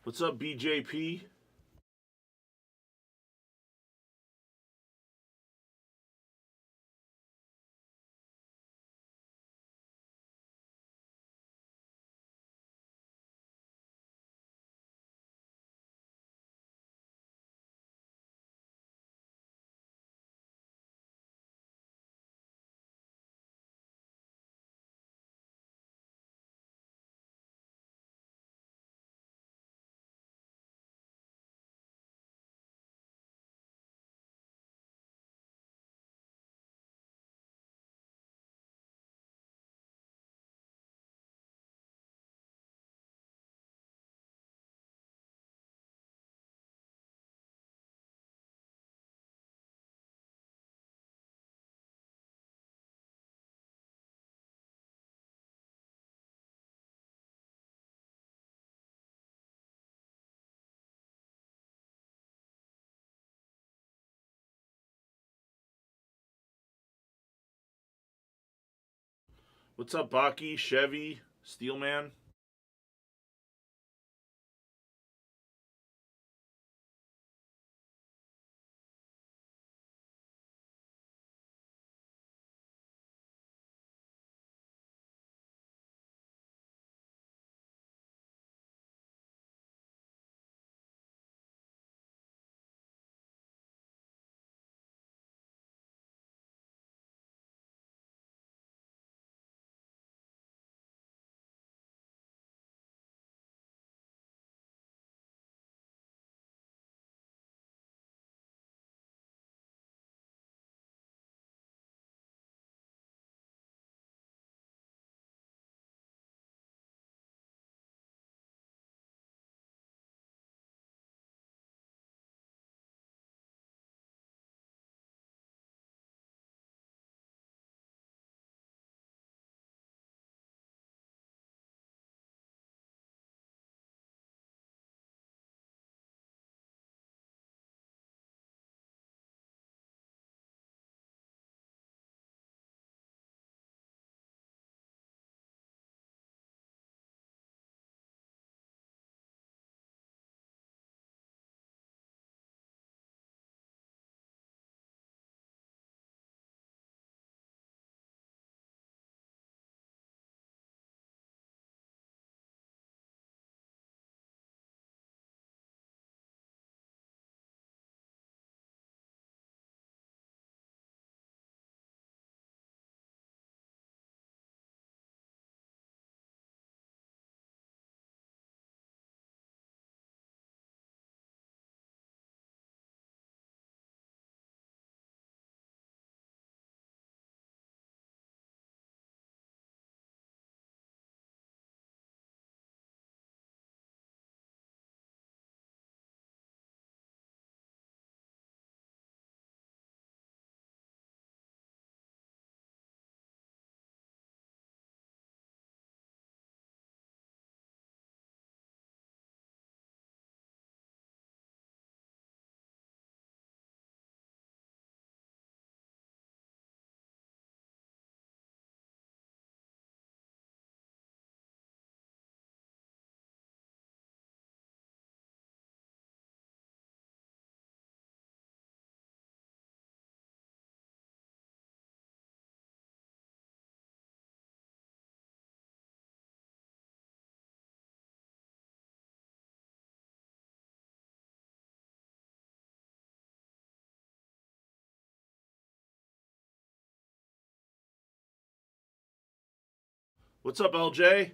What's up, BJP? What's up, Baki, Chevy, Steelman? What's up, LJ?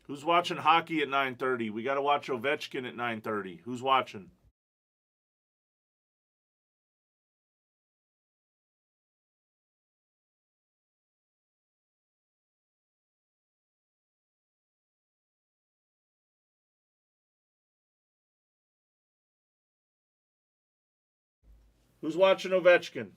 Who's watching hockey at 9:30? We got to watch Ovechkin at 9:30. Who's watching? Who's watching Ovechkin?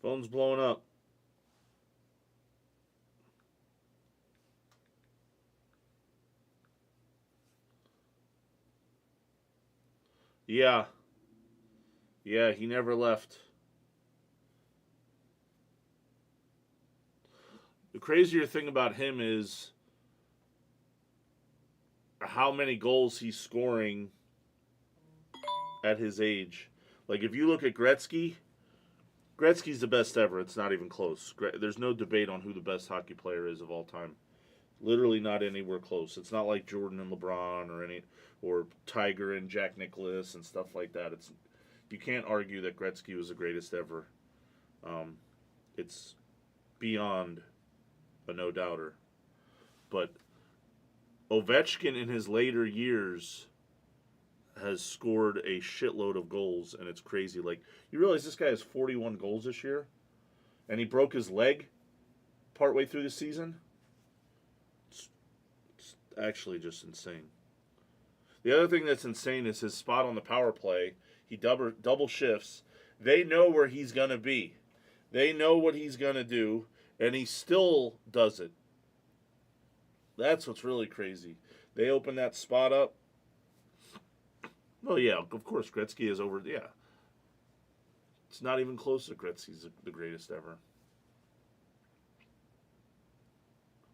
Phone's blowing up. Yeah. Yeah, he never left. The crazier thing about him is how many goals he's scoring at his age. Like, if you look at Gretzky, Gretzky's the best ever. It's not even close. There's no debate on who the best hockey player is of all time. Literally not anywhere close. It's not like Jordan and LeBron or Tiger and Jack Nicklaus and stuff like that. You can't argue that Gretzky was the greatest ever. It's beyond a no doubter. But Ovechkin in his later years has scored a shitload of goals, and it's crazy. Like, you realize this guy has 41 goals this year, and he broke his leg partway through the season? It's actually just insane. The other thing that's insane is his spot on the power play. He double shifts. They know where he's going to be. They know what he's going to do, and he still does it. That's what's really crazy. They open that spot up. Well, yeah, of course, Gretzky is over. Yeah. It's not even close to Gretzky's the greatest ever.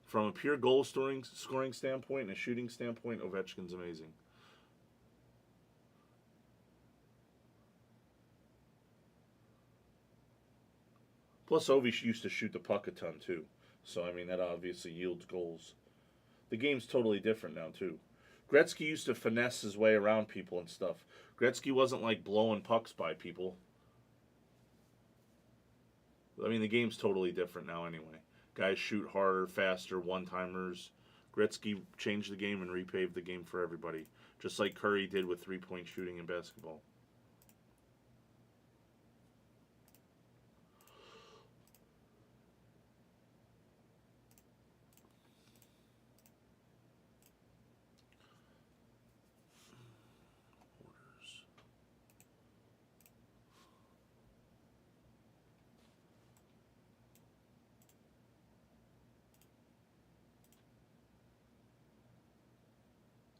From a pure goal scoring standpoint and a shooting standpoint, Ovechkin's amazing. Plus, Ovi used to shoot the puck a ton, too. So, I mean, that obviously yields goals. The game's totally different now, too. Gretzky used to finesse his way around people and stuff. Gretzky wasn't like blowing pucks by people. I mean, the game's totally different now anyway. Guys shoot harder, faster, one-timers. Gretzky changed the game and repaved the game for everybody, just like Curry did with three-point shooting in basketball.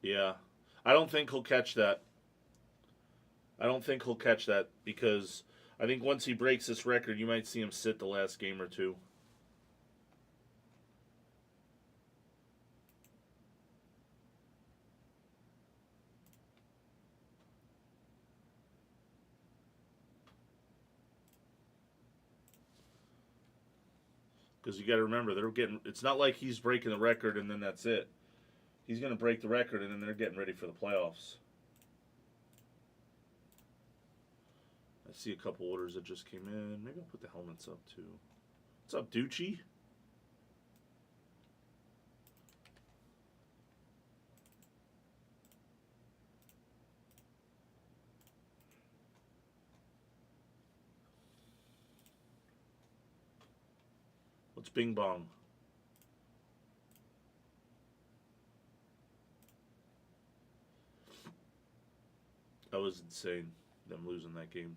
Yeah. I don't think he'll catch that. I don't think he'll catch that because I think once he breaks this record, you might see him sit the last game or two. Because you got to remember, they're getting. It's not like he's breaking the record and then that's it. He's going to break the record and then they're getting ready for the playoffs. I see a couple orders that just came in. Maybe I'll put the helmets up too. What's up, Ducci? What's Bing Bong? That was insane, them losing that game.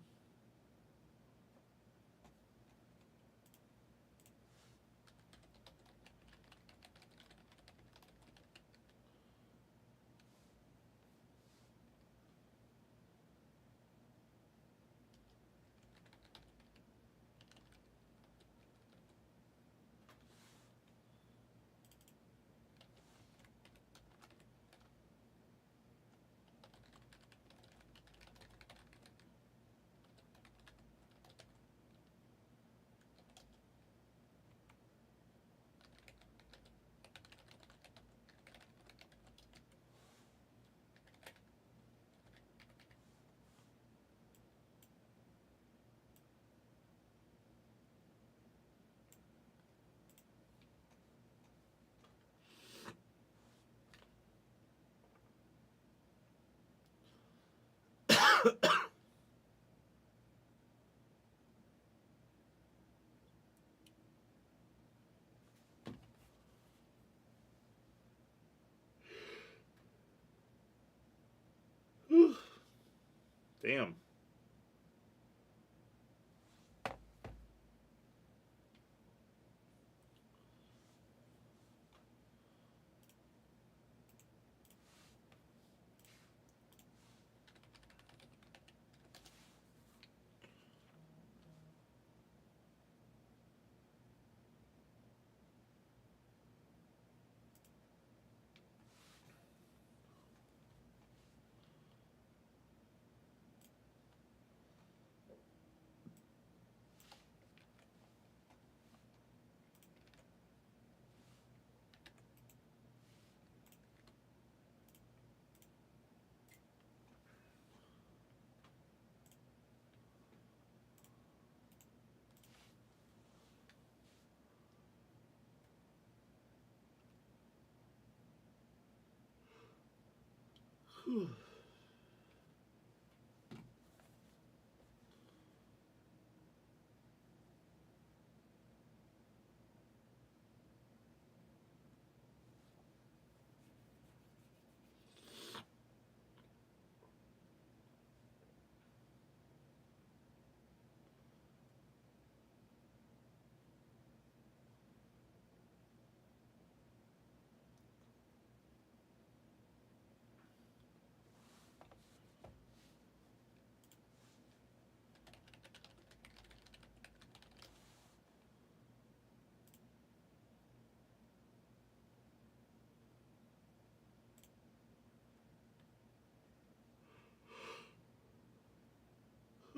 Damn.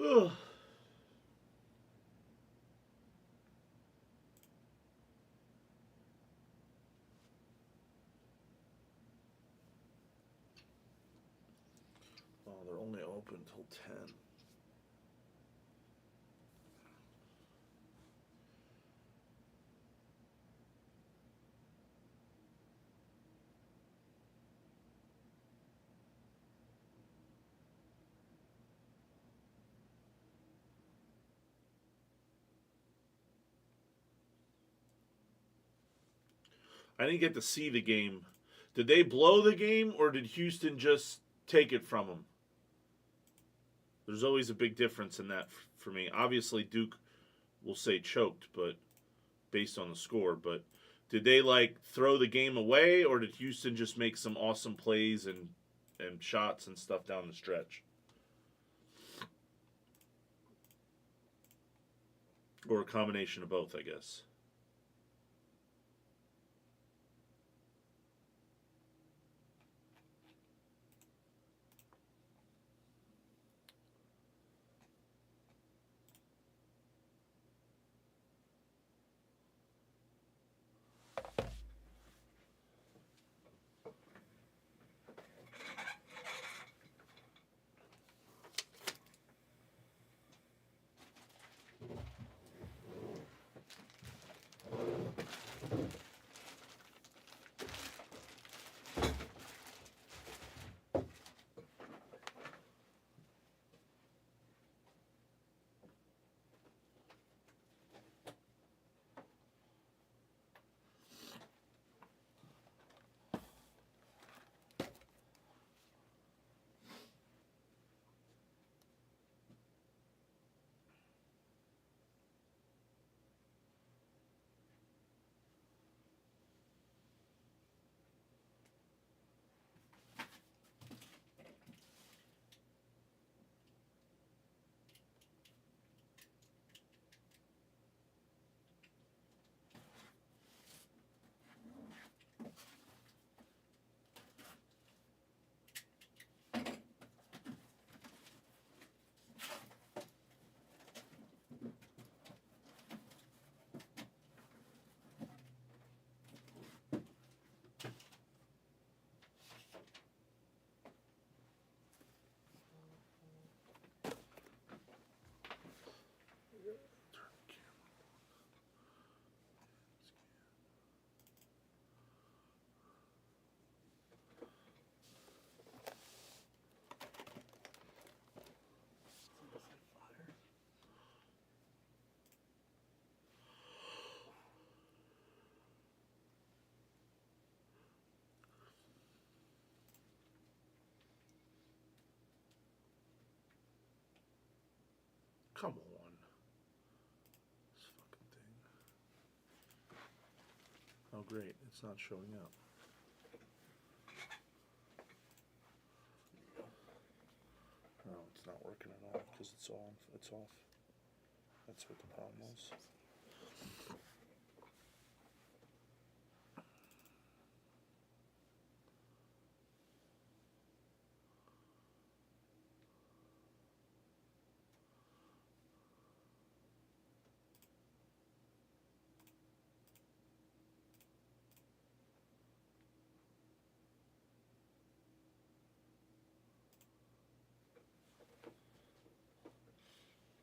Oh, they're only open till 10. I didn't get to see the game. Did they blow the game, or did Houston just take it from them? There's always a big difference in that for me. Obviously, Duke will say choked, but based on the score. But did they like throw the game away, or did Houston just make some awesome plays and shots and stuff down the stretch? Or a combination of both, I guess. Come on. This fucking thing. Oh, great. It's not showing up. No, it's not working at all because it's on. It's off. That's what the problem was.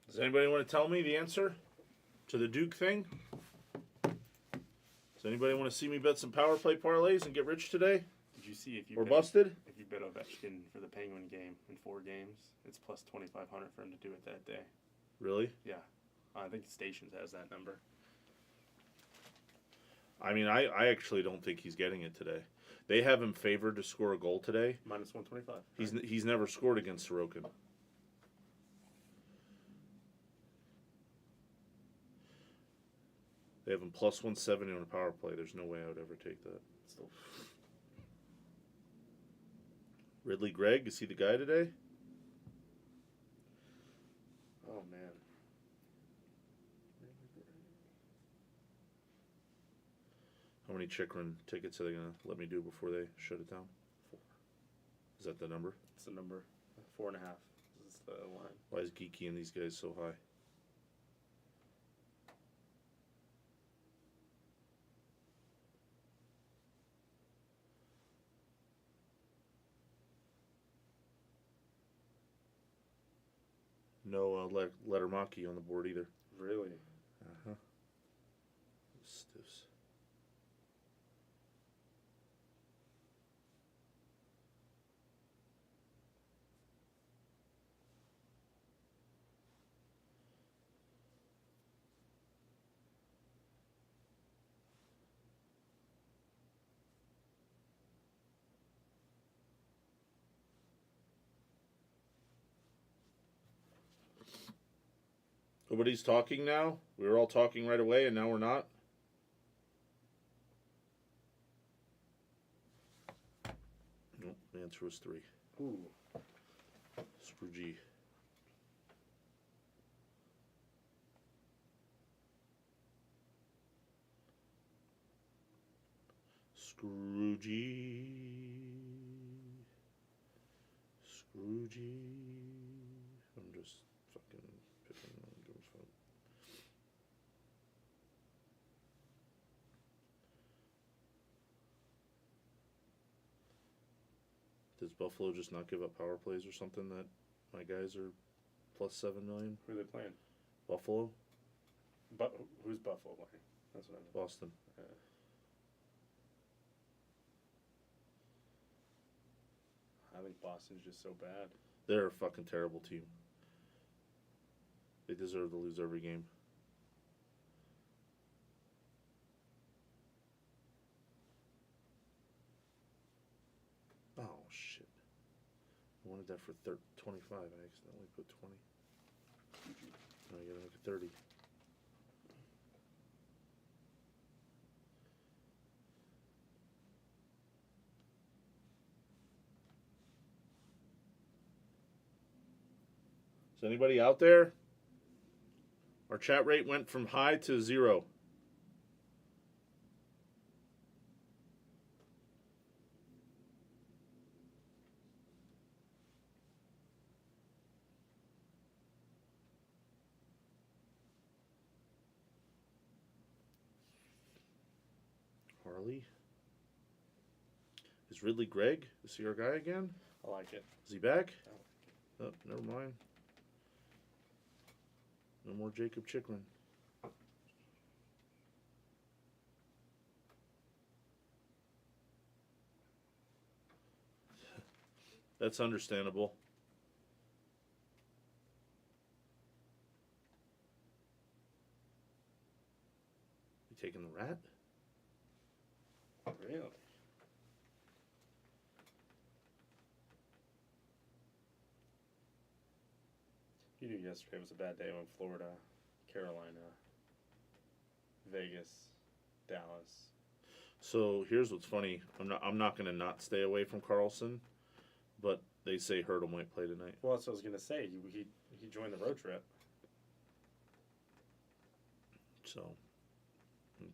Does anybody want to tell me the answer to the Duke thing? Does anybody want to see me bet some power play parlays and get rich today? Did you see if you Or bet, busted? If you bet Ovechkin for the Penguin game in 4 games, it's plus 2,500 for him to do it that day. Really? Yeah, I think Stations has that number. I mean, I actually don't think he's getting it today. They have him favored to score a goal today. Minus 125. He's never scored against Sorokin. They have him plus 170 on a power play. There's no way I would ever take that. Still. Ridley Gregg, is he the guy today? Oh man. How many Chikrin tickets are they going to let me do before they shut it down? 4. Is that the number? It's the number. 4.5. This is the line. Why is Geeky and these guys so high? No Lettermaki on the board either. Really? Uh-huh. Stiffs. Nobody's talking now? We were all talking right away and now we're not? Nope, the answer was 3. Ooh. Scroogey. Scroogey. Scroogey. I'm just fucking picking on Goom's phone. Does Buffalo just not give up power plays or something that my guys are plus 7 million? Who are they playing? Buffalo? Who's Buffalo playing? That's what I mean. Boston. I think Boston's just so bad. They're a fucking terrible team. They deserve to lose every game. Oh, shit. I wanted that for 25. I accidentally put 20. Now I gotta make it 30. Is anybody out there? Our chat rate went from high to 0. Harley? Is Ridley Gregg? Is he our guy again? I like it. Is he back? Oh, never mind. No more Jacob Chikrin. That's understandable. You taking the rat? Really? You knew yesterday was a bad day when Florida, Carolina, Vegas, Dallas. So here's what's funny. I'm not gonna not stay away from Carlson, but they say Hurdle might play tonight. Well, that's what I was gonna say. He joined the road trip. So I'm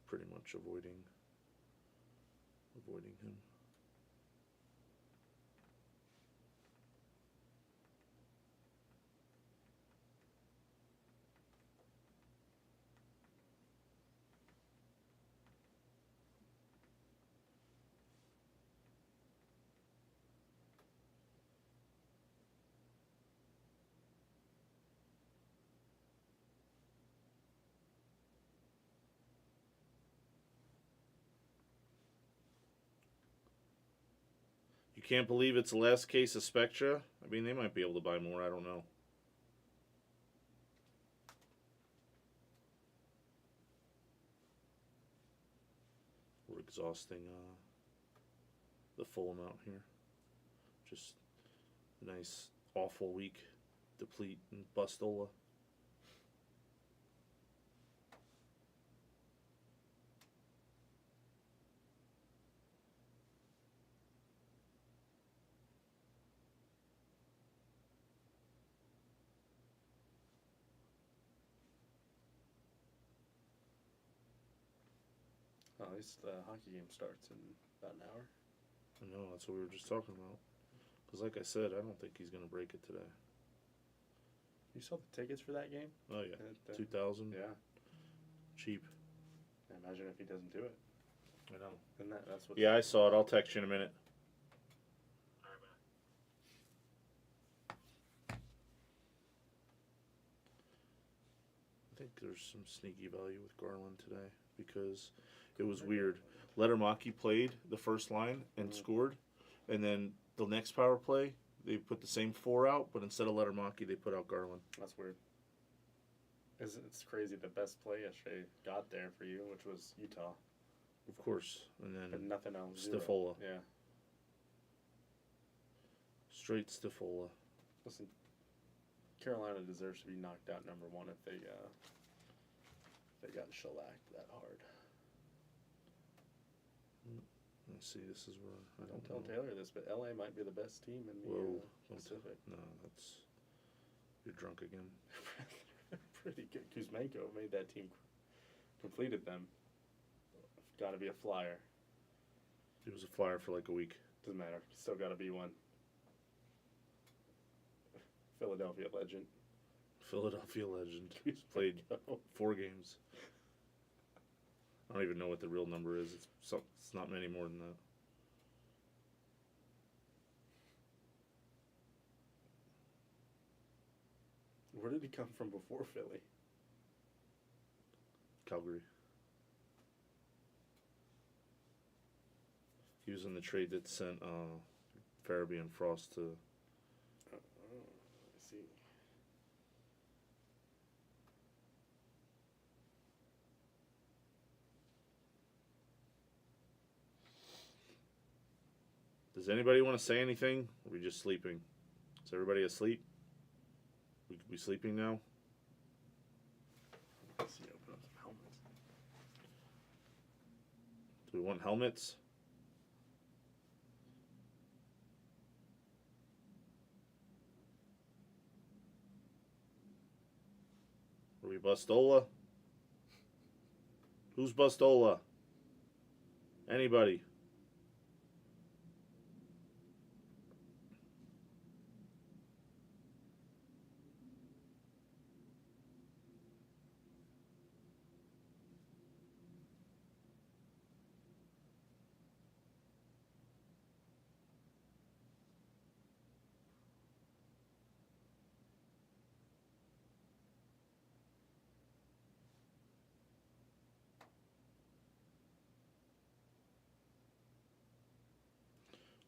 pretty much avoiding him. You can't believe it's the last case of Spectra? I mean, they might be able to buy more. I don't know. We're exhausting the full amount here. Just a nice, awful week. Deplete and Bustola. Oh, at least the hockey game starts in about an hour. I know, that's what we were just talking about. Because like I said, I don't think he's going to break it today. You saw the tickets for that game? Oh, yeah. 2,000? Yeah. Cheap. Imagine if he doesn't do it. I know. And that's what. Yeah, I saw it. I'll text you in a minute. I think there's some sneaky value with Garland today because it was weird. Lettermaki played the first line and scored, and then the next power play they put the same 4 out, but instead of Lettermaki they put out Garland. That's weird. It's crazy. The best play yesterday got there for you, which was Utah. Of course, and then But nothing else. Stifola. Yeah. Straight Stifola. Listen, Carolina deserves to be knocked out number one if they got shellacked that hard. Let's see. This is where I Don't don't tell know. Taylor this, but LA might be the best team in the Whoa! Pacific. No, that's you're drunk again. Pretty good. Kuzmenko made that team, completed them. Got to be a flyer. He was a flyer for like a week. Doesn't matter. Still got to be one. Philadelphia legend. Philadelphia legend. Played 4 games. I don't even know what the real number is. It's not many more than that. Where did he come from before Philly? Calgary. He was in the trade that sent Farabee and Frost to. I see. Does anybody want to say anything? Or are we just sleeping? Is everybody asleep? We sleeping now? Let's see, open up some helmets. Do we want helmets? Are we Bustola? Who's Bustola? Anybody?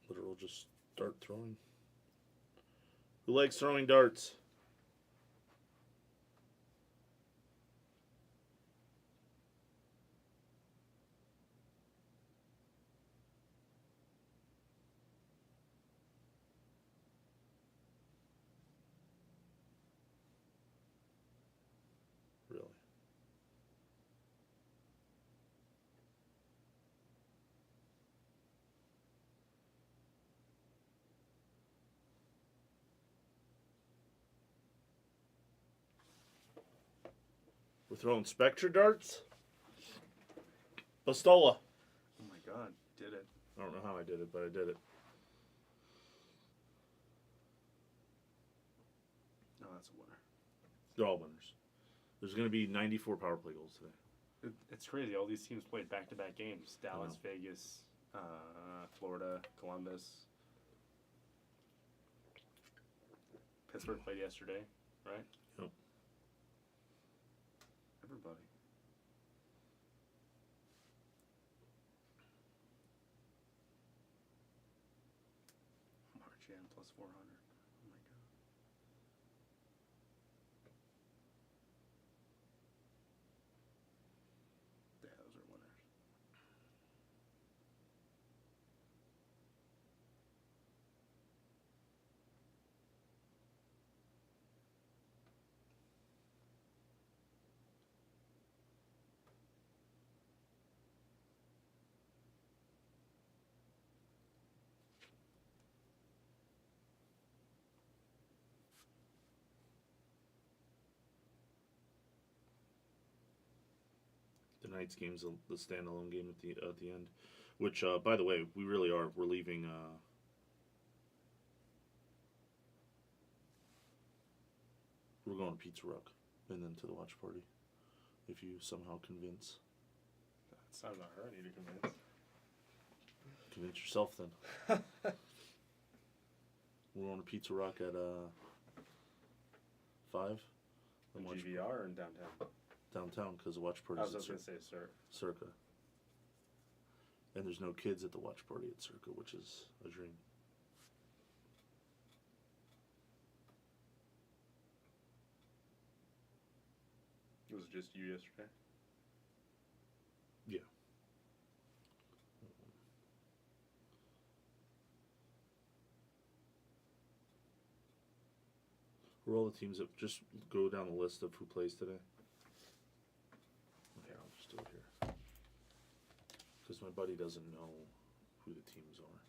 Literal just dart throwing. Who likes throwing darts? We're throwing Spectra darts. Pistola. Oh my god, did it. I don't know how I did it, but I did it. No, that's a winner. They're all winners. There's going to be 94 power play goals today. It's crazy. All these teams played back-to-back games. Dallas, Vegas, Florida, Columbus. Pittsburgh played yesterday, right? Yep. Everybody. Marchand plus 400. Oh my god. Yeah, those are winners. Tonight's game's the standalone game at the end, which by the way, we really are. We're leaving. We're going to Pizza Rock and then to the watch party. If you somehow convince It's not about her I need to convince. yourself, then we're going to Pizza Rock at 5. In GVR or in downtown? Downtown because the watch I party's was at just going to say, sir. Circa. And there's no kids at the watch party at Circa, which is a dream. Was it just you yesterday? Yeah. Who are all the teams that just go down the list of who plays today? Okay, I'll just do it here. Because my buddy doesn't know who the teams are.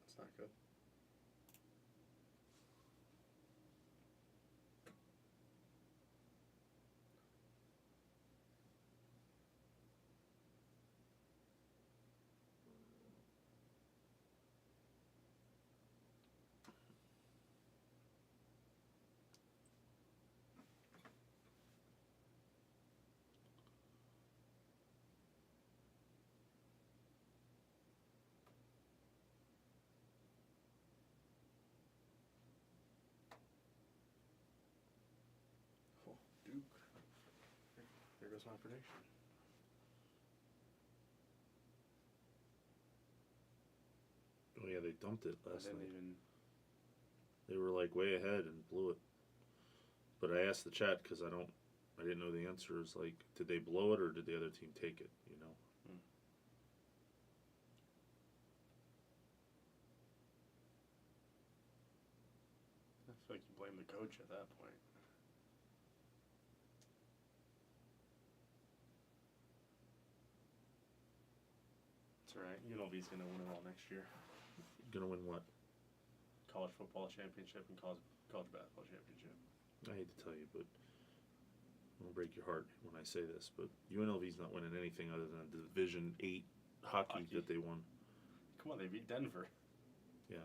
It's not good. Oh, Duke. There goes my prediction. Oh yeah, they dumped it I last didn't night. even. They were like way ahead and blew it. But I asked the chat because I didn't know the answer. Is like, did they blow it or did the other team take it? You know. I feel like you blame the coach at that point. It's alright. UNLV's going to win it all next year. Gonna win what? College football championship and college basketball championship. I hate to tell you, but I'll break your heart when I say this, but UNLV's not winning anything other than the Division 8 hockey that they won. Come on, they beat Denver. Yeah.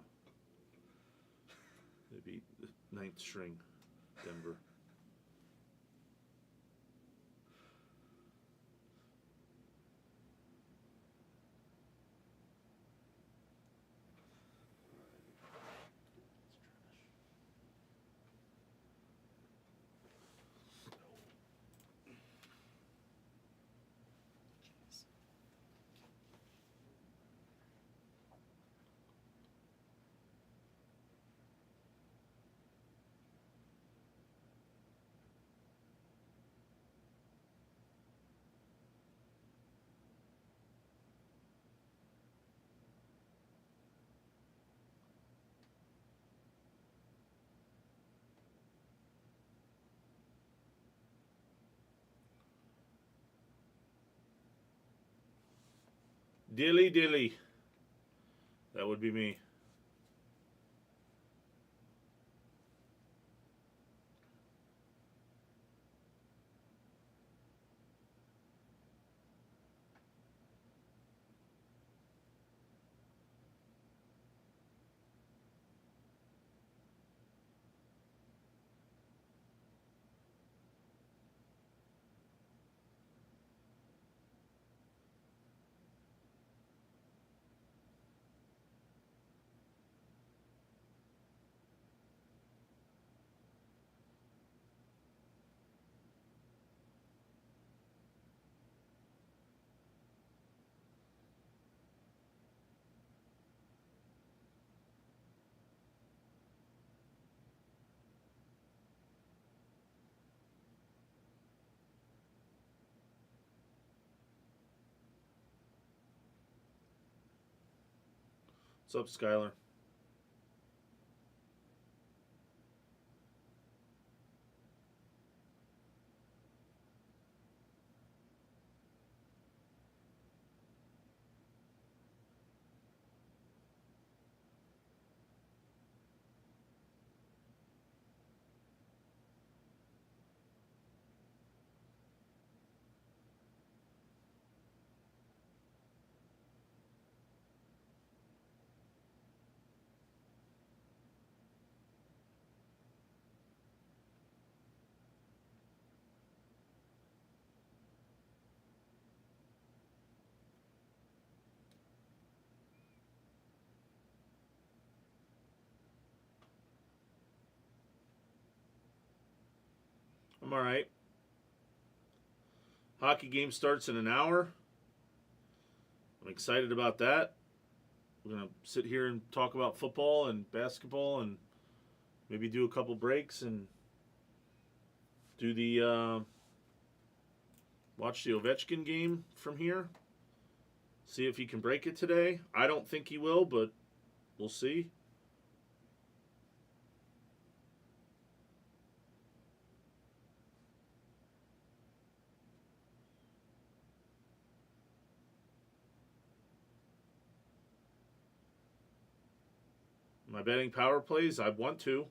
They beat the 9th string, Denver. Dilly dilly. That would be me. What's up, Skylar? I'm all right. Hockey game starts in an hour. I'm excited about that. We're going to sit here and talk about football and basketball and maybe do a couple breaks and do the watch the Ovechkin game from here. See if he can break it today. I don't think he will, but we'll see. My betting power plays, I want to.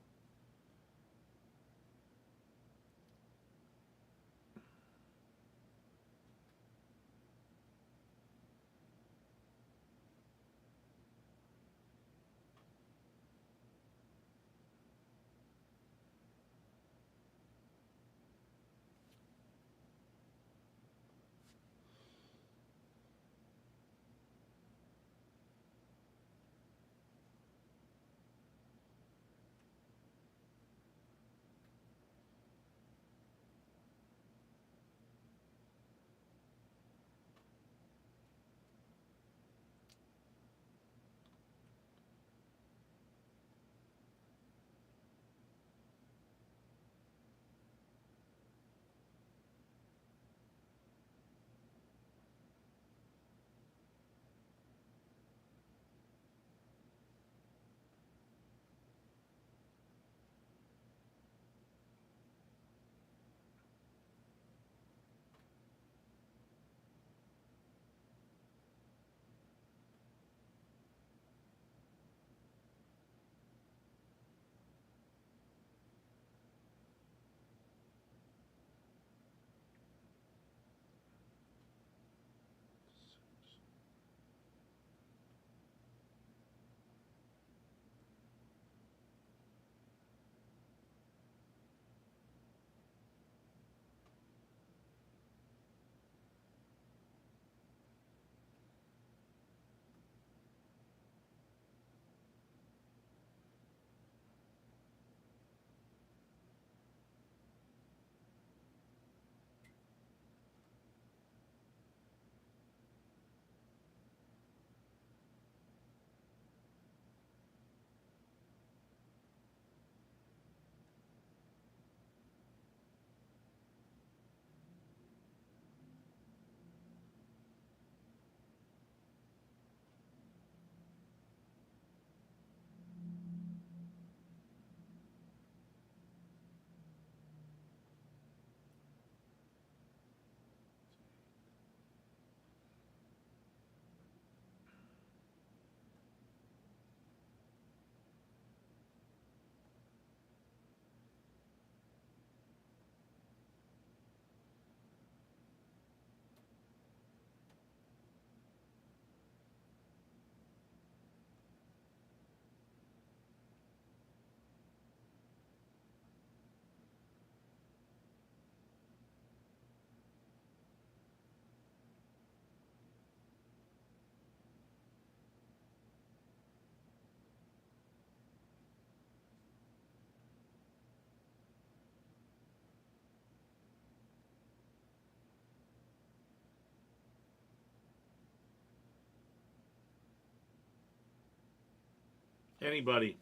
Anybody?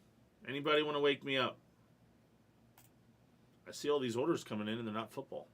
Anybody want to wake me up? I see all these orders coming in and they're not football.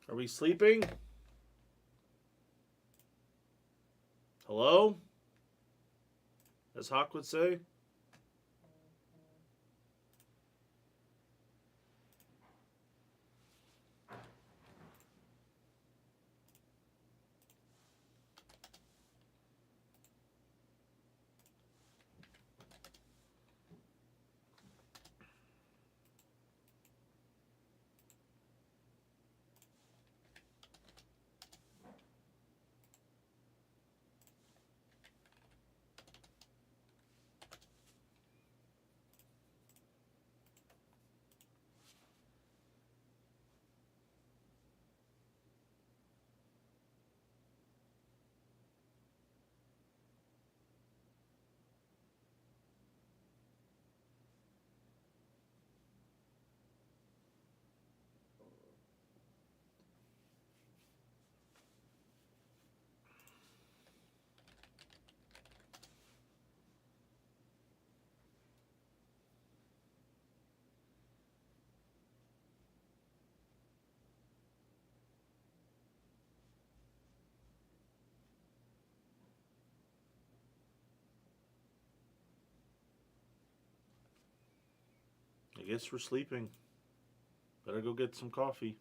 Are we sleeping? Hello? As Hawk would say. I guess we're sleeping. Better go get some coffee.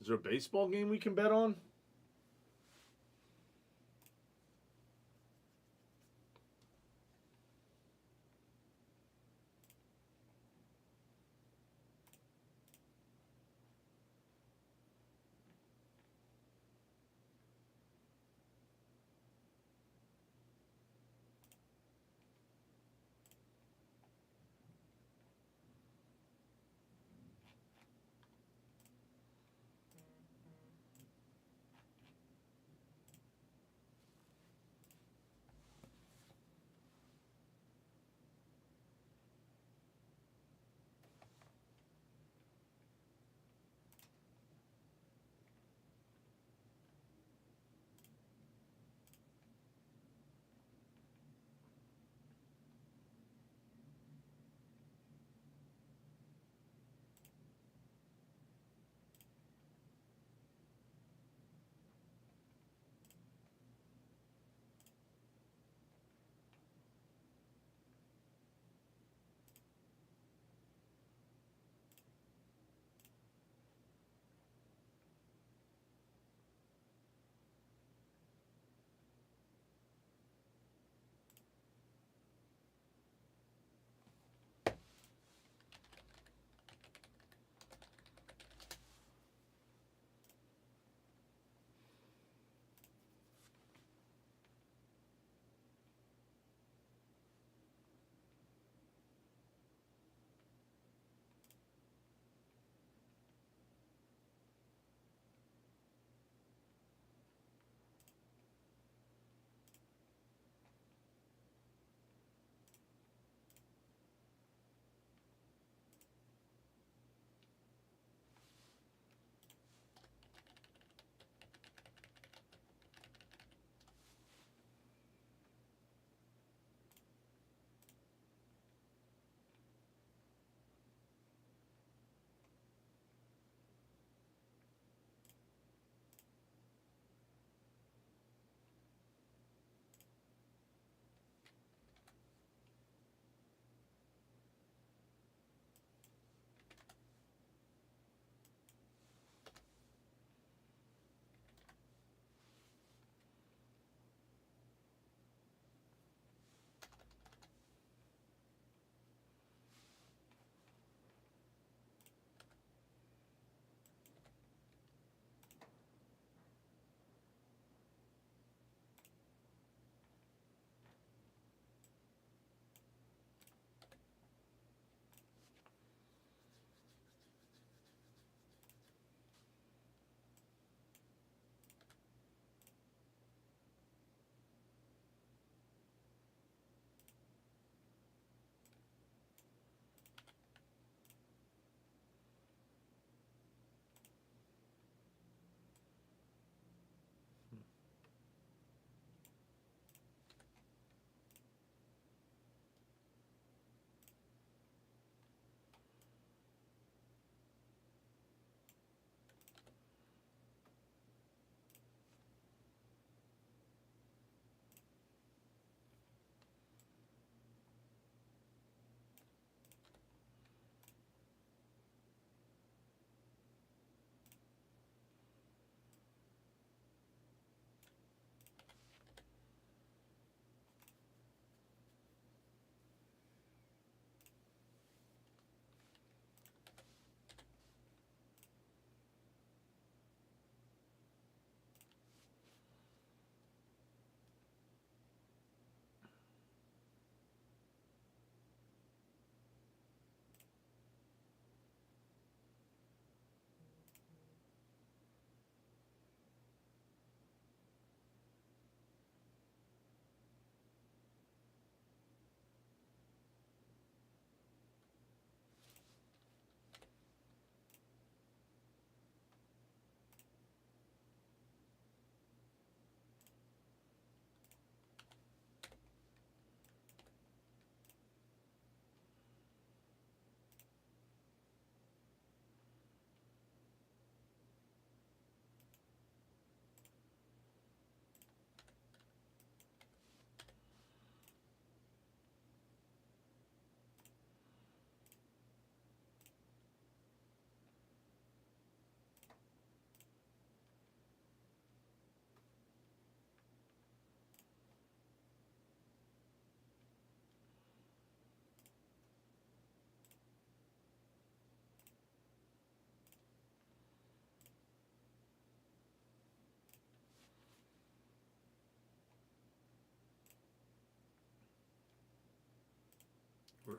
Is there a baseball game we can bet on?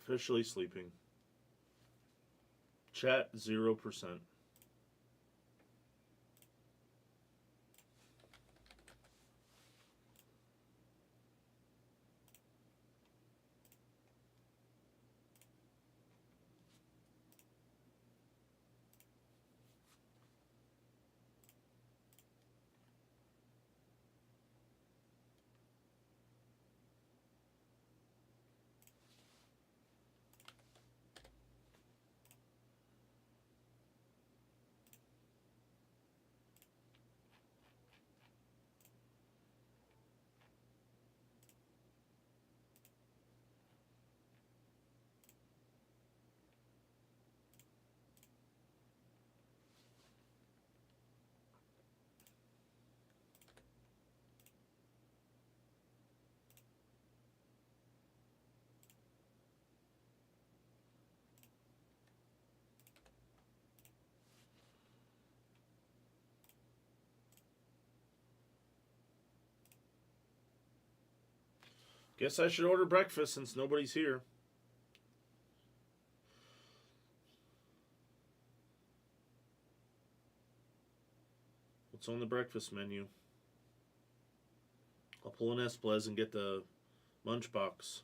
Officially sleeping. Chat 0%. Guess I should order breakfast since nobody's here. What's on the breakfast menu? I'll pull an Blez and get the munch box.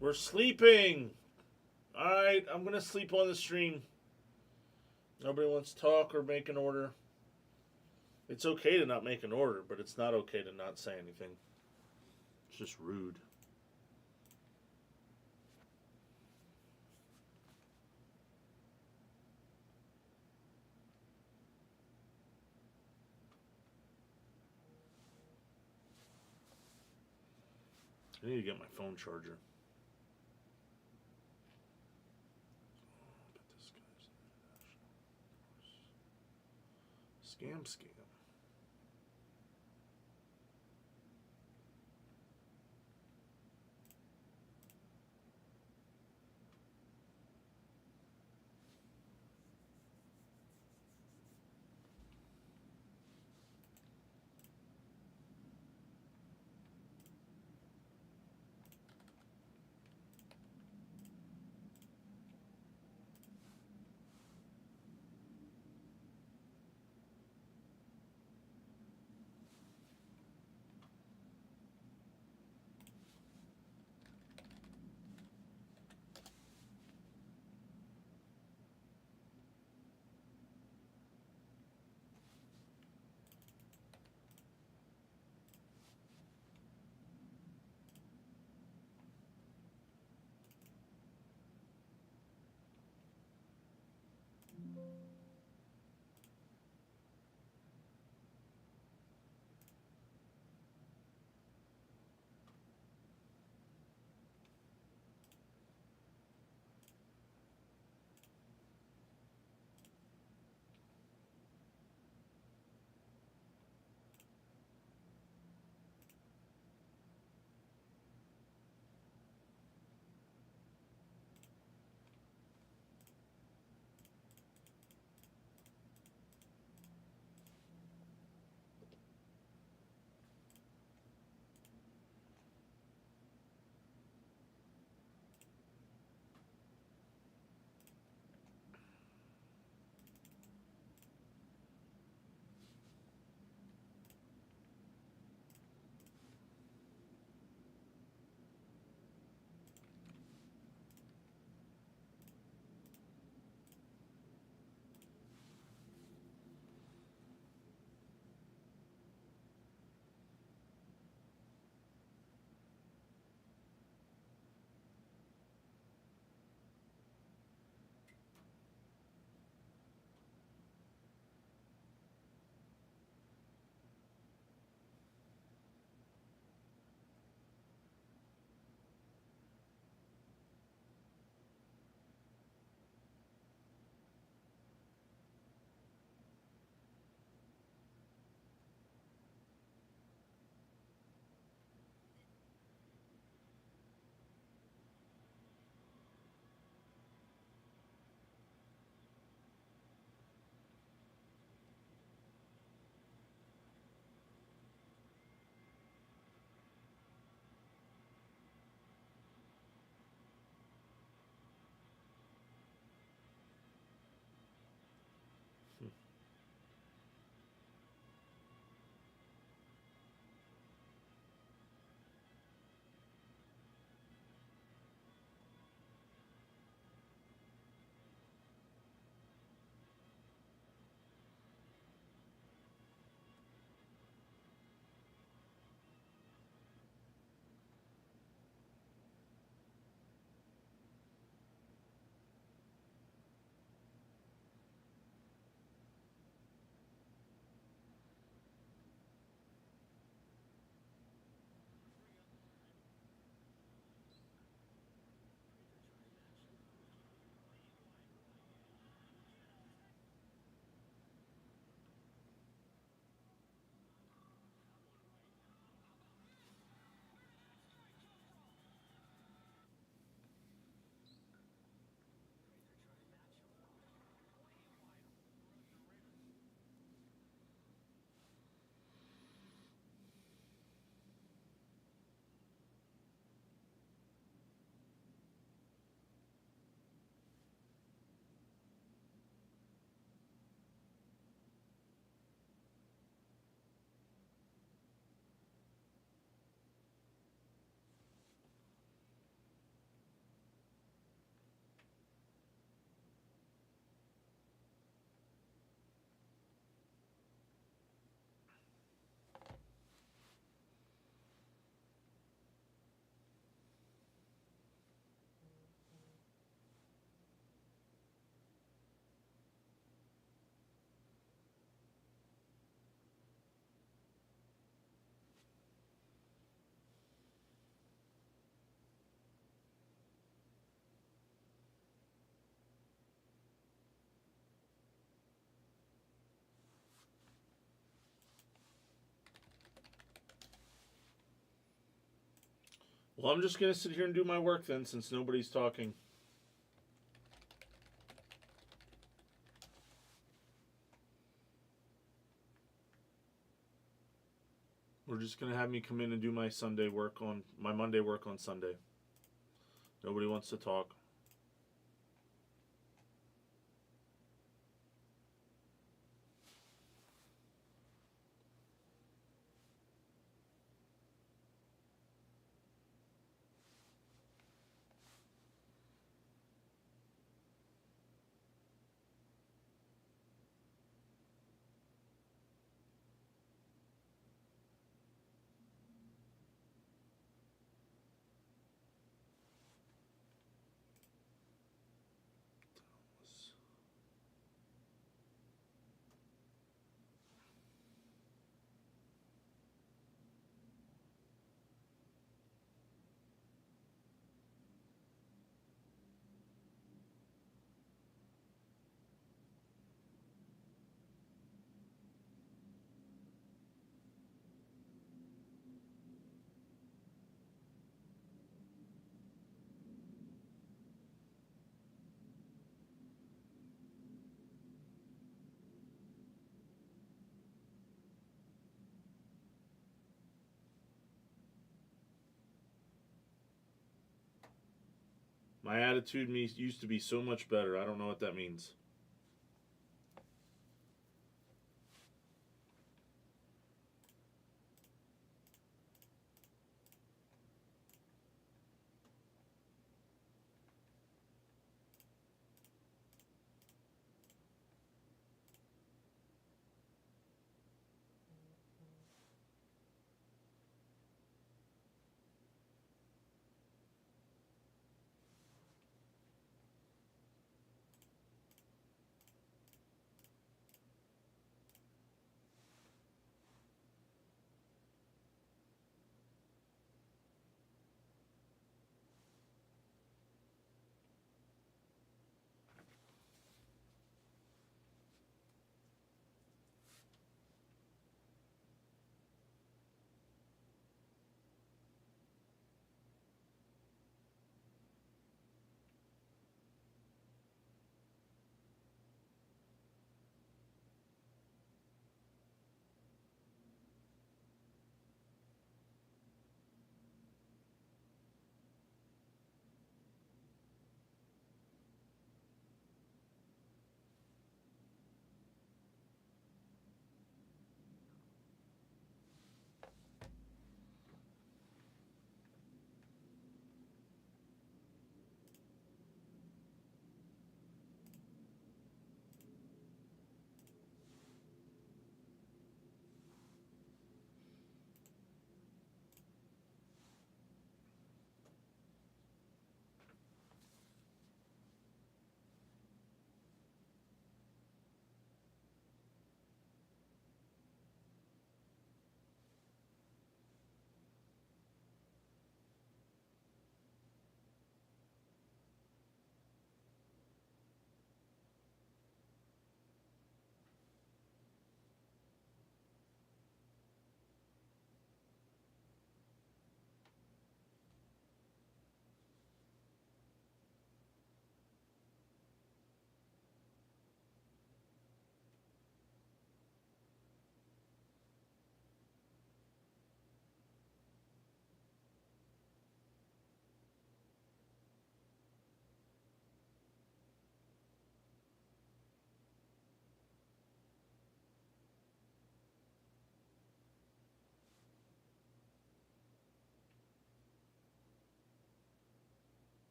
We're sleeping. Alright, I'm going to sleep on the stream. Nobody wants to talk or make an order. It's okay to not make an order, but it's not okay to not say anything. It's just rude. I need to get my phone charger. But this guy's international. Scam. Well, I'm just going to sit here and do my work then, since nobody's talking. We're just going to have me come in and do my Monday work on Sunday. Nobody wants to talk. My attitude used to be so much better. I don't know what that means.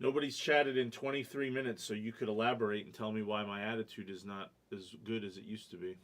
Nobody's chatted in 23 minutes, so you could elaborate and tell me why my attitude is not as good as it used to be.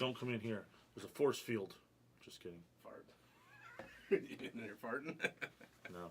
Don't come in here. There's a force field. Just kidding. Fart. You in there farting? No.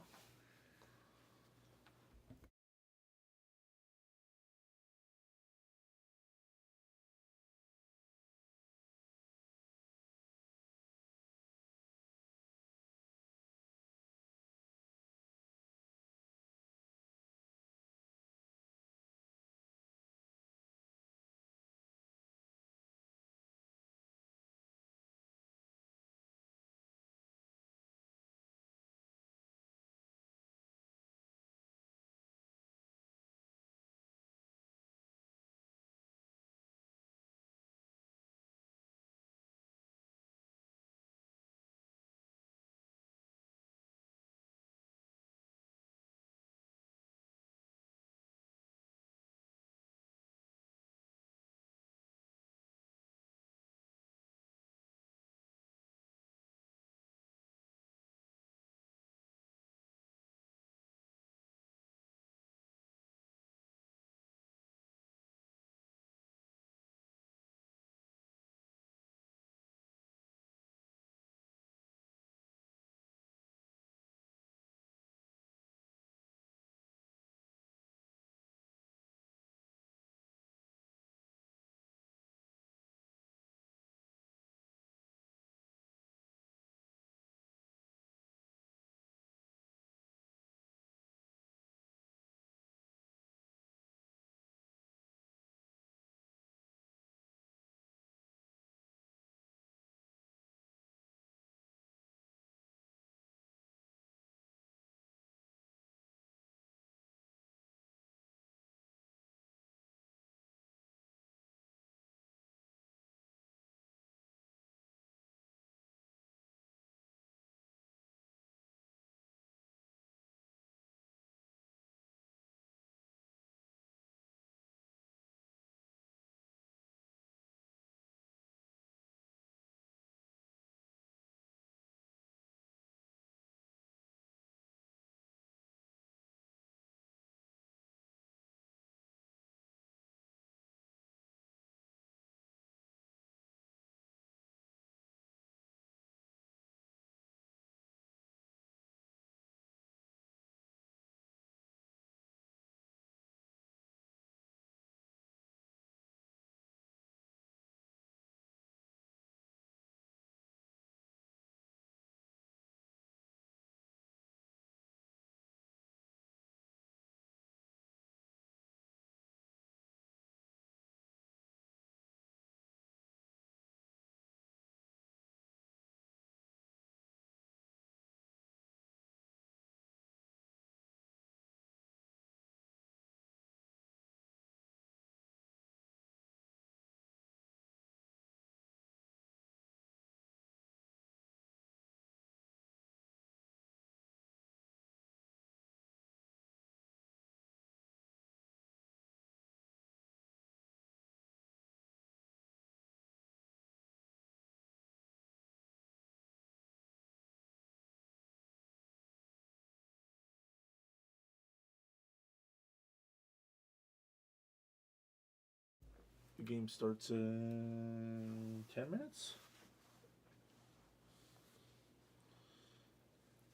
The game starts in 10 minutes.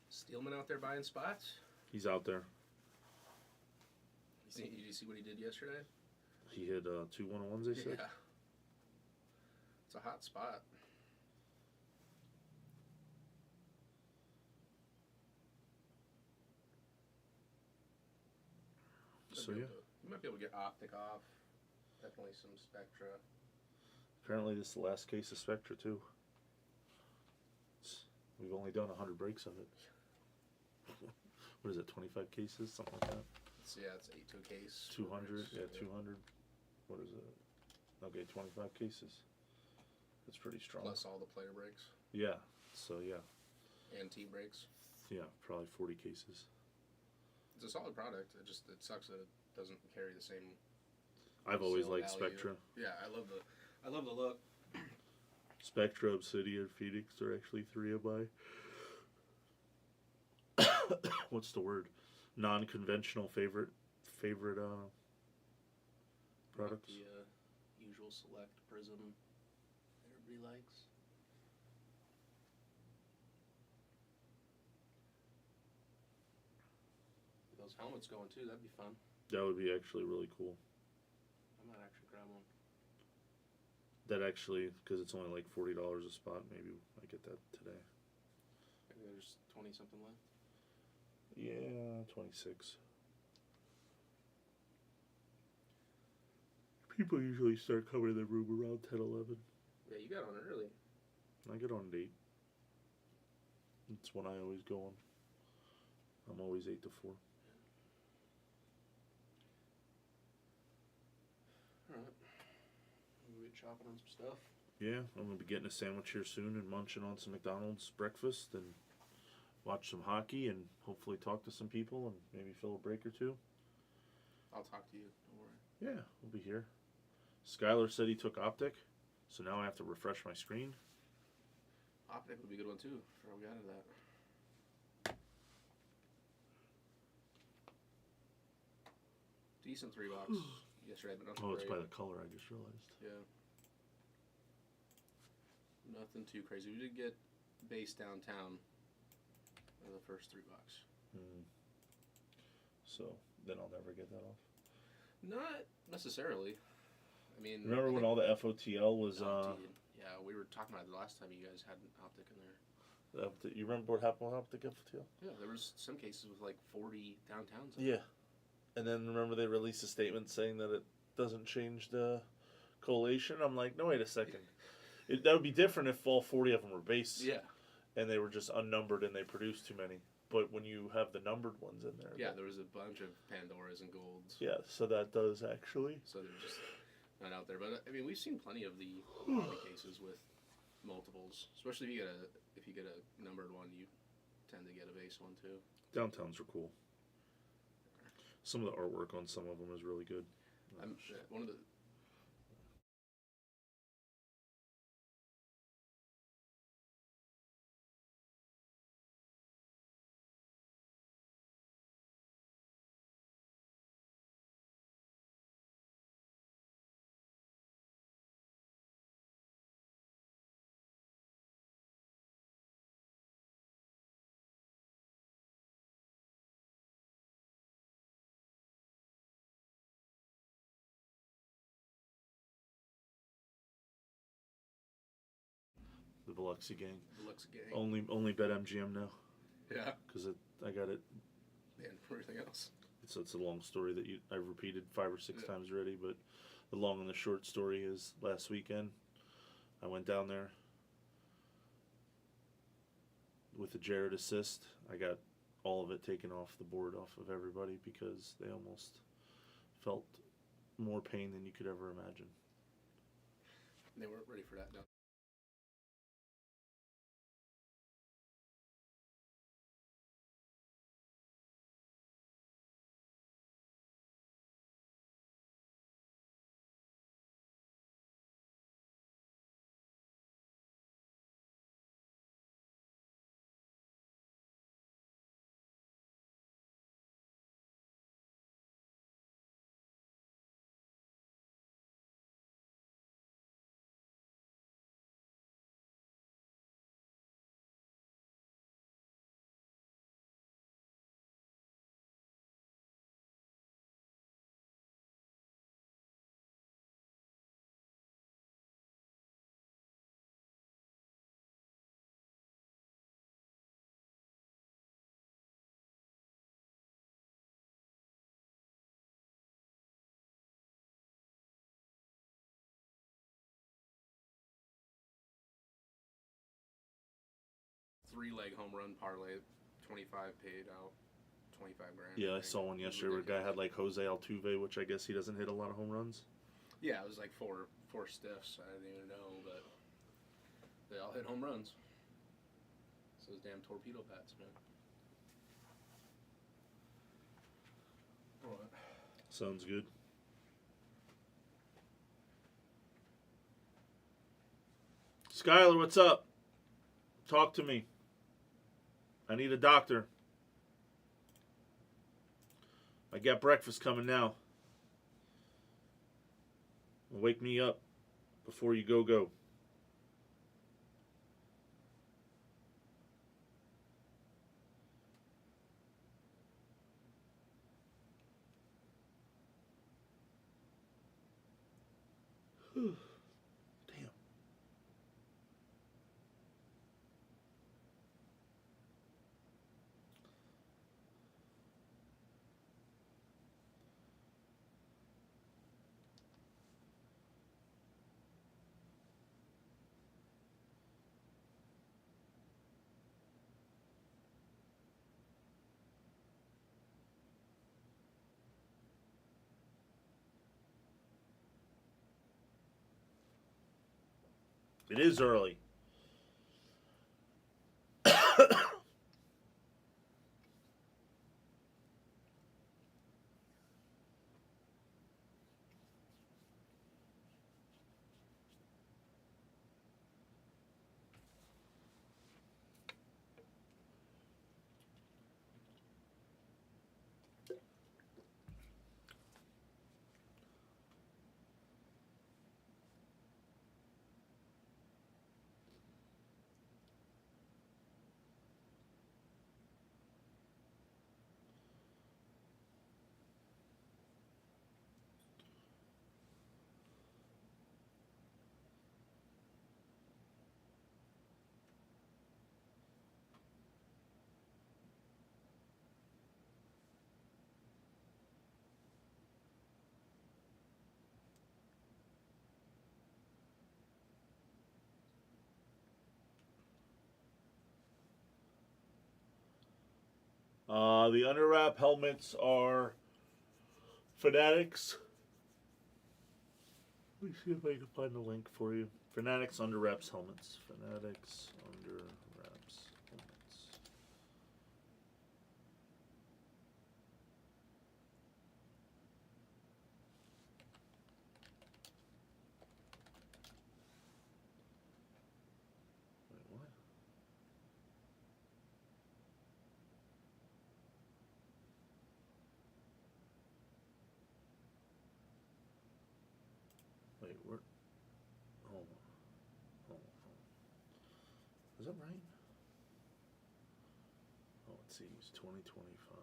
Steelman out there buying spots. He's out there. Did you see what he did yesterday? He hit 2 1-on-1s, they said. Yeah. It's a hot spot. So, yeah. You might be able to get Optic off. Definitely some Spectra. Apparently, this is the last case of Spectra, too. We've only done 100 breaks of it. What is it, 25 cases? Something like that? It's 8 to a case. 200? Yeah, 200. What is it? Okay, 25 cases. That's pretty strong. Plus all the player breaks. Yeah, so yeah. And team breaks. Yeah, probably 40 cases. It's a solid product. It sucks that it doesn't carry the same. I've always liked value. Spectra. Yeah, I love the look. Spectra, Obsidian, Phoenix are actually 3 of my what's the word? Non-conventional favorite products. The usual select prism that everybody likes. Those helmets going too, that'd be fun. That would be actually really cool. I might actually grab one. That actually, because it's only like $40 a spot, maybe I get that today. Maybe there's 20 something left. Yeah, 26. People usually start coming to the room around 10, 11. Yeah, you got on early. I get on at 8. That's when I always go on. I'm always 8 to 4. Alright. We'll be chopping on some stuff. Yeah, I'm going to be getting a sandwich here soon and munching on some McDonald's breakfast and watch some hockey and hopefully talk to some people and maybe fill a break or two. I'll talk to you, don't worry. Yeah, we'll be here. Skylar said he took Optic, so now I have to refresh my screen. Optic would be a good one too. Forgot we got into that. Decent 3 box yesterday, but nothing Oh, it's great. by the color, I just realized. Yeah. Nothing too crazy. We did get base downtown in the first 3 bucks. So then I'll never get that off. Not necessarily. I mean, Remember when all the FOTL was? Yeah, we were talking about it the last time you guys had an Optic in there. You remember what happened with Optic FOTL? Yeah, there was some cases with like 40 downtowns. Yeah, and then remember they released a statement saying that it doesn't change the collation. I'm like, no, wait a second. That would be different if all 40 of them were base. Yeah. And they were just unnumbered and they produced too many. But when you have the numbered ones in there. Yeah, there was a bunch of Pandoras and Golds. Yeah, so that does actually. So they're just not out there. But I mean, we've seen plenty of the hobby cases with multiples. Especially if you get a numbered one, you tend to get a base one too. Downtowns are cool. Some of the artwork on some of them is really good. One of the Biloxi gang. Only bet MGM now. Yeah. Because I got it. And for everything else. It's a long story that I've repeated 5 or 6 times already, but the long and the short story is last weekend I went down there with a Jared assist. I got all of it taken off the board off of everybody because they almost felt more pain than you could ever imagine. They weren't ready for that, no. 3-leg home run parlay, 25 paid out, 25 grand. Yeah, I think. saw one It was yesterday where a guy ridiculous. had like Jose Altuve, which I guess he doesn't hit a lot of home runs. Yeah, it was like four stiffs. I didn't even know, but they all hit home runs. So those damn torpedo bats, man. What? Sounds good. Skylar, what's up? Talk to me. I need a doctor. I got breakfast coming now. Wake me up before you go. Damn. It is early. The underwrap helmets are Fanatics. Let me see if I can find the link for you. Fanatics underwraps helmets. Fanatics underwraps helmets. Wait, what? Wait, where? Hold on. Hold on. Is that right? Oh, let's see. It's 2025.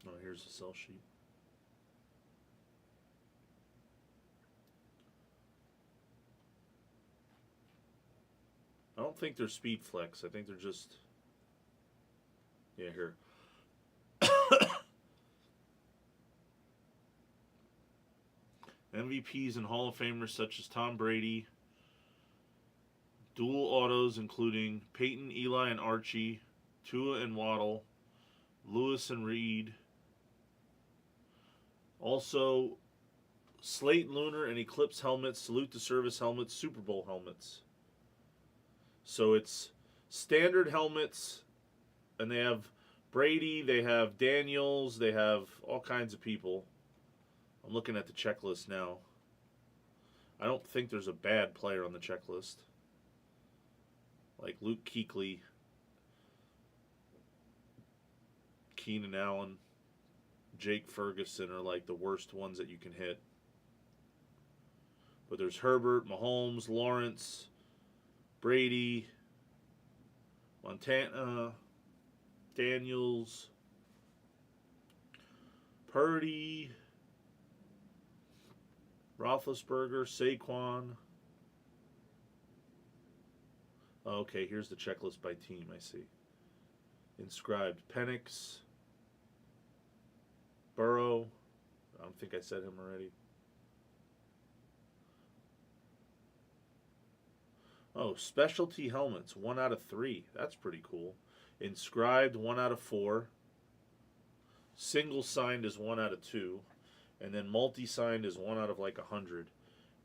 Oh, here's the sell sheet. I don't think they're speed flex. I think they're just. Yeah, here. MVPs and Hall of Famers such as Tom Brady. Dual autos including Peyton, Eli, and Archie. Tua and Waddle. Lewis and Reed. Also, Slate Lunar and Eclipse helmets, Salute to Service helmets, Super Bowl helmets. So it's standard helmets, and they have Brady, they have Daniels, they have all kinds of people. I'm looking at the checklist now. I don't think there's a bad player on the checklist. Like Luke Kuechly, Keenan Allen, Jake Ferguson are like the worst ones that you can hit. But there's Herbert, Mahomes, Lawrence, Brady, Montana, Daniels, Purdy, Roethlisberger, Saquon. Okay, here's the checklist by team, I see. Inscribed Penix, Burrow. I don't think I said him already. Oh, specialty helmets, 1 out of 3. That's pretty cool. Inscribed, 1 out of 4. Single signed is 1 out of 2. And then multi signed is 1 out of like 100.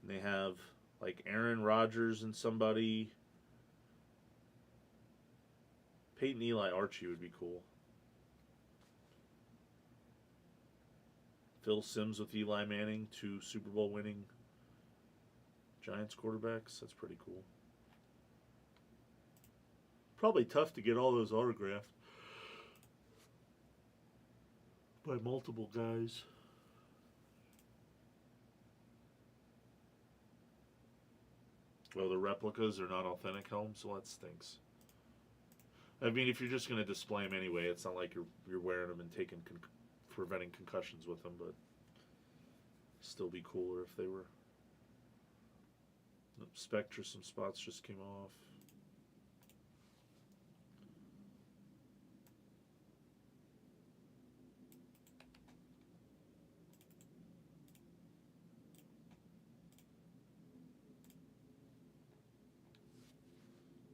And they have like Aaron Rodgers and somebody. Peyton Eli Archie would be cool. Phil Simms with Eli Manning, 2 Super Bowl winning Giants quarterbacks. That's pretty cool. Probably tough to get all those autographed by multiple guys. Well, the replicas are not authentic helms, so that stinks. I mean, if you're just going to display them anyway, it's not like you're wearing them and preventing concussions with them, but still be cooler if they were. Spectra, some spots just came off.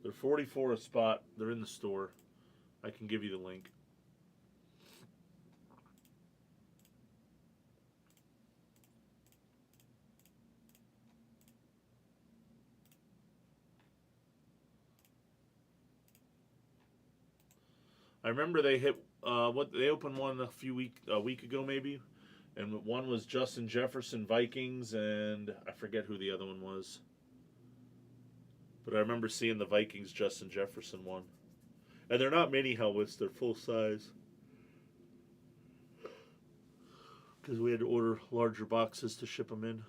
They're 44 a spot. They're in the store. I can give you the link. I remember they hit they opened one a week ago maybe, and one was Justin Jefferson Vikings, and I forget who the other one was. But I remember seeing the Vikings Justin Jefferson one. And they're not mini helmets, they're full size. Because we had to order larger boxes to ship them in.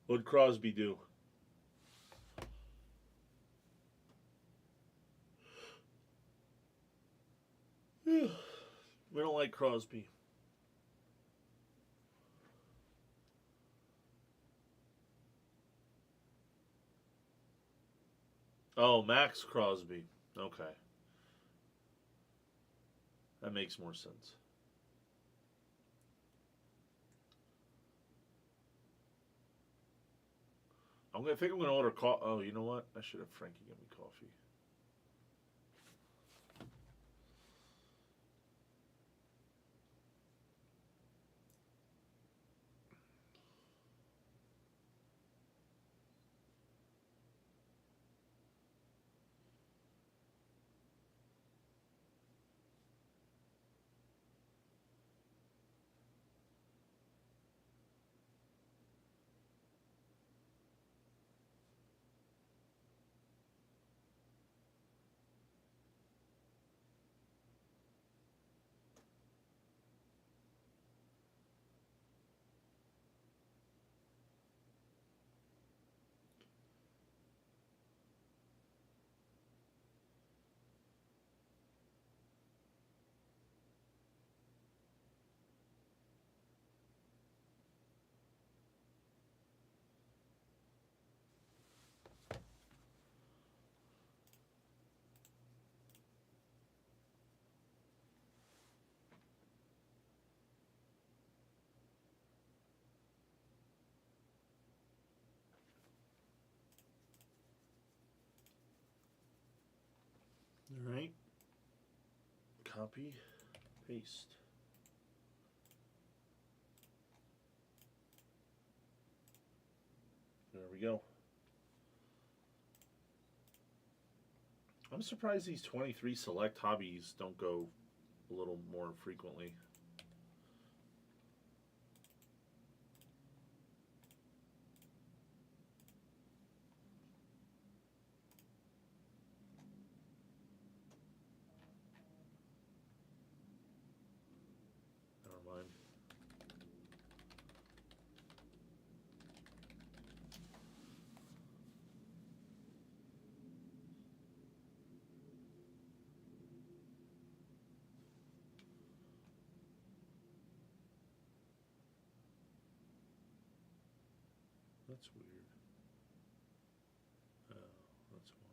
What'd Crosby do? We don't like Crosby. Oh, Max Crosby. Okay. That makes more sense. I think I'm going to order coffee. Oh, you know what? I should have Frankie get me coffee. Copy, paste. There we go. I'm surprised these 23 select hobbies don't go a little more frequently. Never mind. That's weird. Oh, that's why.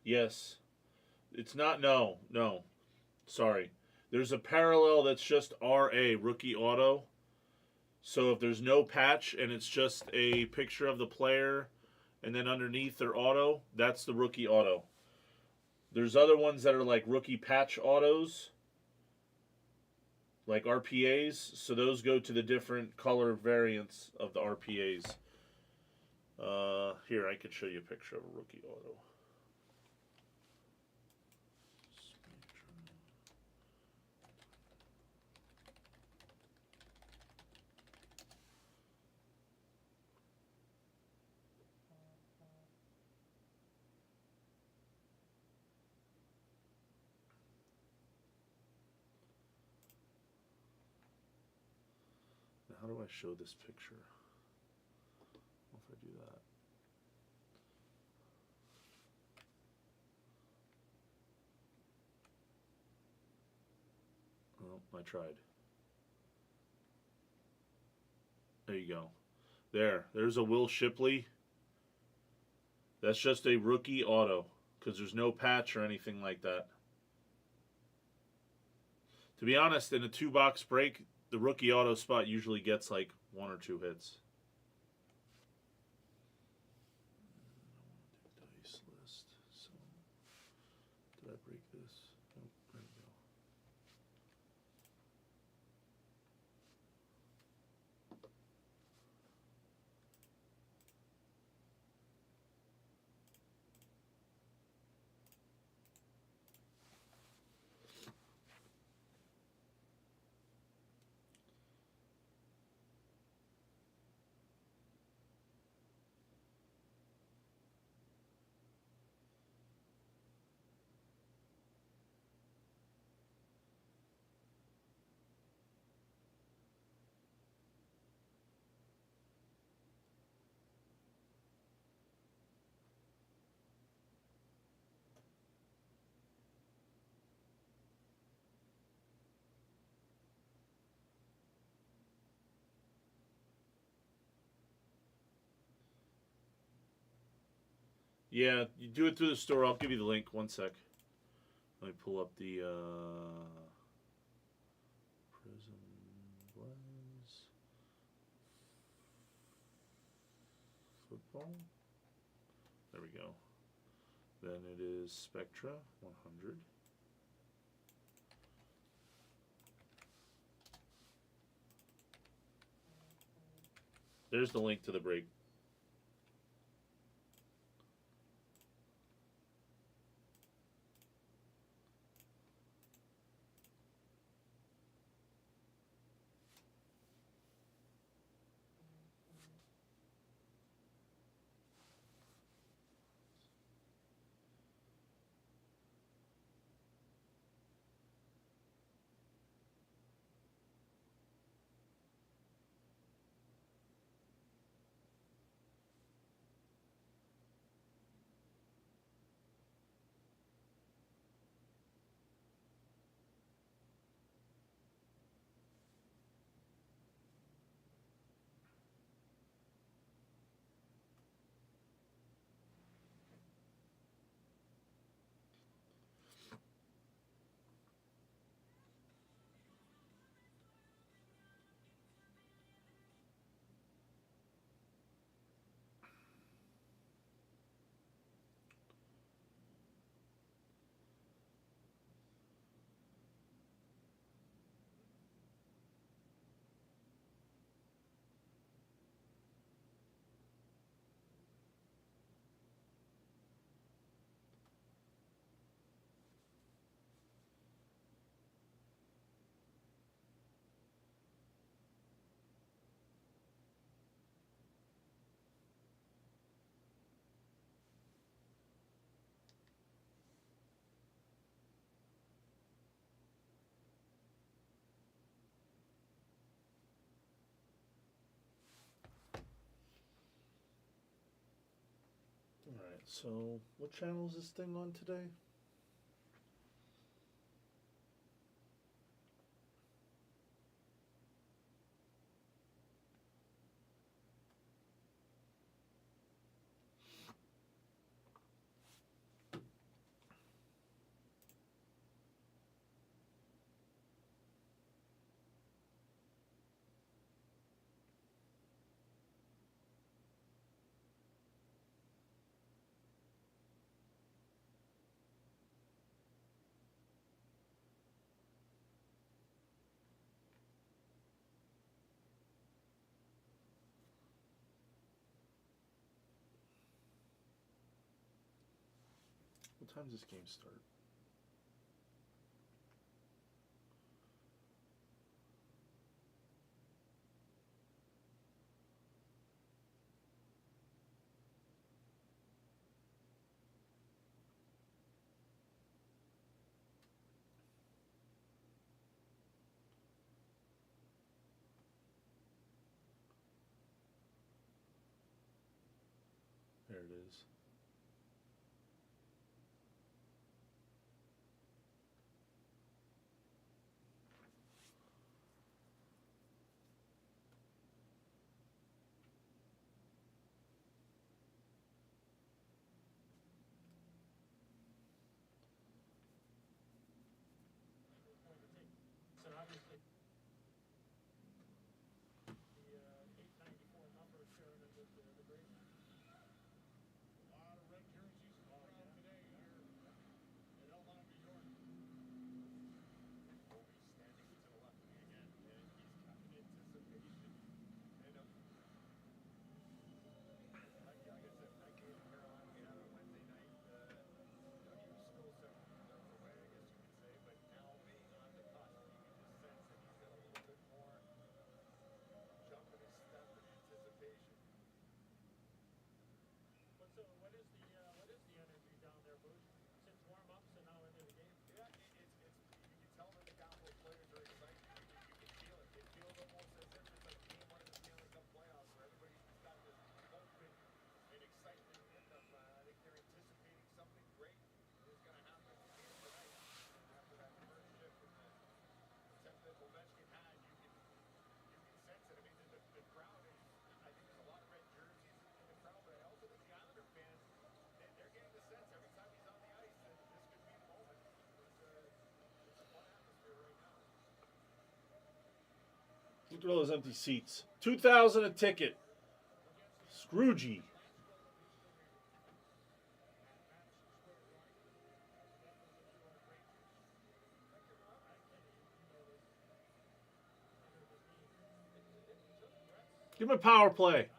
Yes. It's not, no. Sorry. There's a parallel that's just RA, rookie auto. So if there's no patch and it's just a picture of the player and then underneath their auto, that's the rookie auto. There's other ones that are like rookie patch autos, like RPAs. So those go to the different color variants of the RPAs. Here, I could show you a picture of a rookie auto. How do I show this picture? What if I do that? Oh, I tried. There you go. There's a Will Shipley. That's just a rookie auto because there's no patch or anything like that. To be honest, in a 2-box break, the rookie auto spot usually gets like 1 or 2 hits. Dice list. So, did I break this? Nope, there we go. Yeah, you do it through the store. I'll give you the link. 1 sec. Let me pull up the Prism Blez football. There we go. Then it is Spectra 100. There's the link to the break. Alright, so what channel is this thing on today? What time does this game start? There it is. So obviously, the 894 number sharing it with the Braves. A lot of red jerseys around today here at Elmont, New York. Ovi's standing to the left of me again, and he's got anticipation. And like I said, that game in Carolina we had on Wednesday night, he was still several nerves away, I guess you could say, but now being on the cusp, you can just sense that he's got a little bit more jump in his step and anticipation. What is the energy down there, Boosh? Since warm-ups and now into the game? Yeah, it's you can tell that the Capital players are excited. You can feel it. It feels almost as if it's like game one of the Stanley Cup playoffs where everybody's just got this hope and excitement in them. I think they're anticipating something great is going to happen here tonight after that first shift and the attempt that Ovechkin had. You can sense it. I mean, the crowd is. I think there's a lot of red jerseys in the crowd, but I also think the Islander fans, they're getting the sense every time he's on the ice that this could be the moment. It's a fun atmosphere right now. Look at all those empty seats. 2,000 a ticket. Scroogey. Give him a power play.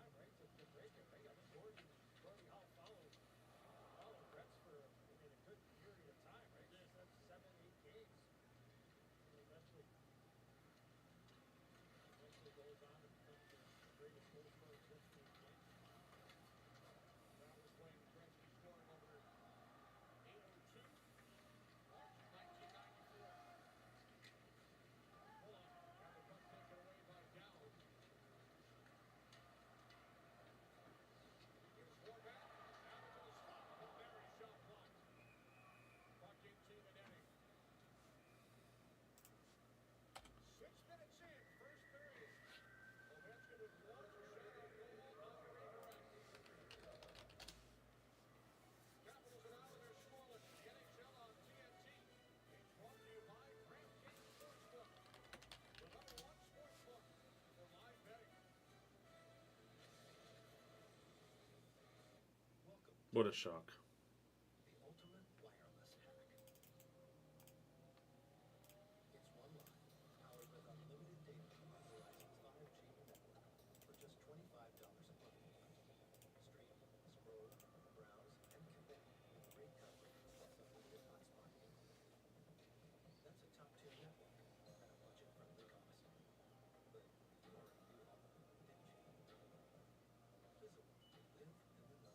What a shock. The ultimate wireless hack. It's one line powered with unlimited data on Verizon's 5G network for just $25 a month. Stream, scroll, browse, and connect with great coverage plus unlimited hotspot included. That's a top-tier network at a budget-friendly cost. But you already knew all that, didn't you? Visible, live in the know.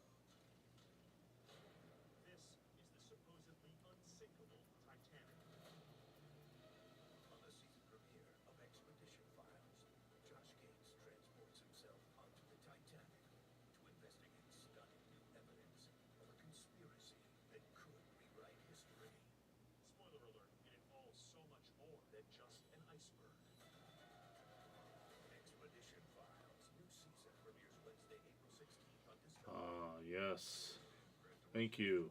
Yes. Thank you.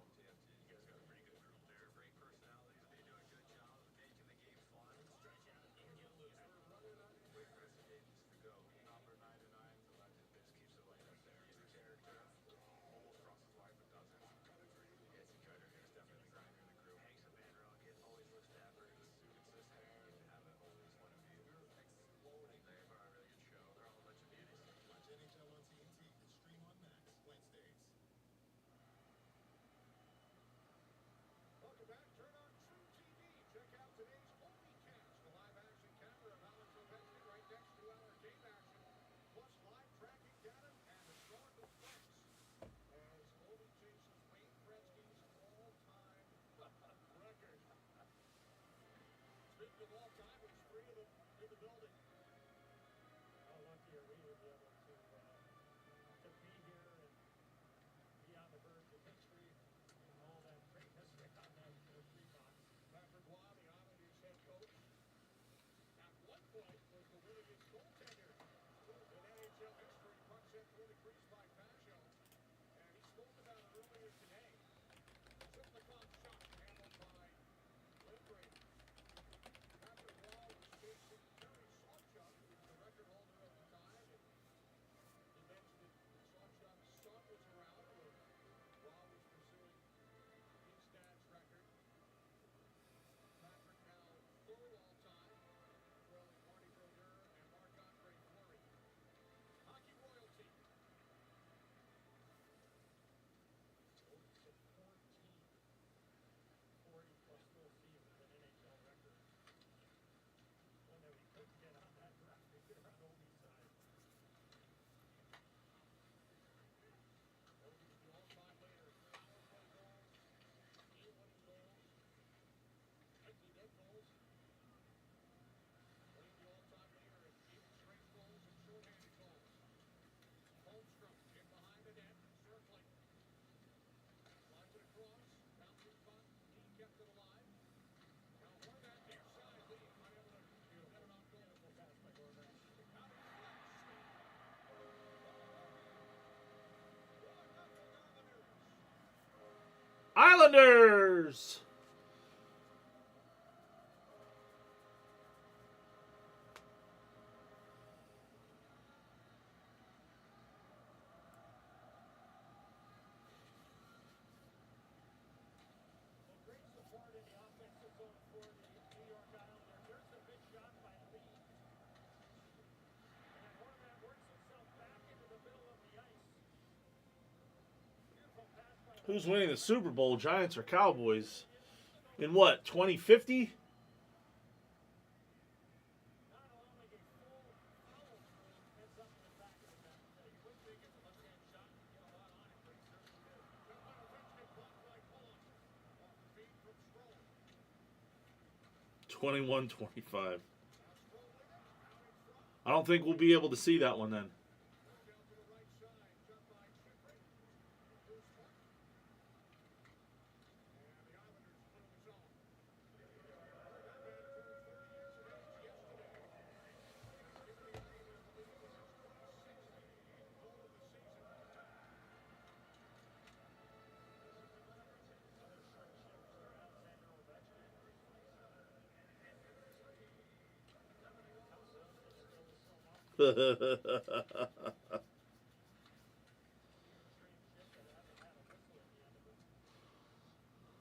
Welcome back. Turn on True TV. Check out today's Ovecast, the live-action camera of Alex Ovechkin right next to our game action, plus live tracking data and historical facts as Ovi chases Wayne Gretzky's all-time record. Speaking of all-time, there's three of them in the building. How lucky are we to be able to be here and be on the verge of history and all that greatness on that three box. Patrick Roy, the Islanders head coach, at one point was the winningest goaltender in NHL history. Puck sent through the crease by Pajot, and he spoke about it earlier today. Ziplikov shot handled by Lindgren. Patrick Roy was chasing Terry Sawchuk, who was the record holder at the time, and he mentioned that Sawchuk's son was around where Roy was pursuing his dad's record. Patrick now third all-time, trailing Marty Brodeur and Marc-Andre Fleury. Hockey royalty. Ovi's hit 14 40-plus goal seasons in NHL records. One that we couldn't get on that graphic here on Ovi's side. Ovi's the all-time leader in power play goals, game-winning goals, empty net goals. Winning the all-time leader in even strength goals and shorthanded goals. Holmstrom in behind the net, circling. Slides it across, bouncing puck, he kept it alive. Now Horvat near side, Lee unable to get it on goal. Beautiful pass by Horvat. Now deflects. 1-0 Islanders! Islanders. Well, great support in the offensive zone for the New York Islanders. There's a big shot by Lee. And Horvat works himself back into the middle of the ice. Beautiful pass by Who's winning the Super Bowl, Giants or Cowboys? In what, 2050? not allowing a full follow-through, ends up in the back of the net. You wouldn't think it's a left-hand shot and get a lot on it, but he certainly did. Shot by Ovechkin, blocked by Pulock. Off the feed from Stroll. 21-25. Now Stroll with it, out in front. I don't think we'll be able to see that one then. Work out to the right side, shot by Chychrun. Bruce Puck. And the Islanders put him zone. That man turned 30 years of age yesterday. He's given the Islanders the lead. This is 26th goal of the season. Another short shift for Alexander Ovechkin.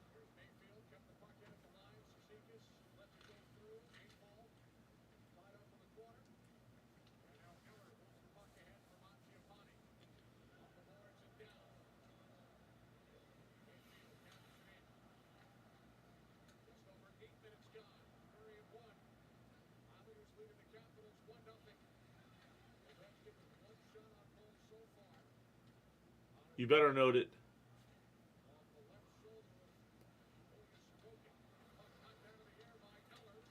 Here's Mayfield, kept the puck in at the line. Cizikas lets it go through. Eight-ball, tied up in the corner. And now Eller moves the puck ahead for Mangiapane. Off the boards and down. Mayfield counters it in. Just over 8 minutes gone. Period one. Islanders leading the Capitals 1-0. Ovechkin with one shot on goal so far. You better note it. Off the left shoulder of Ilya Sorokin. Puck knocked out of the air by Eller.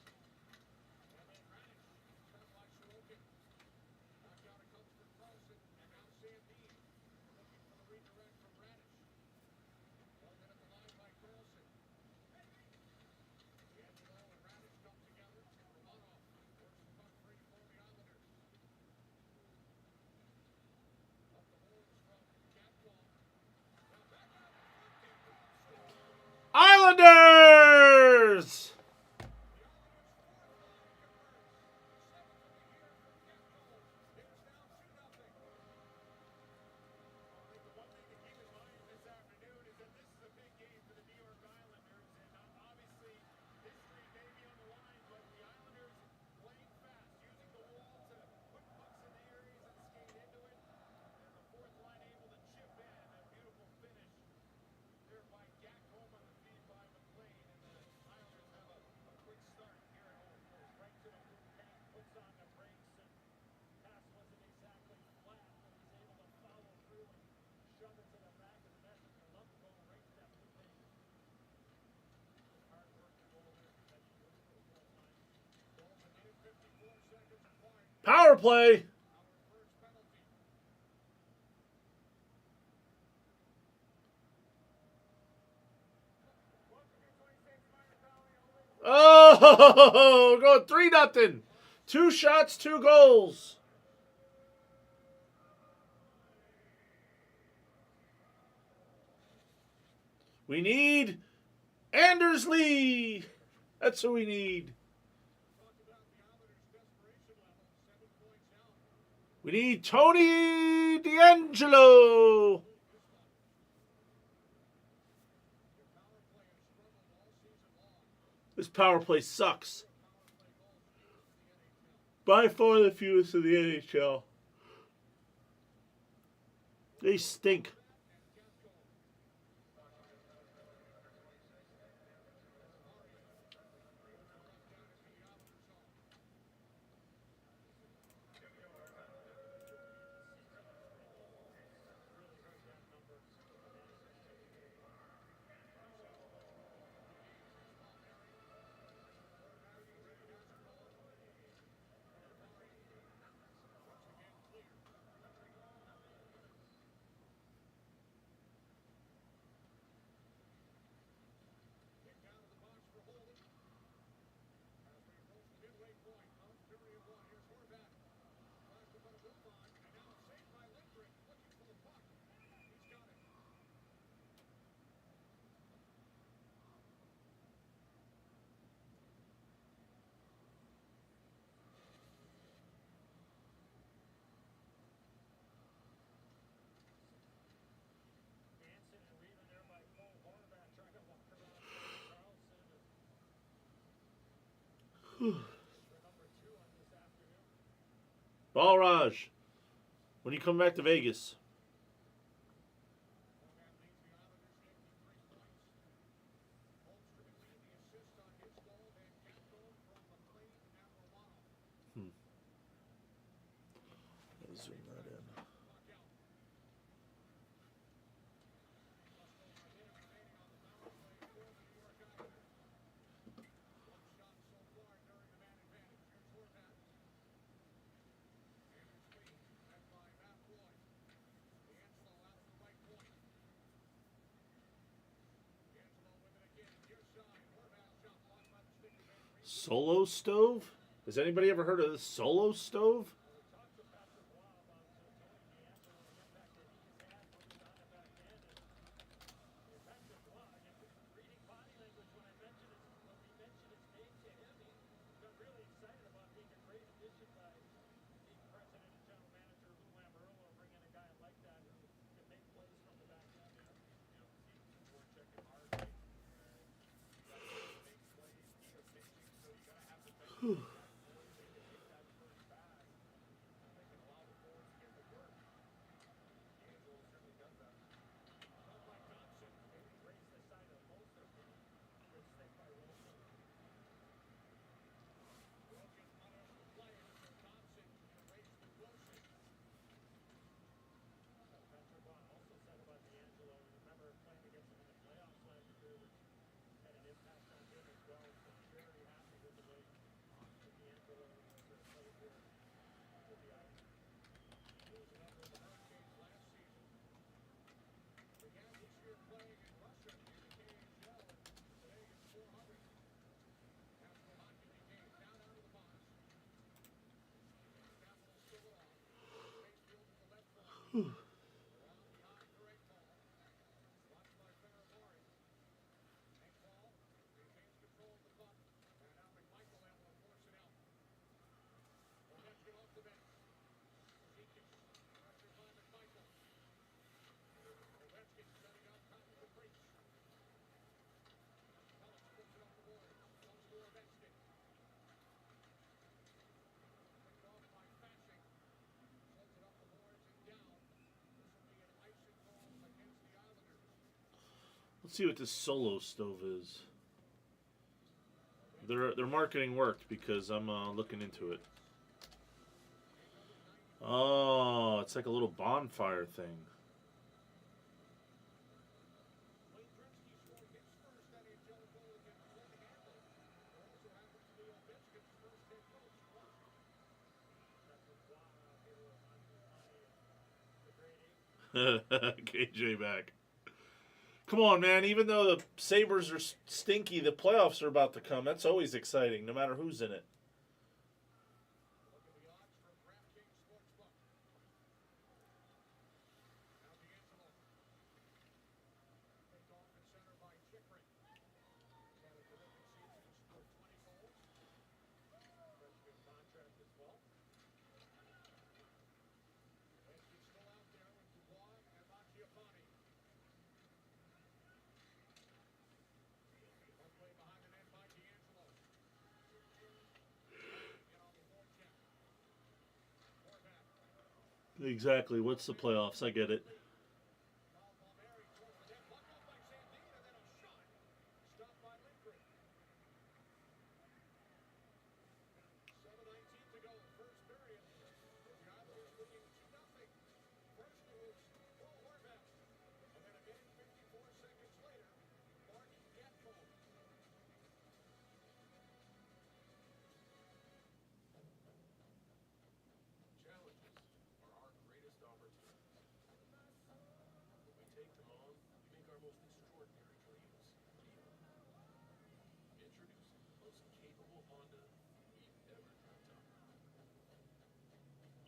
And then Radich, shot by Sorokin. Knocked out, it comes for Carlson. And now Sandin looking for the redirect from Radich. Held in at the line by Carlson. D'Angelo and Radich come together. Romanov works the puck free for the Islanders. Up the boards from Gatkov. power play. Oh, go 3-0. 2 shots, 2 goals. We need Anders Lee. That's who we need. We need Tony D'Angelo. This power play sucks. By far the fewest of the NHL. They stink. Balraj, when you come back to Vegas? Zoom that in. Solo stove? Has anybody ever heard of this solo stove? Let's see what this solo stove is. Their marketing worked because I'm looking into it. Oh, it's like a little bonfire thing. KJ back. Come on, man. Even though the Sabres are stinky, the playoffs are about to come. That's always exciting, no matter who's in it. Look at the odds from DraftKings Sportsbook. Now D'Angelo. Picked off at center by Chikrin. He's had a terrific season. He's scored 20 goals. Freshman contract as well. Ovechkin's still out there with Dubois and Mangiapane. One play behind the net by D'Angelo. In on the forecheck. Horvat. Exactly. What's the playoffs? I get it. Now Palmieri towards the net. Blocked off by Sandin and then a shot. Stopped by Lindgren. 7:19 to go. First period. With the Islanders leading 2-0. First it was Paul Horvat. And then again 54 seconds later, Mark Gatko. Challenges are our greatest opportunities. When we take them on, we make our most extraordinary dreams real. Introducing the most capable Honda we've ever dreamt up.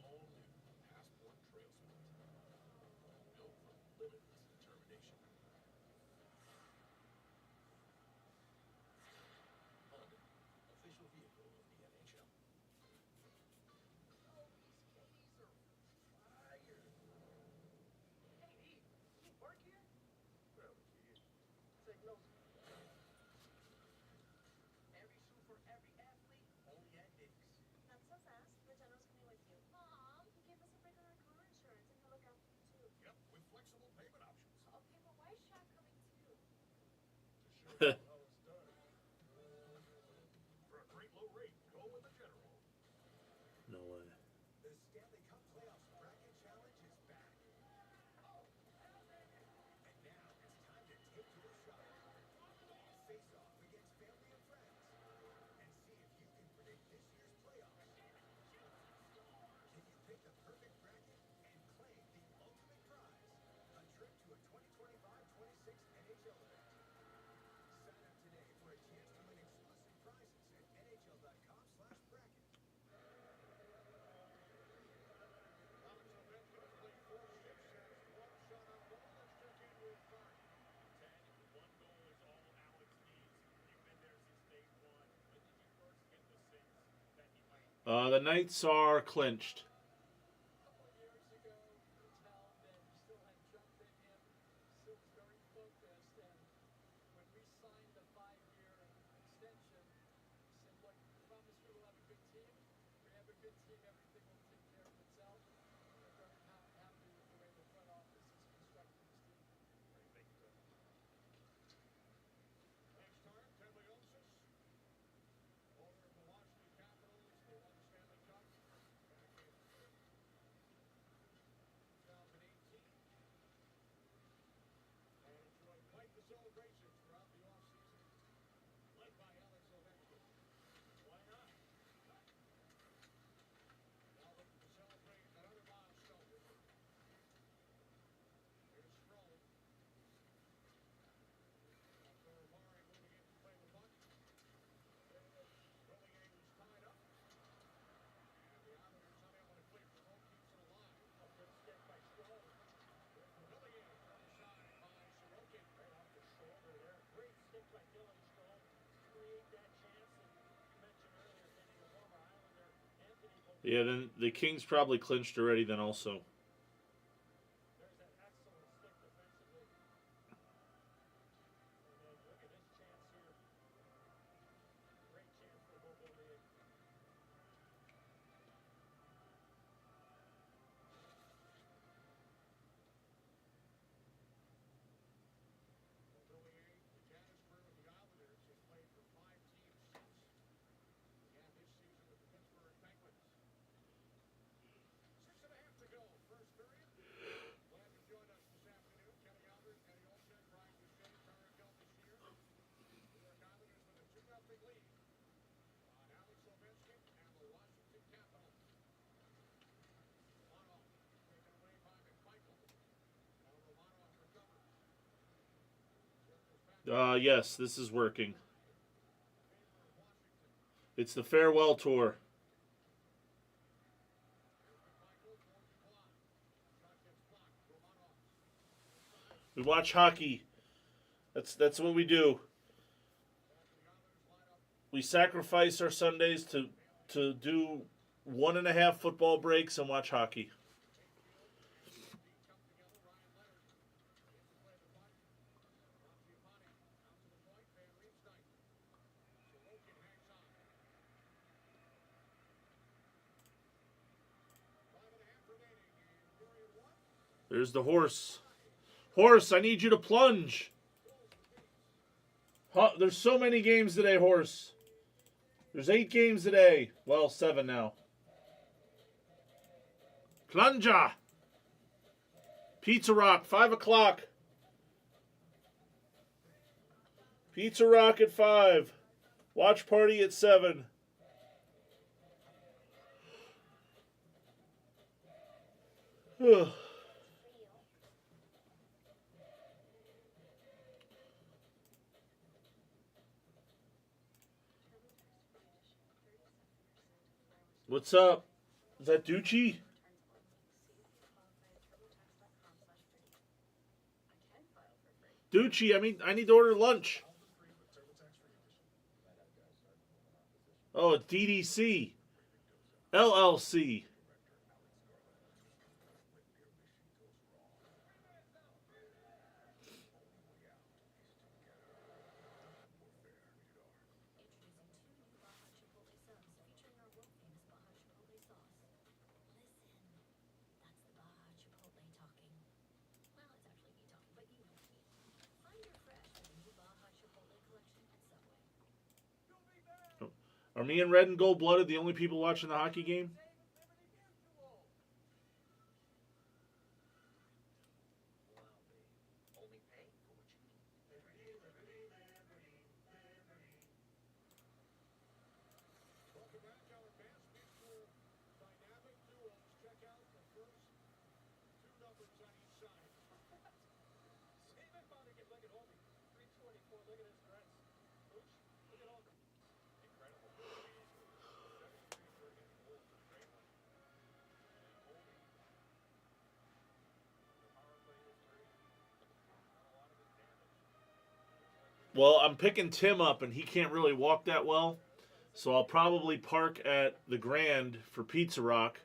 All new Passport Trail Sport. Built for limitless determination. Honda, official vehicle of the NHL. Oh, these K's are fire. Hey, E, you work here? Well, kid. Take notes. Every shoe for every athlete, only at Dick's. Not so fast. The general's coming with you. Mom, you gave us a break on our car insurance, and he'll look after you too. Yep, with flexible payment options. Okay, but why is Shaq coming too? To show you how it's done. For a great low rate, go with the General. No way. The Stanley Cup Playoffs Bracket Challenge is back. And now it's time to take your shot. Face off against family and friends. And see if you can predict this year's playoffs. Can you pick the perfect bracket and claim the ultimate prize? A trip to a 2025-26 NHL event. Sign up today for a chance to win exclusive prizes at NHL.com/bracket. Alex Ovechkin has played 4 shifts, has 1 shot on goal. Let's check in with Mark. 10, 1 goal is all Alex needs. You've been there since day 1. When did you first get the sense that he might The Knights are clinched. A couple of years ago, you could tell that he still had jump in him, still was very focused, and when we signed the 5-year extension, he said, look, I promise we will have a good team. We have a good team, everything will take care of itself. We're very happy with the way the front office is constructing this team. Thank you, Coach. Next time, Ted Leonsis, owner of the Washington Capitals. They won the Stanley Cup back in 2018. And enjoyed quite the celebrations throughout the offseason, led by Alex Ovechkin. Why not? Now looking to celebrate another milestone. Here's Strome. After Murray moving in to play the puck. Rollier was tied up. And the Islanders unable to clear. Strome keeps it alive. A good stick by Strome. Rollier from the side by Sorokin. Right off the shoulder there. Great stick by Dylan Strome. Create that chance. And you mentioned earlier, Kenny, the former Islander, Anthony Beauvillier. Yeah, then the Kings probably clinched already then also. There's that excellent stick defensively. And then look at this chance here. Great chance for Beauvillier. Rollier, the canister of the Islanders, has played for 5 teams since. Began his season with the Pittsburgh Penguins. 6.5 to go. Yes, this is working. It's the farewell tour. We watch hockey. That's what we do. We sacrifice our Sundays to do 1.5 football breaks and watch hockey. There's the horse. Horse, I need you to plunge. There's so many games today, horse. There's 8 games today. Well, 7 now. Plunger. Pizza Rock, 5 o'clock. Pizza Rock at 5. Watch party at 7. What's up? Is that Ducci? Ducci, I need to order lunch. Oh, it's DDC. LLC. Are me and Red and Gold Blooded the only people watching the hockey game? Well, I'm picking Tim up, and he can't really walk that well. So I'll probably park at the Grand for Pizza Rock,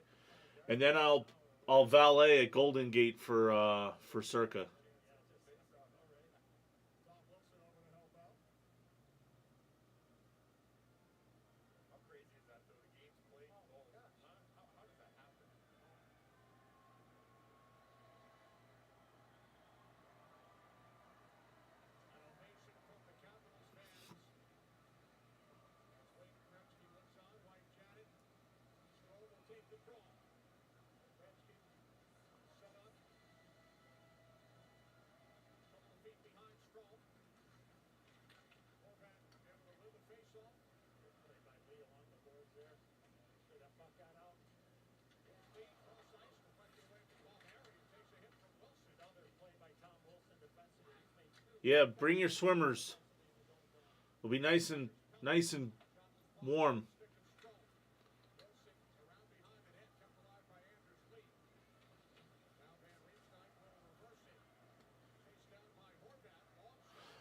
and then I'll valet at Golden Gate for Circa. Yeah, bring your swimmers. It'll be nice and warm.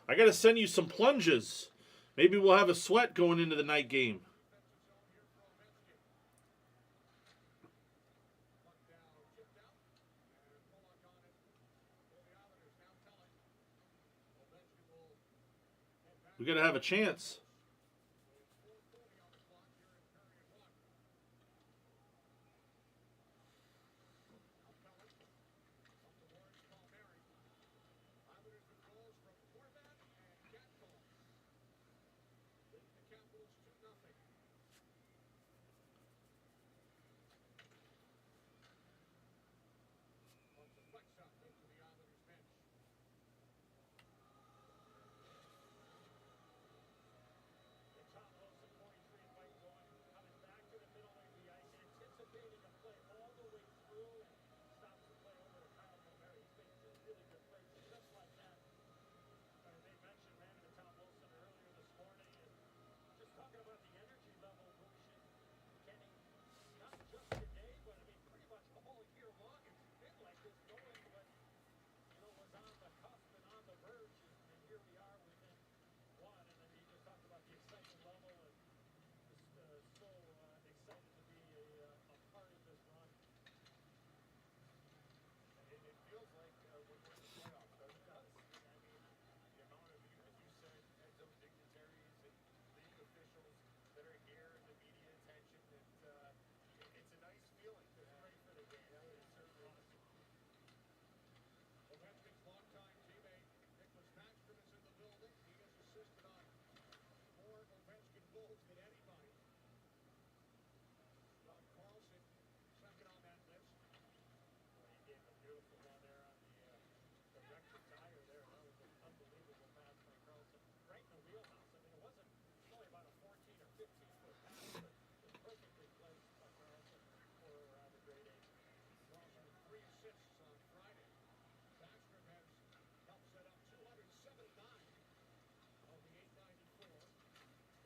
I gotta send you some plunges. Maybe we'll have a sweat going into the night game. We gotta have a chance.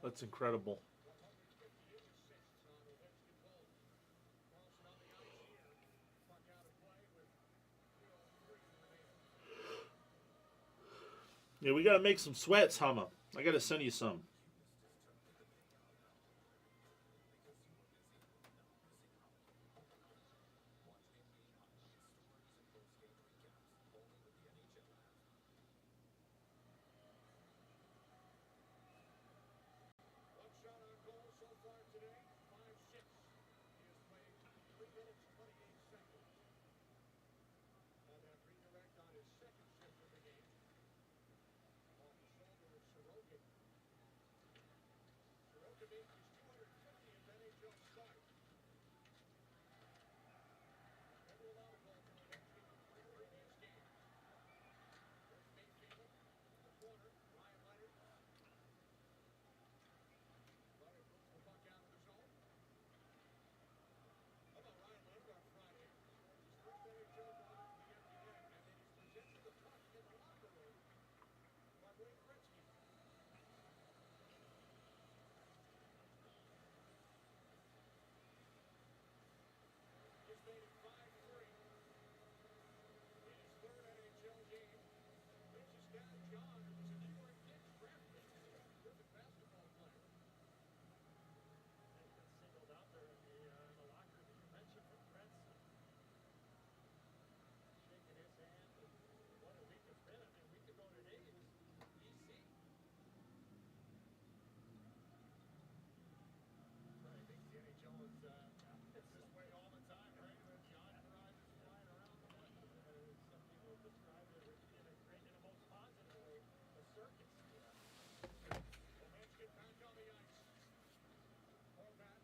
That's incredible. 158 assists on Ovechkin goals. Carlson on the ice here. Puck out of play with 3:03 remaining. Yeah, we got to make some sweats, Humma. I got to send you some. One shot on goal so far today, 5-6. He has played 3 minutes, 28 seconds. Had that redirect on his second shift of the game. Off the shoulder of Sorokin. Sorokin made his 250th NHL start. Never allowed a goal to Ovechkin in previous games. There's Mayfield in the corner. Ryan Leonard. Leonard moves the puck out of the zone. How about Ryan Leonard on Friday? Scores his first NHL goal into the empty net, and then he's presented the puck in the locker room by Wayne Gretzky. Just made it 5-3. In his third NHL game. There's his dad, John, who was a New York Knicks draft pick. Terrific basketball player. And he got singled out there in the locker room. You mentioned from Gretzky. Shaking his hand, and what a week it's been. I mean, a week ago today, he was BC. Right, I think the NHL is this way all the time, right? With the entourages flying around the net. Some people describe it in a most positive way, a circus. Ovechkin back on the ice. Horvat,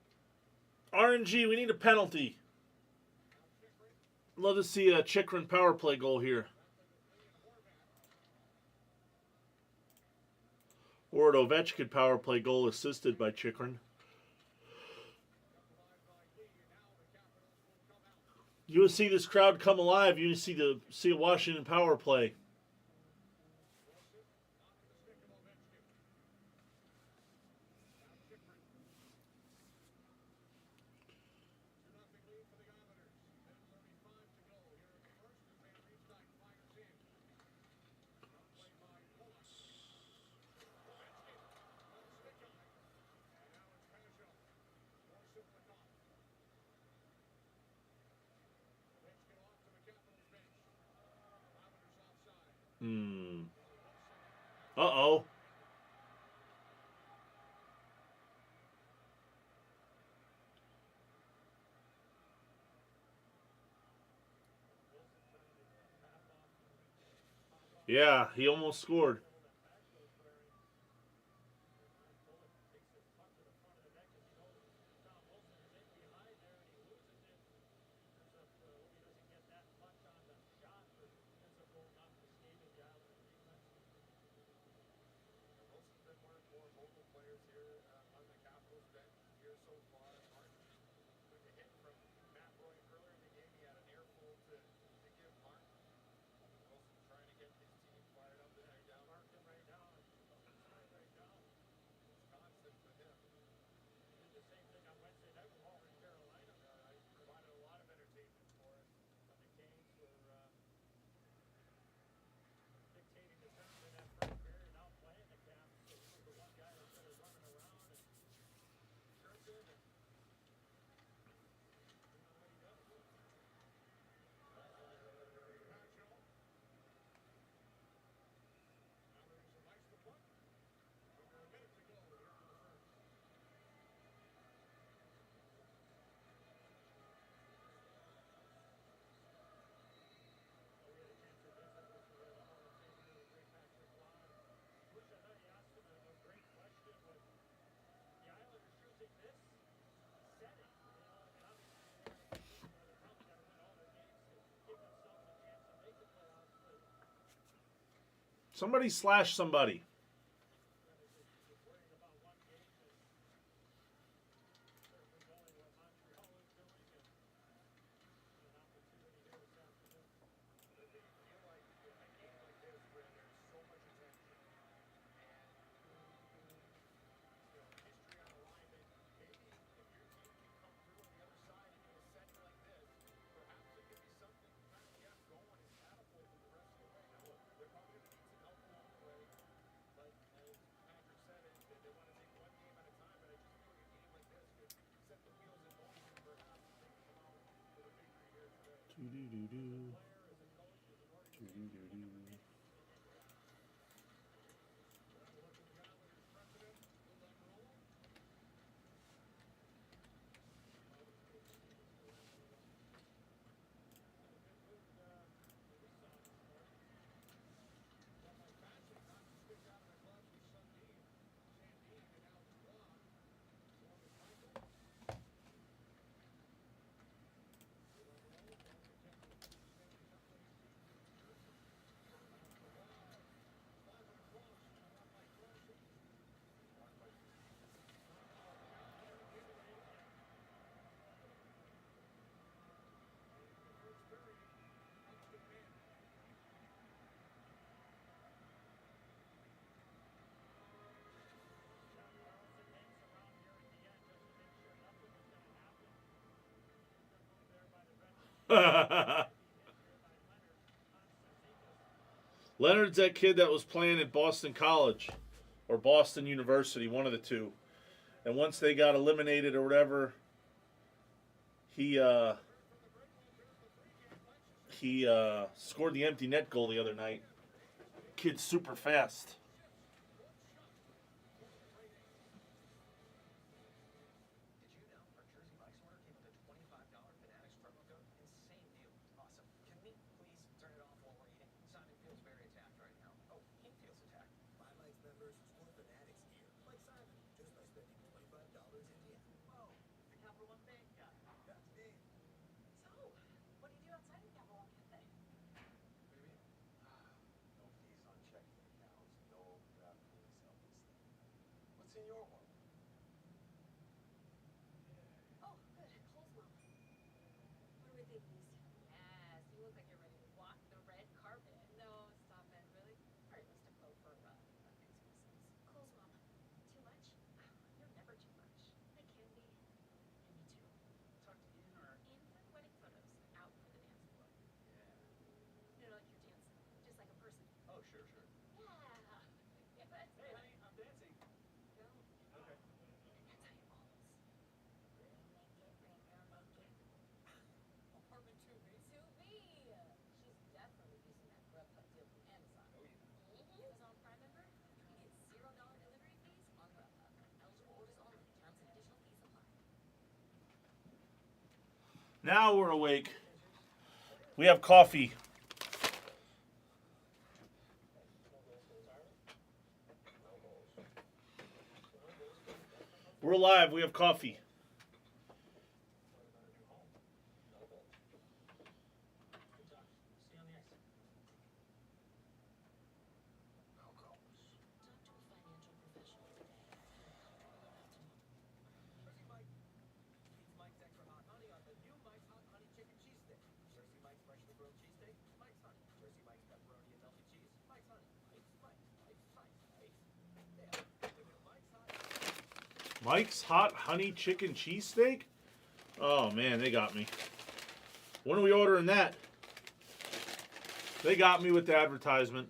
RNG, we need a penalty. now Chikrin, Love to see a Chikrin power play goal here. battling with Lee and Horvat. Or an Ovechkin power play goal assisted by Chikrin. Kept alive by Lee, and now the Capitals will come out. You want to see this crowd come alive. You want to see a Washington power play. Wilson, off to the stick of Ovechkin. Now Chikrin. 2-0 lead for the Islanders. 10:35 to go here in the first as Van Riemsdyk fires in. Up play by Pollock. Ovechkin on the stick on it. And now it's Pajot. Force it off. Ovechkin off to the Capitals bench. Islanders offside. Hmm. Wilson. Uh-oh. Yeah, he almost scored. Takes his puck to the front of the net because he knows Tom Wilson is in behind there and he loses it. Ends up, hope he doesn't get that touch on the shot, but ends up going off the skate of the Islander defense. Wilson's been one of the more vocal players here on the Capitals bench here so far. Martin took a hit from Matt Roy earlier in the game. He had an airful to give Martin. Wilson trying to get his team fired up there down. Marking right now, time right now. It's constant for him. He did the same thing on Wednesday night with Hall in Carolina. He provided a lot of entertainment for us. When the Canes were dictating the terms in that first period, now playing the Caps. So he was the one guy that's really running around and Sure did. doing what he does. Pajot. Islanders have iced the puck. Under a minute to go here in the first. We had a chance to visit with the Hall of Famer, the great Patrick Law. Bush, I thought he asked him a great question with the Islanders choosing this setting. And obviously they want to compete, they're probably got to win all their games to give themselves a chance to make the playoffs. But Somebody slash somebody. rather just worrying about one game and certainly knowing what Montreal is doing and an opportunity here this afternoon. But do you feel like in a game like this where there's so much attention and Leonard's that kid that was playing at Boston College or Boston University, one of the two. And once they got eliminated or whatever, he scored the empty net goal the other night. Kid's super fast. Did you know our Jersey Mike's order came with a $25 Fanatics promo code? Insane deal. Awesome. Can we please turn it off while we're eating? Simon feels very attacked right now. Oh, he feels attacked. My Mike's members score Fanatics gear, like Simon, just by spending $25 in yen. Whoa, the Capital One Bank guy. That's me. So, what do you do outside of Capital One Cafe? What do you mean? No fees on checking accounts, no overdraft fees, selfies. What's in your world? Oh, good. Cole's mom. What do we think, Beast? Yes, you look like you're ready to walk the red carpet. No, stop it. Really? Or at least to vote for Christmases. Cole's mom. Too much? You're never too much. I can be. And me too. Tucked in or? In for the wedding photos, out for the dance floor. Yeah. No, like you're dancing, just like a person. Oh, sure. Yeah. Yeah, that's Hey, honey, I'm dancing. No, Okay. that's how you always. Apartment 2B. To me. She's definitely using that Grubhub deal from Amazon. Oh, yeah. Amazon Prime member, you get $0 delivery fees on Grubhub. Eligible orders only. Terms and additional fees apply. Now we're awake. We have coffee. We're live. We have coffee. See you on the exit. No goals. Talk to a financial professional today. Jersey Mike beats Mike's Extra Hot Honey on the new Mike's Hot Honey Chicken Cheese Stick. Jersey Mike's freshly grilled cheesesteak, Mike's Honey. Jersey Mike's pepperoni and melted cheese, Mike's Honey. Mike's. Yeah, the new Mike's Hot Mike's Hot Honey Chicken Cheesesteak? Oh, man, they got me. When are we ordering that? They got me with the advertisement.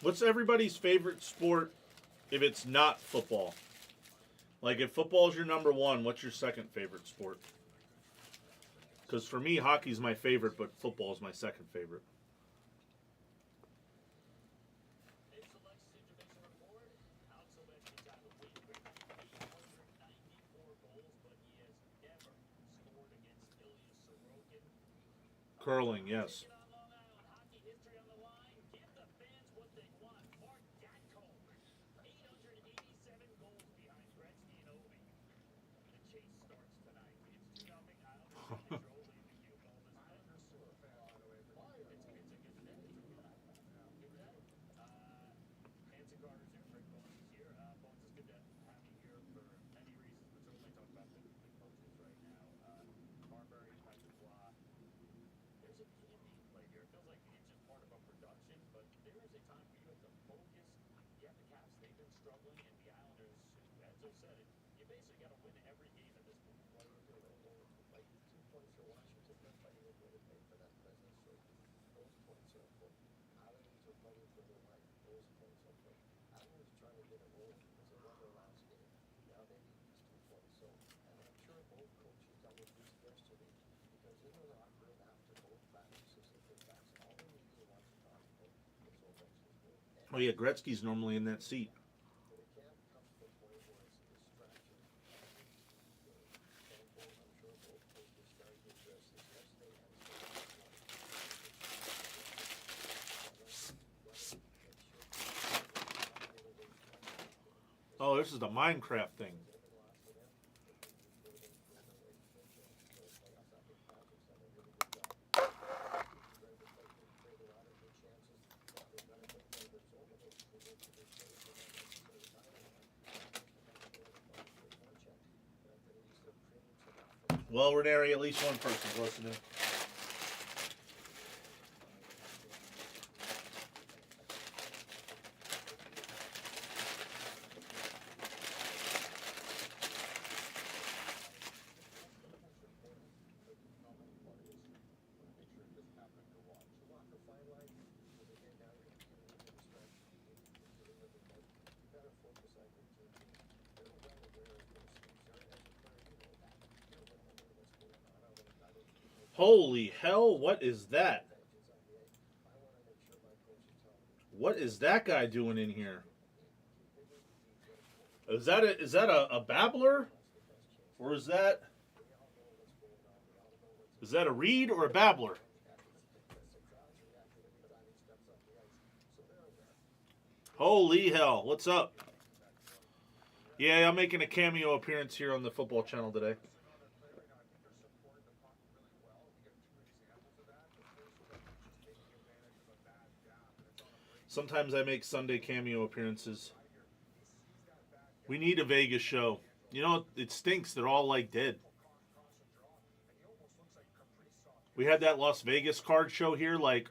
What's everybody's favorite sport if it's not football? Like, if football's your number one, what's your second favorite sport? Because for me, hockey's my favorite, but football's my second favorite. It's the Lex Situation Report. Alex Ovechkin's had a week with 194 goals, but he has never scored against Ilya Sorokin. Curling, yes. Take it on Long Island. Hockey history on the line. Give the fans what they want. Mark Gatcomb, 887 goals behind Gretzky and Ovi. The chase starts tonight. It's 2-0 Islanders in control. Nancy Carter's here. Rick Bones is here. Bones, it's good to have you here for many reasons, but certainly talk about the coaches right now. Marbury, Patrick Roy. There's a campaign play here. It feels like it's just part of a production, but there is a time where you have to focus. Yeah, the Caps, they've been struggling, and the Islanders, Enzo said it, you basically got to win every game at this point. Why you do it? Like 2 points for Washington, but fighting a way to pay for that presence. So those points are important. Islanders are fighting for their life. Those points are important. Islanders are trying to get a roll because they won their last game. Now they need these 2 points. So, and I'm sure both coaches that were used yesterday because in the locker room after both practices and kickbacks, all the media wants to talk about is Ovechkin's goal. Oh, yeah, Gretzky's normally in that seat. But it can't come to the point where it's a distraction. And both, I'm sure both coaches started to address this yesterday and so this is the Minecraft thing. Well, Ranieri, at least one person's listening. Holy hell, what is that? What is that guy doing in here? Is that a babbler? Or is that a reed or a babbler? Holy hell, what's up? Yeah, I'm making a cameo appearance here on the football channel today. Sometimes I make Sunday cameo appearances. We need a Vegas show. You know, it stinks. They're all like dead. We had that Las Vegas card show here like,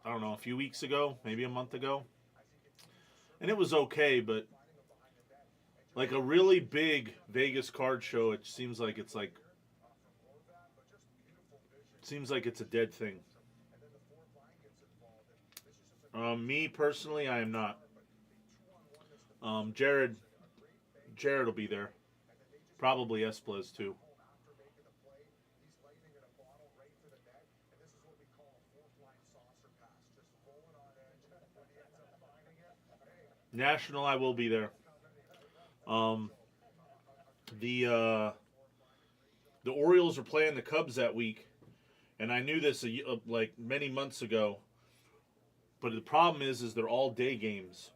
I don't know, a few weeks ago, maybe a month ago. And it was okay, but like a really big Vegas card show, it seems like it's a dead thing. Me personally, I am not. Jared will be there. Probably Esplez too. National, I will be there. The Orioles are playing the Cubs that week, and I knew this like many months ago. But the problem is they're all day games.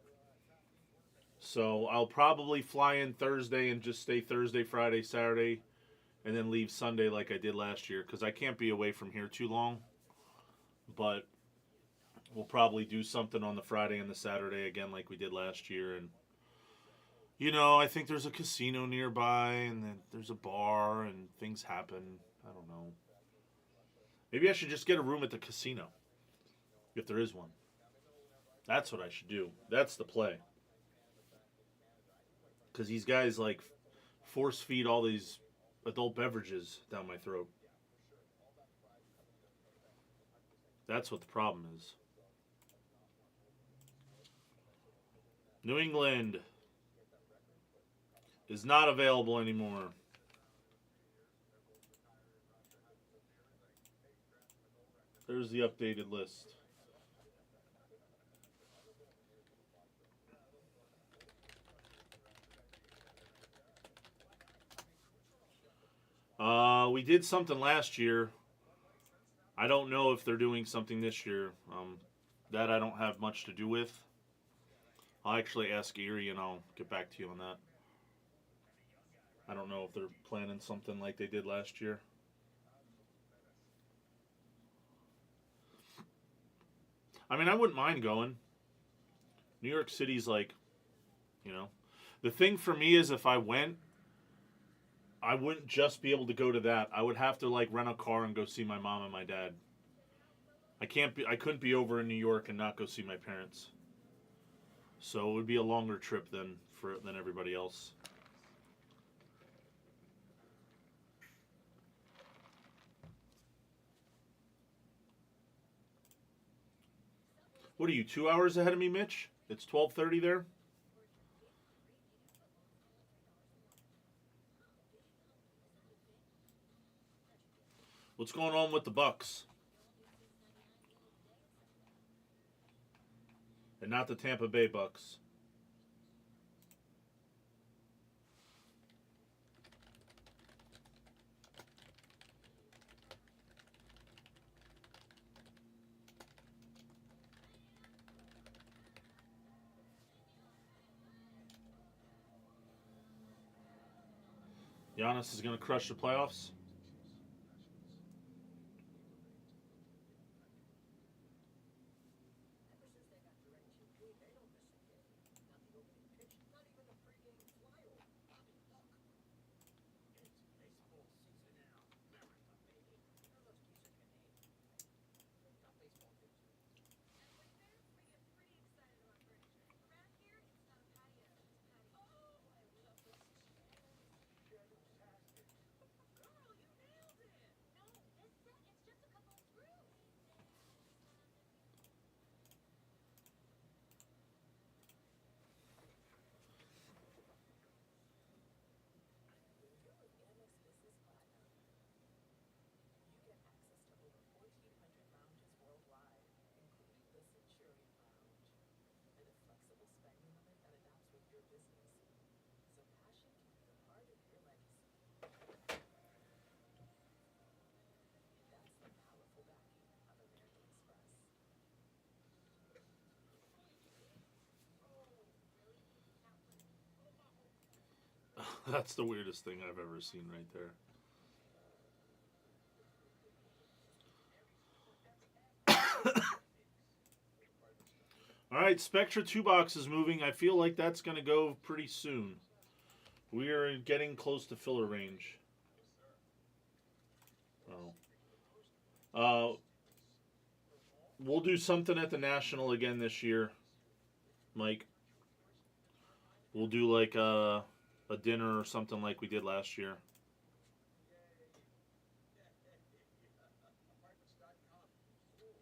So I'll probably fly in Thursday and just stay Thursday, Friday, Saturday, and then leave Sunday like I did last year because I can't be away from here too long. But we'll probably do something on the Friday and the Saturday again like we did last year. And, you know, I think there's a casino nearby and then there's a bar and things happen. I don't know. Maybe I should just get a room at the casino if there is one. That's what I should do. That's the play. Because these guys, like, force feed all these adult beverages down my throat. That's what the problem is. New England is not available anymore. There's the updated list. We did something last year. I don't know if they're doing something this year. That I don't have much to do with. I'll actually ask Erie and I'll get back to you on that. I don't know if they're planning something like they did last year. I mean, I wouldn't mind going. New York City's like, you know. The thing for me is if I went, I wouldn't just be able to go to that. I would have to like rent a car and go see my mom and my dad. I couldn't be over in New York and not go see my parents. So it would be a longer trip than everybody else. What are you, 2 hours ahead of me, Mitch? It's 12:30 there. What's going on with the Bucks? And not the Tampa Bay Bucks. Giannis is going to crush the playoffs. Ever since they got DirecTV, they don't miss a game. Not the opening pitch, not even the pregame flyover. I mean, look. It's baseball season now. America, baby. You know those geese are Canadian, right? Got baseball here, too. At Blez Fam, we get pretty excited about furniture. Around here, it's not a patio, it's patio. Oh, I love this chair. Fantastic. Girl, you nailed it! No, this set, it's just a couple of screws. When you're with Amex Business Platinum, you get access to over 1,400 lounges worldwide, including the Centurion Lounge, and a flexible spending limit that adapts with your business. So passion can be a part of your legacy. That's the powerful backing of American Express. That's the weirdest thing I've ever seen right there. All right, Spectra 2 box is moving. I feel like that's going to go pretty soon. We are getting close to filler range. Oh. We'll do something at the National again this year, Mike. We'll do like a dinner or something like we did last year. Apartments.com. Cool.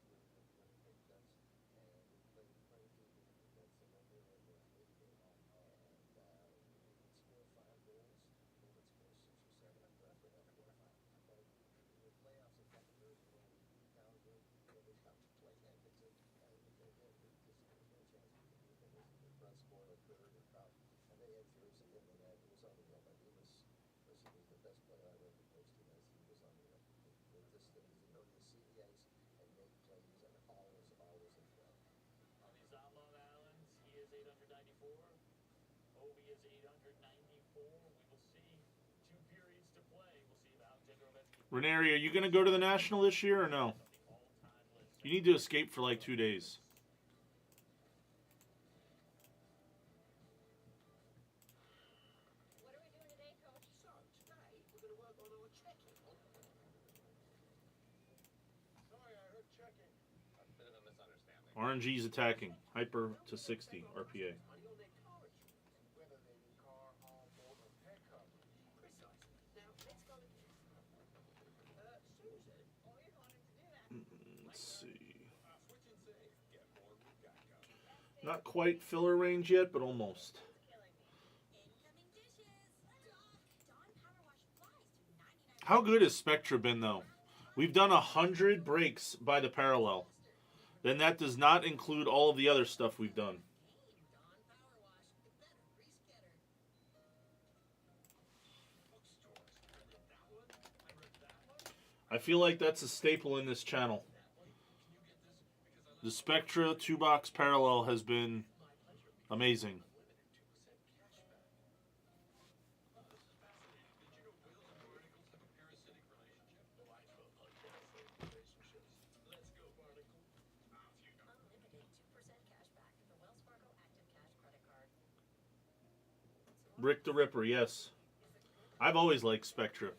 Fight to find a place. Definitely still there for Ovechkin as he tries to pass Gretzky, and the all-time goal list. Checking out our DraftKings Sportsbook Live odds. It's Ovechkin minus 105 odds to score a goal. Not place to make a live bet. Live bet. Download the DraftKings Sportsbook app. Use promo code ESCAPE. New customers will bet $5. Get $150 in bonus bets instantly. Isles up 2-0 here. Oh yeah. Wait right now. He's on Long Island. He is 894. Ovi is 894. We will see 2 periods to play. We'll see if Alexander Ovechkin. Ranieri, are you going to go to the National this year or no? You need to escape for like 2 days. What are we doing today, Coach? So, today, we're going to work on our checking. Sorry, I heard checking. A bit of a misunderstanding. RNG's attacking. Hyper to 60 RPA. Money on their car insurance. Whether they be car, home, boat, or pet coverage. Precisely. Now, let's go again. Susan. Oh, you're wanting to do that. Let's see. Switch and save. Get more with Geico. Not quite filler range yet, but almost. Killing me. Incoming dishes. Dawn Power Wash flies to 99. How good has Spectra been, though? We've done 100 breaks by the parallel. Then that does not include all of the other stuff we've done. Dawn Power Wash, the better grease getter. Bookstores, feel like that's a staple in this channel. The Spectra 2-box parallel has been amazing. Rick the Ripper, yes. I've always liked Spectra.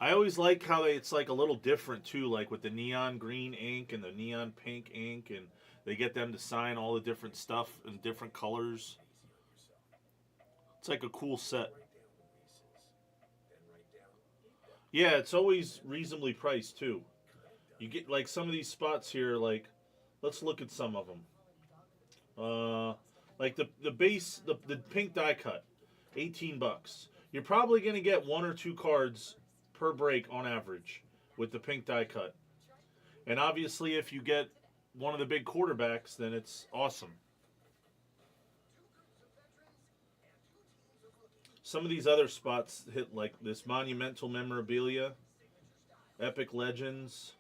I always like how it's like a little different too, like with the neon green ink and the neon pink ink, and they get them to sign all the different stuff in different colors. It's like a cool set. Yeah, it's always reasonably priced too. You get like some of these spots here, like let's look at some of them. Like the base, the pink die cut, $18. You're probably gonna get 1 or 2 cards per break on average with the pink die cut. And obviously, if you get one of the big quarterbacks, then it's awesome. Some of these other spots hit like this monumental memorabilia, epic legends.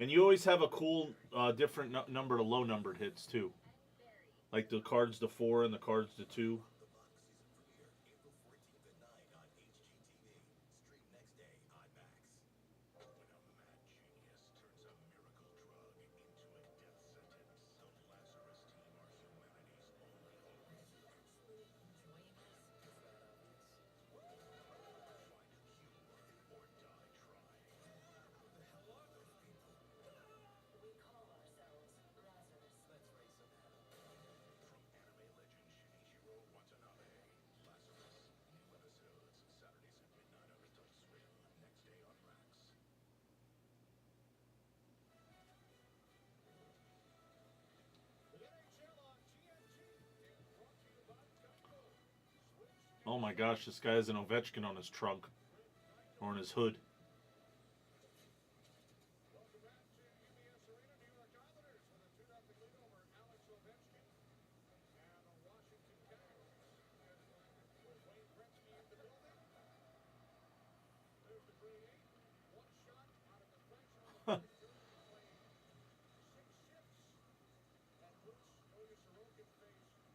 And you always have a cool different number to low numbered hits too. Like the cards to 4 and the cards to 2. Oh my gosh, this guy has an Ovechkin on his trunk. Or on his hood. Welcome back to UBS Arena. New York Islanders with a 2-0 lead over Alex Ovechkin and the Washington Capitals. With Wayne Gretzky in the building. There's the grade 8. One shot out of the bench on the first period. He played 6 shifts. And Bruce Ilya Sorokin faced 8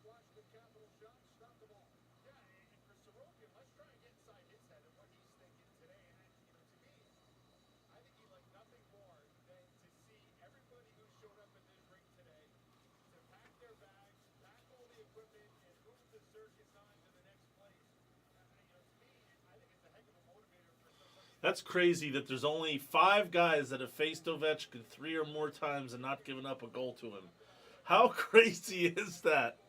Washington Capitals shots, stopped them all. Yeah, and for Sorokin, let's try and get inside his head and what he's thinking today. And, to me, I think he'd like nothing more than to see everybody who showed up at this rink today to pack their bags, pack all the equipment, and move the circus on to the next place. To me, I think it's a heck of a motivator for somebody. That's crazy that there's only 5 guys that have faced Ovechkin 3 or more times and not given up a goal to him. How crazy is that?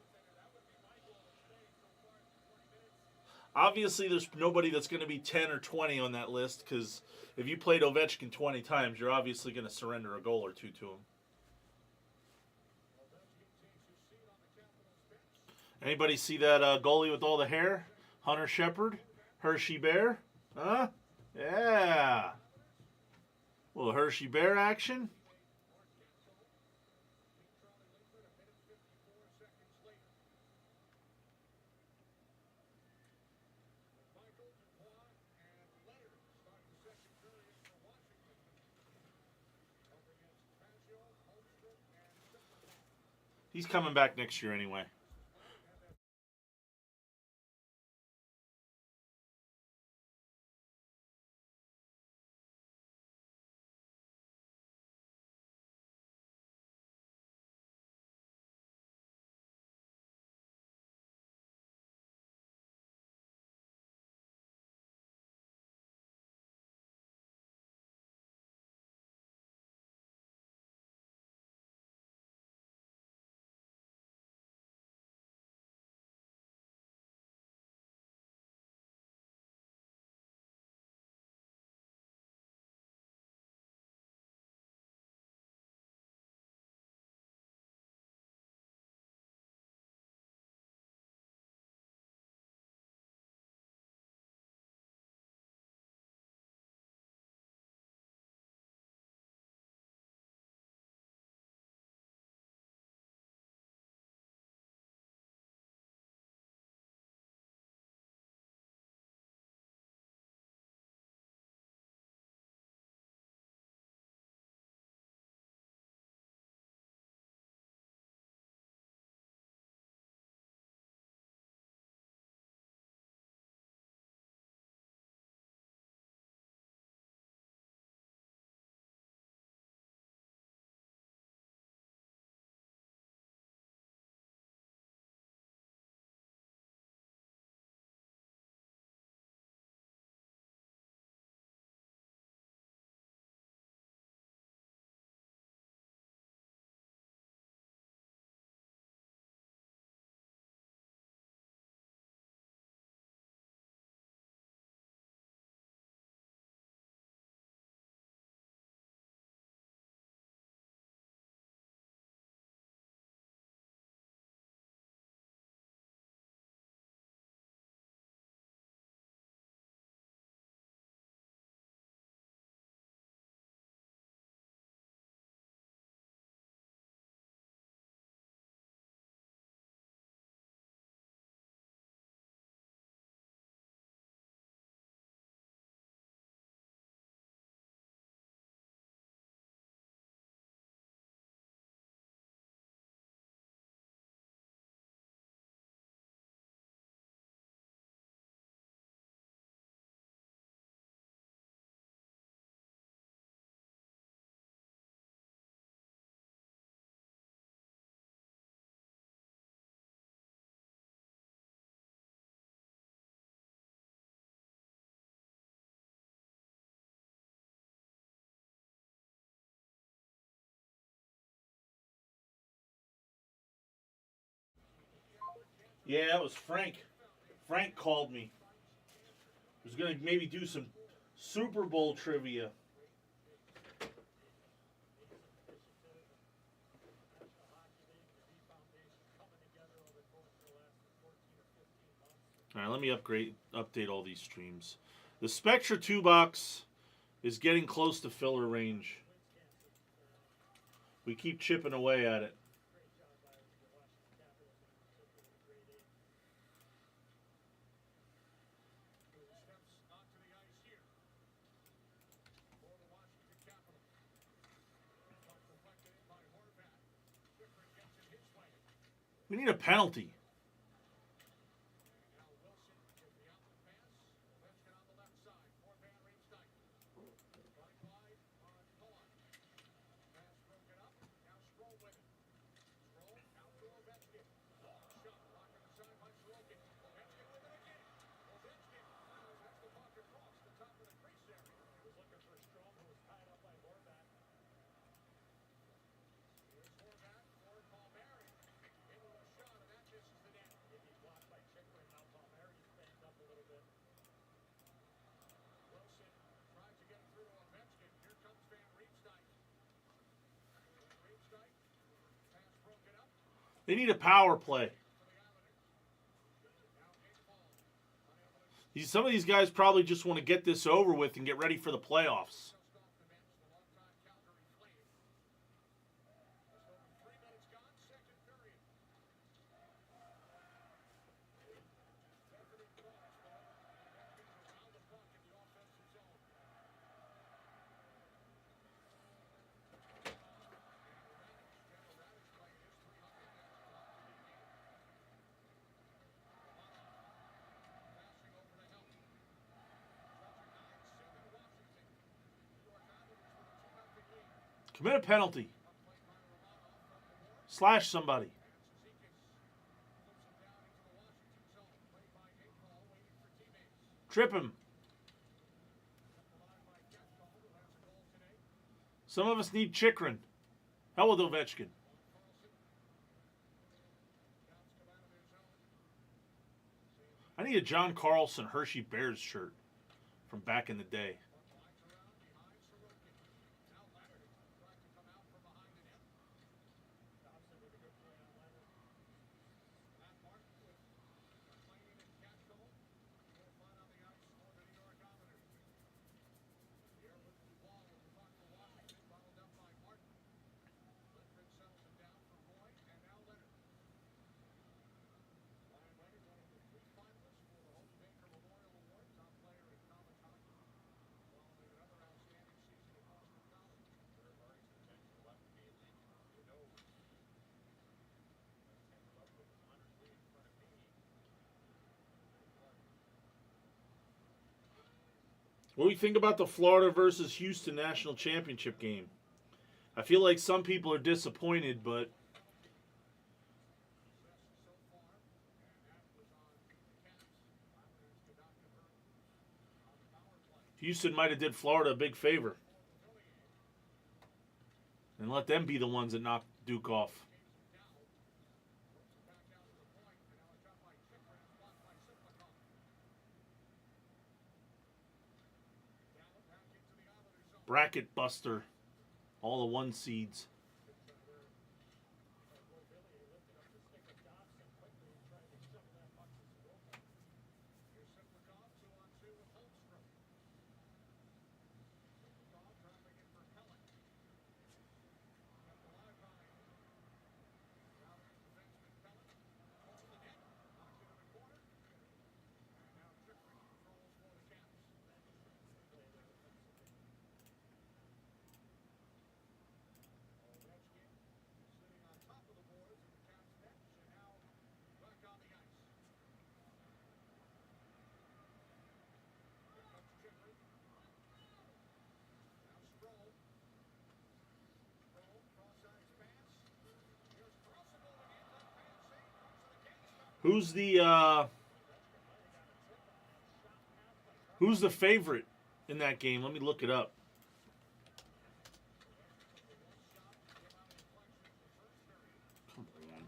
Obviously, there's nobody that's going to be 10 or 20 on that list because if you played Ovechkin 20 times, you're obviously going to surrender a goal or 2 to him. Anybody see that goalie with all the hair? Hunter Shepard? Hershey Bear? Huh? Yeah. Little Hershey Bear action. He's coming back next year anyway. Yeah, that was Frank. Frank called me. He was gonna maybe do some Super Bowl trivia. National Hockey League and the V Foundation coming together over the course of the last 14 or 15 months. All right, let me update all these streams. The Spectra 2 box is getting close to filler range. We keep chipping away at it. Great job by the Washington Capitals and in particular the grade A. Steps onto the ice here for the Washington Capitals. Puck deflected in by Horvat. Schifrin gets it his way. We need a penalty. Now Wilson with the outlet pass. Ovechkin on the left side for Van Riemsdyk. Running wide on Cohen. Pass broken up. Now Stroll with it. Stroll out to Ovechkin. Long shot blocked on the side by Sorokin. Ovechkin with it again. Ovechkin has the puck across the top of the crease area. He was looking for Strom, who was tied up by Horvat. Here's Horvat for Palmieri. Into a shot, and that misses the net. Maybe blocked by Chikrin. Now Palmieri's banged up a little bit. Wilson tried to get it through to Ovechkin. Here comes Van Riemsdyk. Van Riemsdyk. Pass broken up They need a power play. for the Islanders. Now Engvall unable to Some of these guys probably just want to get this over with and get ready for the playoffs. just off the bench. The longtime Calgary Flame. Just over 3 minutes gone. Second period. Definite cross, though. Ovechkin around the puck in the offensive zone. Tanner Raddysh playing his 300th National Hockey League game. Passing over to help. Stretcher 9-7 Washington. New York Islanders with a 2-0 lead. Commit a penalty. Puck played by Romanov from the boards. Slash somebody. And Cizikas moves it down into the Washington zone. Played by Engvall, waiting for teammates. Trip him. Kept alive by Getchall, who has a goal today. Some of us need Chikrin. Hell with Ovechkin. Carlson. Scouts come out of their zone. I need a John Carlson Hershey Bears shirt from back in the day. Puck lines around behind Sorokin. Now Leonard tried to come out from behind the net. Thompson with a good play on Leonard. Matt Martin with McLean and Getchall. More fun on the ice for the New York Islanders. Here with Dubois with the puck for Washington. Followed up by Martin. Lindgren settles it down for Roy, and now Leonard. Ryan Leonard, one of the 3 finalists for the Hope Baker Memorial Award, top player in college hockey. Following another outstanding season at Boston College. Third party's potential left field league. You know, Tampa up with honors lead in front of me. What do you think about the Florida versus Houston National Championship game? I feel like some people are disappointed, but Success so far, and that was on the Caps. Islanders could not convert on the power play. Houston might have did Florida a big favor and let them be the ones that knock Duke off. Games him down. Works it back out to the point, and now a shot by Chikrin. It's blocked by Siplikov. Gallup back into the Islanders zone. Bracket buster. All the 1 seeds. Rovillier lifted up the stick of Dobson quickly and tried to shovel that puck to Sorokin. Here's Siplikov, 2-on-2 with Holmstrom. Siplikov driving in for Pellick. Kept alive by Islanders defenseman Pellick. Calls the net, knocks it in the corner. And now Chikrin controls for the Caps. Ovechkin sitting on top of the boards of the Caps bench, and now back on the ice. Here comes Chikrin. Now Stroll. Stroll, cross-ice pass. Here's Carlson moving in, left hand save, comes to the cage. Who's the favorite in that game? Let me look it up. Come on.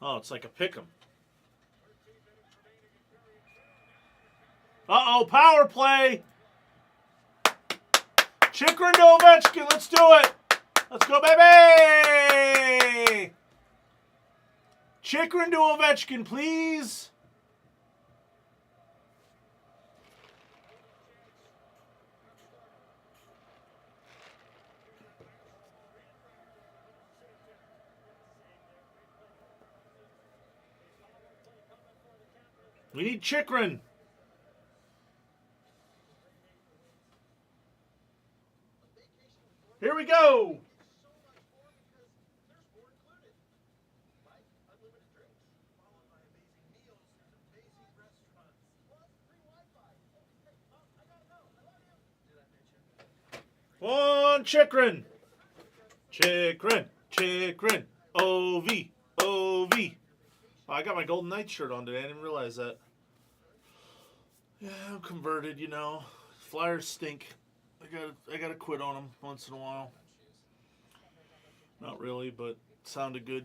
Oh, it's like a pick'em. Uh-oh, power play. Chikrin to Ovechkin. Let's do it. Let's go, baby. Chikrin to Ovechkin, please. We need Chikrin. Here we go. So much more because there's more included. Like unlimited drinks, followed by amazing meals at amazing restaurants. Plus free Wi-Fi. Okay, I gotta go. I love you. Did I mention? One Chikrin. Chikrin. Chikrin. OV. OV. Oh, I got my Golden Knights shirt on today. I didn't realize that. Yeah, I'm converted, you know. Flyers stink. I gotta quit on them once in a while. Not really, but sounded good.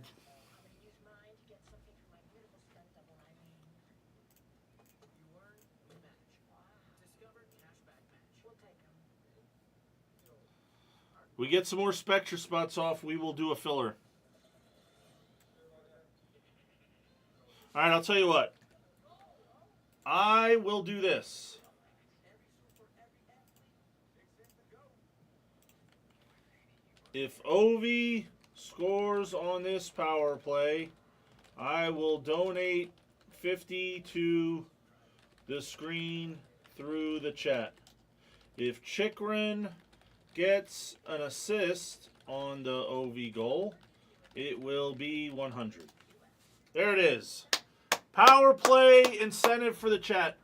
We get some more Spectra spots off, we will do a filler. Alright, I'll tell you what. I will do this. If Ovi scores on this power play, I will donate 50 to the screen through the chat. If Chikrin gets an assist on the OV goal, it will be 100. There it is. Power play incentive for the chat.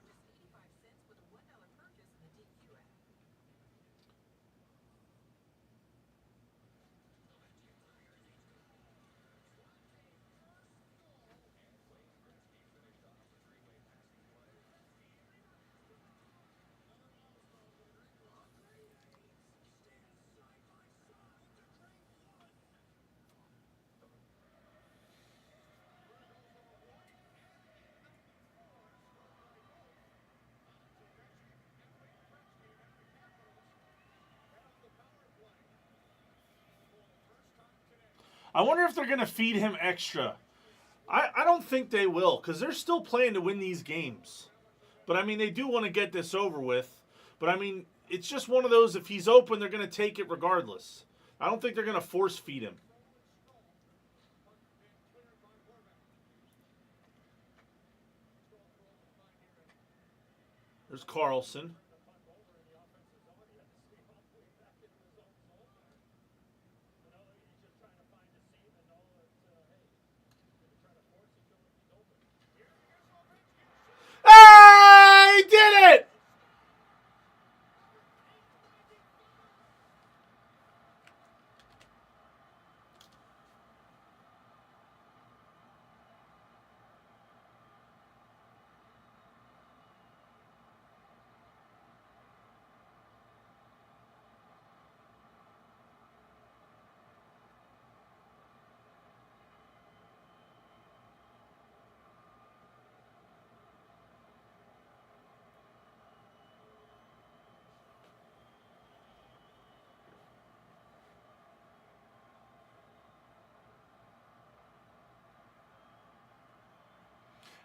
I wonder if they're going to feed him extra. I don't think they will, because they're still playing to win these games. But, I mean, they do want to get this over with. But, I mean, it's just one of those, if he's open, they're going to take it regardless. I don't think they're going to force feed him. There's Carlson. Ah, he did it!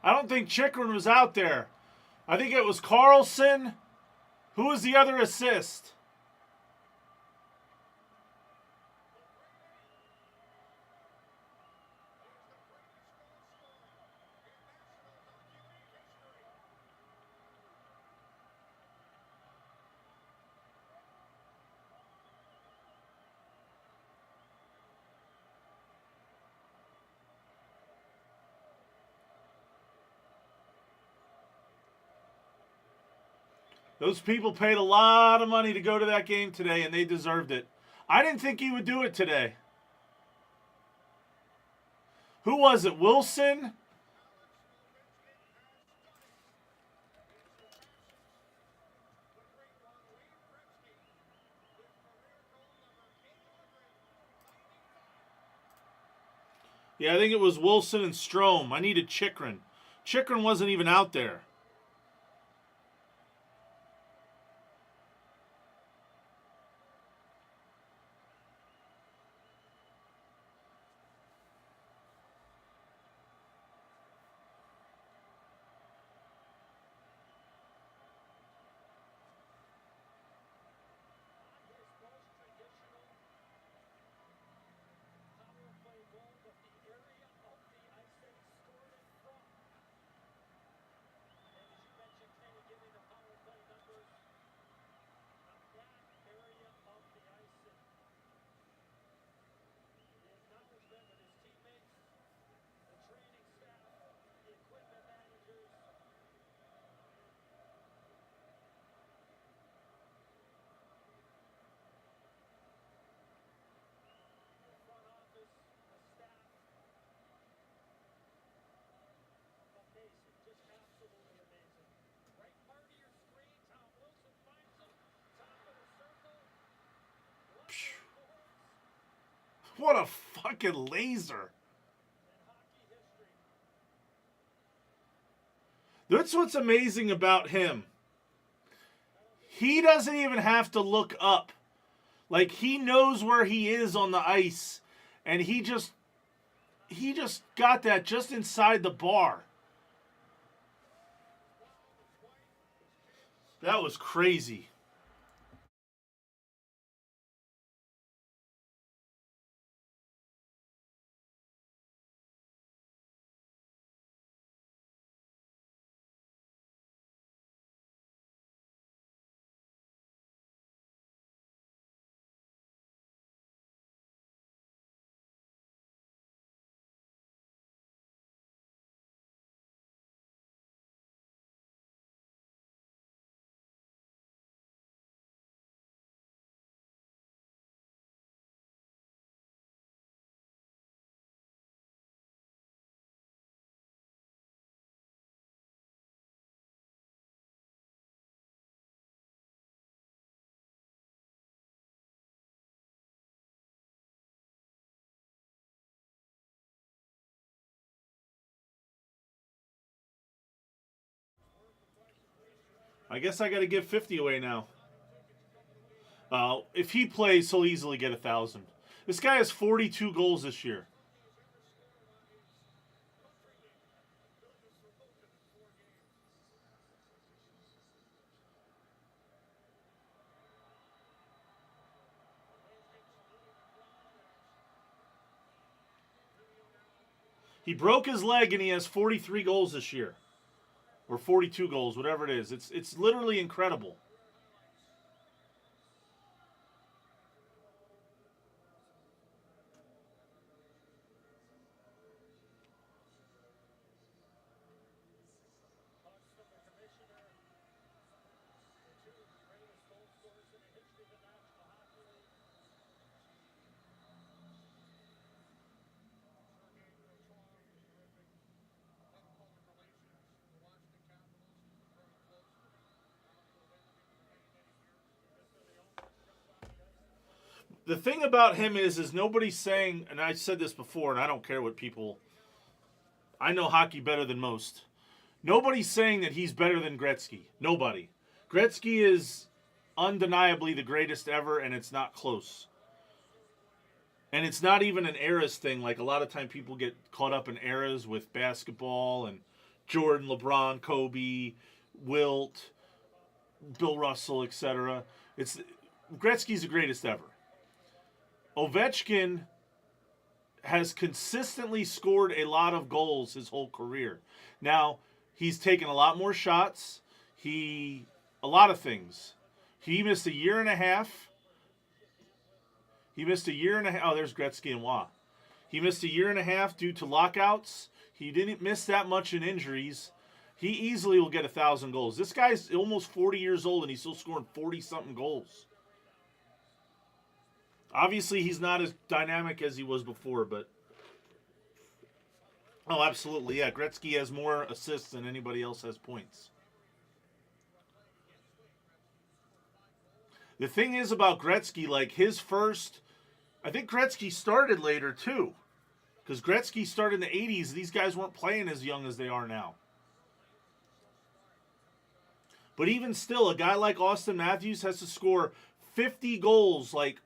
I don't think Chikrin was out there. I think it was Carlson. Who was the other assist? Those people paid a lot of money to go to that game today, and they deserved it. I didn't think he would do it today. Who was it? Wilson? Yeah, I think it was Wilson and Strome. I needed Chikrin. Chikrin wasn't even out there. His most traditional power play goal, but the area of the ice that he scored it from. And as you mentioned, Kenny, giving the power play numbers on that area of the ice and the acknowledgement with his teammates, the training staff, the equipment managers. The front office, the staff, amazing, just absolutely amazing. Right part of your screen, Tom Wilson finds him, top of the circle, left boards What a fucking laser. in hockey history. That's what's amazing about him. He doesn't even have to look up. Like, he knows where he is on the ice, and he just got that just inside the bar. That was crazy. I guess I got to give 50 away now. If he plays, he'll easily get 1,000. This guy has 42 goals this year. He broke his leg and he has 43 goals this year. Or 42 goals, whatever it is. It's literally incredible. Hugs from the commissioner, the two greatest goal scorers in the history of the National Hockey League. The thing about him is nobody's saying, and I said this before, and I don't care what people. I know hockey better than most. Nobody's saying that he's better than Gretzky. Nobody. Gretzky is undeniably the greatest ever, and it's not close. And it's not even an eras thing. Like, a lot of time people get caught up in eras with basketball and Jordan, LeBron, Kobe, Wilt, Bill Russell, etc. Gretzky's the greatest ever. Ovechkin has consistently scored a lot of goals his whole career. Now, he's taken a lot more shots. A lot of things. He missed a year and a half. Oh, there's Gretzky and Waugh. He missed a year and a half due to lockouts. He didn't miss that much in injuries. He easily will get 1,000 goals. This guy's almost 40 years old and he's still scoring 40-something goals. Obviously, he's not as dynamic as he was before, but... Oh, absolutely, yeah. Gretzky has more assists than anybody else has points. The thing is about Gretzky, like, his first... I think Gretzky started later, too. Because Gretzky started in the 80s. These guys weren't playing as young as they are now. But even still, a guy like Austin Matthews has to score 50 goals like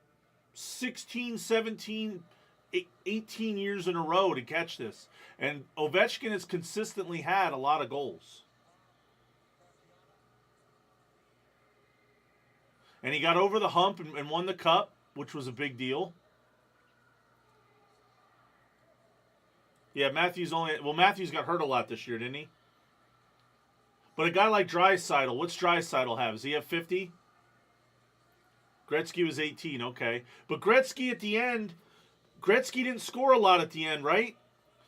16, 17, 18 years in a row to catch this. And Ovechkin has consistently had a lot of goals. And he got over the hump and won the cup, which was a big deal. Yeah, Matthews got hurt a lot this year, didn't he? But a guy like Draisaitl, what's Draisaitl have? Does he have 50? Gretzky was 18, okay. But Gretzky at the end, Gretzky didn't score a lot at the end, right?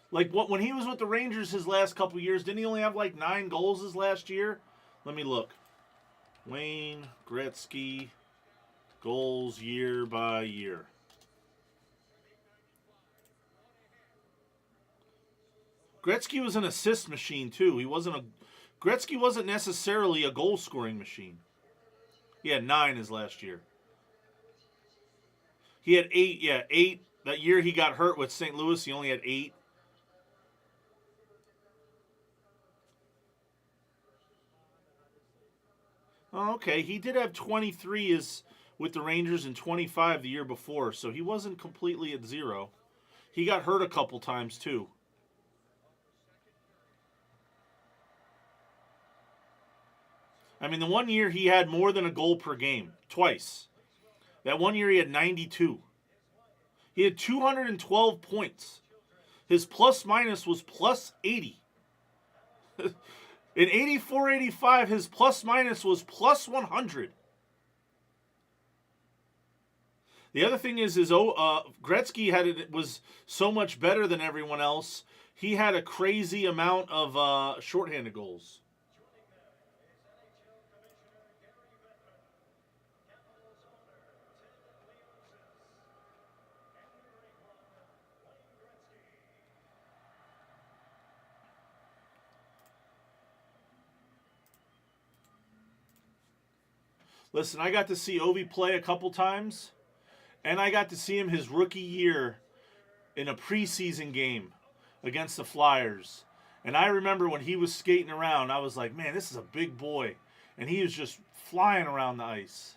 Like when he was with the Rangers his last couple years, didn't he only have like 9 goals his last year? Let me look. Wayne Gretzky goals year by year. Gretzky was an assist machine too. Gretzky wasn't necessarily a goal scoring machine. He had 9 his last year. He had 8, 8. That year he got hurt with St. Louis, he only had 8. Oh, okay, he did have 23 with the Rangers and 25 the year before, so he wasn't completely at 0. He got hurt a couple times too. I mean, the one year he had more than a goal per game, twice. That one year he had 92. He had 212 points. His plus minus was plus 80. In 84-85, his plus minus was plus 100. The other thing is Gretzky was so much better than everyone else. He had a crazy amount of shorthanded goals. Listen, I got to see Ovi play a couple times, and I got to see him his rookie year in a preseason game against the Flyers. And I remember when he was skating around, I was like, man, this is a big boy. And he was just flying around the ice.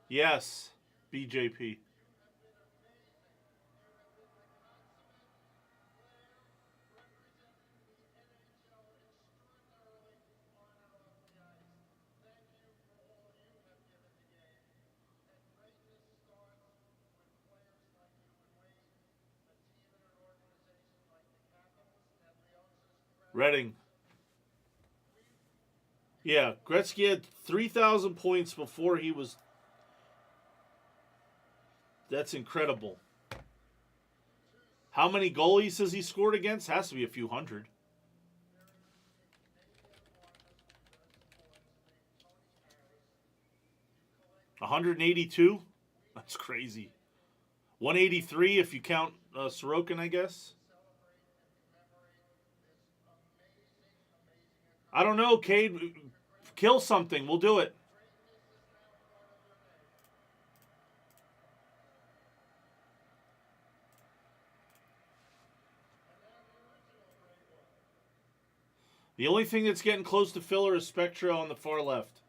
Yes, BJP. Reading. Yeah, Gretzky had 3,000 points before he was... That's incredible. How many goalies has he scored against? Has to be a few hundred. $182? That's crazy. 183 if you count Sorokin, I guess. I don't know, Cade. Kill something. We'll do it. The only thing that's getting close to filler is Spectra on the far left.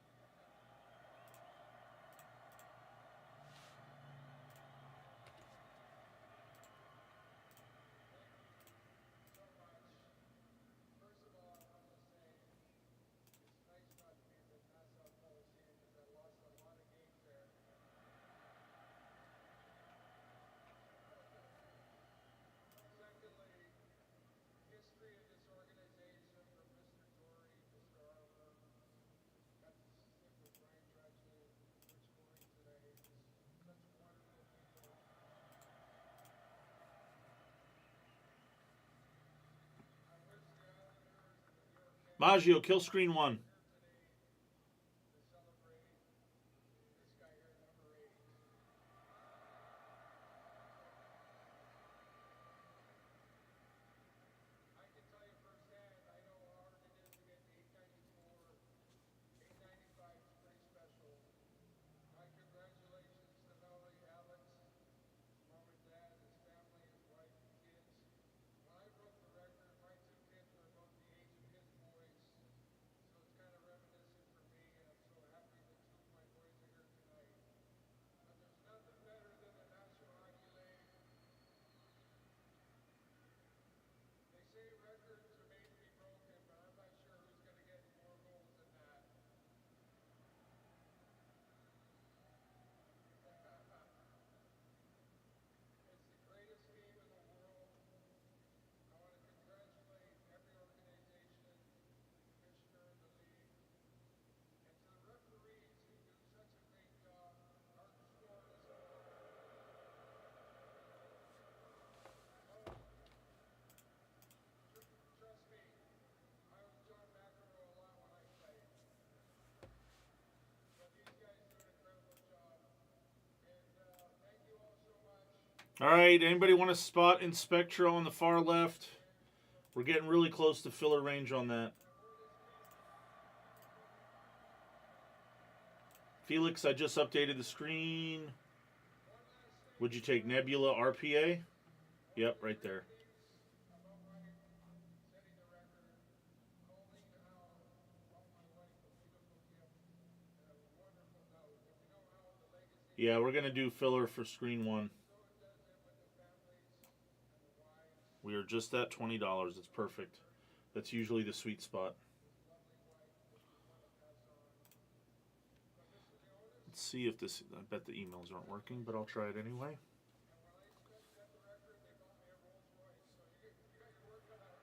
Maggio, kill screen 1. I can tell you firsthand, I know how hard it is to get to 894. 895 is pretty special. My congratulations to not only Alex, his mom and dad, his family, his wife and kids. When I broke the record, my 2 kids were about the age of his boys. So it's kind of reminiscent for me, and I'm so happy that 2 of my boys are here tonight. But there's nothing better than the National Hockey League. They say records are made to be broken, but I'm not sure who's going to get more goals than that. It's the greatest game in the world. I want to congratulate every organization, the commissioner, the league, and to the referees who do such a great job. Our score is trust me, I was John McEnroe a lot when I played. But these guys do an incredible job. And thank you all so much. All right, anybody want a spot in Spectra on the far left? We're getting really close to filler range on that. Felix, I just updated the screen. Would you take Nebula RPA? Yep, right there. About my setting the record, Colleen Howe brought my wife a beautiful gift and a wonderful note. And we know how the legacy Yeah, we're going to do filler for screen 1. so does it with the families and the wives, We are just at $20. It's perfect. That's usually the sweet spot. his lovely wife that we want to pass on. But Mr. Leonis, Let's see if this... I bet the emails aren't working, but I'll try it anyway. and when I set the record, they bought me a Rolls Royce. So you got your work cut out.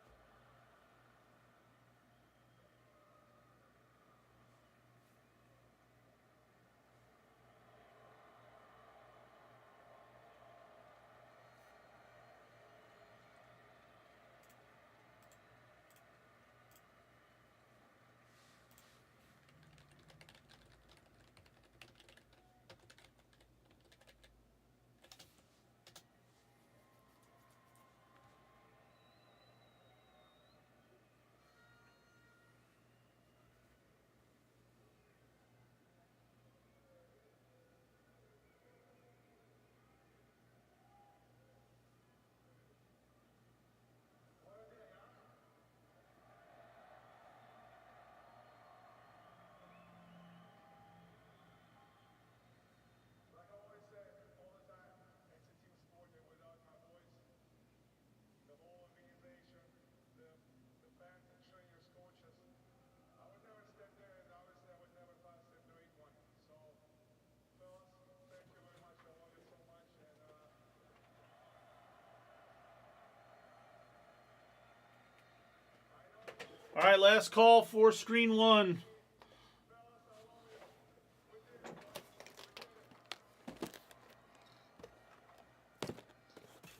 Like I always say all the time, it's a team sport, and without my boys, the whole organization, the fans and trainers, coaches, I would never stand there, and obviously I would never pass them to 8-1. So, fellas, thank you very much. I love you so much, and All right, last call for screen 1. fellas, I love you. We did it, boys. We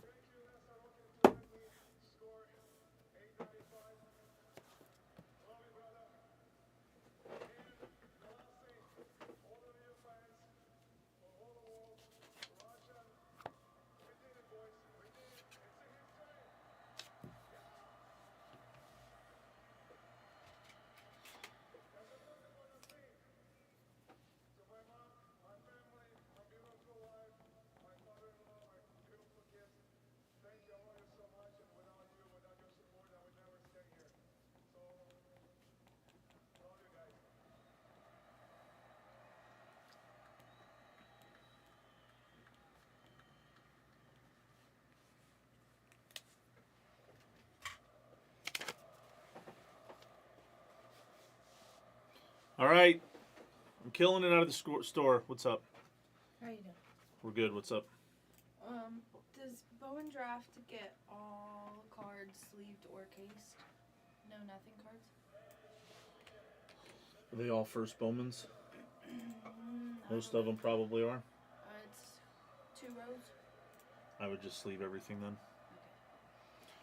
did it. Thank you, Nasaroki, to let me score 895. Love you, brother. And the last thing, all of you fans, for all the world, Russia, we did it, boys. We did it. It's a history. And the most important thing, to my mom, my family, my beautiful wife, my father-in-law, my beautiful kids, thank you. I love you so much. And without you, without your support, I would never stay here. So, love you guys. All right. I'm killing it out of the store. What's up? How you doing? We're good. What's up? Does Bowen Draft get all cards sleeved or cased? No, nothing cards? Are they all first Bowmans? I Most don't of them probably are. It's 2 rows. I would just sleeve everything then.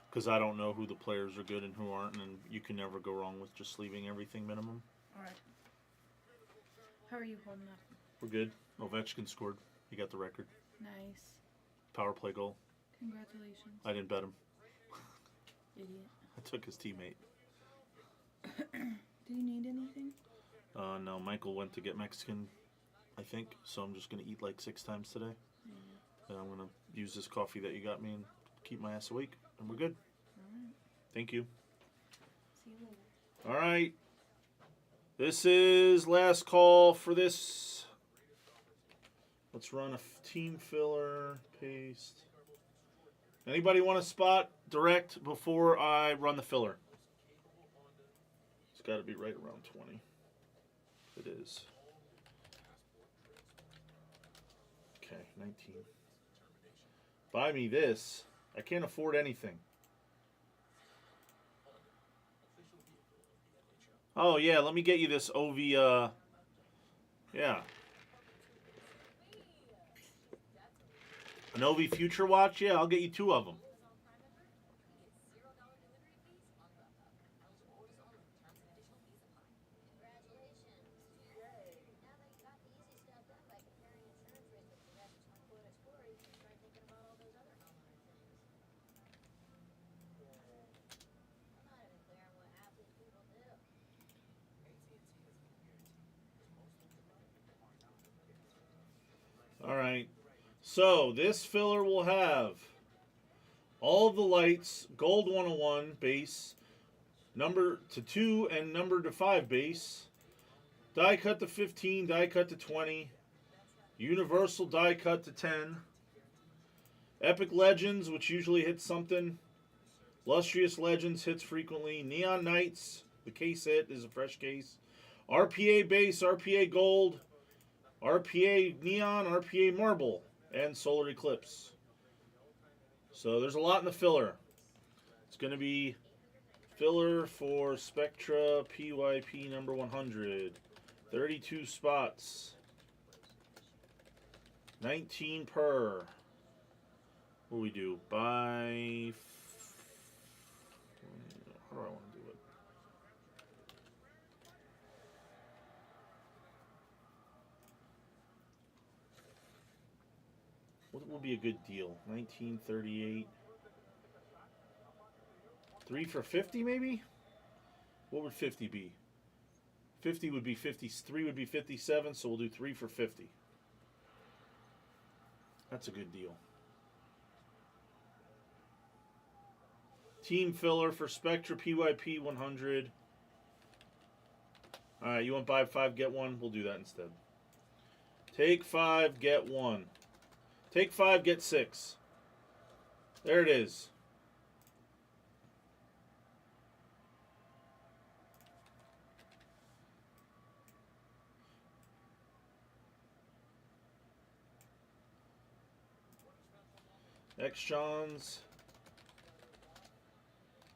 because I don't know who the players are good and who aren't, and you can never go wrong with just leaving everything minimum. Alright. How are you holding up? We're good. Ovechkin scored. He got the record. Nice. Power play goal. Congratulations. I didn't bet him. Idiot. I took his teammate. Do you need anything? No, Michael went to get Mexican, I think, so I'm just going to eat like 6 times today. And I'm going to use this coffee that you got me and keep my ass awake, and we're good. Alright. Thank you. See you later. All right. This is last call for this. Let's run a team filler, paste. Anybody want a spot direct before I run the filler? It's got to be right around 20. It is. Okay, 19. Buy me this. I can't afford anything. Oh, yeah, let me get you this OV, yeah. An OV Future Watch? Yeah, I'll get you 2 of them. All right. So this filler will have all of the lights, gold 101 base, number to 2 and number to 5 base, die cut to 15, die cut to 20, universal die cut to 10, epic legends, which usually hits something, lustrous legends hits frequently, neon knights, the case hit is a fresh case, RPA base, RPA gold, RPA neon, RPA marble, and solar eclipse. So there's a lot in the filler. It's going to be filler for Spectra PYP number 100. 32 spots. 19 per. What do we do? By... How do I want to do it? What would be a good deal? 1938. 3 for 50 maybe? What would 50 be? 50 would be 50. 3 would be 57, so we'll do 3 for 50. That's a good deal. Team filler for Spectra PYP 100. Alright, you want buy 5, get 1? We'll do that instead. Take 5, get 1. Take 5, get 6. There it is. X-Johns.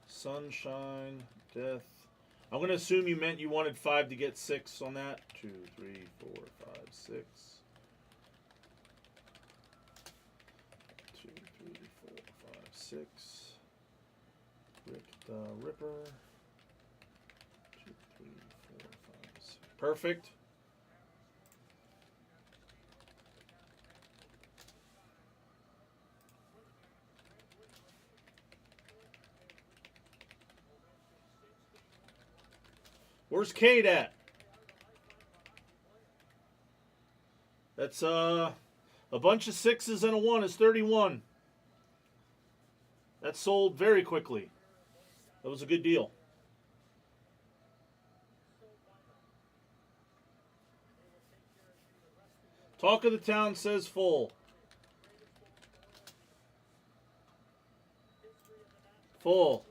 Sunshine. Death. I'm going to assume you meant you wanted 5 to get 6 on that. 2, 3, 4, 5, 6. 2, 3, 4, 5, 6. Rick the Ripper. 2, 3, 4, 5, 6. Perfect. Where's Kate at? That's a bunch of 6s and a 1 is 31. That sold very quickly. That was a good deal. Talk of the town says full. Full.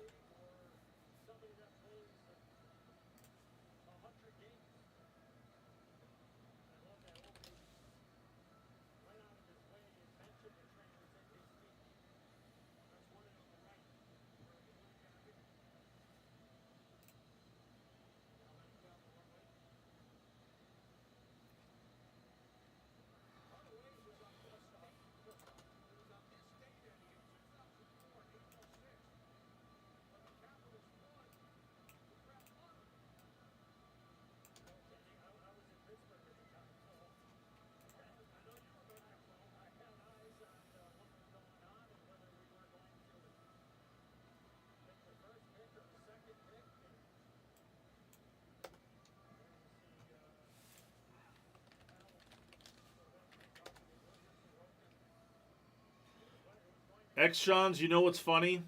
X-Johns, you know what's funny?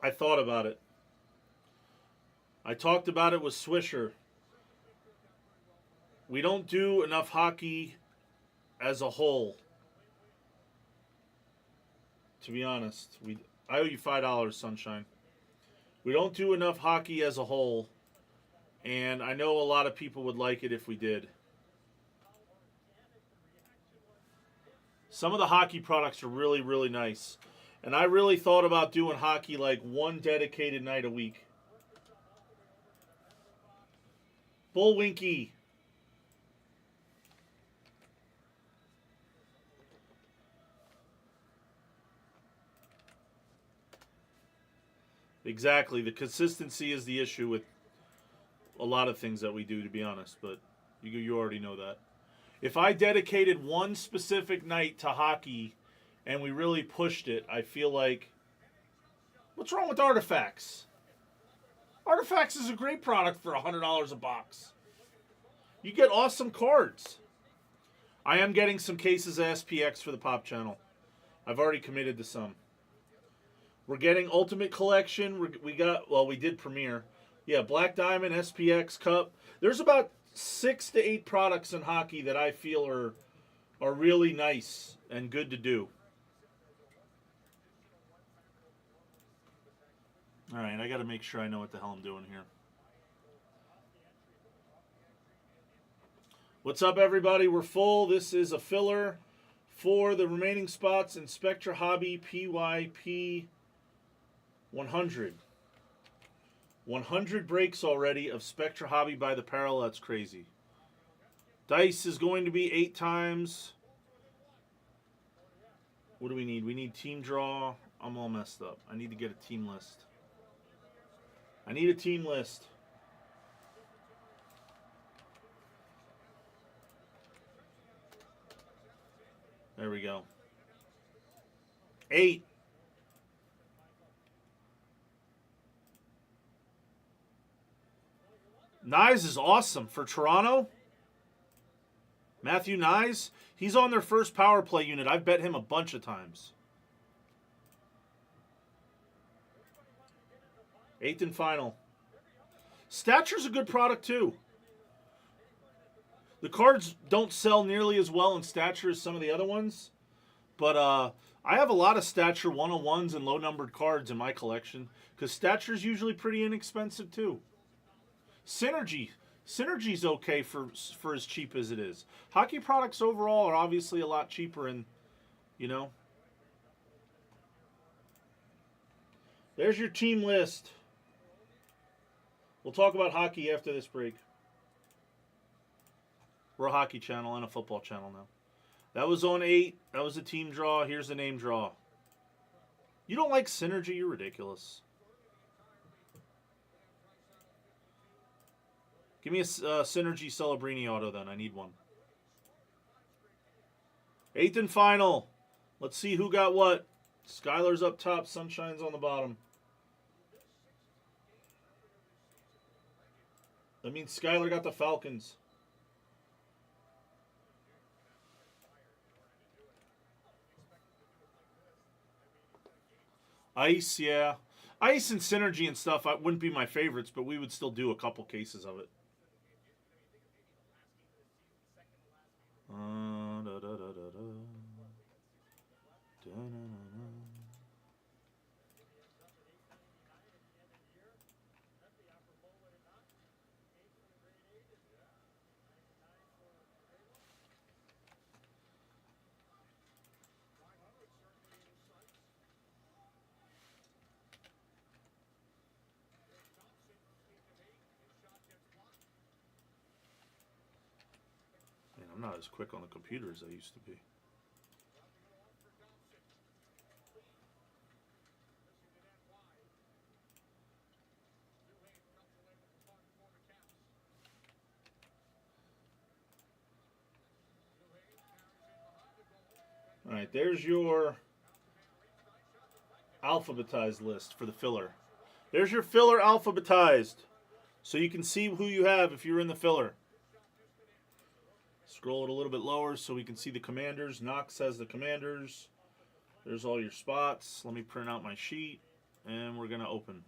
I thought about it. I talked about it with Swisher. We don't do enough hockey as a whole. To be honest, I owe you $5, Sunshine. We don't do enough hockey as a whole, and I know a lot of people would like it if we did. Some of the hockey products are really, really nice. And I really thought about doing hockey like one dedicated night a week. Bullwinky. Exactly. The consistency is the issue with a lot of things that we do, to be honest. But you already know that. If I dedicated one specific night to hockey and we really pushed it, I feel like... What's wrong with Artifacts? Artifacts is a great product for $100 a box. You get awesome cards. I am getting some cases of SPX for the Pop channel. I've already committed to some. We're getting Ultimate Collection. We did Premier. Yeah, Black Diamond, SPX, Cup. There's about 6 to 8 products in hockey that I feel are really nice and good to do. All right, I got to make sure I know what the hell I'm doing here. What's up, everybody? We're full. This is a filler for the remaining spots in Spectra Hobby PYP 100. 100 breaks already of Spectra Hobby by the Parallel. That's crazy. Dice is going to be 8 times. What do we need? We need team draw. I'm all messed up. I need to get a team list. I need a team list. There we go. 8. Nyes is awesome for Toronto. Matthew Nyes, he's on their first power play unit. I've bet him a bunch of times. 8th and final. Stature's a good product too. The cards don't sell nearly as well in Stature as some of the other ones. But I have a lot of Stature 101s and low-numbered cards in my collection. Because Stature's usually pretty inexpensive too. Synergy's okay for as cheap as it is. Hockey products overall are obviously a lot cheaper and, you know. There's your team list. We'll talk about hockey after this break. We're a hockey channel and a football channel now. That was on 8. That was a team draw. Here's the name draw. You don't like Synergy? You're ridiculous. Give me a Synergy Celebrini auto then. I need one. 8th and final. Let's see who got what. Skylar's up top. Sunshine's on the bottom. That means Skylar got the Falcons. Ice, yeah. Ice and Synergy and stuff wouldn't be my favorites, but we would still do a couple cases of it. Man, I'm not as quick on the computer as I used to be. All right, there's your alphabetized list for the filler. There's your filler alphabetized, so you can see who you have if you're in the filler. Scroll it a little bit lower so we can see the Commanders. Knox has the Commanders. There's all your spots. Let me print out my sheet, and we're going to open.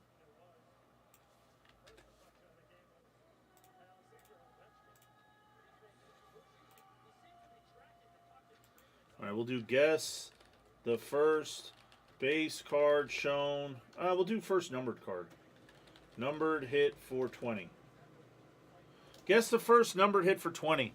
All right, we'll do guess the first base card shown. We'll do first numbered card. Numbered hit for 20. Guess the first numbered hit for 20.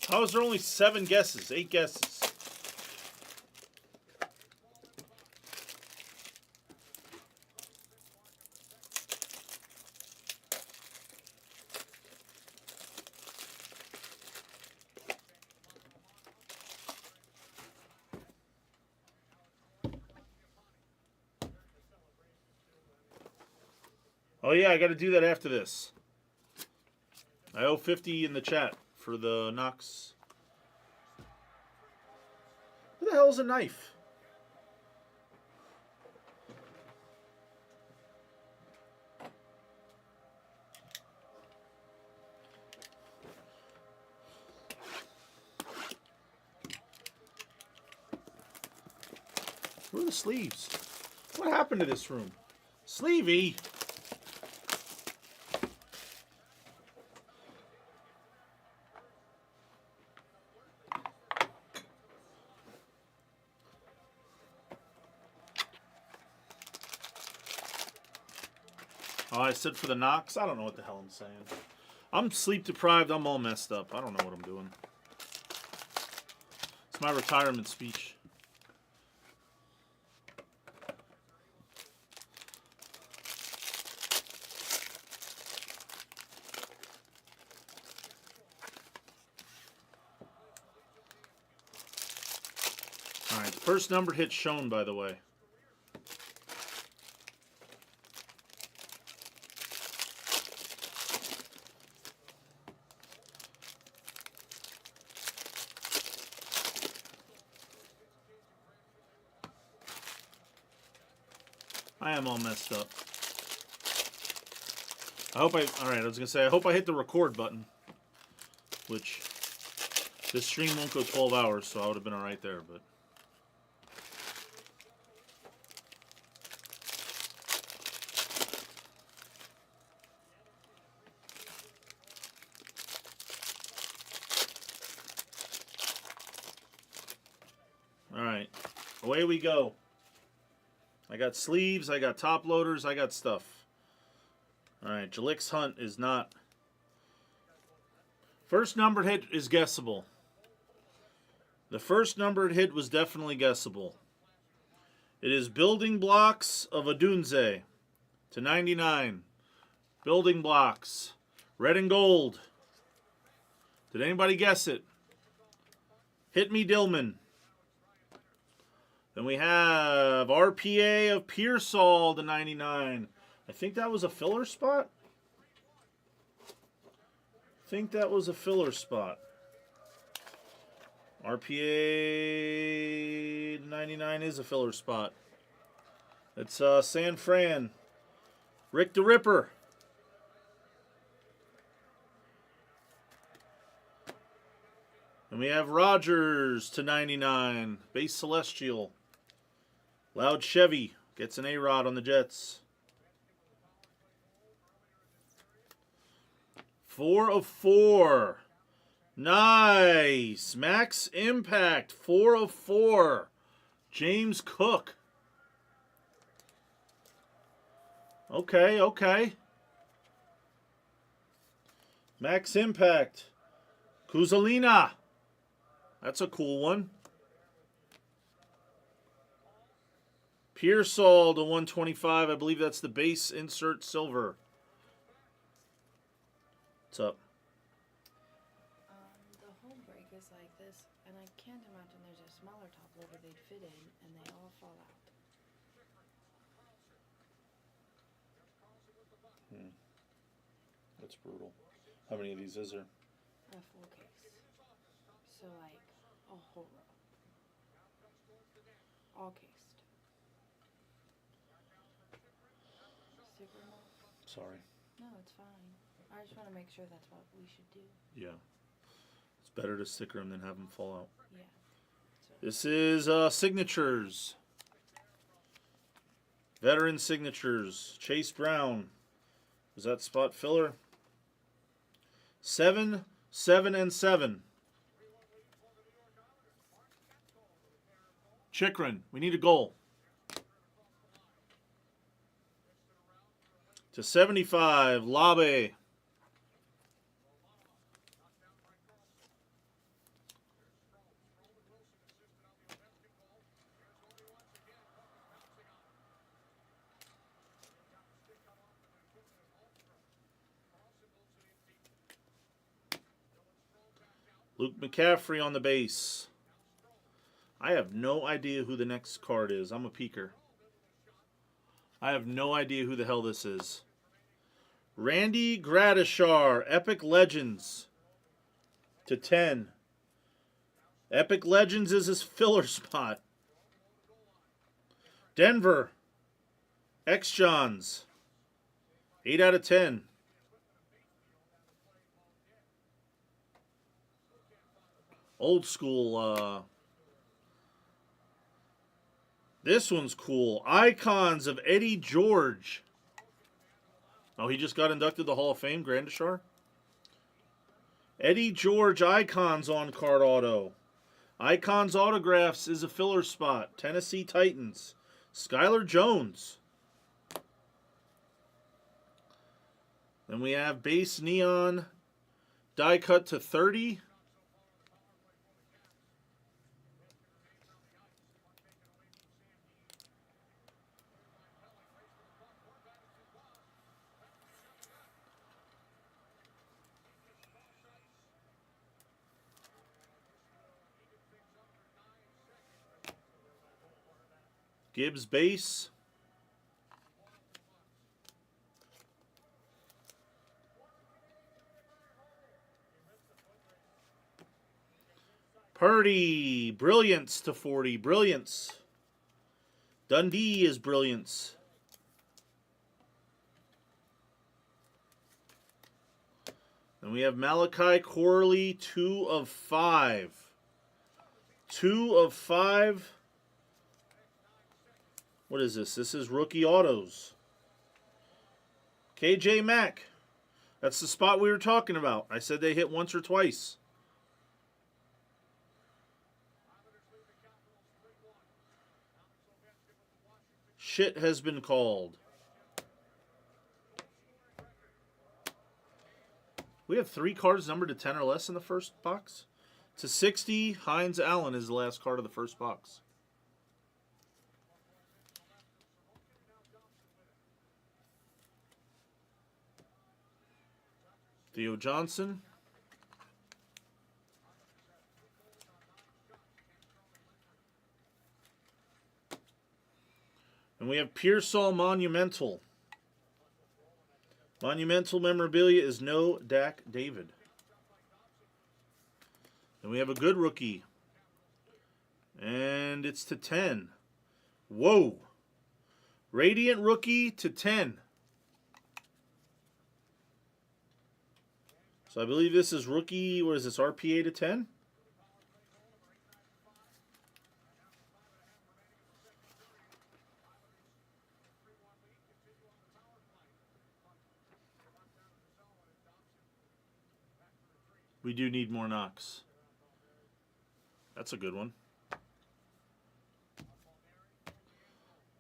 How is there only 7 guesses? 8 guesses. Oh yeah, I got to do that after this. I owe 50 in the chat for the Knox. Who the hell is a knife? Where are the sleeves? What happened to this room? Sleevey! Oh, I said for the Knox? I don't know what the hell I'm saying. I'm sleep deprived. I'm all messed up. I don't know what I'm doing. It's my retirement speech. All right, first numbered hit shown, by the way. I am all messed up. I hope alright, I was going to say, I hope I hit the record button. Which, this stream won't go 12 hours, so I would have been alright there, but. Alright, away we go. I got sleeves, I got top loaders, I got stuff. Alright, Jalik's Hunt is not. First numbered hit is guessable. The first numbered hit was definitely guessable. It is Building Blocks of Adunze to 99. Building Blocks. Red and gold. Did anybody guess it? Hit me, Dillman. Then we have RPA of Pearsall to 99. I think that was a filler spot. I think that was a filler spot. RPA 99 is a filler spot. It's San Fran. Rick the Ripper. And we have Rogers to 99. Base Celestial. Loud Chevy gets an A-Rod on the Jets. 4 of 4. Nice. Max Impact. 4 of 4. James Cook. Okay, okay. Max Impact. Kuzalina. That's a cool one. Pearsall to 125. I believe that's the base insert silver. What's up? The home break is like this, and I can't imagine there's a smaller top loader they'd fit in, and they all fall out. That's brutal. How many of these is there? A full case. So like a whole row. All cased. Sticker them all? Sorry. No, it's fine. I just want to make sure that's what we should do. Yeah. It's better to sticker them than have them fall out. Yeah. So This is signatures. Veteran signatures. Chase Brown. Was that spot filler? 7, 7, and 7. Chikrin, we need a goal. To 75, Labe. Luke McCaffrey on the base. I have no idea who the next card is. I'm a peeker. I have no idea who the hell this is. Randy Gradishar, Epic Legends. To 10. Epic Legends is his filler spot. Denver. X-Johns. 8 out of 10. Old school. This one's cool. Icons of Eddie George. Oh, he just got inducted to the Hall of Fame, Grandishar. Eddie George Icons on card auto. Icons Autographs is a filler spot. Tennessee Titans. Skylar Jones. Then we have base neon die cut to 30. Gibbs base. Purdy, Brilliance to 40. Brilliance. Dundee is Brilliance. Then we have Malachi Corley, 2 of 5. 2 of 5. What is this? This is rookie autos. KJ Mack. That's the spot we were talking about. I said they hit once or twice. Shit has been called. We have 3 cards numbered to 10 or less in the first box. To 60, Hines Allen is the last card of the first box. Theo Johnson. And we have Pearsall Monumental. Monumental memorabilia is no Dak David. And we have a good rookie. And it's to 10. Whoa. Radiant rookie to 10. So I believe this is rookie, what is this, RPA to 10? We do need more knocks. That's a good one.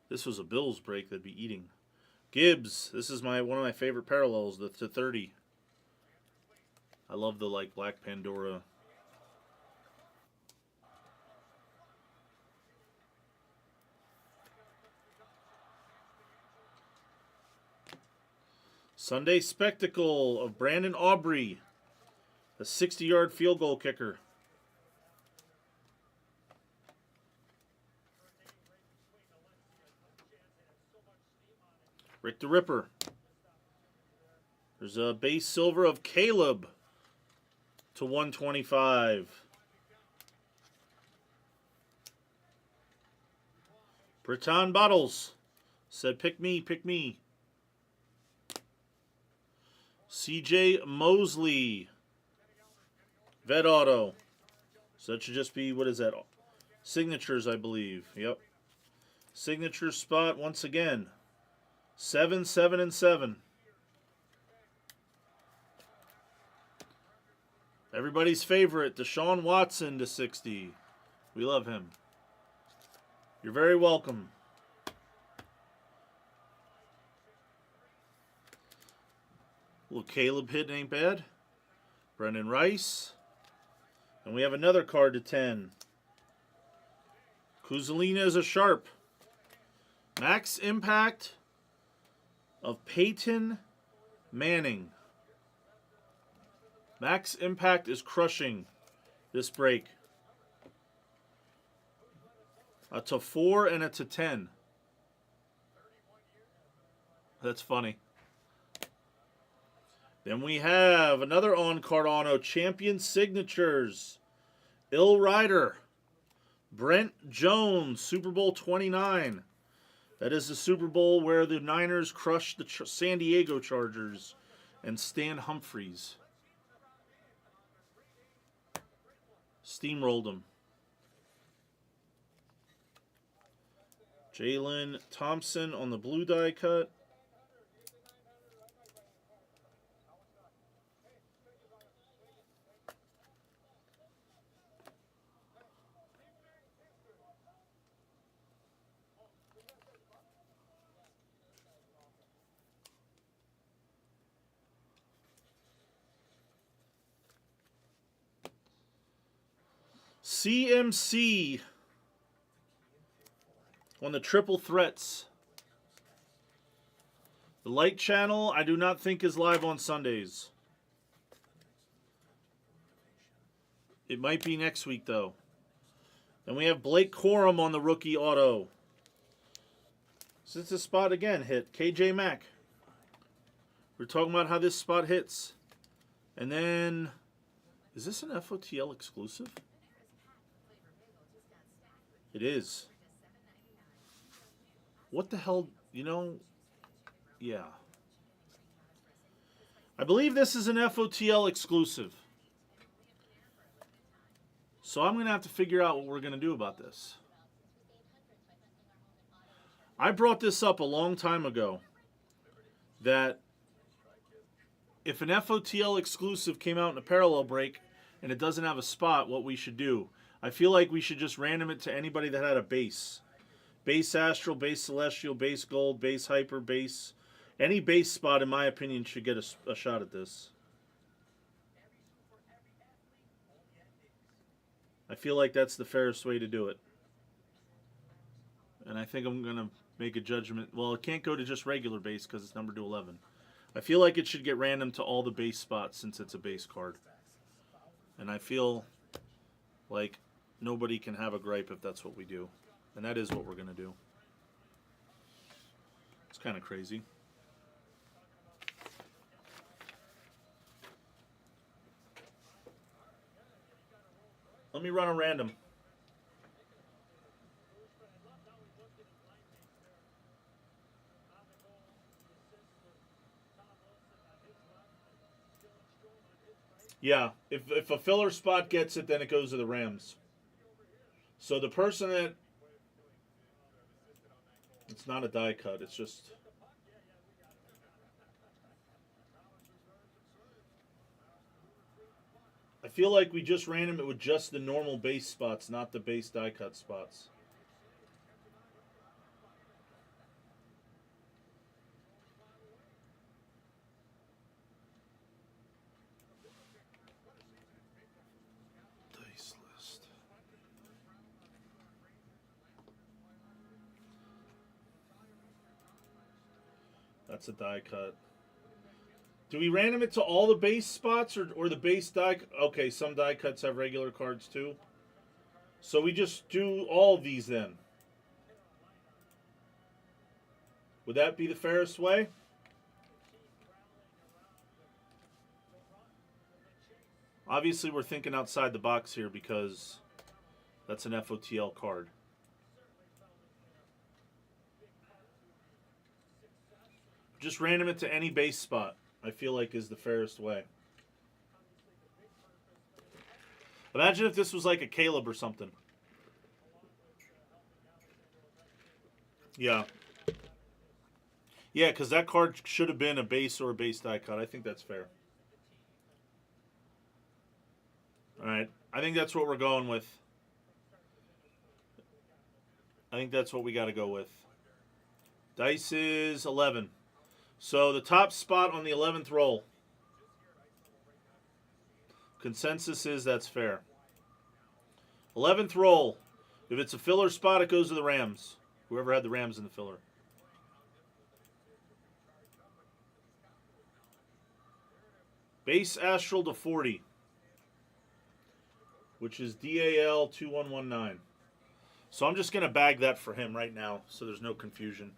This was a Bills break they'd be eating. Gibbs. This is one of my favorite parallels, the to 30. I love the like Black Pandora. Sunday spectacle of Brandon Aubrey, a 60-yard field goal kicker. Rick the Ripper. There's a base silver of Caleb to 125. Breton Bottles said, pick me, pick me. CJ Mosley. Vet Auto. So that should just be, what is that? Signatures, I believe. Yep. Signature spot once again. 7, 7, and 7. Everybody's favorite, Deshaun Watson to 60. We love him. You're very welcome. Little Caleb hit ain't bad. Brendan Rice. And we have another card to 10. Kuzalina is a sharp. Max impact of Peyton Manning. Max impact is crushing this break. A to 4 and a to 10. That's funny. Then we have another on-card auto, Champion Signatures. Ill Rider. Brent Jones, Super Bowl 29. That is the Super Bowl where the Niners crushed the San Diego Chargers and Stan Humphries steamrolled them. Jalen Thompson on the blue die cut. CMC on the triple threats. The light channel, I do not think is live on Sundays. It might be next week, though. Then we have Blake Corum on the rookie auto. Since this spot again hit, KJ Mack. We're talking about how this spot hits. And then, is this an FOTL exclusive? It is. What the hell, you know, yeah. I believe this is an FOTL exclusive. So I'm going to have to figure out what we're going to do about this. I brought this up a long time ago, that if an FOTL exclusive came out in a parallel break and it doesn't have a spot, what we should do. I feel like we should just random it to anybody that had a base. Base Astral, base Celestial, base Gold, base Hyper, base. Any base spot, in my opinion, should get a shot at this. I feel like that's the fairest way to do it. And I think I'm going to make a judgment. Well, it can't go to just regular base because it's numbered to 11. I feel like it should get random to all the base spots since it's a base card. And I feel like nobody can have a gripe if that's what we do. And that is what we're going to do. It's kind of crazy. Let me run a random. Yeah, if a filler spot gets it, then it goes to the Rams. So the person that... It's not a die cut, it's just... I feel like we just random it with just the normal base spots, not the base die cut spots. That's a die cut. Do we random it to all the base spots or the base die? Okay, some die cuts have regular cards too. So we just do all of these then. Would that be the fairest way? Obviously, we're thinking outside the box here because that's an FOTL card. Just random it to any base spot, I feel like is the fairest way. Imagine if this was like a Caleb or something. Yeah. Yeah, because that card should have been a base or a base die cut. I think that's fair. All right. I think that's what we're going with. I think that's what we got to go with. Dice is 11. So the top spot on the 11th roll. Consensus is that's fair. 11th roll. If it's a filler spot, it goes to the Rams. Whoever had the Rams in the filler. Base Astral to 40. Which is DAL 2119. So I'm just going to bag that for him right now so there's no confusion.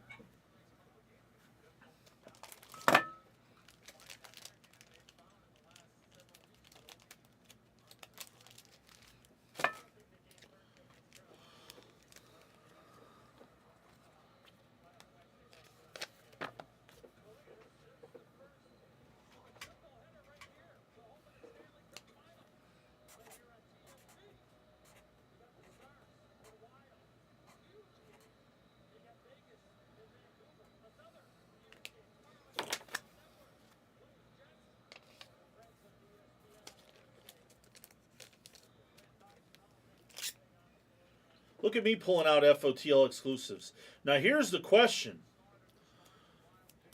Look at me pulling out FOTL exclusives. Now here's the question.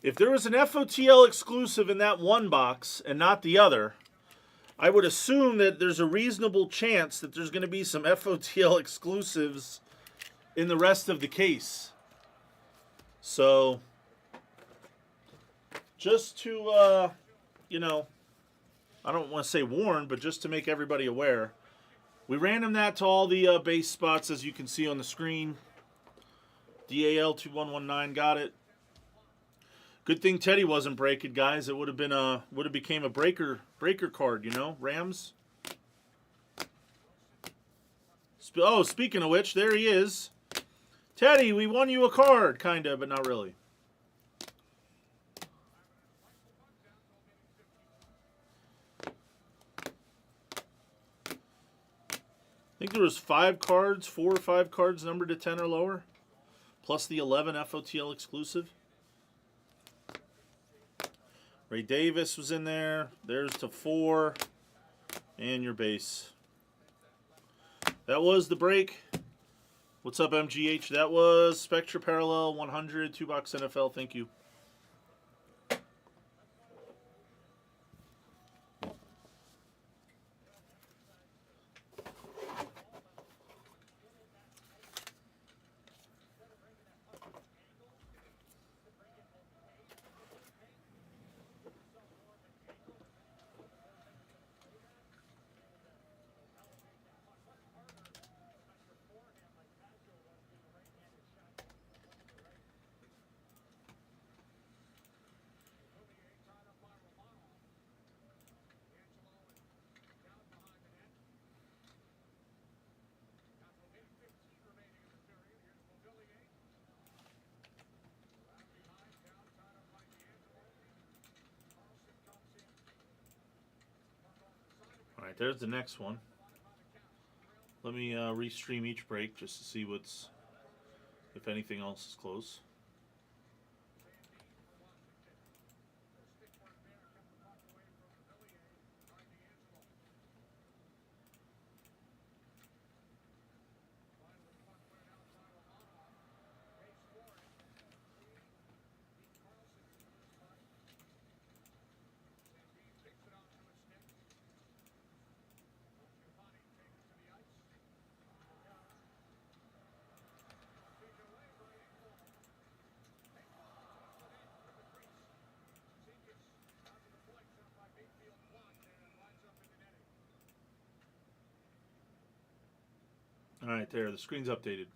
If there was an FOTL exclusive in that one box and not the other, I would assume that there's a reasonable chance that there's going to be some FOTL exclusives in the rest of the case. So, just to, I don't want to say warn, but just to make everybody aware, we random that to all the base spots as you can see on the screen. DAL 2119 got it. Good thing Teddy wasn't breaking, guys. It would have became a breaker card, Rams. Speaking of which, there he is. Teddy, we won you a card, kinda, but not really. I think there was 4 or 5 cards numbered to 10 or lower, plus the 11 FOTL exclusive. Ray Davis was in there. There's to 4, and your base. That was the break. What's up, MGH? That was Spectra Parallel 100, $2 NFL. Thank you. All right, there's the next one. Let me restream each break just to see if anything else is close. All right, there. The screen's updated.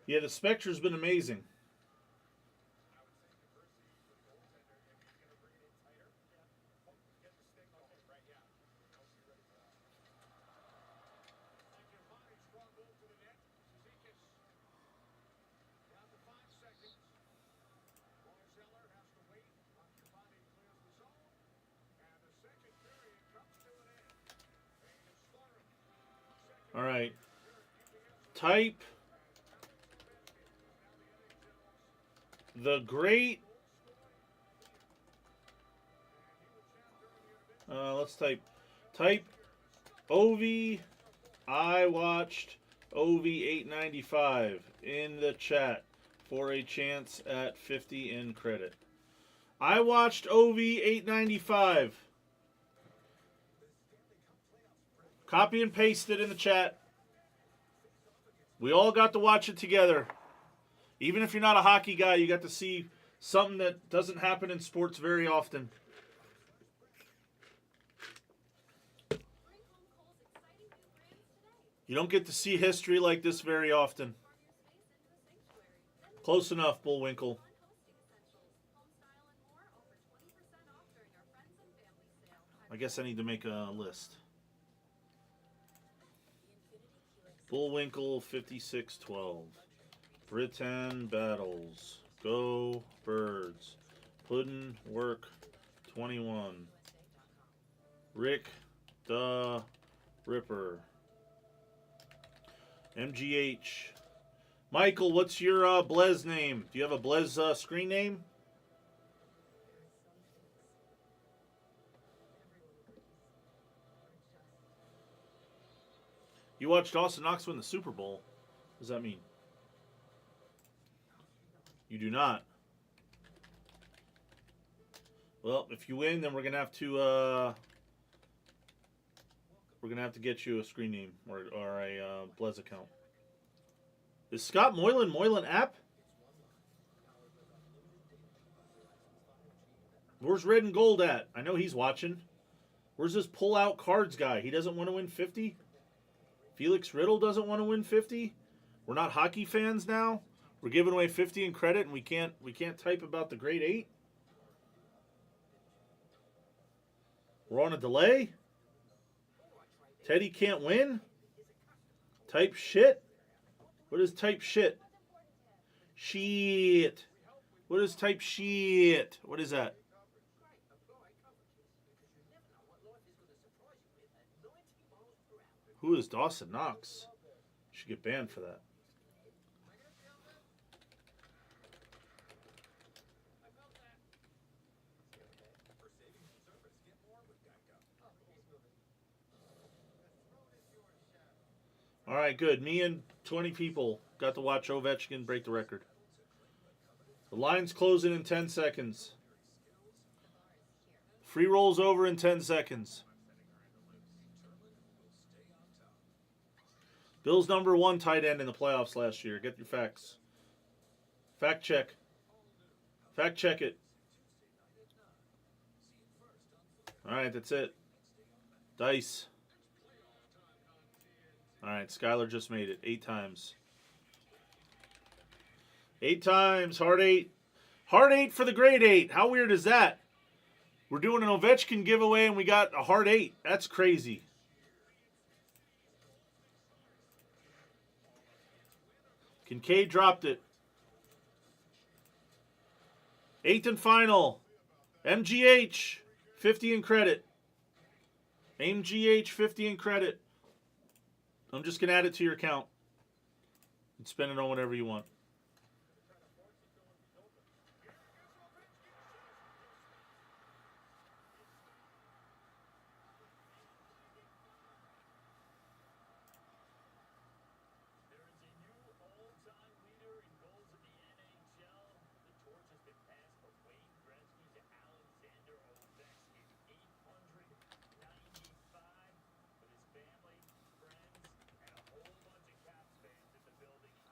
Yeah, the Spectra's been amazing. All right. Type the great. Let's type Ovi. I watched Ovi 895 in the chat for a chance at 50 in credit. I watched Ovi 895. Copy and paste it in the chat. We all got to watch it together. Even if you're not a hockey guy, you got to see something that doesn't happen in sports very often. You don't get to see history like this very often. Close enough, Bullwinkle. I guess I need to make a list. Bullwinkle 5612. Britain Battles. Go Birds. Puddin' Work 21. Rick the Ripper. MGH. Michael, what's your Blez name? Do you have a Blez screen name? You watched Austin Knox win the Super Bowl. What does that mean? You do not. Well, if you win, then we're gonna have to get you a screen name or a Blez account. Is Scott Moylan app? Where's Red and Gold at? I know he's watching. Where's this pull out cards guy? He doesn't want to win 50? Felix Riddle doesn't want to win 50? We're not hockey fans now? We're giving away 50 in credit and we can't type about the grade 8? We're on a delay? Teddy can't win? Type shit? What is type shit? Shit. What is type shit? What is that? Who is Dawson Knox? Should get banned for that. All right, good. Me and 20 people got to watch Ovechkin break the record. The line's closing in 10 seconds. Free rolls over in 10 seconds. Bill's #1 tight end in the playoffs last year. Get your facts. Fact check. Fact check it. All right, that's it. Dice. All right, Skylar just made it 8 times. 8 times, hard 8. Hard 8 for the grade 8. How weird is that? We're doing an Ovechkin giveaway and we got a hard 8. That's crazy. Kincaid dropped it. 8th and final. MGH, 50 in credit. MGH, 50 in credit. I'm just going to add it to your account. And spend it on whatever you want.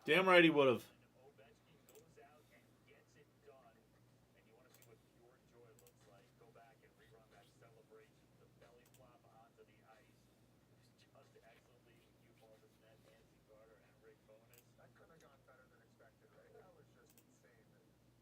Damn right he would have. Ovechkin goes out and gets it done. And you want to see what pure joy looks like. Go back and rerun that celebration. The belly flop onto the ice. Just excellent leading cue ball to net. Nancy Carter and Rick Bowness. That couldn't have gone better than expected, right? That was just insane.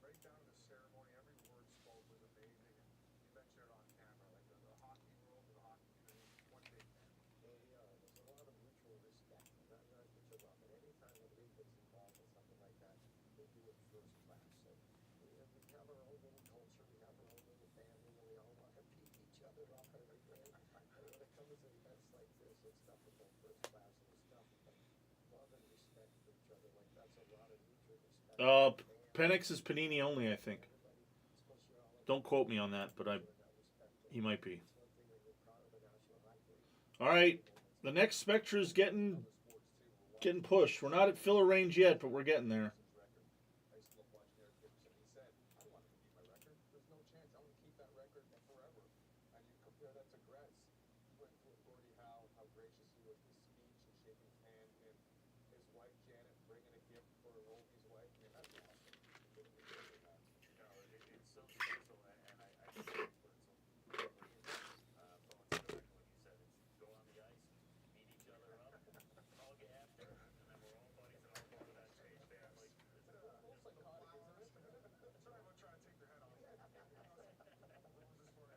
Right down to the ceremony, every word spoke was amazing. And you mentioned it on camera, like the hockey world, the hockey community, one big fan. There's a lot of mutual respect. Not to interrupt, but anytime the league gets involved in something like that, they do it first class. So we have our own little culture, we have our own little family, and we all want to beat each other up every day. And when it comes to events like this, it's nothing but first class, and it's nothing but love and respect for each other. Like that's a lot of mutual respect. Penix is Panini only, I think. Don't quote me on that, but he might be. All right, the next Spectra is getting pushed. We're not at filler range yet, but we're getting there. I used to love watching Eric Dickerson. He said, I don't want to beat my record. There's no chance. I want to keep that record forever. And you compare that to Gretz. He went through Gordie Howe, how gracious he was, his speech and shaking his hand, and his wife Janet bringing a gift for Ovi's wife. I mean, that's awesome. You couldn't be better than that. No, it's so special, and I think that's what it's so beautifully is. Bones, exactly what you said. It's go on the ice, beat each other up, hug after, and then we're all buddies and all part of that stage family. It's a little psychotic, isn't it? Sorry, I'm not trying to take your head off. Roses for you.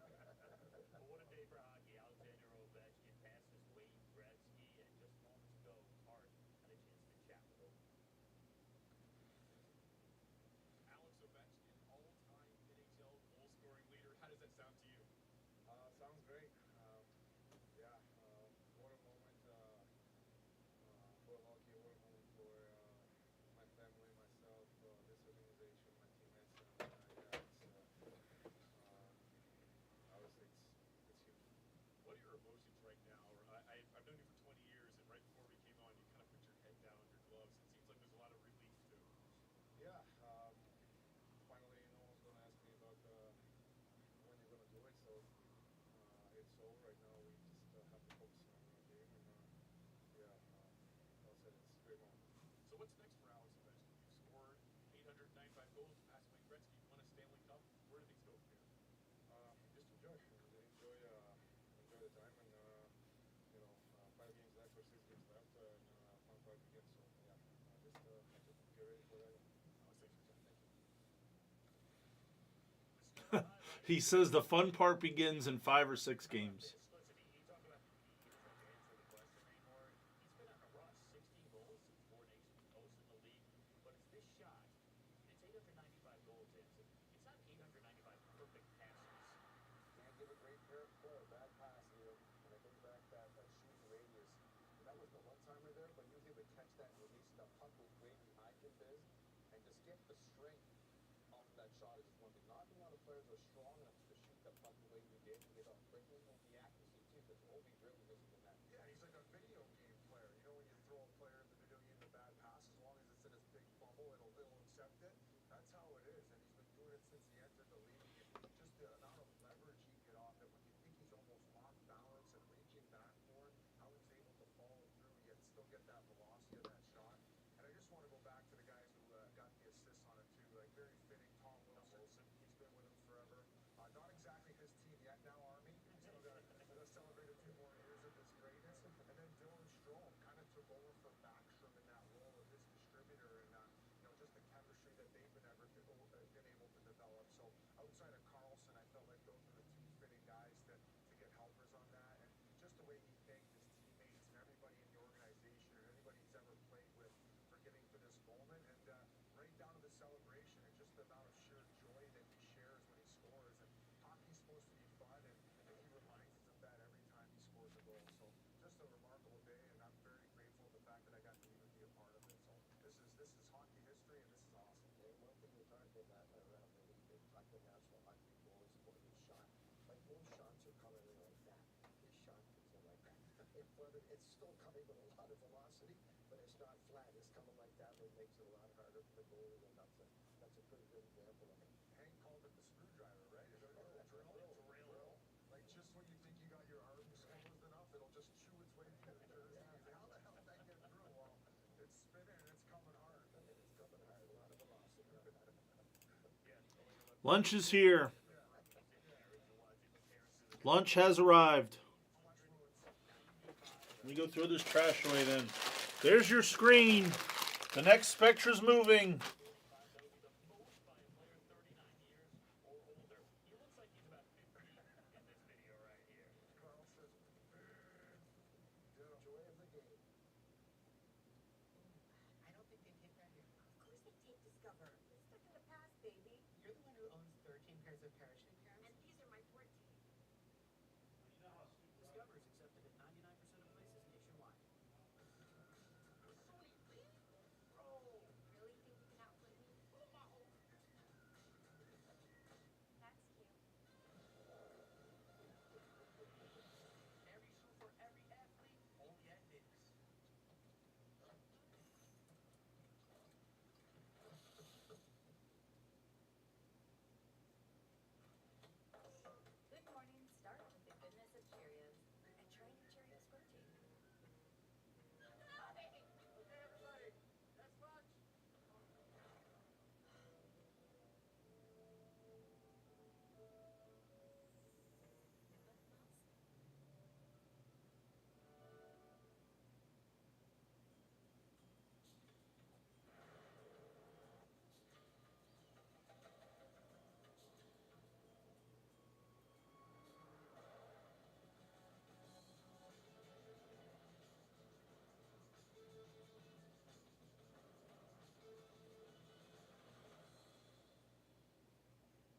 But what a day for hockey. Alexander Ovechkin passes Wayne Gretzky, and just moments ago, Hart had a chance to chat with Ovi. Alex Ovechkin, all-time NHL goal-scoring leader. How does that sound to you? Sounds great. Yeah, what a moment for hockey, what a moment for my family, myself, this organization, my teammates. Obviously it's huge. What are your emotions right now? I've known you for 20 years, and right before we came on, you kind of put your head down, your gloves. It seems like there's a lot of relief, too. Yeah, finally no one's going to ask me about when you're going to do it, so it's over right now. We just have to focus on our game, and yeah, like I said, it's a great moment. So what's next for Alex Ovechkin? You scored 895 goals, you passed Wayne Gretzky, you won a Stanley Cup. Where do things go from here? Just enjoy the time, and 5 games left or 6 games left, and fun part begins. So yeah, just get ready for that. Alex, thanks for your time. Thank you. He says the fun part begins in 5 or 6 games. Listen, he talked about he doesn't have to answer the question anymore. He's been on a rush, 16 goals in 4 nations, most in the league. But it's this shot. It's 895 goals, Anson. It's not 895 perfect passes. Can't give a great pair or a bad pass here. When I think back that shooting radius, that was the one-timer there, but you able to catch that and release the puck with way behind your biz, and just get the strength off of that shot is just one thing. Not a lot of players are strong enough to shoot the puck the way you did and get off quickly, and the accuracy too, because Ovi really misses the net. Yeah, he's like a video game player. You know, when you throw a player in the video game the bad pass, as long as it's in his big bubble, it'll accept it. That's how it is, and he's been doing it since he entered the league. And just the amount of leverage he can get off it when you think he's almost off balance and reaching back for it, how he's able to follow through yet still get that velocity of that shot. And I just want to go back to the guys who got the assists on it too, like very fitting. Tom Wilson, he's been with him forever. Not exactly his team yet now, Army. He's still got to celebrate a few more years of his greatness. And then Dylan Strome kind of took over for Backstrom in that role of his distributor, and just the chemistry that they've been able to develop. So outside of Carlson, I felt like those were the two fitting guys to get helpers on that, and just the way he thanked his teammates and everybody in the organization and anybody he's ever played with for getting to this moment, and right down to the celebration and just the amount of sheer joy that he shares when he scores. And hockey's supposed to be fun, and he reminds us of that every time he scores a goal. So just a remarkable day, and I'm very grateful for the fact that I got to even be a part of it. So this is hockey history, and this is awesome. And one thing we talked about around the league, they talk the National Hockey League always for his shot. Like most shots are coming in like that. His shot comes in like that. In front of it's still coming with a lot of velocity, but it's not flat. It's coming like that, and it makes it a lot harder for the goalie, and that's a pretty good example of it. Hank called it the screwdriver, right? Is it a drill? Like just when you think you got your arms closed enough, it'll just chew its way through the jersey. How the hell did that get through? Well, it's spinning and it's coming hard. Lunch is here. Lunch has arrived. Let me go throw this trash away then. There's your screen. The next Spectra's moving. Carl says, the joy of the game. I don't think they'd hit that here. Of course they did, Discover. We're stuck in the past, baby. You're the one who owns 13 pairs of parachute pants? And these are my 14. Discover is accepted at 99% of places nationwide. Really think you can outplay me? That's cute. Every shoe for every athlete, only at Knicks. Good morning. Start with the goodness of Cheerios. And try new Cheerios protein. Okay, everybody, that's lunch.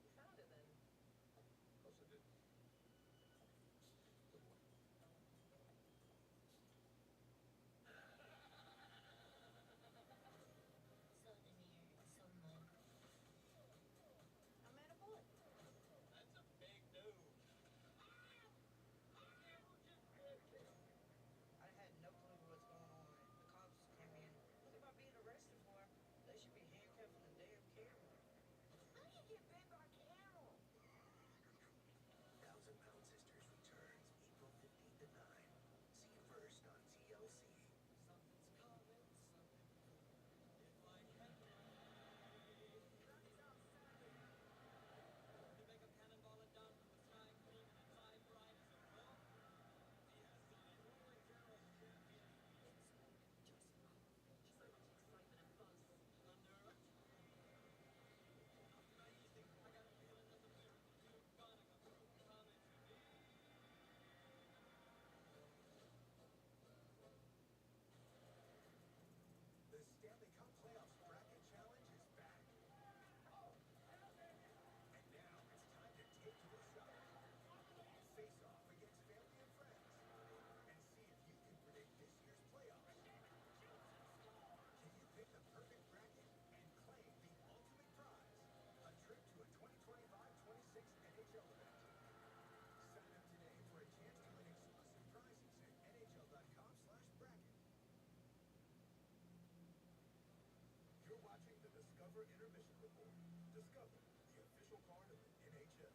You found it then. Of course I did. Good boy. So demure, so moist. I'm at a bullet. That's a big dude. I had no clue what's going on. The cops came in. What am I being arrested for? They should be handcuffing the damn camera. How do you get bit by a camel? 1,000 Pound Sisters returns April 15th at 9. See you first on TLC. Something's coming, something good. If I can to make a cannonball it down from the sky, clean and its eye bright as a rock. Yes, I holy Carol champion. It's smoke, just smoke. So much excitement and buzz. Thunder. Amazing. I got a feeling there's a miracle too gonna come through. Coming to me. The Stanley Cup Playoffs Bracket Challenge is back. And now it's time to take to the shot. Face off against family and friends. And see if you can predict this year's playoffs. Can you pick the perfect bracket and claim the ultimate prize? A trip to a 2025-26 NHL event. Sign up today for a chance to win exclusive prizes at NHL.com/bracket. You're watching the Discover Intermission Report. Discover, the official card of the NHL.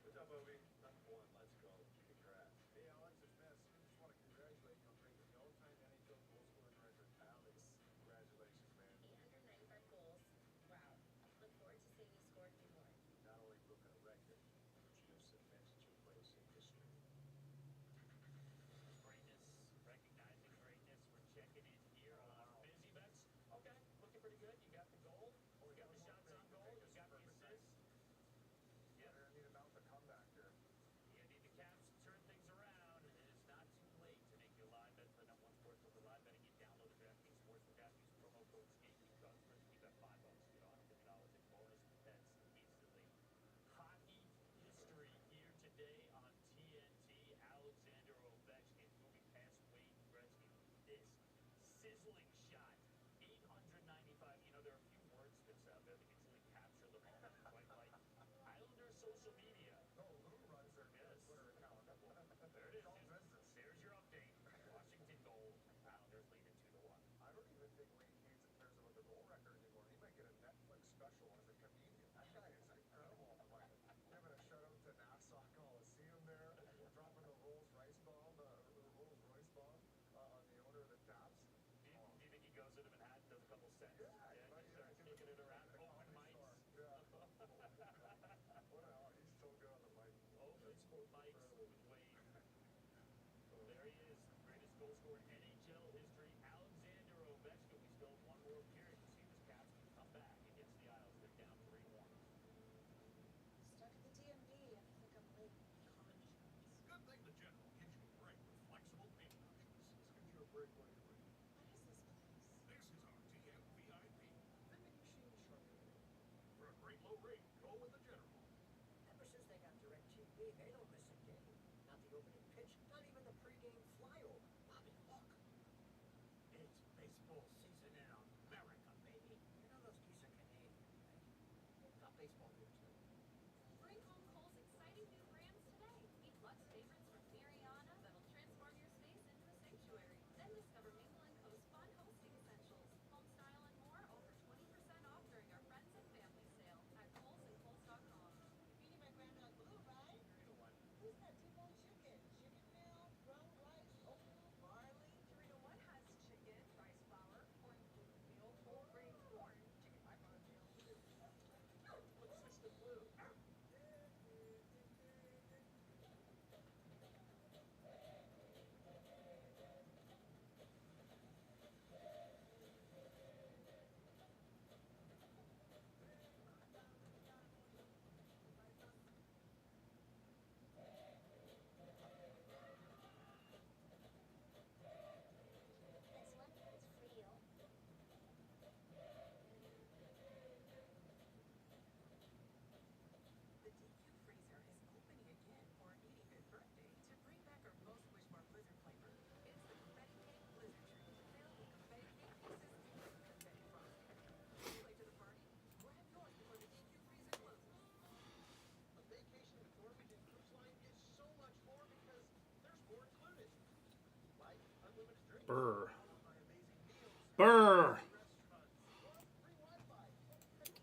Good job, Ovi. Number one, let's go. Congrats. Hey, Alex, it's Vince. I just want to congratulate you on breaking the all-time NHL goal scoring record. Alex, congratulations, man. 895 goals. Wow. Look forward to seeing you score a few more. Not only broken a record, but you have cemented your place in history. Greatness, recognizing greatness. We're checking in here on Busy Bets. Okay, looking pretty good. You got the goal. You got the shots on goal. You got the assists. Yeah, they're going to need to mount the comeback here. You need the Caps to turn things around. It is not too late to make your live bet for the number one sportsbook for live betting. You download the DraftKings Sportsbook app. Use promo code SKATE. Keep at $5. Get $150 in bonus bets instantly. Hockey history here today on TNT. Alexander Ovechkin moving past Wayne Gretzky. This sizzling shot. 895. You know, there are a few wordsmiths out there that can truly capture the moment. Quite like Islander social media. Oh, Lou runs their Yes. Twitter account. There it is. It's all business. There's your update. Washington goal. Islanders leading 2-1. I don't even think Wayne Cates cares about the goal record anymore. He might get a Netflix special as a comedian. That guy is incredible. Like, giving a shout out to Nassau Coliseum there, dropping the Rolls Royce bomb on the owner of the Caps. Do you think he goes into Manhattan, does a couple cents? Yeah, scored NHL history, Alexander Ovechkin. We still have one more period to see this Caps can come back against the Isles. They're down 3-1. Stuck at the DMV and I think I'm late. Conscience. Good thing the General gives you a break with flexible payment options. Let's get you a break while you're waiting. What is this place? This is our TM VIP. Vending machine charcuterie. For a great low rate, go with the General. Ever since they got DirecTV, they don't miss a game. Not the opening pitch, not even the pregame flyover. Bobby, look. It's baseball season in America, baby. You know those geese are Canadian, right? They've got baseball here, too. Bring home Kohl's exciting new brands today. Meet Lux favorites from Mariana that'll transform your space into a sanctuary. Then discover Mingle & Co.'s fun hosting essentials. Home style and more, over 20% off during our Friends and Family sale at Kohl's and Kohl's.com. Feeding my granddog Blue, right? Who's that T-bone chicken? Chicken meal, brown rice, oatmeal, barley. 3 to 1 has chicken, rice flour, corn gluten meal, whole grain corn, chicken byproduct meal. Let's switch to Blue. This one is for you. The DQ freezer is opening again for our 85th birthday to bring back our most wished for Blizzard flavor. It's the confetti cake Blizzard treat, filled with confetti cake pieces and confetti frosting. You late to the party? Grab yours before the DQ freezer closes. A vacation with Norwegian Cruise Line is so much more because there's more included. Like unlimited drinks, Brr. followed by amazing meals, Brr. restaurants, plus free Wi-Fi.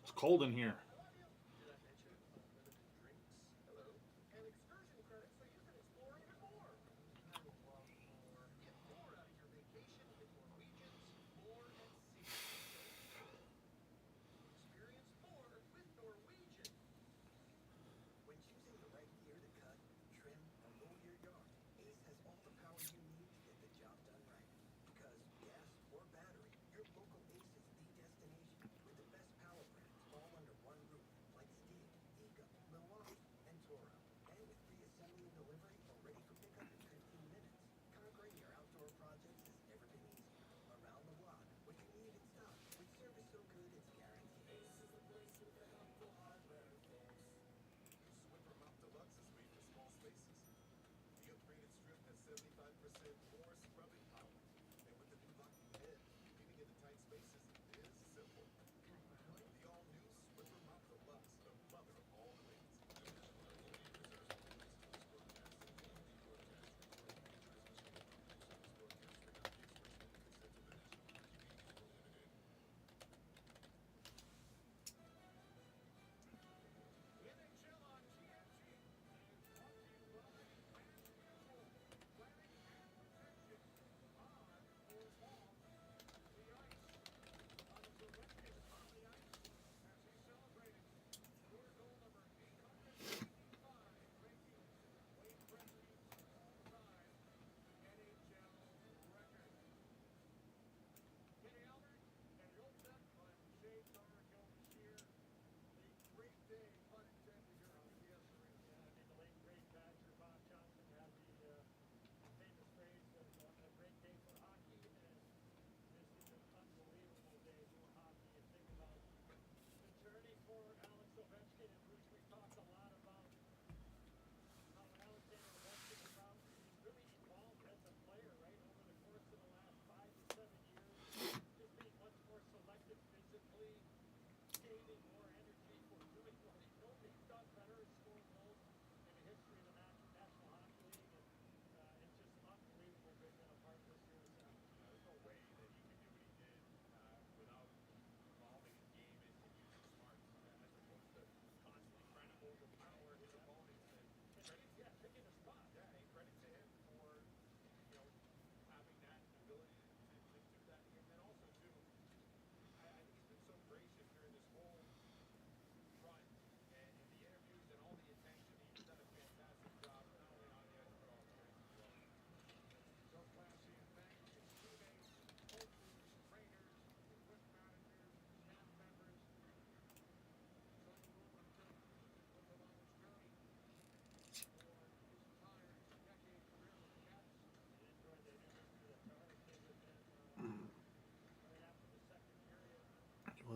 It's cold in here. I love you. Did I mention unlimited drinks? Hello. And excursion credits so you can explore even more. I would love more. Get more out of your vacation with Norwegian's More at Sea. Experience more with Norwegian. When choosing the right gear to cut, trim, or mow your yard, Ace has all the power you need to get the job done right. Because gas or battery, your local Ace is the destination with the best power brands all under one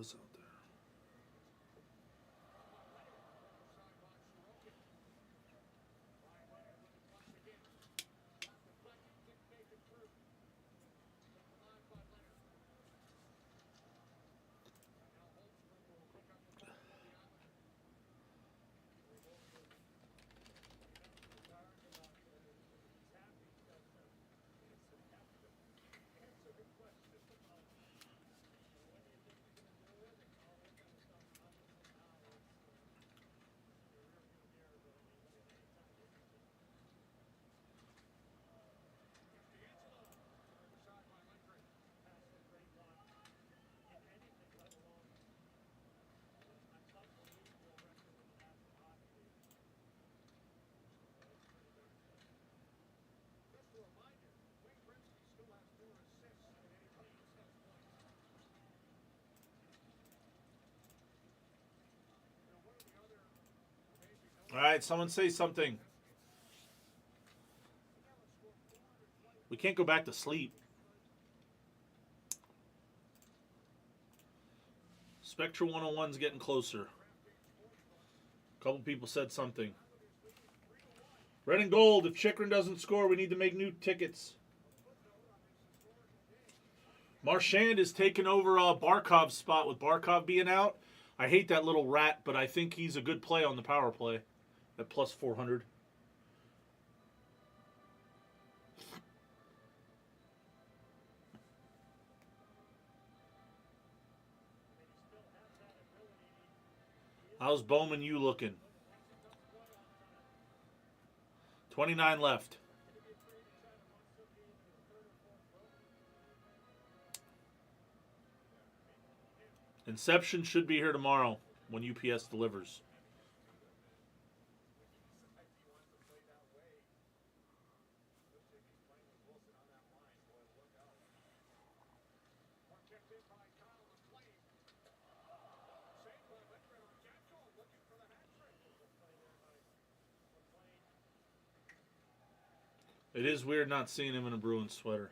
was out there. All right, someone say something. We can't go back to sleep. Spectra 101's getting closer. A couple people said something. Red and gold, if Chychrun doesn't score, we need to make new tickets. Marchand is taking over Barkov's spot with Barkov being out. I hate that little rat, but I think he's a good play on the power play at plus 400. How's Bowman you looking? 29 left. Inception should be here tomorrow when UPS delivers. It is weird not seeing him in a Bruins sweater.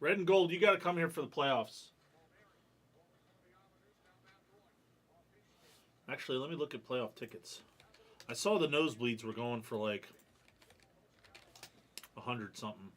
Red and gold, you got to come here for the playoffs. Actually, let me look at playoff tickets. I saw the nosebleeds were going for like 100 something.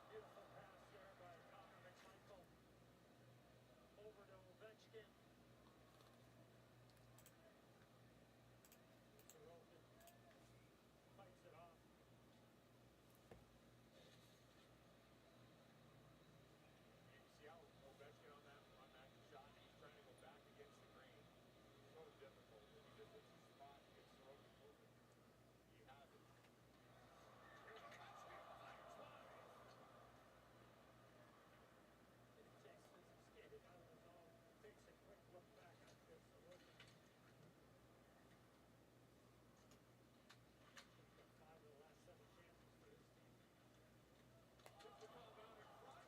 Beautiful pass there by Connor McMichael over to Ovechkin. Sorokin fights it off. You see how Ovechkin on that shot, he's trying to go back against the grain. So difficult. If he just hits his spot and gets Sorokin moving, he has it. Here's Ovechkin, fires wide. Jason skated out of his zone, takes a quick look back up to Sorokin. He's got 5 of the last 7 chances for his team. Tips the ball down in front.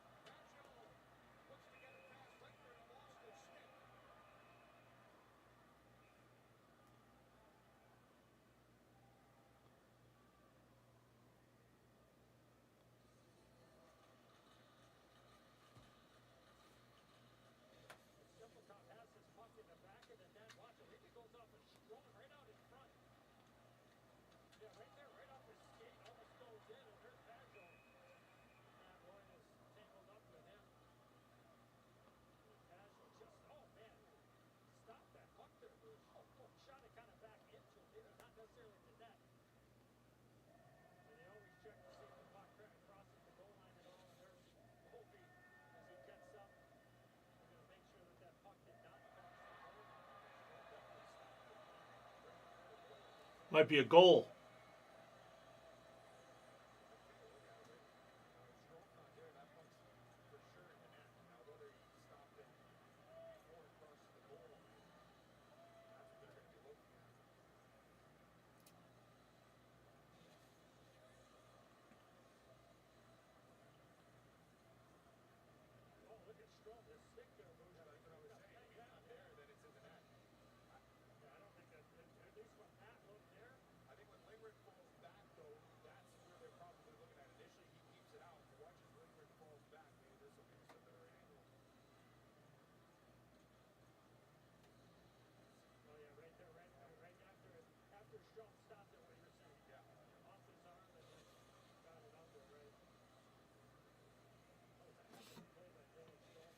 Pageau looks to get it past Lindgren and lost his stick. Simpletop has his puck in the back of the net. Watch it. It goes off a strong right out in front. Yeah, right there, right off his Might be a goal. Stroll's not there. That puck's for sure in the net. Now, whether he stopped it before it crosses the goal line, that's what they're going to be looking at. Oh, look at Strom. His stick there, Boosh. Yeah, that's what I was saying. If he's not there, then it's in the net. Yeah, I don't think that, at least from that look there. I think when Lingren falls back, though, that's where they're probably looking at. Initially, he keeps it out, but watch as Lingren falls back. Maybe this will give us a better angle. Oh yeah, right there, right after Strom stopped it. What you're saying? Yeah. Off his arm and then got it under, right? That was a heck of a play by Dylan Strom.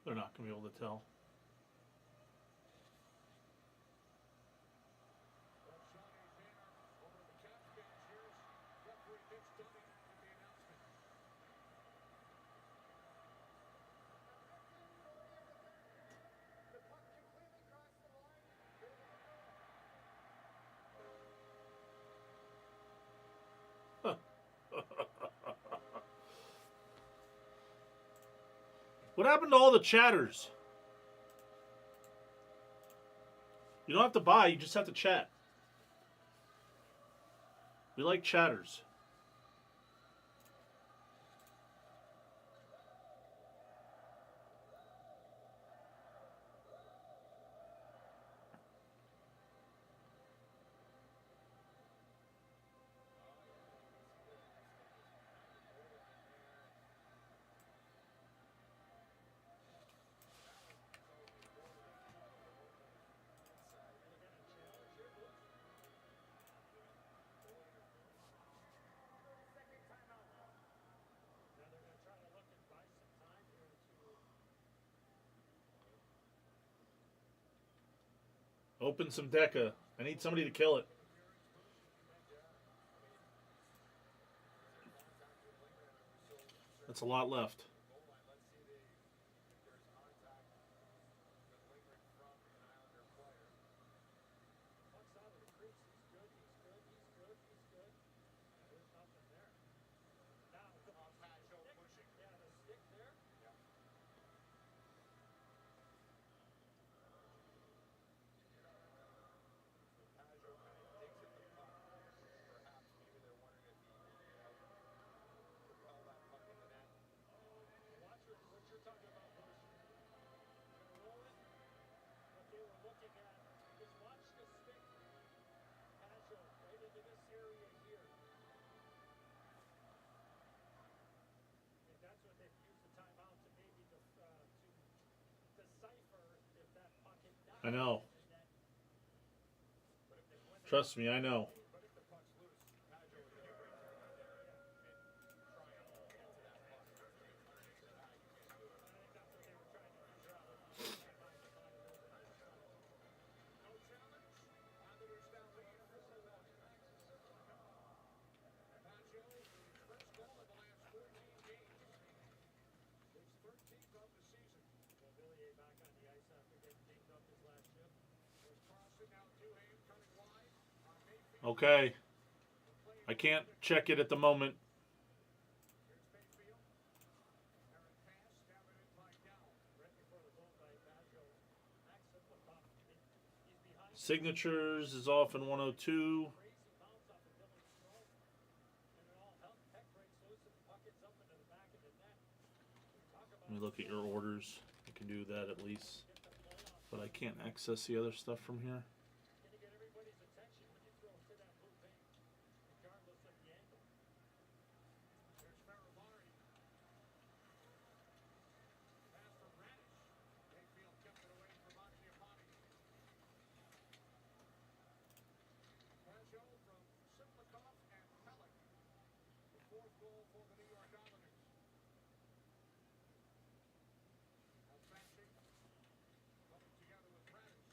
They're not going to be able to tell. Well, Shawnee Banner over at the Caps bench. Here's referee Mitch Dunning with the announcement. The puck completely crossed the line. There was a goal. What happened to all the chatters? You don't have to buy, you just have to chat. We like chatters. Now they're going to try to look and buy some time here to. Open some Deca. I need somebody to kill it. That's a lot left. Goal line. Let's see if there's contact with Lingren from an Islander player. Puck's out of the crease. He's good. There's nothing there. Now the Pacho stick, pushing. yeah, the stick there. Yep. So Pajo kind of digs at the puck. Perhaps maybe they're wondering if he, propel that puck in the net. Watch what you're talking about, Bush. They're gonna roll it. What they were looking at is watch the stick, Pacho, right into this area here. I think that's what they've used the timeout to maybe to decipher if that puck had not I know. been in the net. Trust me, I know. But if the puck's loose, Pajo is going to wait till he gets there and try and get to that puck. If it's underneath the bag, you can't do it. I think that's what they were trying to figure out. If you use timeout to buy a little bit more time. No challenge. Islanders now lead 4-1. Pacho, his first goal in the last 14 games. His 13th of the season. Villiers back on the ice after getting dinged up his last shift. There's Carlson now Duhame coming wide on Mayfield. Okay. I can't check it at the moment. Here's Mayfield. Errant pass, stabbing it by Dow. Right before the goal by Pacho. Max hit the puck. He's behind. Signatures is off in 102. Crazy bounce off of Dylan Strom. And it all heck breaks loose and the puck gets up into the back of the net. Talk about Let me look at your orders. I can do that at least. But I can't access the other stuff from here. Can you get everybody's attention when you throw to that blue paint, regardless of the angle? There's Ferrari. Pass from Radish. Mayfield kept it away from Mangiapane. Pajo from Simlikov and Pellick. The fourth goal for the New York Islanders. Now Patrick coming together with Radish.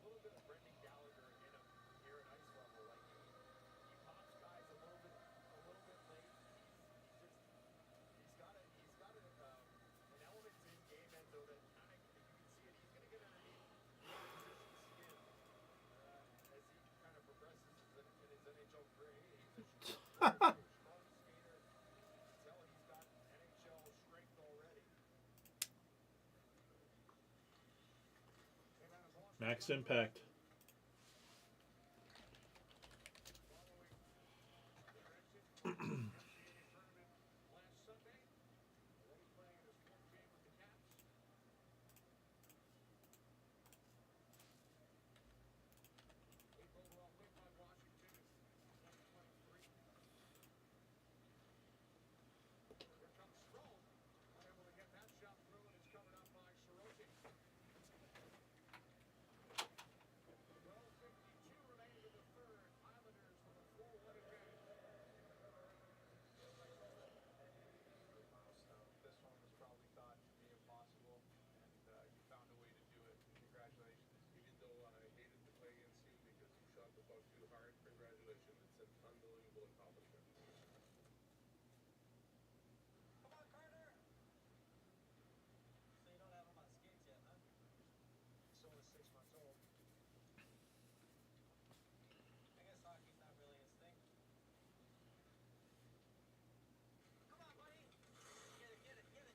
little bit of Brendan Gallagher in him here at ice level. Like he pops guys a little bit late. He's got an element to his game, Enzo, that kind of you can see it. He's going to get underneath the opposition's skin as he kind of progresses in his NHL career. He's a strong skater. You can tell he's got NHL strength already. Max impact. Last Sunday, already playing in his fourth game with the Caps. Eighth overall pick by Washington in 2023. Here comes Strome. Unable to get that shot through, and it's covered up by Sorokin. 12:52 remaining in the third. Islanders with a 4-1 advantage. Milestone. This one was probably thought to be impossible, and you found a way to do it. Congratulations. Even though I hated to play against you because you shot the puck too hard, congratulations. It's an unbelievable accomplishment. Come on, Carter! So you don't have him on skates yet, huh? He's only 6 months old. I guess hockey's not really his thing. Come on, buddy! Get it, get it, get it!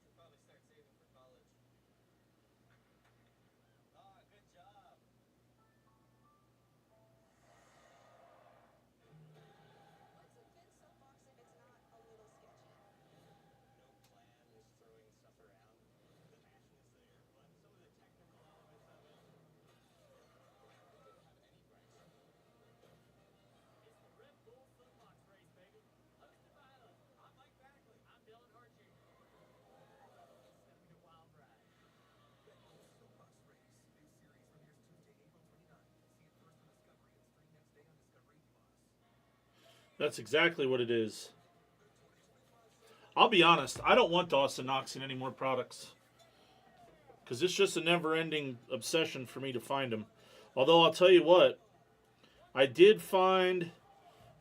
Should probably start saving for college. Ah, good job. What's a good soapbox if it's not a little sketchy? No plan, just throwing stuff around. The passion is there, but some of the technical elements of it. We didn't have any Bryson. It's the Red Bull Soapbox race, baby. Hosted by us. I'm Mike Bagley. I'm Dylan Hartshing. It's going to be a wild ride. Red Bull Soapbox Race. New series premieres Tuesday, April 29th. See it first on Discovery and stream next day on Discovery Plus. That's exactly what it is. I'll be honest, I don't want Dawson Knox in any more products. Because it's just a never-ending obsession for me to find him. Although I'll tell you what, I did find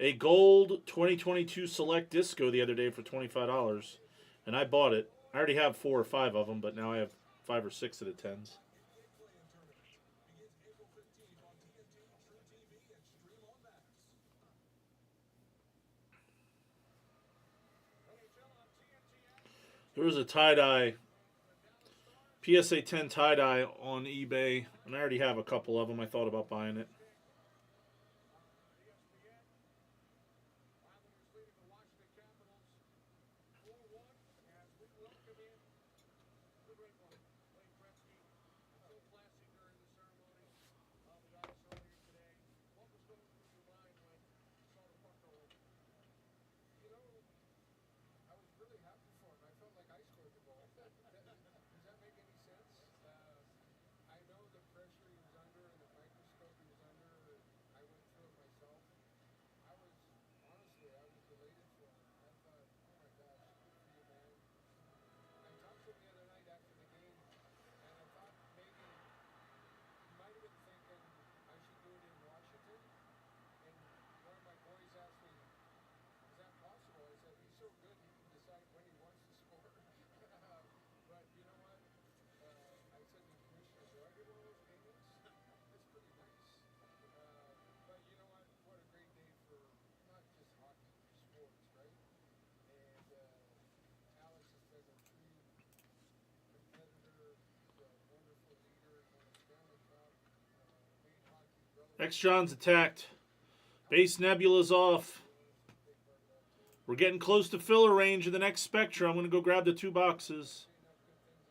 a gold 2022 Select Disco the other day for $25. And I bought it. I already have 4 or 5 of them, but now I have 5 or 6 of the 10s. Begins April 15th on TNT, True TV, and Stream on Max. There was a tie-dye, PSA 10 tie-dye on eBay, and I already have a couple of them. I thought about buying it. Islanders leading the Washington Capitals 4-1 as we welcome in the great one, Wayne Gretzky. So classy during the ceremony of the ice earlier today. What was going through your mind when you saw the puck go in? You know, I was really happy for him. I felt like I scored the goal. Does that make any sense? I know the pressure he was under and the microscope he was under. I went through it myself. Honestly, I was elated for him. I thought, oh my gosh, good for you, man. I talked to him the other night after the game, and I thought maybe he might have been thinking I should do it in Washington. And one of my boys asked me, is that possible? I said, he's so good he can decide when he wants to score. But you know what? I said to the commissioner, do I get one of those payments? That's pretty nice. But you know what? What a great day for not just hockey, for sports, right? And Alex has been a true competitor. He's a wonderful leader. Won a Stanley Cup. Made hockey relevant. Extron's attacked. Base Nebula's off. We're getting close to filler range in the next Spectra. I'm going to go grab the 2 boxes.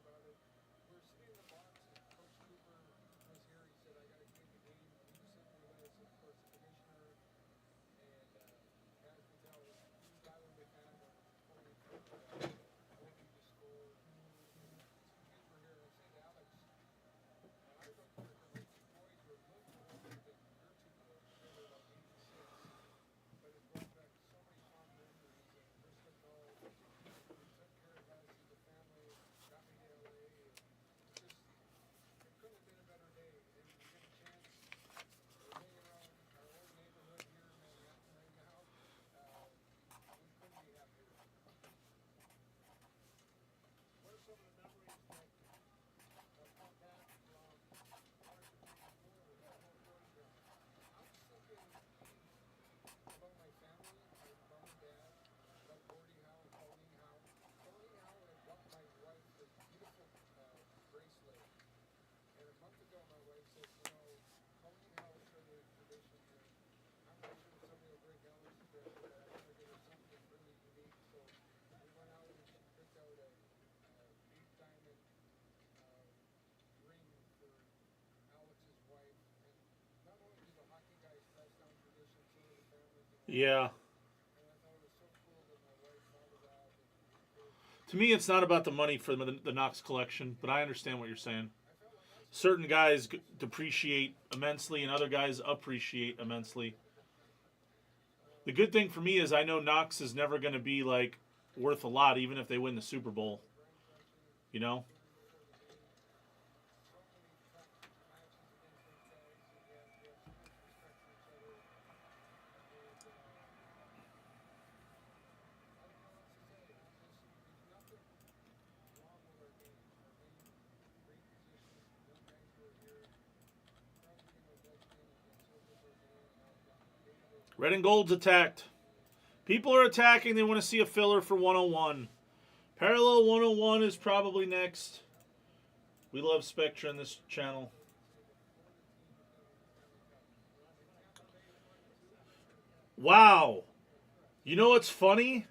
Enough good things about it. We're sitting in the box, and Coach Cooper was here. He said, I got to get the game. He was sitting with us, of course, the commissioner. And as we tell, a huge Islander fan when pulling for hoping to score. Some kids were here. I said to Alex, I looked at the two boys were a little older than your 2 boys. They were like 8 and 6. But it brought back so many fond memories. And we're sitting all, he took care of us as a family. Yeah. To me, it's not about the money for the Knox collection, but I understand what you're saying. Certain guys depreciate immensely, and other guys appreciate immensely. The good thing for me is I know Knox is never going to be like worth a lot, even if they win the Super Bowl. You know. Red and Gold's attacked. People are attacking. They want to see a filler for 101. Parallel 101 is probably next. We love Spectra in this channel. Wow. You know what's funny?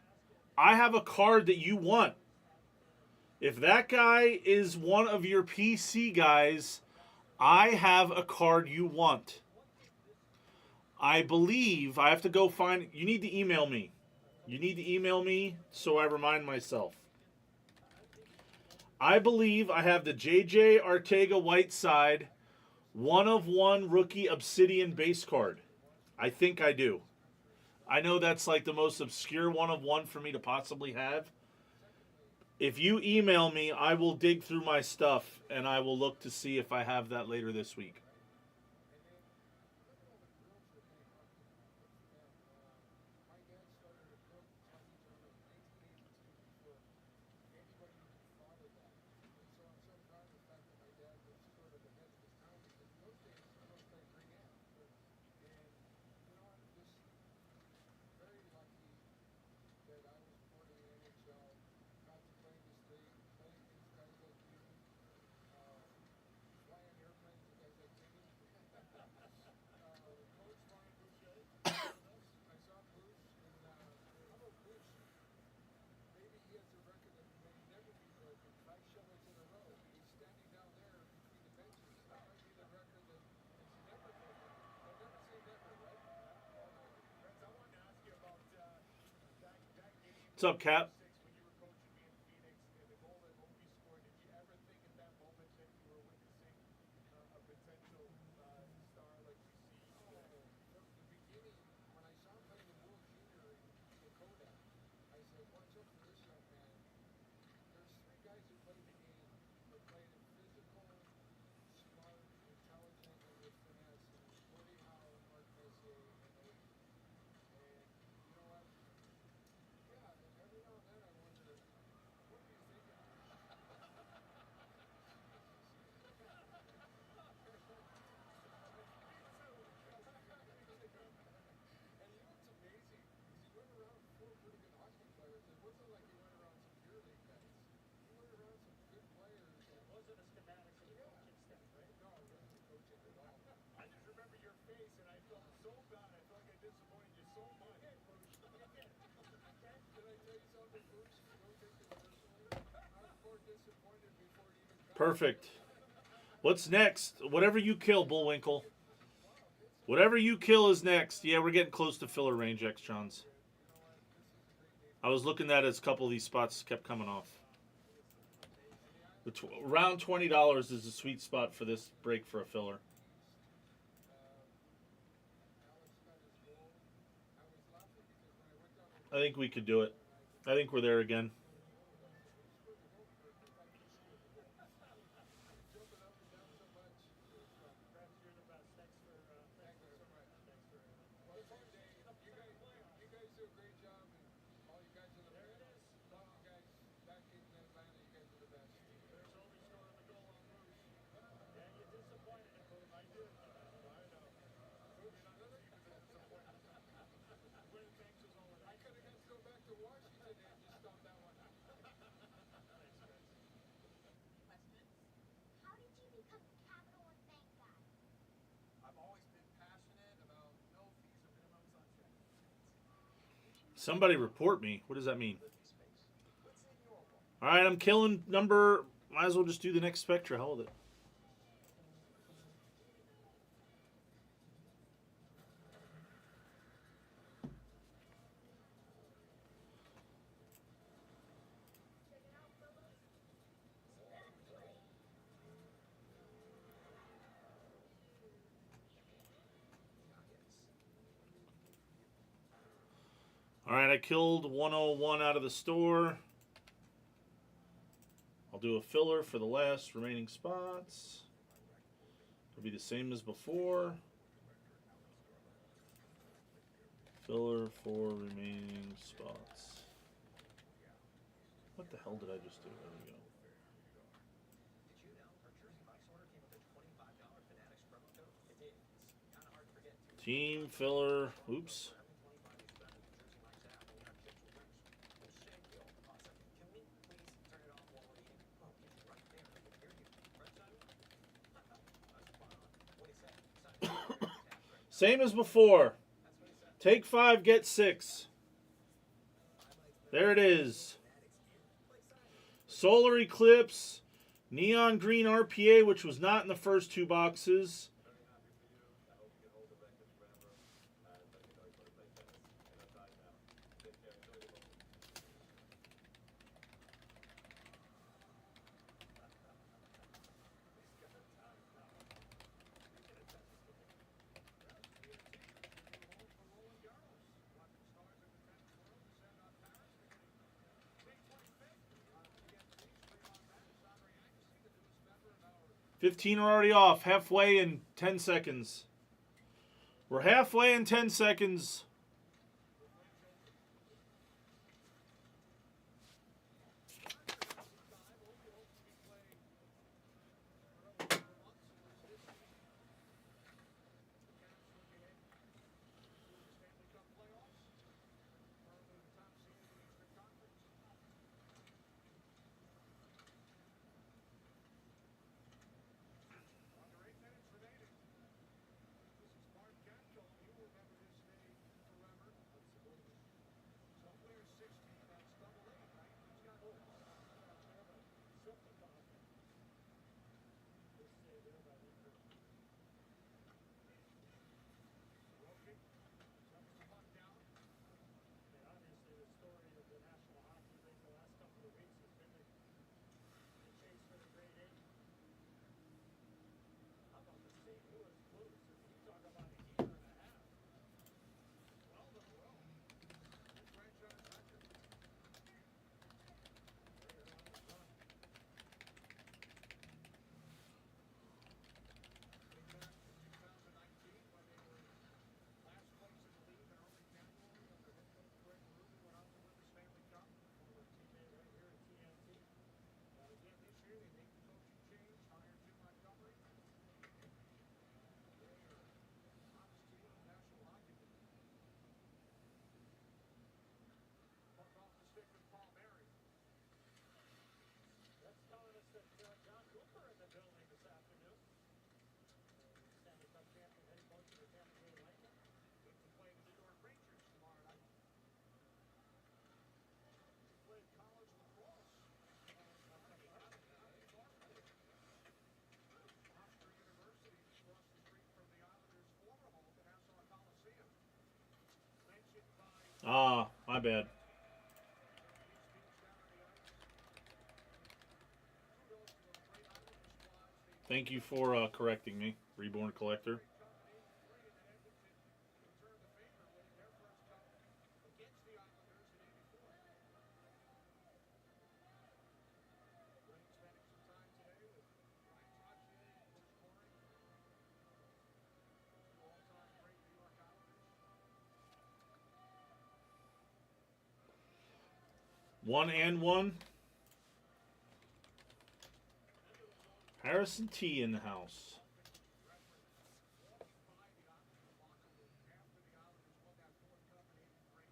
I have a card that you want. If that guy is one of your PC guys, I have a card you want. I believe I have to go find. You need to email me. You need to email me so I remind myself. I believe I have the JJ Arteaga-Whiteside 1/1 rookie Obsidian base card. I think I do. I know that's like the most obscure 1/1 for me to possibly have. If you email me, I will dig through my stuff and I will look to see if I have that later this week. What's up, Cap? Perfect. What's next? Whatever you kill, Bullwinkle. Whatever you kill is next. Yeah, we're getting close to filler range, X-Trons. I was looking at it as a couple of these spots kept coming off. Around $20 is a sweet spot for this break for a filler. I think we could do it. I think we're there again. How did you become a capital and bank guy? I've always been passionate about no fees or minimums on checking. Somebody report me. What does that mean? All right, I'm killing number. Might as well just do the next Spectra. Hold it. All right, I killed 101 out of the store. I'll do a filler for the last remaining spots. It'll be the same as before. Filler for remaining spots. What the hell did I just do? There we go. Did you know our Jersey Mike's order came with a $25 Fanatics promo code? It did. It's kind of hard to forget. Team filler. Oops. For every 25 you spend with the Jersey Mike's app, we'll have chips or winners. We'll shake you. Awesome. Can we please turn it off while we're eating? Oh, get you right there. I can hear you. Right, Simon? That's spot on. What do you say? Simon, Same as before. Take 5, get 6. There it is. Solar Eclipse, Neon Green RPA, which was not in the first 2 boxes. May 25th. 15 are already off, halfway in 10 seconds. We're halfway in 10 seconds. Under 8 minutes remaining. This is Mark Canco. You will remember this name forever. Absolutely. So player 60, that's double 8, right? He's got goals. Silvercock. This save there by Lindbergh. Sorokin summons the puck down. And obviously the story of the National Hockey League the last couple of weeks has been the chase for the grade 8. How about the St. Louis Blues? I mean, you talk about a year and a half. 12 in a row. New franchise record. They're on the run. Going back to 2019 when they were last place in the league in early January under head coach Greg Berube went on to win the Stanley Cup. Former teammate right here at TNT. Again this year they made the coaching change, hired Jim Montgomery. They are the hottest team in the National Hockey League. Puck off the stick with Paul Mary. That's telling us that John Cooper in the building this afternoon. Stanley Cup champion head coach of the Tampa Bay Lightning. Look to play the New York Rangers tomorrow night. He played college lacrosse. Hofstra University across the street from the Islanders' former home, the Nassau Coliseum. Mentioned by Ah, my bad. these teams down on the ice. Kudos to those great Islander squads. They Thank you for correcting me, Reborn Collector. Cup in 83, and then Edmonton returned the favor, winning their first cup against the Islanders in 84. Great spending some time today with Ryan Trottier and Bruce Corey. Two all-time great New York Islanders. 1 and 1. Harrison T in the house. Walking by the Islanders locker room after the Islanders won that fourth cup in 83.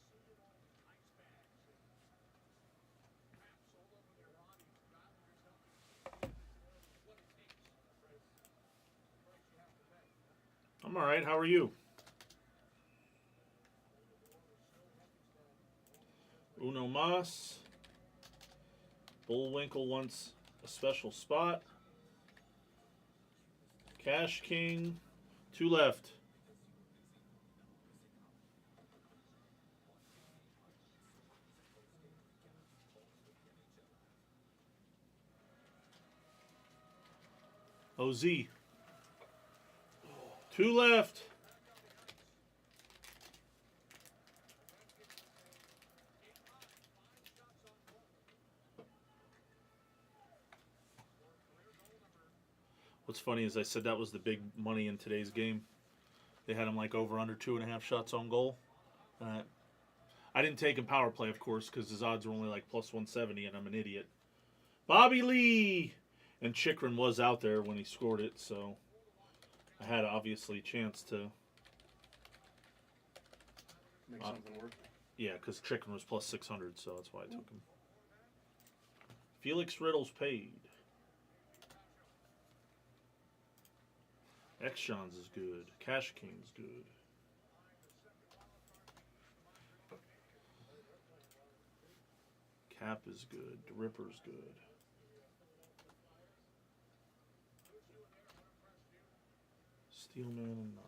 And seeing all the ice bags and wraps all over their bodies, the Islanders helping keep the Edmonton Oilers. What it takes, the price you have to pay. I'm all right. How are you? Uno Mas. Bullwinkle wants a special spot. Cash King. 2 left. OZ. 2 left. What's funny is I said that was the big money in today's game. They had him like over under 2.5 shots on goal. I didn't take him power play, of course, because his odds were only like plus 170, and I'm an idiot. Bobby Lee! And Chikrin was out there when he scored it, so I had obviously a chance to. Make something work. Yeah, because Chikrin was plus 600, so that's why I took him. Felix Riddle's paid. X-Shons is good. Cash King's good. Cap is good. The Ripper's good. Steelman and Knox.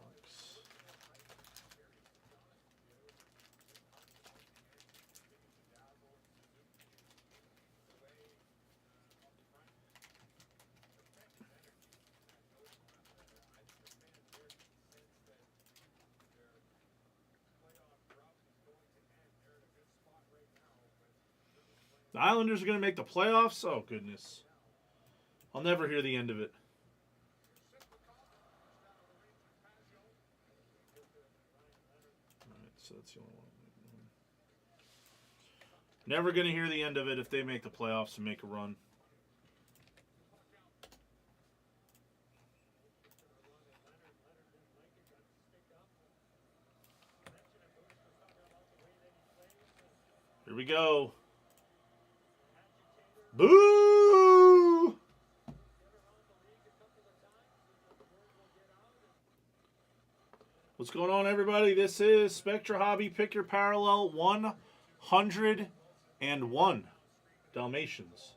The Islanders are going to make the playoffs? Oh, goodness. I'll never hear the end of it. Alright, so that's the only one. Never going to hear the end of it if they make the playoffs and make a run. Here we go. Boo! What's going on, everybody? This is Spectra Hobby. Pick your parallel 101 Dalmatians.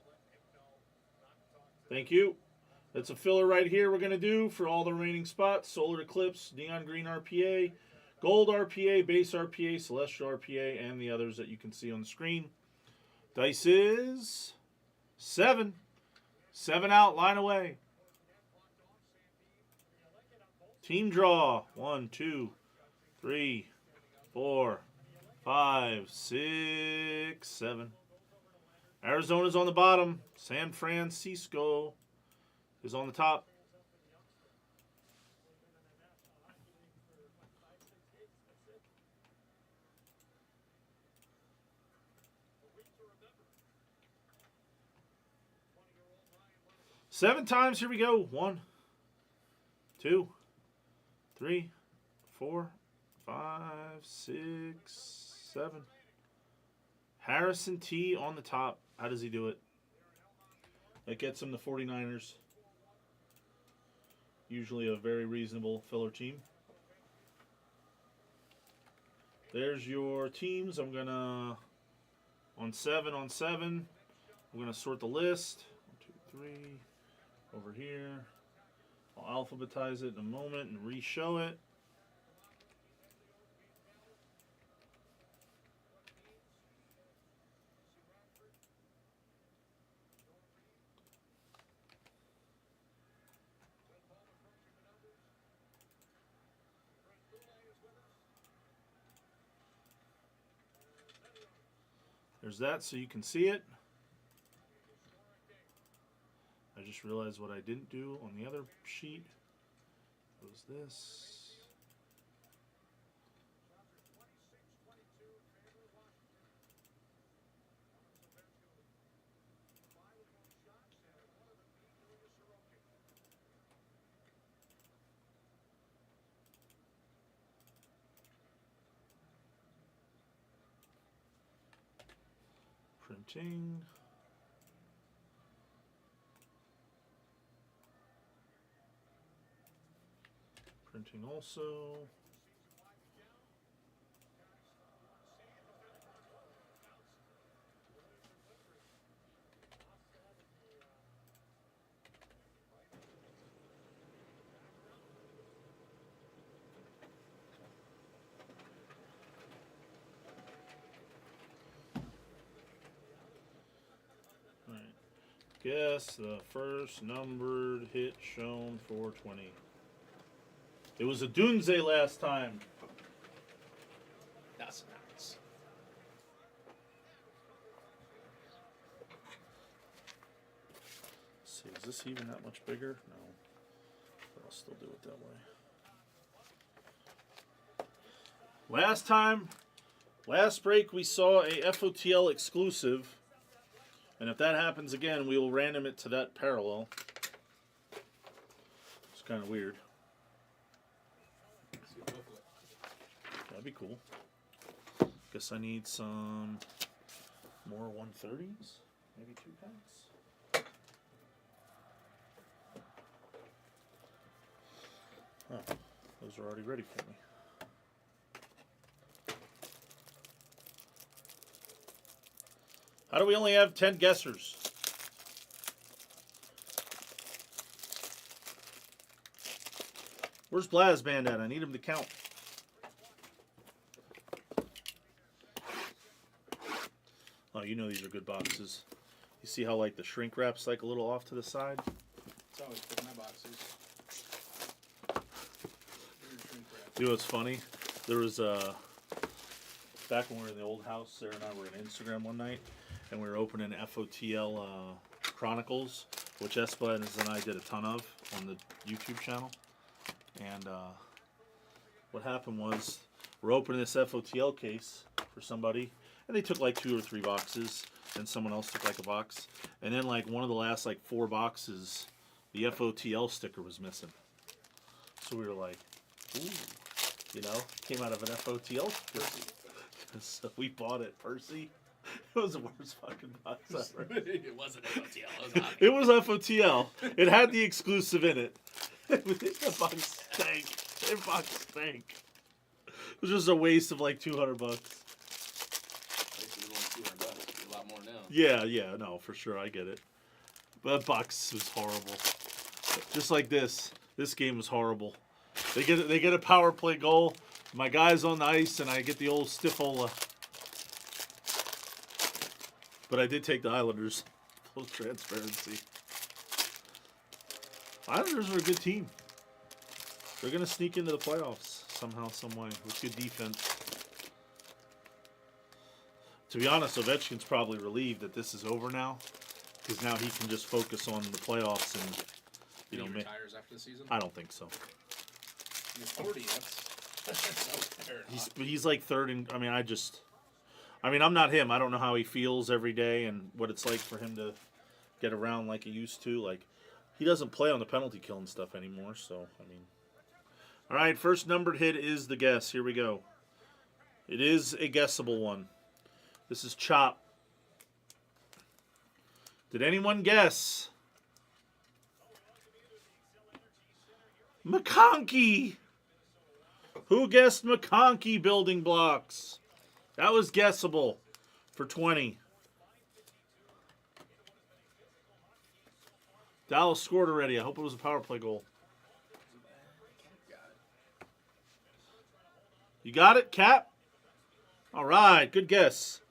Thank you. That's a filler right here we're going to do for all the remaining spots. Solar Eclipse, Neon Green RPA, Gold RPA, Base RPA, Celestial RPA, and the others that you can see on the screen. Dice is 7. 7 out, line away. Team draw. 1, 2, 3, 4, 5, 6, 7. Arizona's on the bottom. San Francisco is on the top. Seven times. Here we go. 1, 2, 3, 4, 5, 6, 7. Harrison T on the top. How does he do it? That gets him the 49ers. Usually a very reasonable filler team. There's your teams. I'm going to, on 7, I'm going to sort the list. 1, 2, 3. Over here. I'll alphabetize it in a moment and re-show it. There's that so you can see it. I just realized what I didn't do on the other sheet was this. Printing. Printing also. All right. Guess the first numbered hit shown 420. It was a Dunze last time. That's nice. Let's see, is this even that much bigger? No. I'll still do it that way. Last break we saw a FOTL exclusive. And if that happens again, we will random it to that parallel. It's kind of weird. That'd be cool. Guess I need some more 130s. Maybe 2 packs. Oh, those are already ready for me. How do we only have 10 guessers? Where's Blaz Band at? I need him to count. Oh, you know these are good boxes. You see how like the shrink wrap's like a little off to the side? It's always put in my boxes. You know what's funny? There was back when we were in the old house, Sarah and I were on Instagram one night, and we were opening FOTL Chronicles, which Espa and I did a ton of on the YouTube channel. And what happened was we're opening this FOTL case for somebody, and they took like 2 or 3 boxes, and someone else took like a box, and then like one of the last like 4 boxes, the FOTL sticker was missing. So we were like, ooh, you know, came out of an FOTL sticker. So we bought it, Percy. It was the worst fucking box ever. It wasn't FOTL. It was FOTL. It had the exclusive in it. The box stank. The box stank. It was just a waste of like $200. A lot more now. Yeah, no, for sure, I get it. But that box was horrible. Just like this. This game was horrible. They get a power play goal. My guy's on the ice, and I get the old Stiffola. But I did take the Islanders. Full transparency. Islanders are a good team. They're going to sneak into the playoffs somehow, some way, with good defense. To be honest, Ovechkin's probably relieved that this is over now, because now he can just focus on the playoffs and, you know, retires after the season. I don't think so. He's 40. That's fair enough. He's like third in. I mean, I'm not him. I don't know how he feels every day and what it's like for him to get around like he used to. Like, he doesn't play on the penalty kill and stuff anymore. So, I mean, all right. First numbered hit is the guess. Here we go. It is a guessable one. This is Chop. Did anyone guess? McConkey. Who guessed McConkey building blocks? That was guessable for 20. Dallas scored already. I hope it was a power play goal. You got it, Cap? All right, good guess.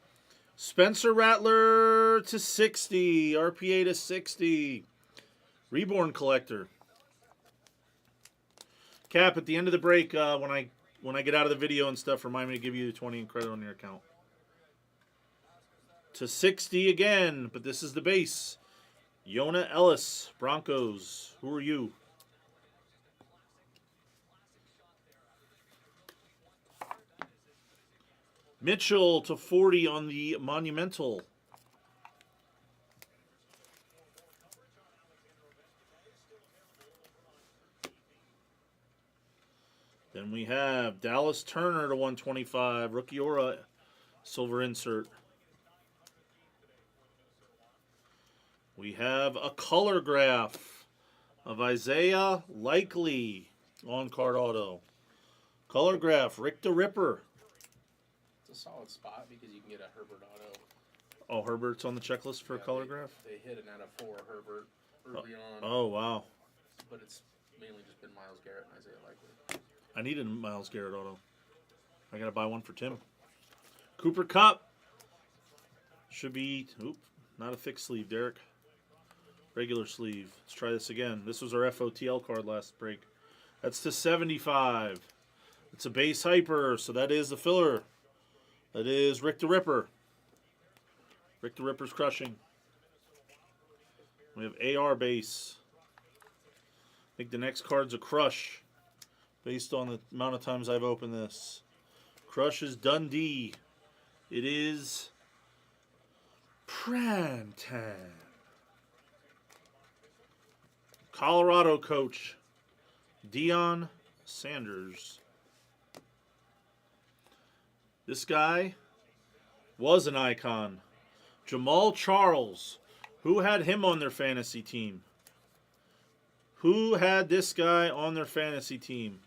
Spencer Rattler to 60. RPA to 60. Reborn Collector. Cap, at the end of the break, when I get out of the video and stuff, remind me to give you the 20 in credit on your account. To 60 again, but this is the base. Yona Ellis, Broncos. Who are you? Mitchell to 40 on the Monumental. Then we have Dallas Turner to 125. Rookie Aura, silver insert. We have a color graph of Isaiah Likely on card auto. Color graph, Rick the Ripper. It's a solid spot because you can get a Herbert auto. Oh, Herbert's on the checklist for a color graph? They hit an out of 4 Herbert early on. Oh, wow. But it's mainly just been Myles Garrett and Isaiah Likely. I need a Myles Garrett auto. I got to buy one for Tim. Cooper Cup. Should be, not a thick sleeve, Derek. Regular sleeve. Let's try this again. This was our FOTL card last break. That's to 75. It's a base hyper, so that is the filler. That is Rick the Ripper. Rick the Ripper's crushing. We have AR base. I think the next card's a crush, based on the amount of times I've opened this. Crush is Dundee. It is prime time. Colorado coach, Deion Sanders. This guy was an icon. Jamal Charles. Who had him on their fantasy team? Who had this guy on their fantasy team?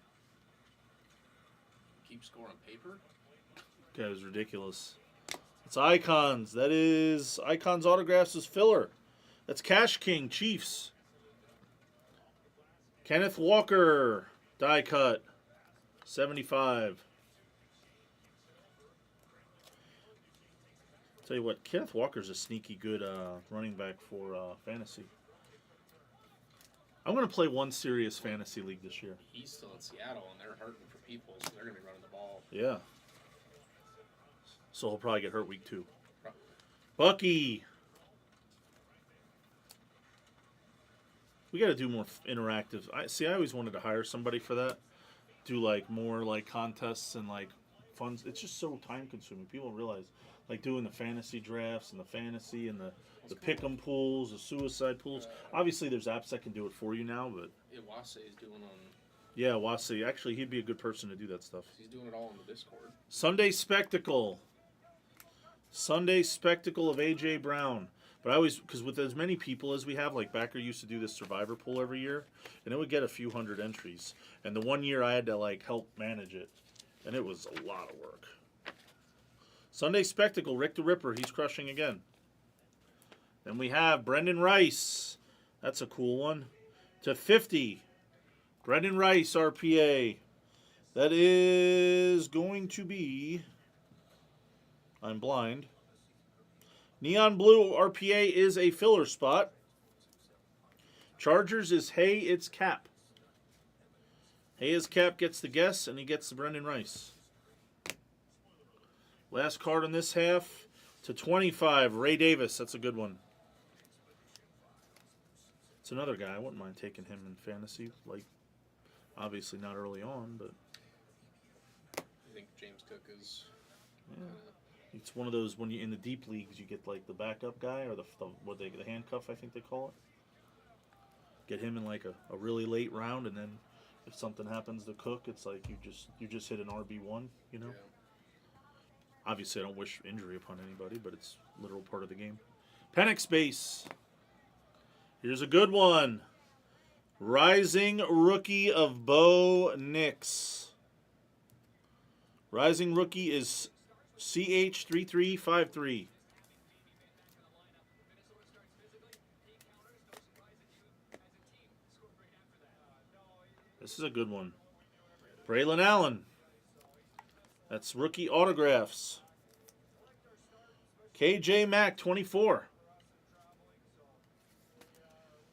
Keep score on paper. That was ridiculous. It's Icons. That is Icons Autographs is filler. That's Cash King, Chiefs. Kenneth Walker, die cut, 75. Tell you what, Kenneth Walker's a sneaky good running back for fantasy. I'm going to play one serious fantasy league this year. He's still in Seattle, and they're hurting for people, so they're going to be running the ball. Yeah. So he'll probably get hurt week 2. Probably. Bucky. We got to do more interactive. I always wanted to hire somebody for that. Do like more like contests and like funds. It's just so time consuming. People don't realize like doing the fantasy drafts and the fantasy and the pick 'em pools, the suicide pools. Obviously, there's apps that can do it for you now, but Iwase is doing on. yeah, Wasi. Actually, he'd be a good person to do that stuff. He's doing it all on the Discord. Sunday Spectacle. Sunday Spectacle of AJ Brown. But I always, because with as many people as we have, like Backer used to do this Survivor pool every year, and it would get a few hundred entries. And the one year I had to like help manage it, and it was a lot of work. Sunday Spectacle, Rick the Ripper, he's crushing again. Then we have Brendan Rice. That's a cool one. To 50. Brendan Rice, RPA. That is going to be... I'm blind. Neon Blue RPA is a filler spot. Chargers is Hey, it's Cap. Hey, it's Cap gets the guess, and he gets the Brendan Rice. Last card in this half. To 25, Ray Davis. That's a good one. It's another guy. I wouldn't mind taking him in fantasy. Like, obviously not early on, but... I think James Cook is... Yeah. It's one of those when you in the deep leagues you get like the backup guy or the handcuff I think they call it. Get him in like a really late round, and then if something happens to Cook, it's like you just hit an RB1, you know. Yeah. Obviously, I don't wish injury upon anybody, but it's a literal part of the game. Penix base. Here's a good one. Rising Rookie of Bo Nix. Rising Rookie is CH3353. This is a good one. Braylon Allen. That's rookie autographs. KJ Mack, 24.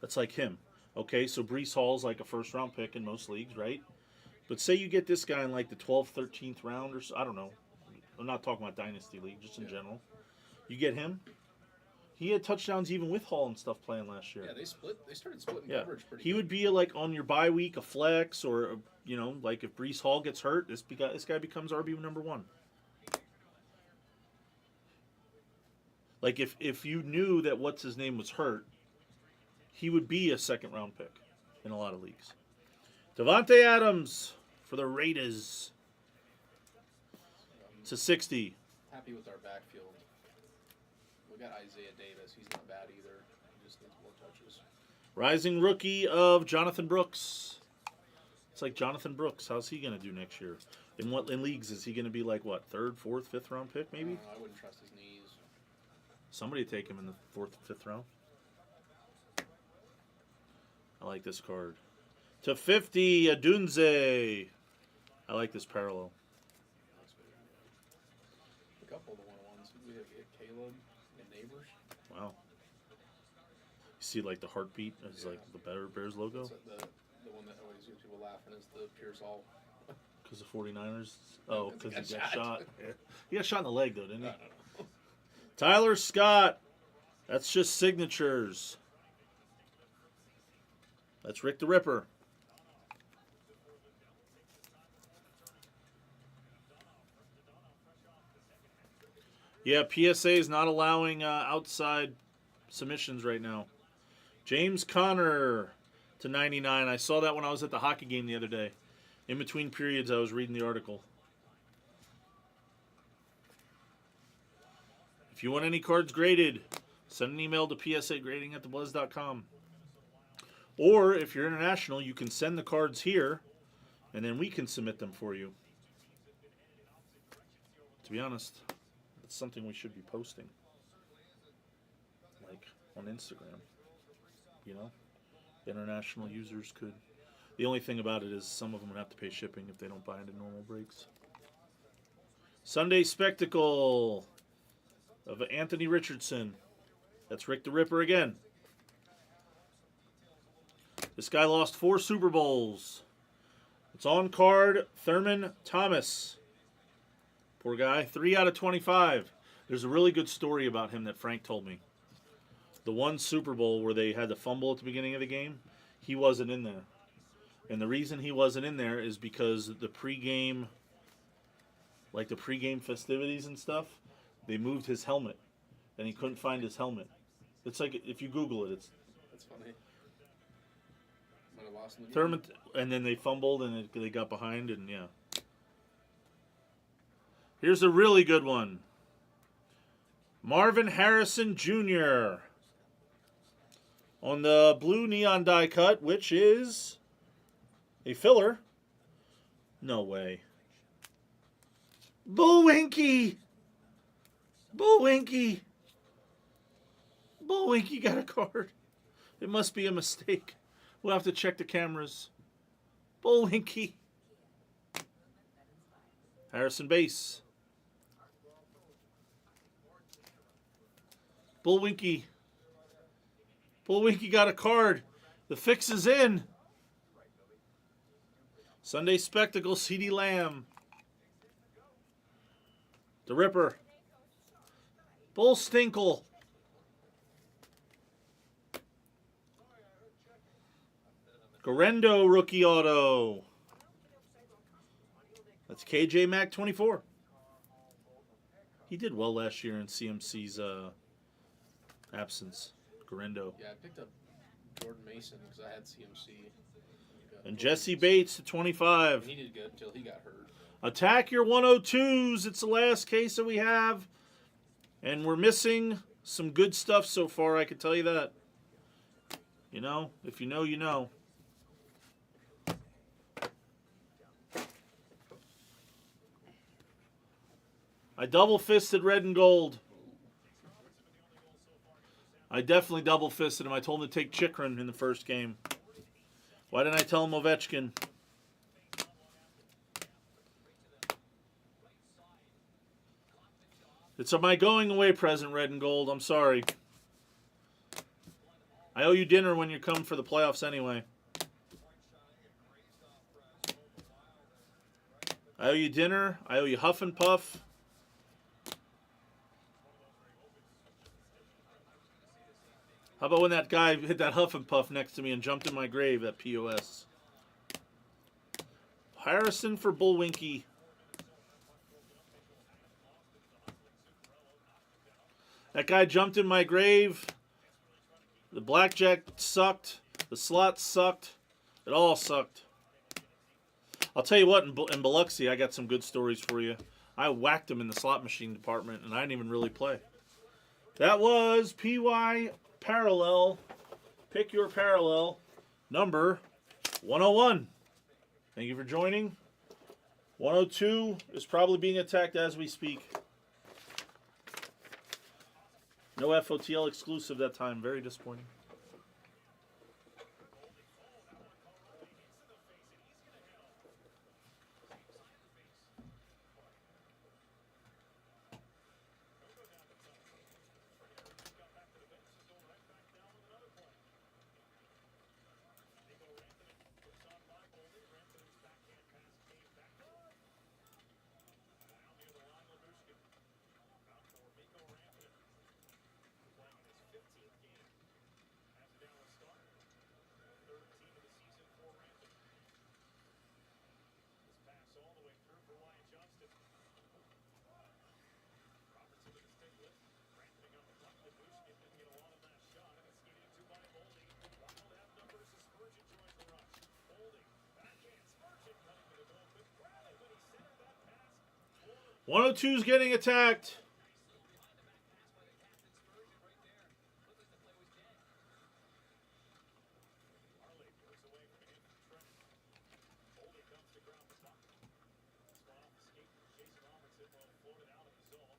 That's like him. Okay, so Breece Hall's like a first-round pick in most leagues, right? But say you get this guy in like the 12th, 13th round, or so, I don't know. I'm not talking about Dynasty League, just in general. You get him. He had touchdowns even with Hall and stuff playing last year. Yeah, they started splitting Yeah, coverage pretty he good. would be like on your bye week, a flex, or you know, like if Breece Hall gets hurt, this guy becomes RB number 1. Like if you knew that what's his name was hurt, he would be a second-round pick in a lot of leagues. Devontae Adams for the Raiders. To 60. Happy with our backfield. We got Isaiah Davis. He's not bad either. He just needs more touches. Rising rookie of Jonathan Brooks. It's like Jonathan Brooks. How's he going to do next year? In leagues is he going to be like what, 3rd, 4th, 5th round pick maybe? I wouldn't trust his knees. Somebody take him in the 4th, 5th round. I like this card. To 50, Adunze. I like this parallel. A couple of the one-on-ones. We have Caleb and Neighbors. Wow. You see like the heartbeat as like the Bears logo? It's the one that always gets people laughing is the Pierce Hall. Because the 49ers? Oh, because he got shot. shot. Yeah. He got shot in the leg, though, didn't he? I don't know. Tyler Scott. That's just signatures. That's Rick the Ripper. Yeah, PSA is not allowing outside submissions right now. James Conner to 99. I saw that when I was at the hockey game the other day. In between periods, I was reading the article. If you want any cards graded, send an email to psagrading@theblez.com. Or if you're international, you can send the cards here, and then we can submit them for you. To be honest, it's something we should be posting. Like on Instagram. You know? International users could. The only thing about it is some of them would have to pay shipping if they don't buy it in normal breaks. Sunday Spectacle of Anthony Richardson. That's Rick the Ripper again. This guy lost 4 Super Bowls. It's on card, Thurman Thomas. Poor guy, 3 out of 25. There's a really good story about him that Frank told me. The one Super Bowl where they had the fumble at the beginning of the game, he wasn't in there. And the reason he wasn't in there is because the pregame festivities and stuff, they moved his helmet. And he couldn't find his helmet. It's like, if you Google it, That's funny. Might have lost in the game. Thurman, and then they fumbled and they got behind, and yeah. Here's a really good one. Marvin Harrison Jr. on the blue neon die cut, which is a filler. No way. Bullwinky! Bullwinky! Bullwinky got a card. It must be a mistake. We'll have to check the cameras. Bullwinky. Harrison base. Bullwinky. Bullwinky got a card. The fix is in. Sunday Spectacle, CeeDee Lamb. The Ripper. Bull Stinkle. Gorendo rookie auto. That's KJ Mac 24. He did well last year in CMC's absence. Gorendo. Yeah, I picked up Jordan Mason because I had CMC. And Jesse Bates to 25. He did good until he got hurt. Attack your 102s. It's the last case that we have. And we're missing some good stuff so far, I can tell you that. You know, if you know, you know. I double-fisted red and gold. I definitely double-fisted him. I told him to take Chikrin in the first game. Why didn't I tell him Ovechkin? It's my going away present, red and gold. I'm sorry. I owe you dinner when you come for the playoffs anyway. I owe you dinner. I owe you Huff and Puff. How about when that guy hit that Huff and Puff next to me and jumped in my grave at POS? Harrison for Bullwinky. That guy jumped in my grave. The blackjack sucked. The slots sucked. It all sucked. I'll tell you what, in Biloxi, I got some good stories for you. I whacked him in the slot machine department, and I didn't even really play. That was PY Parallel. Pick your parallel. Number 101. Thank you for joining. 102 is probably being attacked as we speak. No FOTL exclusive that time. Very disappointing. 102's getting attacked. Harley moves away from a hit from Trent. Boldy comes to ground the puck. This one off the skate from Jason Robertson will float it out of the zone.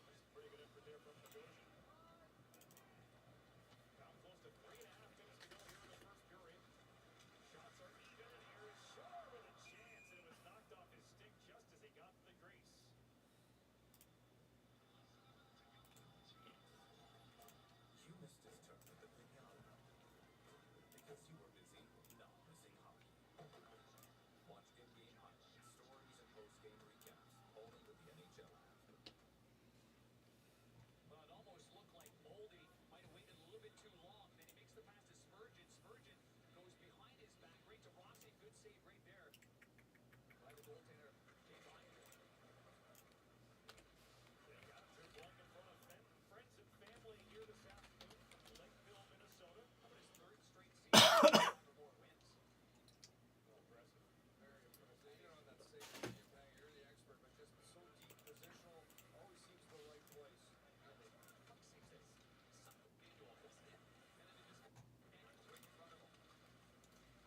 That's a pretty good effort there from Bogosian. Now close to 3.5 minutes to go here in the first period. Shots are even, and here is Shore with a chance, and it was knocked off his stick just as he got to the crease. You missed his turn at the pinata because you were busy not missing hockey. Watch in-game highlights, stories, and post-game recaps only with the NHL app. Well, it almost looked like Boldy might have waited a little bit too long. Then he makes the pass to Spurgeon. Spurgeon goes behind his back, right to Rossi. Good save right there by the goaltender, Dave Eichel. They got through playing in front of friends and family here this afternoon from Lakeville, Minnesota. How about his third straight season? 5 or more wins. Well, impressive. Very impressive. You know, that save thing, you're the expert, but just so deep positional, always seems the right place. Puck saves this. Something visual, isn't it? And then it just hangs right in front of him.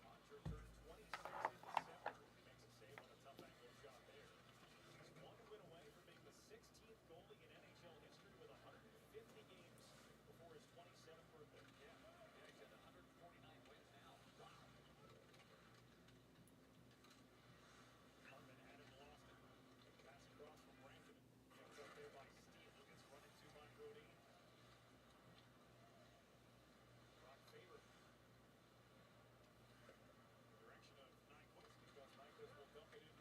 Montre turned 26 in December. He makes a save on a tough angle shot there. He's one win away from being the 16th goalie in NHL history with 150 games before his 27th birthday. Yeah, he's at 149 wins now. Wow. Hartman had it, lost it. Pass across from Rankin. Picked up there by Steele, who gets run into by Brodin. Brock Faber. Direction of Nyquist, because Nyquist will dump it in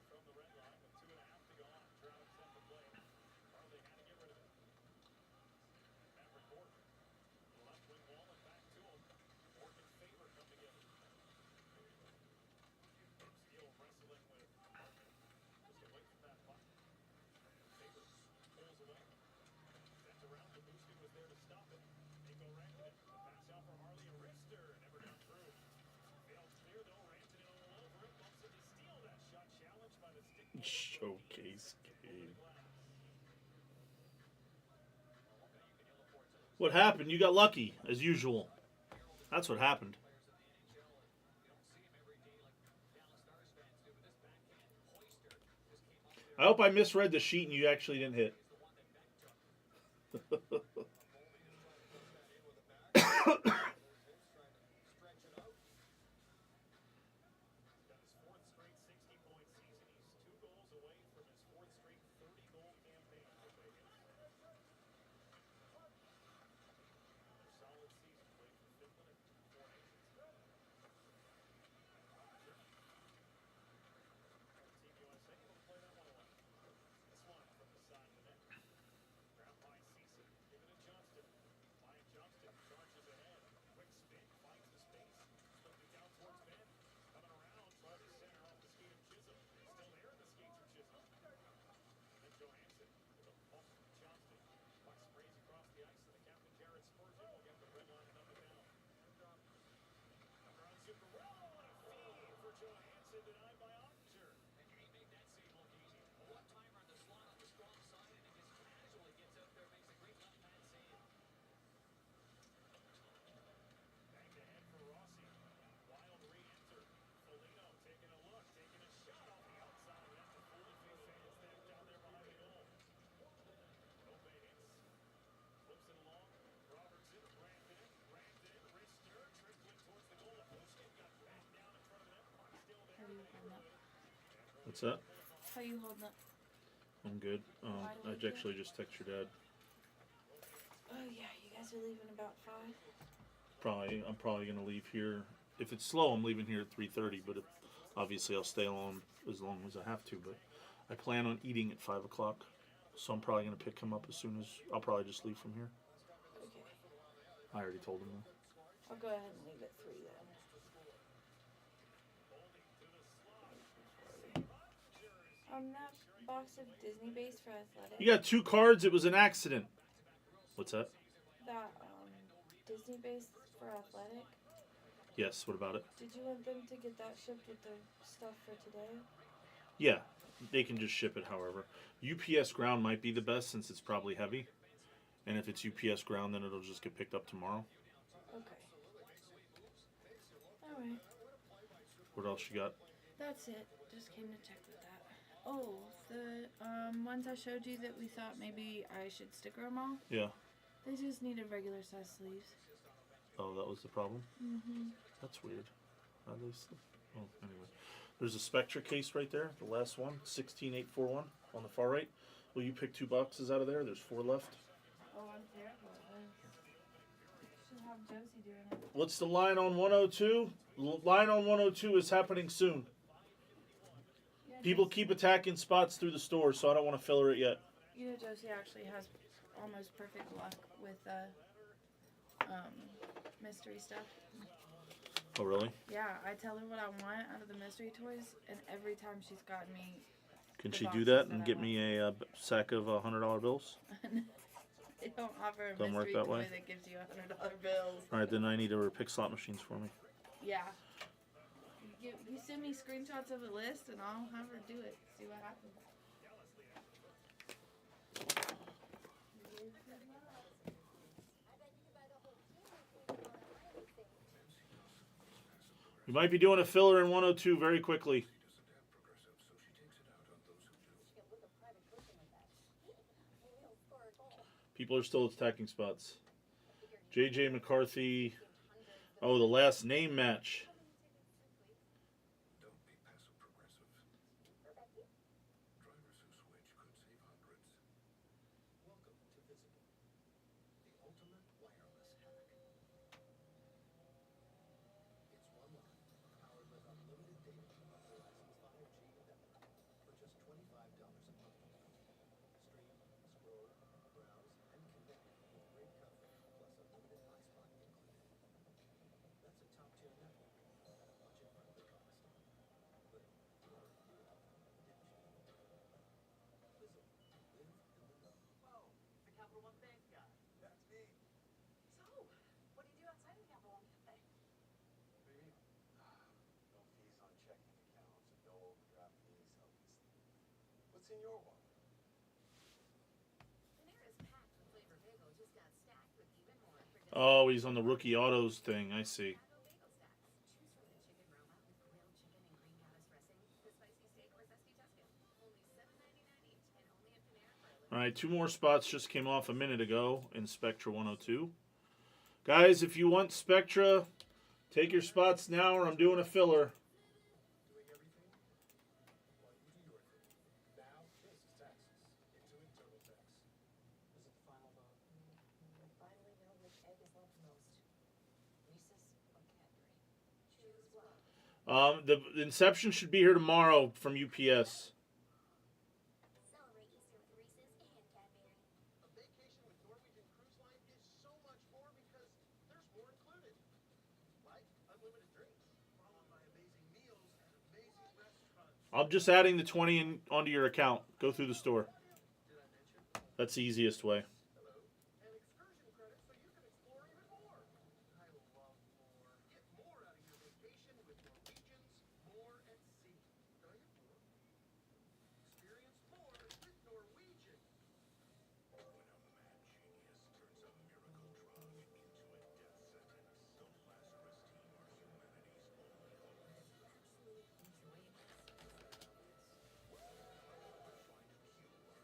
from the red line with 2.5 to go on. Trout set the play. Harley had to get rid of it. Maverick Morgan. The left wing wall and back to him. Morgan Faber come together. Steele wrestling with Hartman. Just away from that puck. Faber pulls away. Sent around. Lubushkin was there to stop it. Nico Rantanen. The pass out for Harley. A wrister. Never got through. Failed clear though. Rantanen all over it. Bumps into Steele. That shot challenged by the stick. Showcase game. Glass. What happened? You got lucky, as usual. That's what happened. I hope I misread the sheet and you actually didn't hit. Got his 4th straight 60-point season. He's 2 goals away from his 4th straight 30-goal campaign for Vegas. Another solid season. Played for Finland and 4 nations. Team USA will play that one away. This one from the side of the net. Grab by Ceci. Give it to Johnston. Ryan Johnston charges ahead. Quick spin. Finds the space. Slipped it down towards Ben. Coming around. Tries to center off the skate of Chisholm. Still there in the skates of Chisholm. And Johansson with a pump from Johnston. Puck sprays across the ice to the captain, Jared Spurgeon. Will get the red line and up and down. Number on Zuccarello and a feed for Johansson, denied by Ottinger. And he made that save look easy. A one-timer on the slot on the strong side, and he just casually gets out there, makes a great left-hand save. Back ahead for Rossi. Wild re-enter. Foligno taking a look, taking a shot off the outside of that. The Foley fans there down there behind the goal. Kobe hits. Flips it along. Robertson, Rantanen, wrister, trickling towards the goal. Ovechkin got back down in front of the net. Puck still there. How you holding up? What's that? How you holding up? I'm good. I actually just text your dad. Oh yeah, you guys are leaving about 5. I'm probably gonna leave here. If it's slow, I'm leaving here at 3:30. But obviously, I'll stay on as long as I have to. But I plan on eating at 5 o'clock, so I'm probably gonna pick him up as soon as. I'll probably just leave from here. Okay. I already told him that. I'll go ahead and leave at 3 then. That box of Disney base for athletic. You got 2 cards. It was an accident. What's that? That Disney base for athletic. Yes. What about it? Did you want them to get that shipped with the stuff for today? Yeah. They can just ship it, however. UPS ground might be the best since it's probably heavy. And if it's UPS ground, then it'll just get picked up tomorrow. Okay. Alright. What else you got? That's it. Just came to check with that. Oh, the ones I showed you that we thought maybe I should sticker them all. Yeah. They just needed regular size sleeves. Oh, that was the problem? Mm-hmm. That's weird. How they oh, anyway. There's a Spectra case right there. The last one. 16841 on the far right. Will you pick 2 boxes out of there? There's 4 left. Oh, I'm terrible at this. Should have Josie doing it. What's the line on 102? Line on 102 is happening soon. Yeah, People keep attacking spots through the store, so I don't want to filler it yet. You know, Josie actually has almost perfect luck with mystery stuff. Oh, really? Yeah, I tell her what I want out of the mystery toys, and every time she's gotten me. Can the she do boxes that that and I get want. me a sack of $100 bills? They don't offer a Doesn't work mystery that toy way? that gives you $100 bills. All right, then I need her to pick slot machines for me. Yeah. You send me screenshots of a list, and I'll have her do it. See what happens. We might be doing a filler in 102 very quickly. People are still attacking spots. JJ McCarthy. Oh, the last name match. Don't be passive progressive. Drivers who switch could save hundreds. Welcome to Visible, the ultimate wireless hack. It's one line powered with unlimited data from Verizon's 5G network for just $25 a month. Stream, scroll, browse, and connect with great coverage plus unlimited hotspot included. That's a top-tier network at a budget-friendly cost. Live your real, didn't you? Visible. Live in the know. Whoa, it's the Capital One Bank guy. That's me. So, what do you do outside of the Capital One Cafe? What do you mean? No fees on checking accounts and no overdraft fees, obviously. What's in your wallet? Panera's packed with flavor bagel just got stacked with even more for Oh, he's on the rookie autos thing. I see. Chicago bagel stacks. Choose from the chicken Roma with grilled chicken and green goddess dressing, the spicy steak or zesty Tuscan. Only $7.99 each and only at Panera for a limited. All right, 2 more spots just came off a minute ago in Spectra 102. Guys, if you want Spectra, take your spots now or I'm doing a filler. Doing everything? While you do your thing. Now, this is taxes. Into internal tax. Is it the final vote? We finally know which egg is loved most. Reese's or Cadbury? Choose one. The Inception should be here tomorrow from UPS. Celebrate Easter with Reese's and Cadbury. A vacation with Norwegian Cruise Line is so much more because there's more included. Like unlimited drinks, followed by amazing meals at amazing restaurants. I'm just adding the 20 onto your account. Go through the store. Did I mention? That's the easiest way. Hello. And excursion credits so you can explore even more. I love more. Get more out of your vacation with Norwegian's More at Sea. Did I get more? Experience more with Norwegian. When a mad genius turns a miracle drug into a death sentence, the Lazarus team are humanity's only hope. Absolutely enjoy it. Find a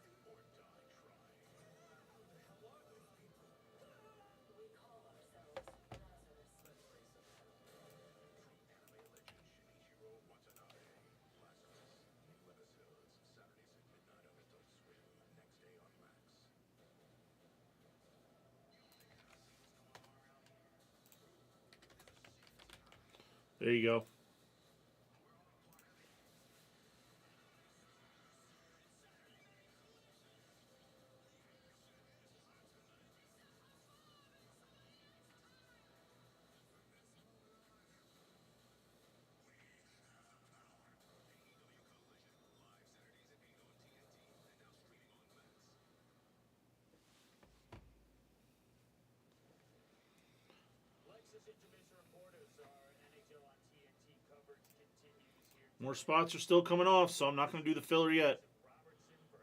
cure or die trying. Who the hell are those people? We call ourselves Lazarus. Let's face it. From anime legend Shinichiro Watanabe, Lazarus. New episodes, Saturdays at midnight on Adult Swim, next day on Max. There you go. Lexus intermission report as our NHL on TNT coverage continues here More spots are still coming off, so I'm not going to do the filler yet.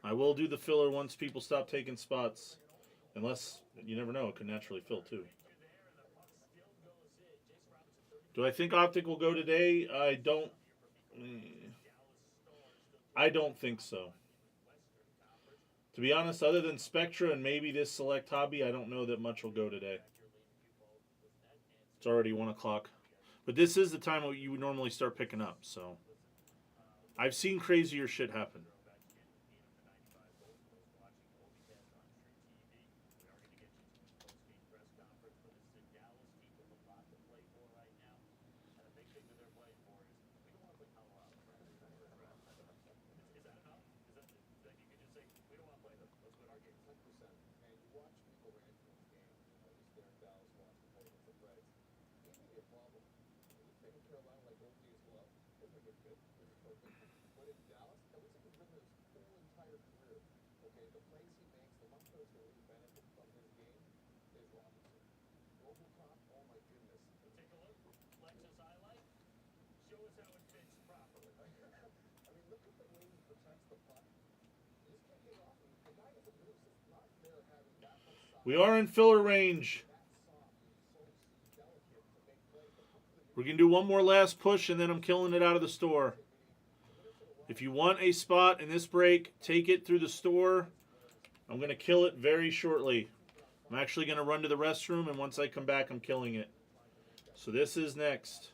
I will do the filler once people stop taking spots. Unless, you never know, it could naturally fill too. Do I think Optic will go today? I don't think so. To be honest, other than Spectra and maybe this select hobby, I don't know that much will go today. It's already 1 o'clock. But this is the time you would normally start picking up, so. I've seen crazier shit happen. We are in filler range. We're going to do one more last push, and then I'm killing it out of the store. If you want a spot in this break, take it through the store. I'm going to kill it very shortly. I'm actually going to run to the restroom, and once I come back, I'm killing it. So this is next.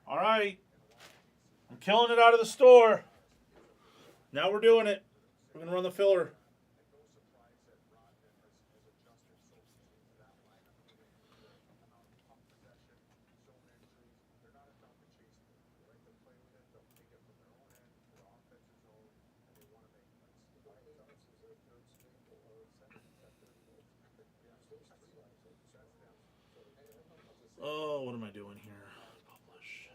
All right. I'm killing it out of the store. Now we're doing it. We're going to run the filler. Oh, what am I doing here? Publish.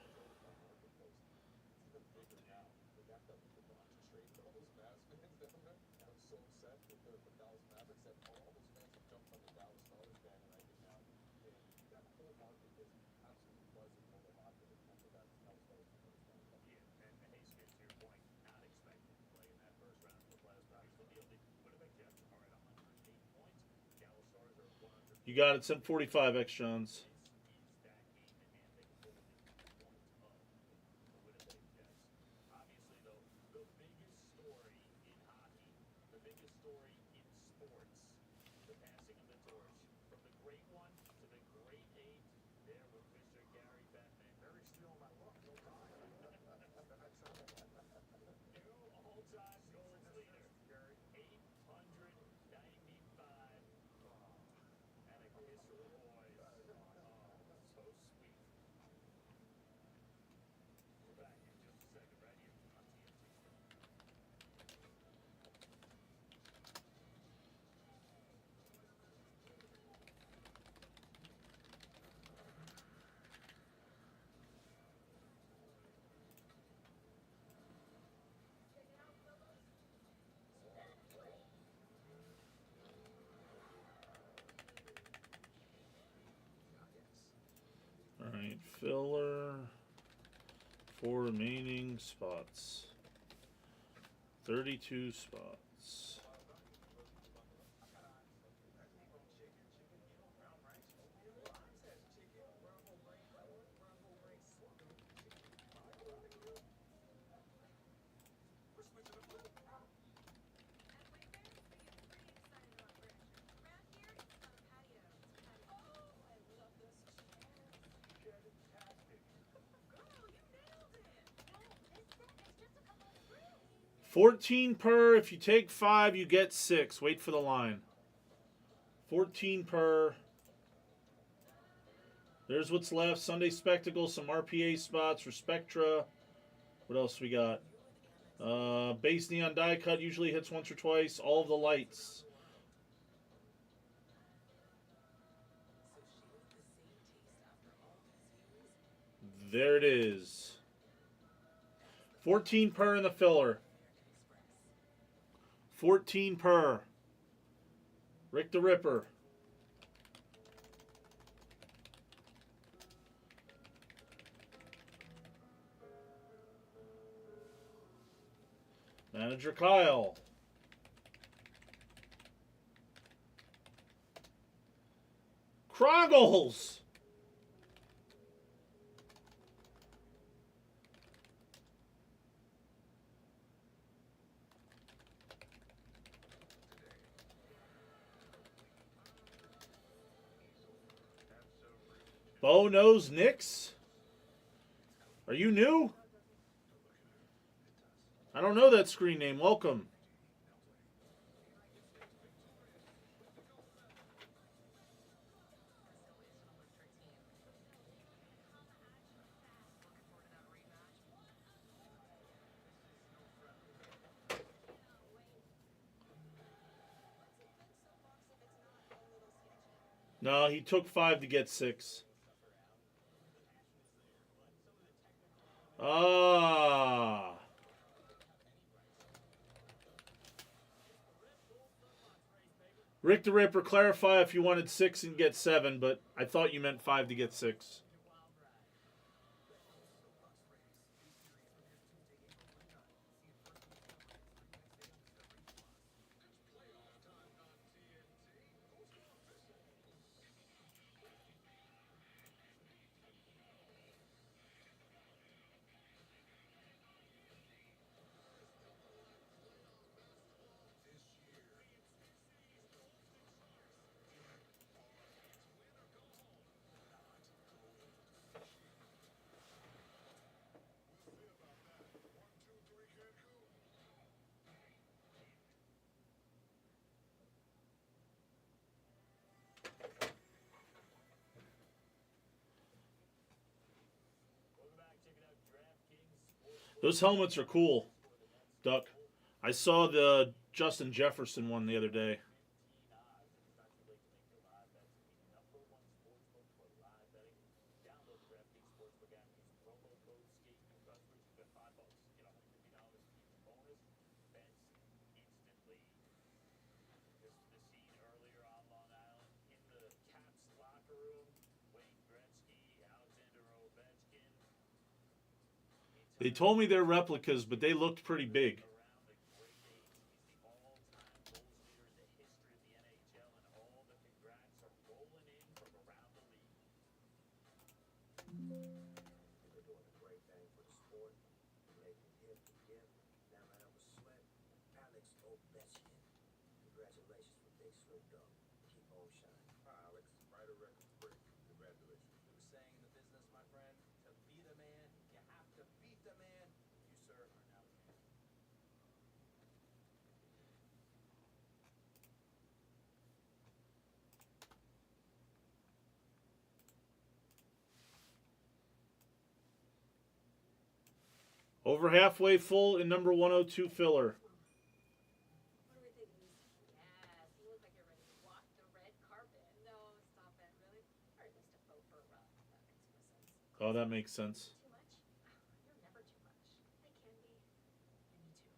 You got it. 745 X Jones. Obviously, though, the biggest story in hockey, the biggest story in sports, the passing of the torch from the great one to the great eight. There with Mr. Gary Bettman. Very stealing my look, no time. New all-time goals leader, Gary. 895. And a kiss for the boys. Oh, so sweet. We're back in just a second, right here on TNT. All right, filler. 4 remaining spots. 32 spots. Oh, 14 per. If you take 5, you get 6. Wait for the line. 14 per. There's what's left. Sunday Spectacle, some RPA spots for Spectra. What else we got? Base neon die cut usually hits once or twice. All of the lights. There it is. 14 per in the filler. 14 per. Rick the Ripper. Manager Kyle. Kroggles. Bo knows Knicks. Are you new? I don't know that screen name. Welcome. No, he took 5 to get 6. Ah. Rick the Ripper, clarify if you wanted 6 and get 7, but I thought you meant 5 to get 6. Those helmets are cool, Duck. I saw the Justin Jefferson one the other day. They told me they're replicas, but they looked pretty big. You've been doing a great thing for the sport, making hip the gift, never ever slip. Alex Ovechkin. Congratulations from Big Snoop Dogg. Keep on shining. Hi, Alex. Write a record break. Congratulations. There was saying in the business, my friend, to be the man, you have to beat the man. You, sir, are now the man. Over halfway full in number 102 filler. What do we think of these? Yes, you look like you're ready to walk the red carpet. No, stop it, really? Or at least a faux fur rug. That makes more sense. Oh, that makes sense. Too much? You're never too much. I can be. And me too.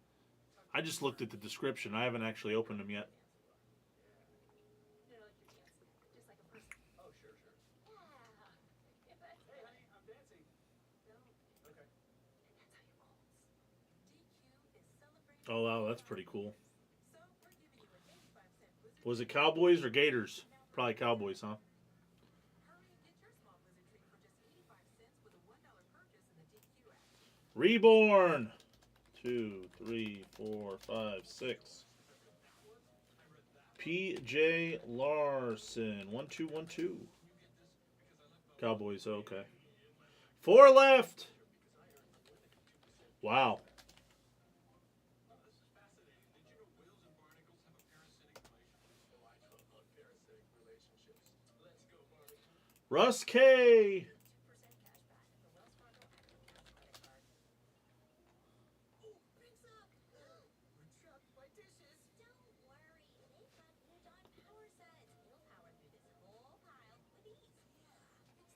I just looked at the description. I haven't actually opened them yet. You know, like your dance, just like a person. Oh, sure, sure. Yeah. Yeah, but Hey, honey, I'm dancing. don't. Okay. And that's how you waltz. DQ is celebrating. Oh, wow, that's pretty cool. So we're giving you an 85-cent Blizzard. Was it Cowboys or Gators? Probably Cowboys, huh? Hurry and get your small Blizzard treat for just 85 cents with a $1 purchase in the DQ app. Reborn. 2, 3, 4, 5, 6. PJ Larson. 1, 2, 1, 2. Cowboys, okay. 4 left. Wow. This is fascinating. Did you know whales and barnacles have a parasitic relationship? Oh, I don't love parasitic relationships. Let's go, barnacle. Russ K. 2% cash back at the Wells Fargo Active Cash credit card. Oh, Big Suck! We're trapped by dishes. Don't worry, they've got new Dawn power sets. It'll power through this whole pile with ease.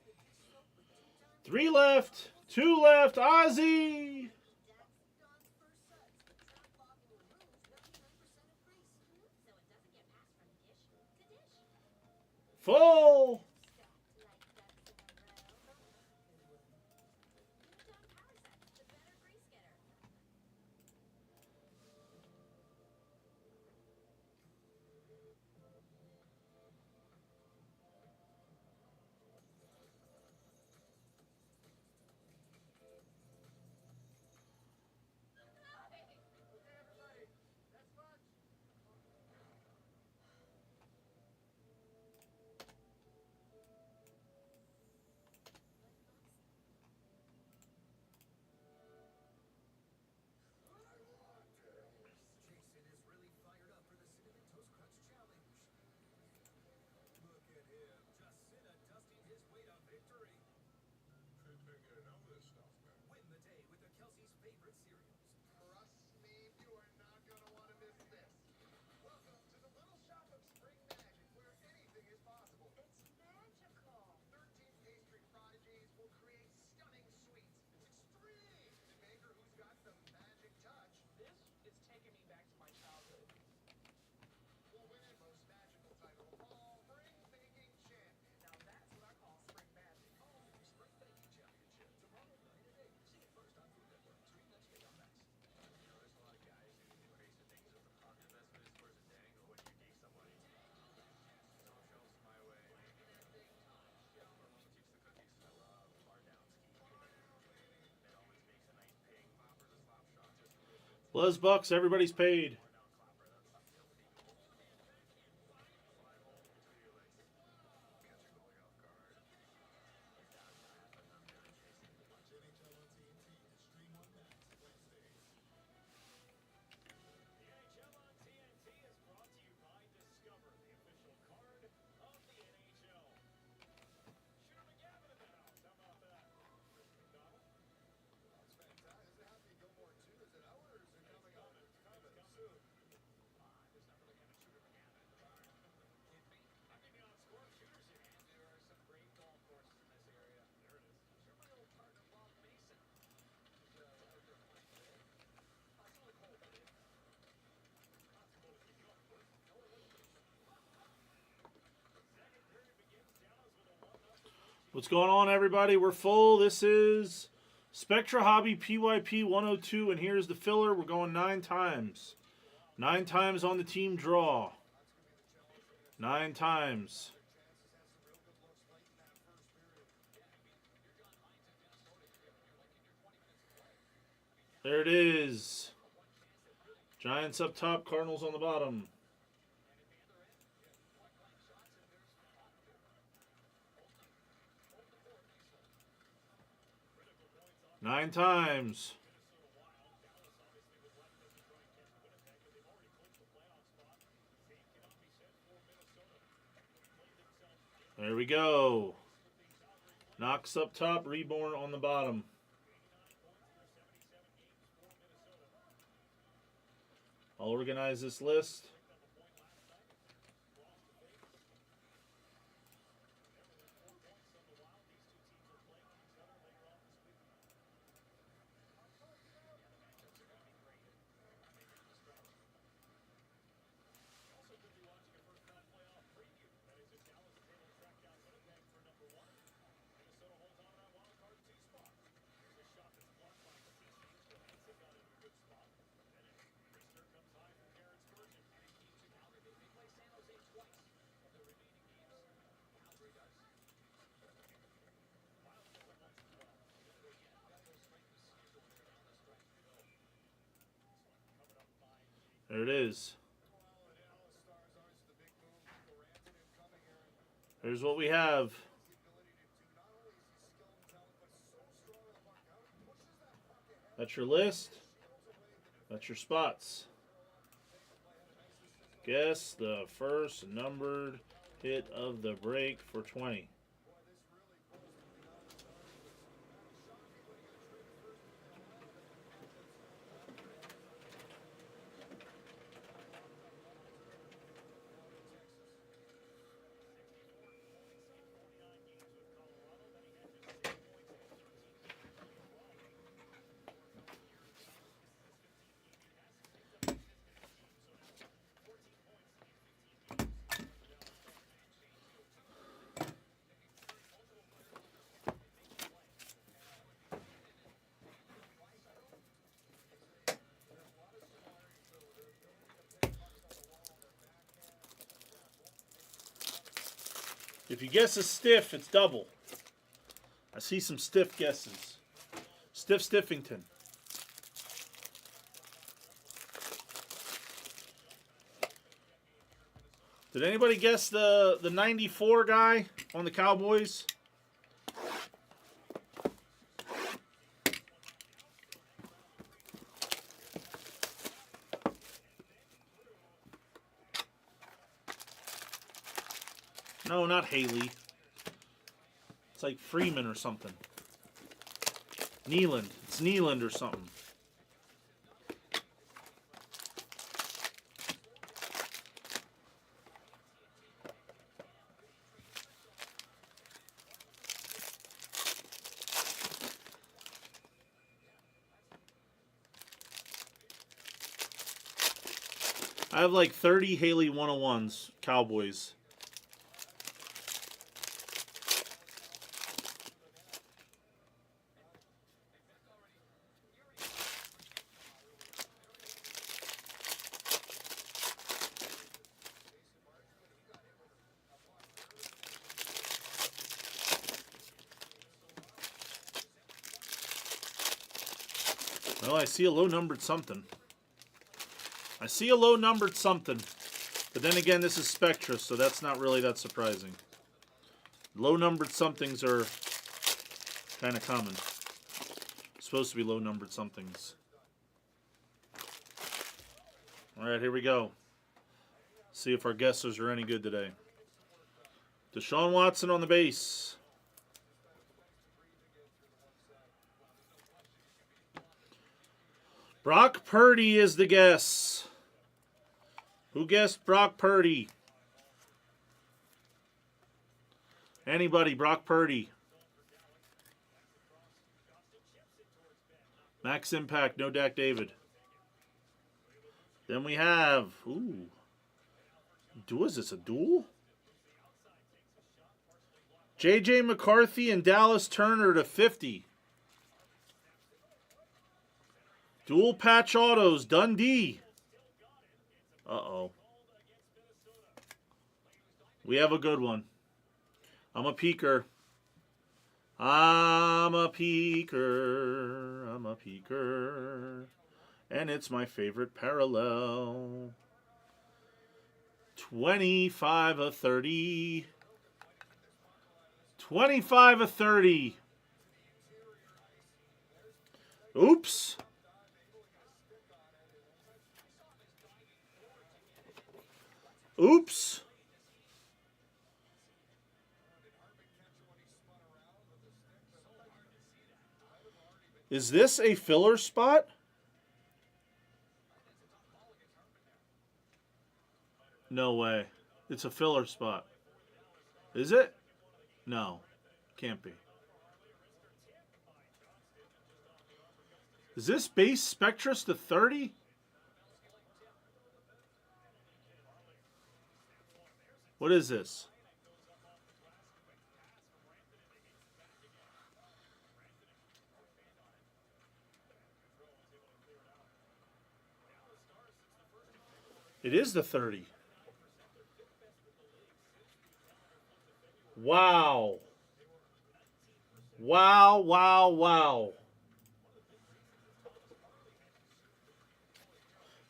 Fix the dish soap with 2 times. 3 left. 2 left. Ozzy. Dawn's first set. Trap lock and remove 99% of grease. So it doesn't get passed from dish to dish. Full. Stacked like ducks in a row. New Dawn power sets, the better grease getter. Okay, everybody. That's lunch. Jason is really fired up for the Cinnamon Toast Crunch Challenge. Look at him. Just Cinna dusting his way to victory. Couldn't get enough of this stuff, man. Win the day with the Kelsey's favorite cereals. Trust me, you are not going to want to miss this. Welcome to the little shop of spring magic where anything is possible. It's magical. 13 pastry prodigies will create stunning sweets. It's extreme. The maker who's got the magic touch This is taking me back to my childhood. will win a most magical title of all, Spring Baking Champion. Now that's what I call spring magic. Spring Baking Championship tomorrow night at 8. See it first on Food Network. Stream next day on Max. You know, there's a lot of guys who do crazy things with the puck. The best of his scores a dangle when you geek somebody. Don't show us my way. Yeah, my mom keeps the cookies. I love bar down ski. It always makes a nice ping. Popper's a slop shot. Just rip it. Les Bucks. Everybody's paid. Bar down clapper. That's filthy gold. Fly home between your legs. Catch a goalie off guard. He's down to half and I'm down chasing. Watch NHL on TNT and stream on Max Wednesdays. The NHL on TNT is brought to you by Discover, the official card of the NHL. Shooter McGavin in the house. How about that? McDonald? It's fantastic. Is it Happy Gilmore too? Is it out or is it coming up? It's coming Soon. soon. There's not really having Shooter McGavin in the barn. Kid me. I'll give you on score shooters here. And there are some great golf courses in this area. There it is. You're my old partner, Bob Mason. Who's out there playing today? It's only cold, buddy. Not as cold as New York, but No, it wasn't pretty chilly. second period begins. Dallas with a 1-0 lead. What's going on, everybody? We're full. This is Spectra Hobby PYP 102, and here's the filler. We're going 9 times. 9 times on the team draw. 9 times. Chances had some real good looks late in that first period. Yeah, I mean, you're John There it is. Giants up top, Cardinals on the bottom. 9 times. There we go. Knox up top, Reborn on the bottom. I'll organize this list. There it is. Here's what we have. That's your list. That's your spots. Guess the first numbered hit of the break for 20. If you guess a stiff, it's double. I see some stiff guesses. Stiffington. Did anybody guess the 94 guy on the Cowboys? No, not Haley. It's like Freeman or something. Nealand. It's Nealand or something. I have like 30 Haley 101s, Cowboys. Well, I see a low-numbered something. I see a low-numbered something. But then again, this is Spectra, so that's not really that surprising. Low-numbered somethings are kind of common. Supposed to be low-numbered somethings. All right, here we go. See if our guessers are any good today. Deshaun Watson on the base. Brock Purdy is the guess. Who guessed Brock Purdy? Anybody? Brock Purdy. Max Impact, no Dak David. Then we have, is this a duel? J.J. McCarthy and Dallas Turner to 50. Dual patch autos, Dundee. Uh-oh. We have a good one. I'm a peeker. I'm a peeker. I'm a peeker. And it's my favorite parallel. 25 of 30. 25 of 30. Oops. Oops. Is this a filler spot? No way. It's a filler spot. Is it? No. Can't be. Is this base Spectrus to 30? What is this? It is the 30. Wow. Wow, wow, wow.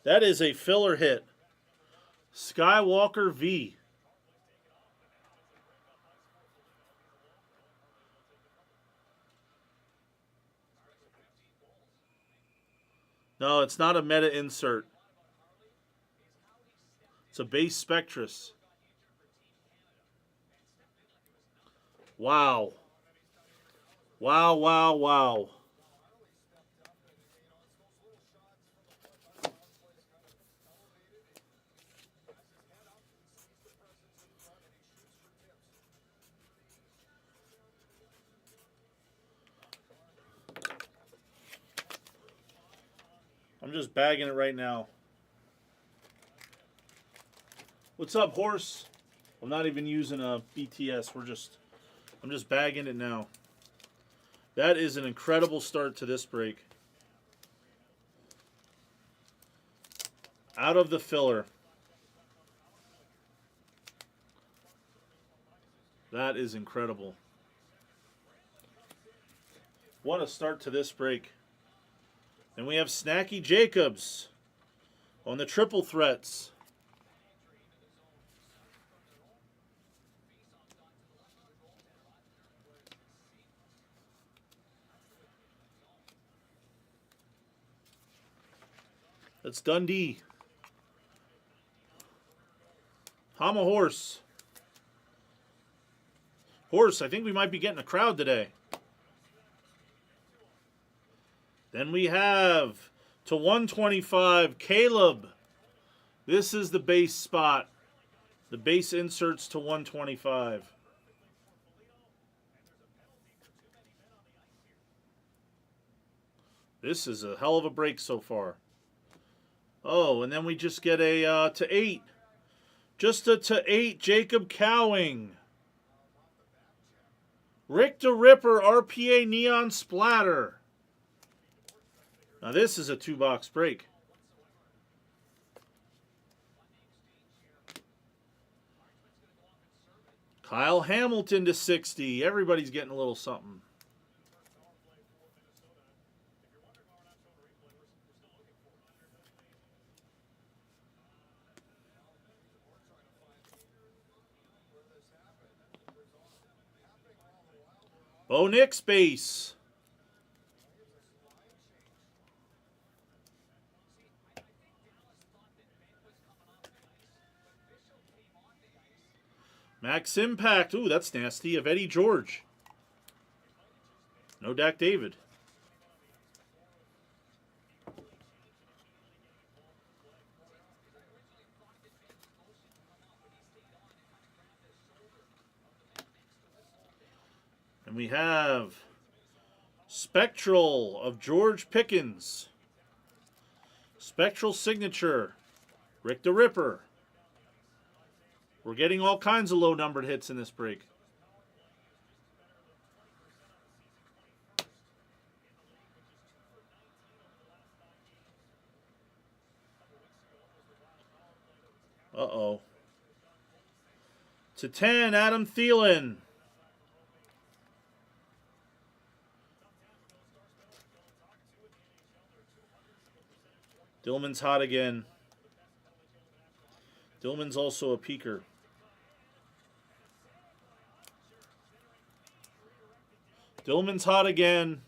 That is a filler hit. Skywalker V. No, it's not a meta insert. It's a base Spectrus. Wow. Wow, wow, wow. I'm just bagging it right now. What's up, horse? I'm not even using a BTS. I'm just bagging it now. That is an incredible start to this break. Out of the filler. That is incredible. What a start to this break. And we have Snacky Jacobs on the triple threats. That's Dundee. I'm a horse. Horse, I think we might be getting a crowd today. Then we have to 125, Caleb. This is the base spot. The base inserts to 125. This is a hell of a break so far. Oh, and then we just get a to 8. Just a to 8, Jacob Cowing. Rick the Ripper, RPA Neon Splatter. Now this is a 2-box break. Kyle Hamilton to 60. Everybody's getting a little something. Bo Nix base. Max Impact. Ooh, that's nasty. Of Eddie George. No Dak David. And we have Spectral of George Pickens. Spectral signature. Rick the Ripper. We're getting all kinds of low-numbered hits in this break. Uh-oh. To 10, Adam Thielen. Dillman's hot again. Dillman's also a peaker. Dillman's hot again.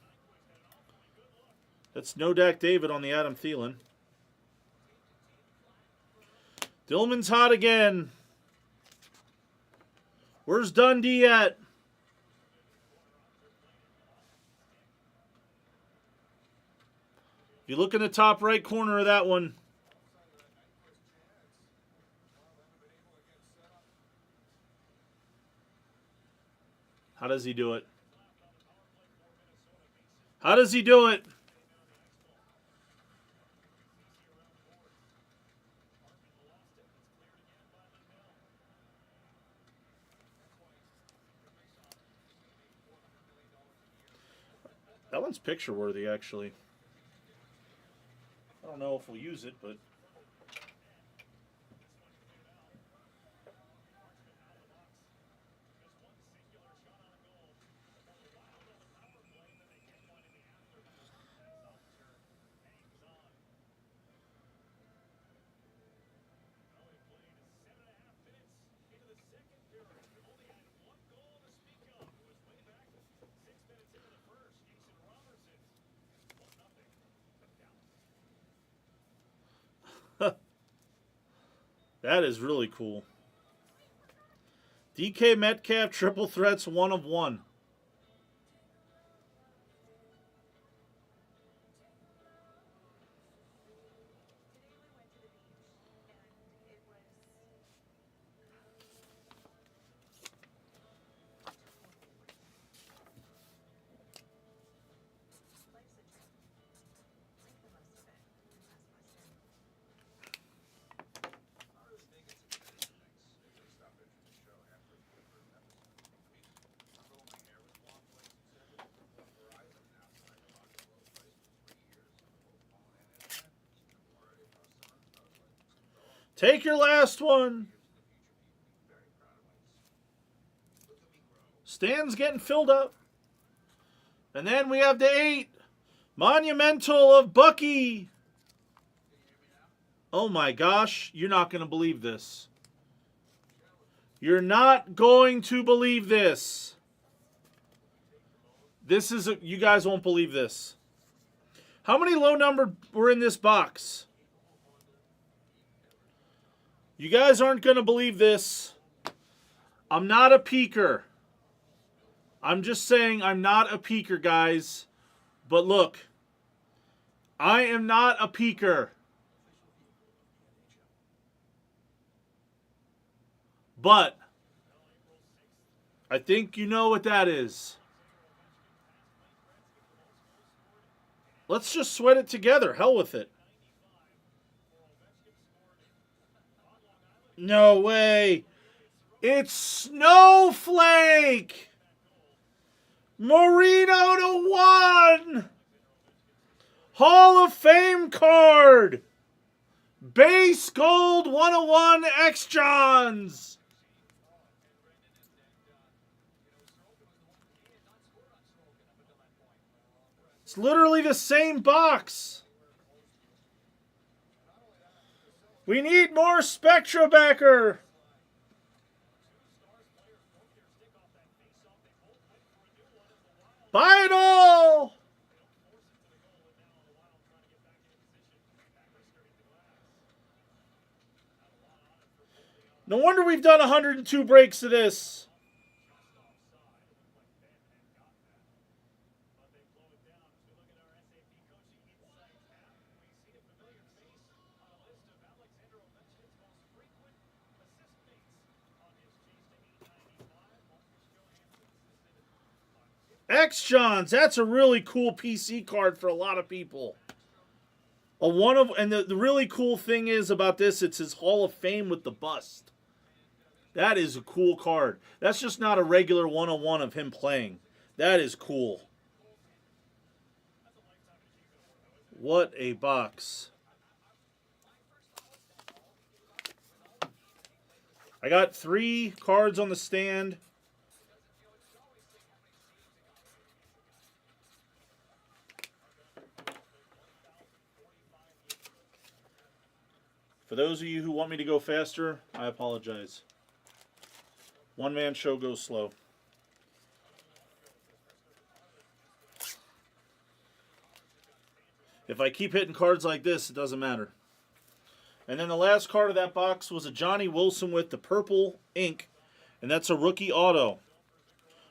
That's no Dak David on the Adam Thielen. Dillman's hot again. Where's Dundee at? If you look in the top right corner of that one. How does he do it? How does he do it? That one's picture worthy, actually. I don't know if we'll use it, but. That is really cool. DK Metcalf triple threats 1 of 1. Take your last one. Stand's getting filled up. And then we have the 8. Monumental of Bucky. Oh my gosh. You're not going to believe this. You're not going to believe this. This is you guys won't believe this. How many low numbered were in this box? You guys aren't going to believe this. I'm not a peeker. I'm just saying I'm not a peeker, guys. But look, I am not a peeker. But I think you know what that is. Let's just sweat it together. Hell with it. No way. It's Snowflake. Marino to 1. Hall of Fame card. Base gold 101 X Johns. It's literally the same box. We need more Spectra backer. Buy it all. No wonder we've done 102 breaks of this. X Johns, that's a really cool PC card for a lot of people. And the really cool thing is about this, it's his Hall of Fame with the bust. That is a cool card. That's just not a regular 101 of him playing. That is cool. What a box. I got 3 cards on the stand. For those of you who want me to go faster, I apologize. One-man show goes slow. If I keep hitting cards like this, it doesn't matter. And then the last card of that box was a Johnny Wilson with the purple ink, and that's a rookie auto.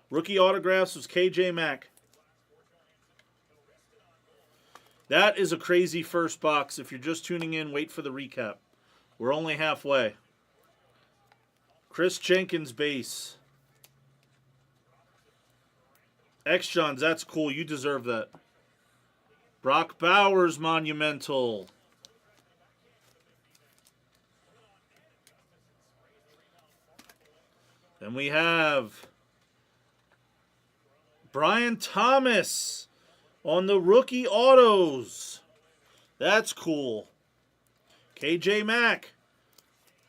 Rookie autographs was KJ Mack. That is a crazy first box. If you're just tuning in, wait for the recap. We're only halfway. Chris Jenkins base. X-Johns, that's cool. You deserve that. Brock Bowers monumental. Then we have Brian Thomas on the rookie autos. That's cool. KJ Mack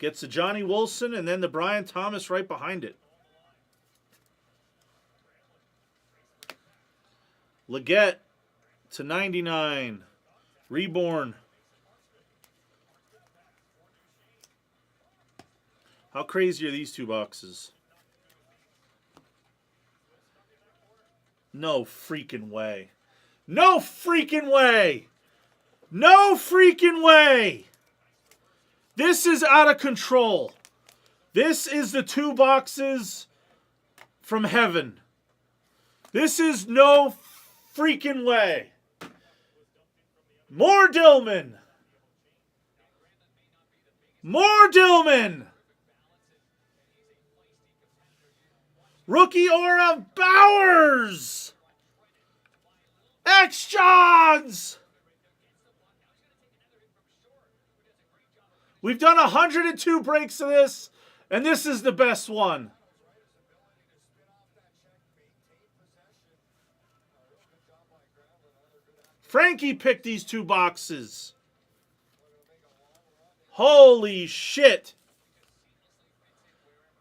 gets the Johnny Wilson and then the Brian Thomas right behind it. Leggett to 99. Reborn. How crazy are these two boxes? No freaking way. No freaking way. No freaking way. This is out of control. This is the two boxes from heaven. This is no freaking way. More Dillman. More Dillman. Rookie aura Bowers. X-Johns. We've done 102 breaks of this, and this is the best one. Frankie picked these two boxes. Holy shit.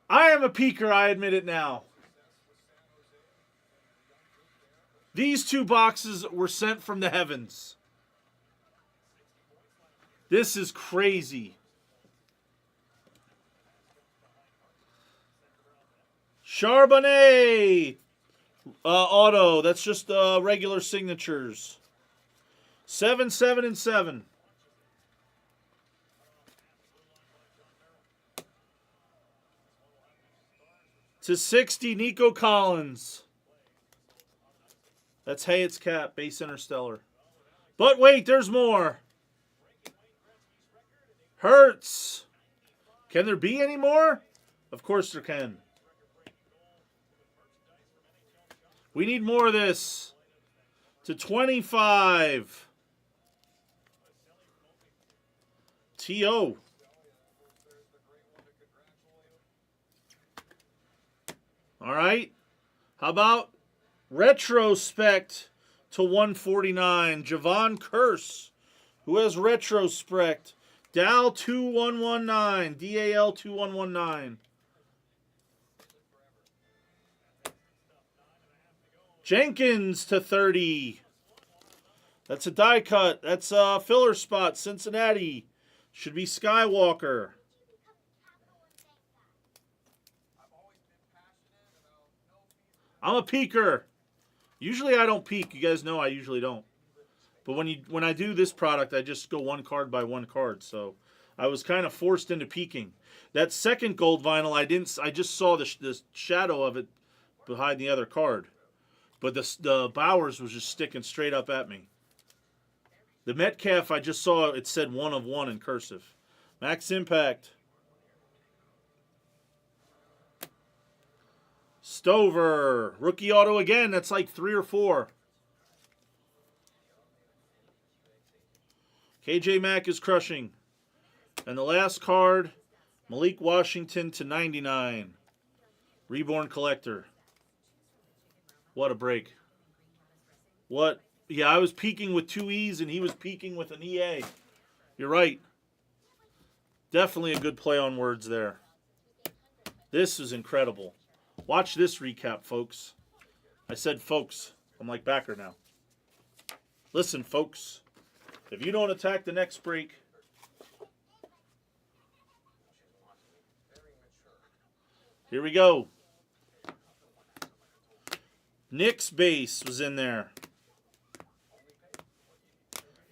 I am a peeker, I admit it now. These two boxes were sent from the heavens. This is crazy. Charbonnet auto. That's just regular signatures. 7, 7, and 7. To 60, Nico Collins. That's Hayet's cap, base interstellar. But wait, there's more. Hurts. Can there be any more? Of course there can. We need more of this. To 25. T.O. All right. How about retrospect to 149? Javon Curse, who has retrospect. Dal 2119. DAL 2119. Jenkins to 30. That's a die cut. That's a filler spot. Cincinnati. Should be Skywalker. I'm a peeker. Usually I don't peek. You guys know I usually don't. But when I do this product, I just go one card by one card. So I was kind of forced into peeking. That second gold vinyl, I just saw the shadow of it behind the other card. But the Bowers was just sticking straight up at me. The Metcalf, I just saw it said 1 of 1 in cursive. Max Impact. Stover. Rookie auto again. That's like 3 or 4. KJ Mack is crushing. And the last card, Malik Washington to 99. Reborn Collector. What a break. What? Yeah, I was peeking with 2 E's and he was peeking with an EA. You're right. Definitely a good play on words there. This is incredible. Watch this recap, folks. I said folks. I'm like backer now. Listen, folks. If you don't attack the next break, Here we go. Nick's base was in there.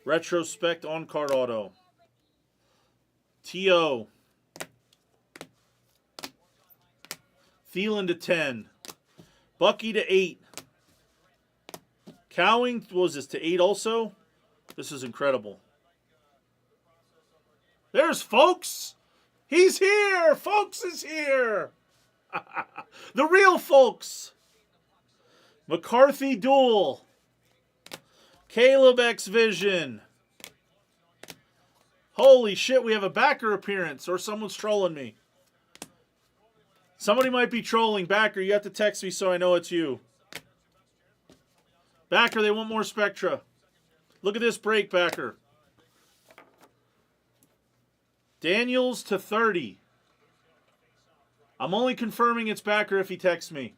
Retrospect on-card auto. T.O. Thielen to 10. Bucky to 8. Cowing, what was this, to 8 also? This is incredible. There's Folks. He's here. Folks is here. The real Folks. McCarthy duel. Caleb X Vision. Holy shit, we have a backer appearance, or someone's trolling me. Somebody might be trolling. Backer, you have to text me so I know it's you. Backer, they want more Spectra. Look at this break, Backer. Daniels to 30. I'm only confirming it's Backer if he texts me.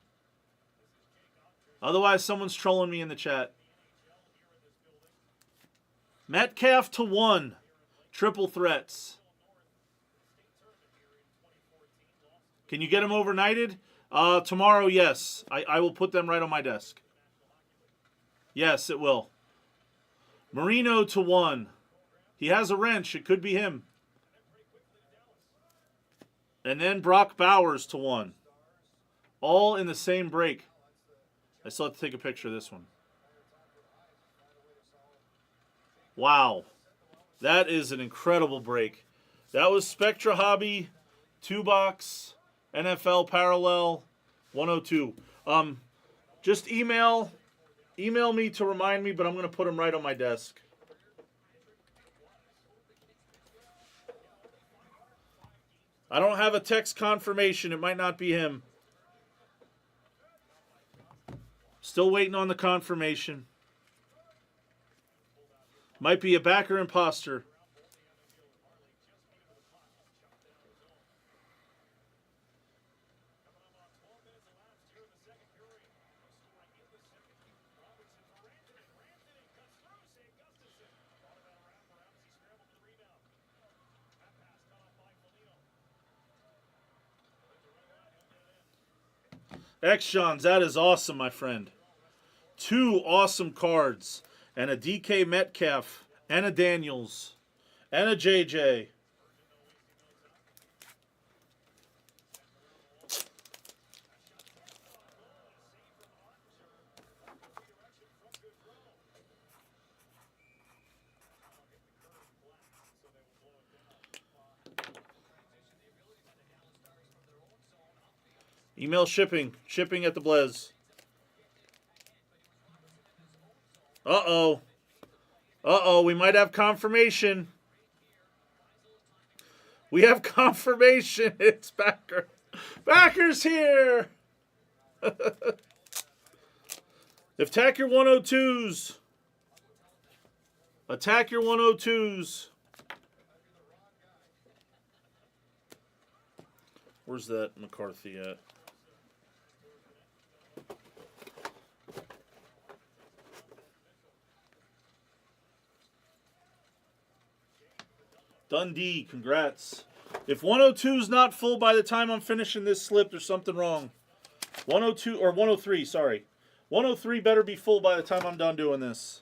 Otherwise, someone's trolling me in the chat. Metcalf to 1. Triple threats. Can you get them overnighted? Tomorrow, yes. I will put them right on my desk. Yes, it will. Marino to 1. He has a wrench. It could be him. And then Brock Bowers to 1. All in the same break. I still have to take a picture of this one. Wow. That is an incredible break. That was Spectra Hobby, 2-box, NFL Parallel, 102. Just email me to remind me, but I'm going to put them right on my desk. I don't have a text confirmation. It might not be him. Still waiting on the confirmation. Might be a backer imposter. X-Johns, that is awesome, my friend. 2 awesome cards. And a DK Metcalf. And a Daniels. And a JJ. Email shipping. Shipping at the Blez. Uh-oh. Uh-oh, we might have confirmation. We have confirmation. It's Backer. Backer's here. Attack your 102s. Attack your 102s. Where's that McCarthy at? Dundee, congrats. If 102 is not full by the time I'm finishing this slip, there's something wrong. 102, or 103, sorry. 103 better be full by the time I'm done doing this.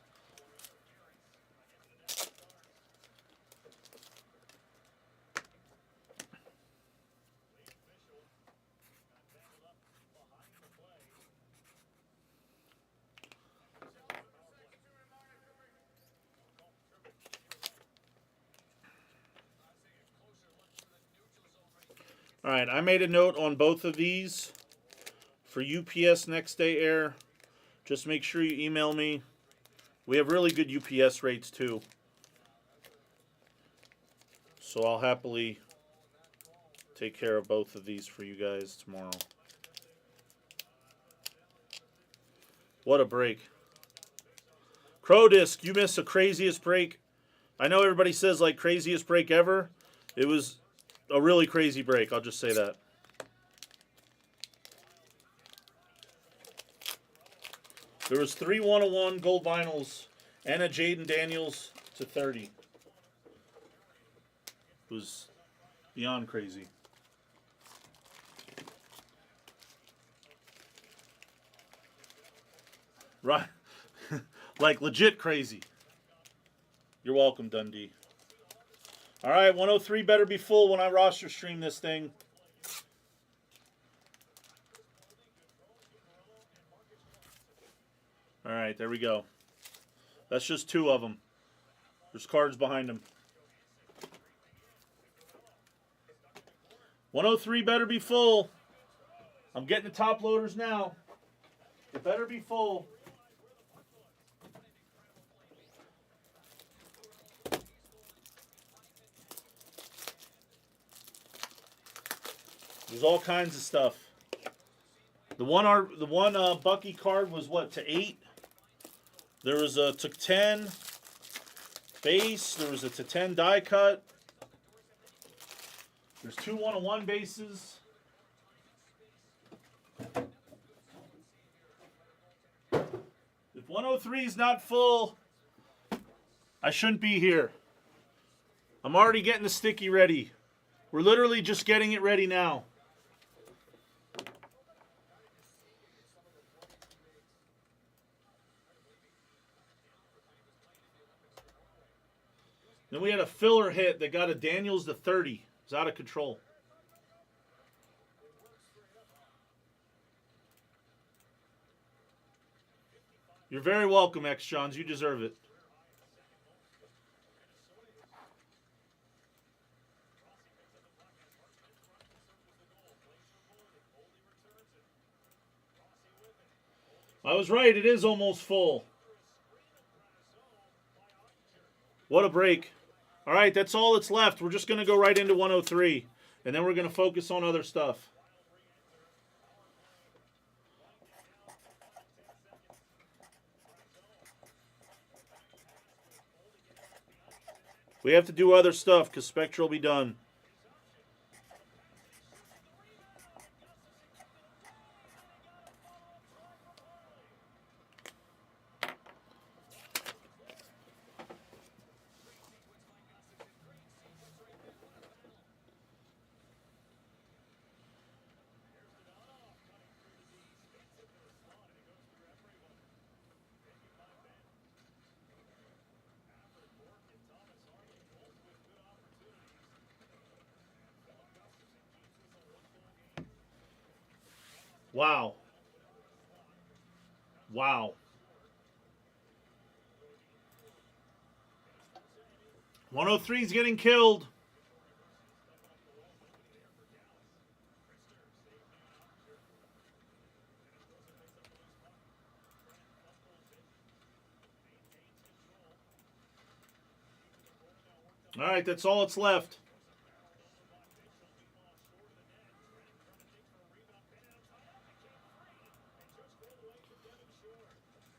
All right, I made a note on both of these for UPS next day air. Just make sure you email me. We have really good UPS rates too. So I'll happily take care of both of these for you guys tomorrow. What a break. Crow Disc, you missed the craziest break. I know everybody says like craziest break ever. It was a really crazy break, I'll just say that. There was 3 101 gold vinyls and a Jaden Daniels to 30. It was beyond crazy. Right. Like legit crazy. You're welcome, Dundee. All right, 103 better be full when I roster stream this thing. All right, there we go. That's just 2 of them. There's cards behind them. 103 better be full. I'm getting the top loaders now. It better be full. There's all kinds of stuff. The one Bucky card was what, to 8? There was a to 10 base. There was a to 10 die cut. There's 2 1-on-1 bases. If 103 is not full, I shouldn't be here. I'm already getting the sticky ready. We're literally just getting it ready now. Then we had a filler hit that got a Daniels to 30. It's out of control. You're very welcome, X Johns. You deserve it. I was right. It is almost full. What a break. All right, that's all that's left. We're just going to go right into 103, and then we're going to focus on other stuff. We have to do other stuff because Spectra will be done. Wow. Wow. 103 is getting killed. All right, that's all that's left.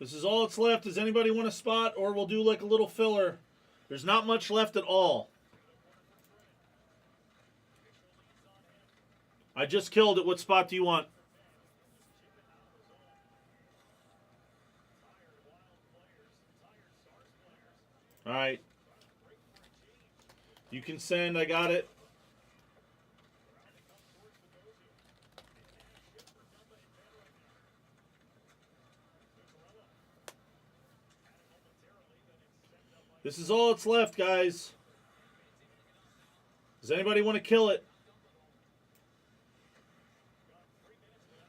This is all that's left. Does anybody want a spot, or we'll do like a little filler? There's not much left at all. I just killed it. What spot do you want? All right. You can send. I got it. This is all that's left, guys. Does anybody want to kill it?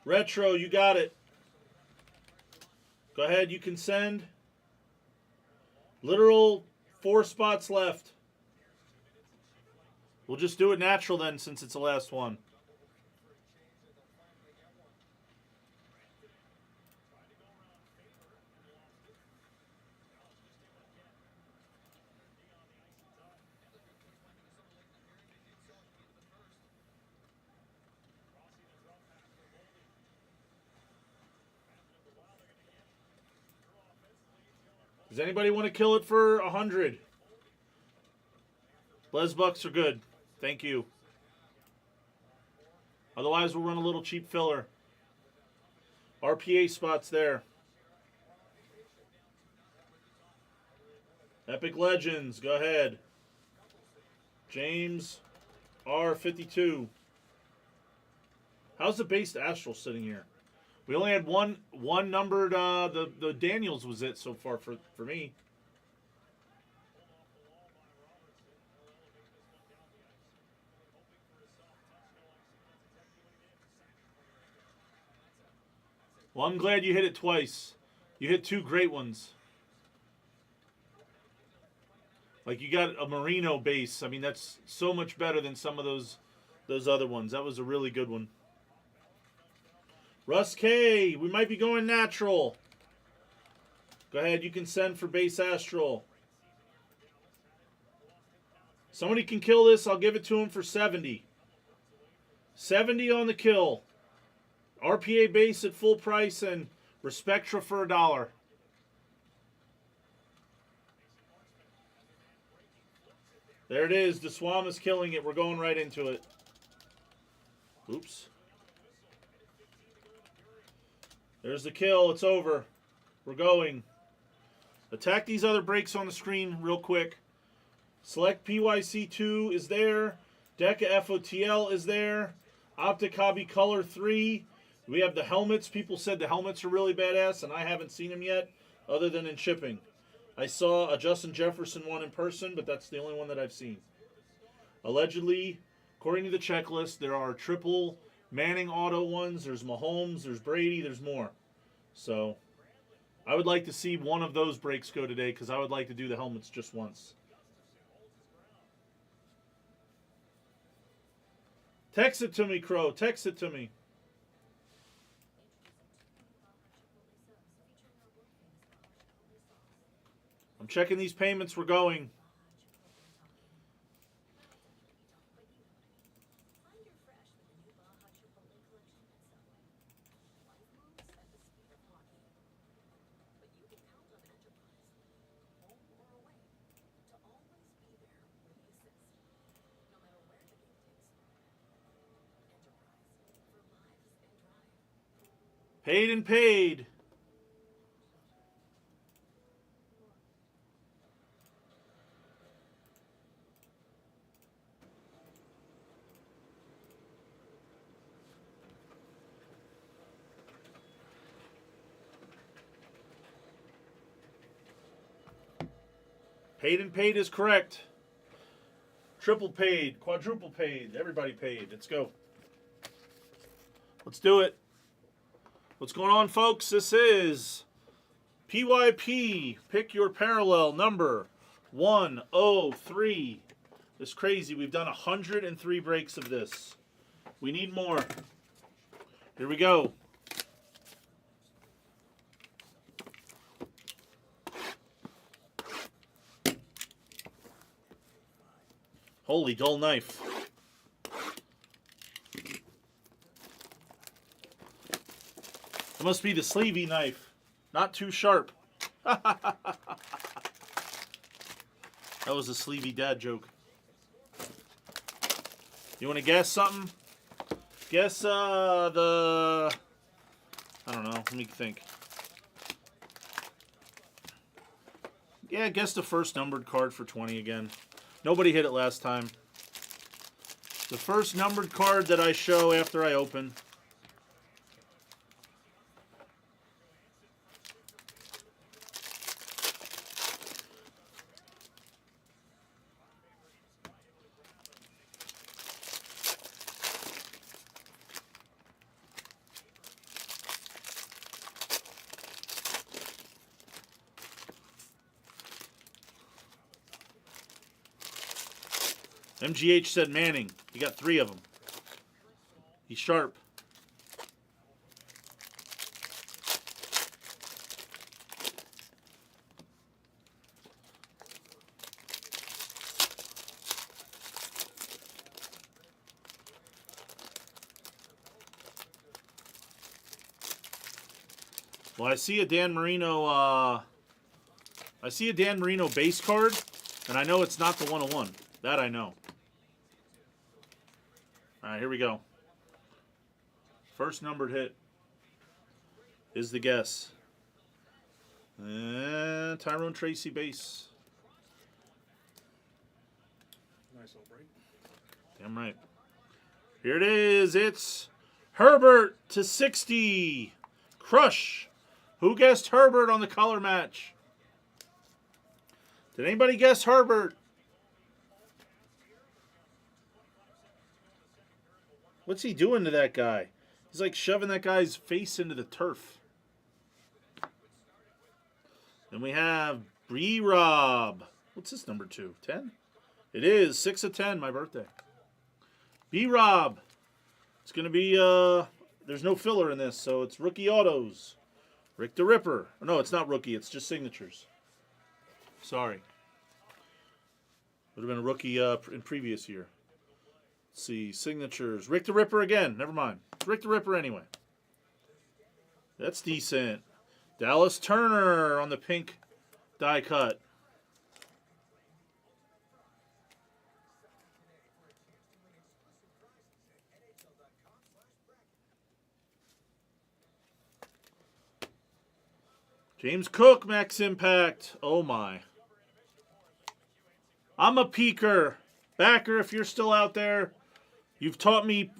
Retro, you got it. Go ahead, you can send. Literal 4 spots left. We'll just do it natural then, since it's the last one. Does anybody want to kill it for 100? Blez Bucks are good. Thank you. Otherwise, we'll run a little cheap filler. RPA spots there. Epic Legends, go ahead. James R52. How's the based Astral sitting here? We only had one numbered. The Daniels was it so far for me. Well, I'm glad you hit it twice. You hit 2 great ones. Like you got a Merino base. I mean, that's so much better than some of those other ones. That was a really good one. Russ K, we might be going natural. Go ahead, you can send for base astral. Somebody can kill this. I'll give it to him for 70. 70 on the kill. RPA base at full price and Spectra for $1. There it is. The Swam is killing it. We're going right into it. Oops. There's the kill. It's over. We're going. Attack these other breaks on the screen real quick. Select PYC2 is there. Deca FOTL is there. Optic Hobby Color 3. We have the helmets. People said the helmets are really badass, and I haven't seen them yet, other than in shipping. I saw a Justin Jefferson one in person, but that's the only one that I've seen. Allegedly, according to the checklist, there are triple Manning auto ones. There's Mahomes, there's Brady, there's more. So, I would like to see one of those breaks go today, because I would like to do the helmets just once. Text it to me, Crow. Text it to me. I'm checking these payments. We're going. Paid and paid. Paid and paid is correct. Triple paid, quadruple paid, everybody paid. Let's go. Let's do it. What's going on, folks? This is PYP. Pick your parallel number 103. It's crazy. We've done 103 breaks of this. We need more. Here we go. Holy dull knife. It must be the sleevey knife. Not too sharp. That was a sleevey dad joke. You want to guess something? Guess I don't know. Let me think. Yeah, guess the first numbered card for 20 again. Nobody hit it last time. The first numbered card that I show after I open. MGH said Manning. You got 3 of them. He's sharp. Well, I see a Dan Marino. I see a Dan Marino base card, and I know it's not the 101. That I know. All right, here we go. First numbered hit is the guess. And Tyrone Tracy base. Nice little break. Damn right. Here it is. It's Herbert /60. Crush. Who guessed Herbert on the color match? Did anybody guess Herbert? What's he doing to that guy? He's like shoving that guy's face into the turf. Then we have B-Rob. What's this number 2? 10? It is 6 of 10, my birthday. B-Rob. It's going to be, there's no filler in this, so it's rookie autos. Rick the Ripper. No, it's not rookie, it's just signatures. Sorry. Would have been a rookie in previous year. Let's see, signatures. Rick the Ripper again. Never mind. It's Rick the Ripper anyway. That's decent. Dallas Turner on the pink die cut. James Cook, Max Impact. Oh my. I'm a peeker. Backer, if you're still out there, you've taught me,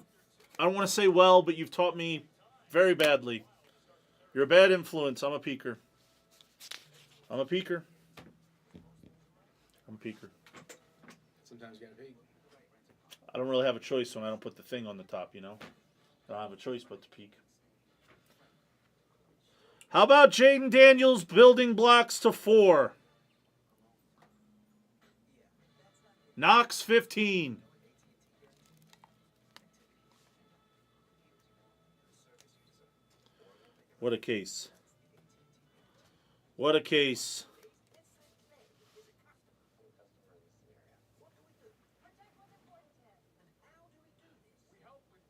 I don't want to say well, but you've taught me very badly. You're a bad influence. I'm a peeker. I'm a peeker. I'm a peeker. Sometimes you gotta peek. I don't really have a choice when I don't put the thing on the top, you know? I don't have a choice but to peek. How about Jaden Daniels building blocks to 4? Knox 15. What a case. What a case.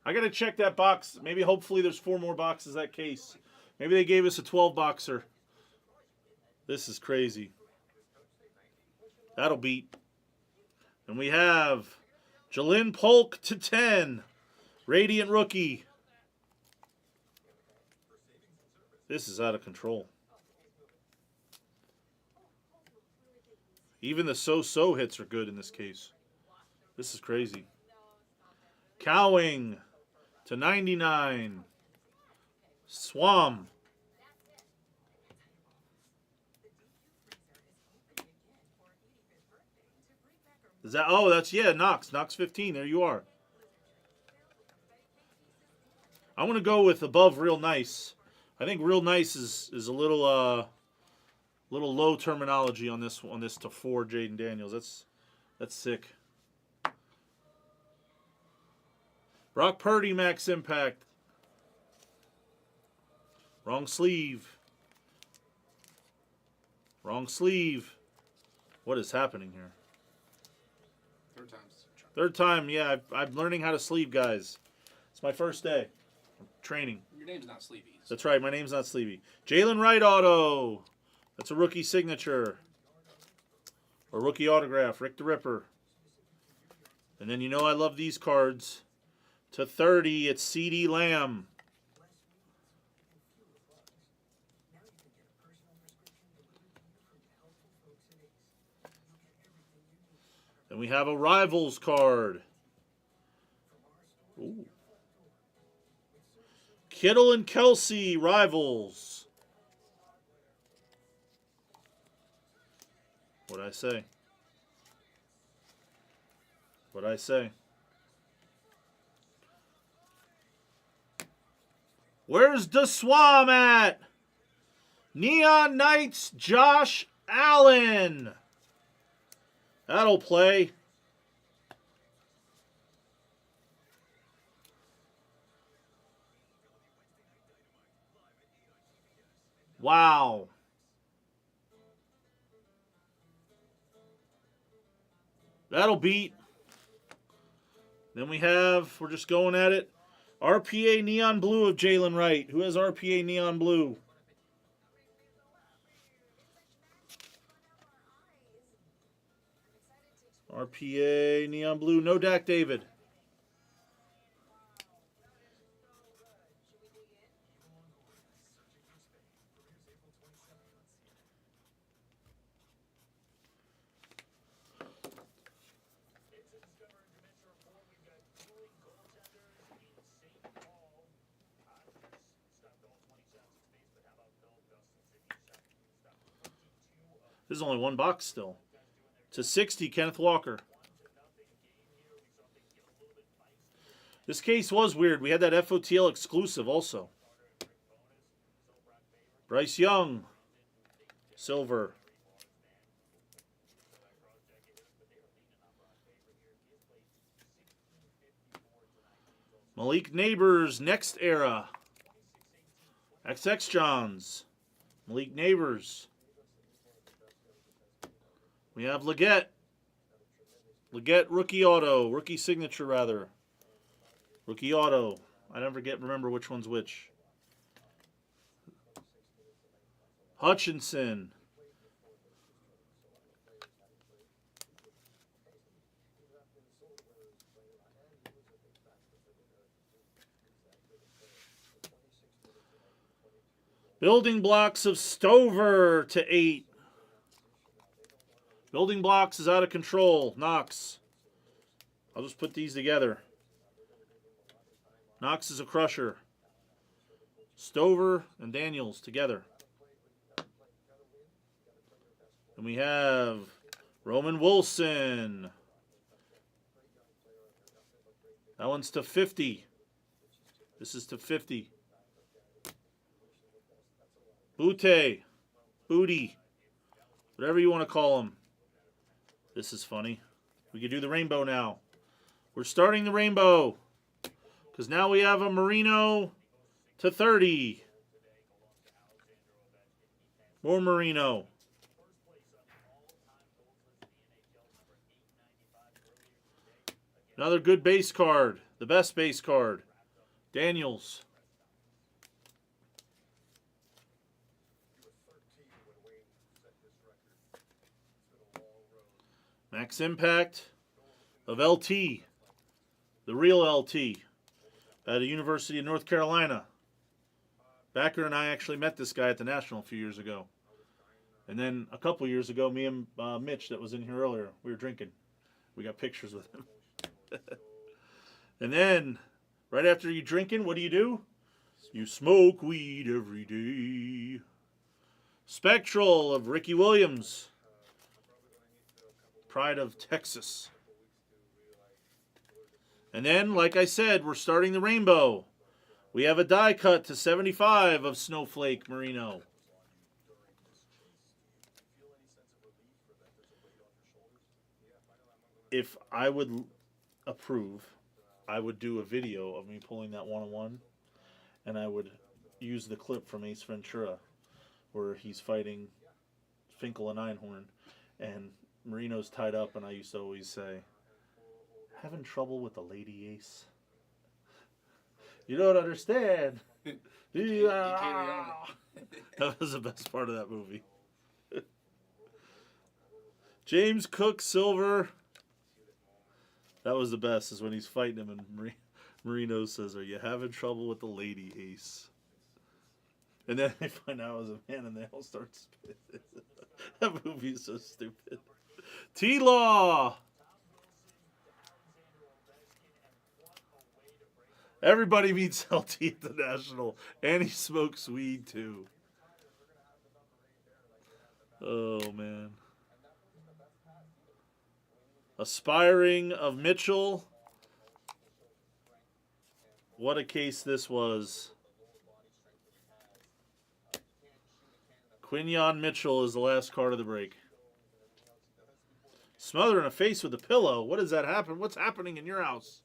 I got to check that box. Maybe hopefully there's 4 more boxes that case. Maybe they gave us a 12-boxer. This is crazy. That'll beat. And we have Jalen Polk to 10. Radiant rookie. This is out of control. Even the so-so hits are good in this case. This is crazy. Cowing to 99. Swam. Is that, oh, that's, yeah, Knox. Knox 15. There you are. I want to go with above real nice. I think real nice is a little low terminology on this to 4 Jaden Daniels. That's sick. Brock Purdy, Max Impact. Wrong sleeve. Wrong sleeve. What is happening here? Third time, yeah. I'm learning how to sleeve, guys. It's my first day. I'm training. Your name's not Sleepy. So. That's right. My name's not Sleevey. Jalen Wright auto. That's a rookie signature. Or rookie autograph. Rick the Ripper. And then you know I love these cards. To 30, it's C.D. Lamb. Then we have a Rivals card. Ooh. Kittle and Kelsey, Rivals. What'd I say? What'd I say? Where's the Swam at? Neon Knights, Josh Allen. That'll play. Wow. That'll beat. Then we have, we're just going at it, RPA Neon Blue of Jalen Wright. Who has RPA Neon Blue? RPA Neon Blue. No Dak David. This is only one box still. To 60, Kenneth Walker. This case was weird. We had that FOTL exclusive also. Bryce Young. Silver. Malik Neighbors, next era. XX Johns. Malik Neighbors. We have Leggett. Leggett rookie auto. Rookie signature, rather. Rookie auto. I never remember which one's which. Hutchinson. Building blocks of Stover to 8. Building blocks is out of control. Knox. I'll just put these together. Knox is a crusher. Stover and Daniels together. And we have Roman Wilson. That one's to 50. This is to 50. Butte. Booty. Whatever you want to call him. This is funny. We could do the rainbow now. We're starting the rainbow. Because now we have a Marino to 30. More Marino. Another good base card. The best base card. Daniels. Max Impact of LT. The real LT. At the University of North Carolina. Backer and I actually met this guy at the National a few years ago. And then a couple years ago, me and Mitch that was in here earlier, we were drinking. We got pictures with him. And then, right after you drinking, what do? You smoke weed every day. Spectral of Ricky Williams. Pride of Texas. And then, like I said, we're starting the rainbow. We have a die cut to 75 of Snowflake Marino. If I would approve, I would do a video of me pulling that one-on-one, and I would use the clip from Ace Ventura where he's fighting Finkel and Einhorn, and Marino's tied up, and I used to always say, having trouble with the lady ace? You don't understand. That was the best part of that movie. James Cook Silver. That was the best, is when he's fighting him and Marino says, are you having trouble with the lady ace? And then they find out it was a man and they all start spitting. That movie is so stupid. T-Law. Everybody meets LT at the National, and he smokes weed too. Oh, man. Aspiring of Mitchell. What a case this was. Quinyon Mitchell is the last card of the break. Smothering a face with a pillow. What does that happen? What's happening in your house?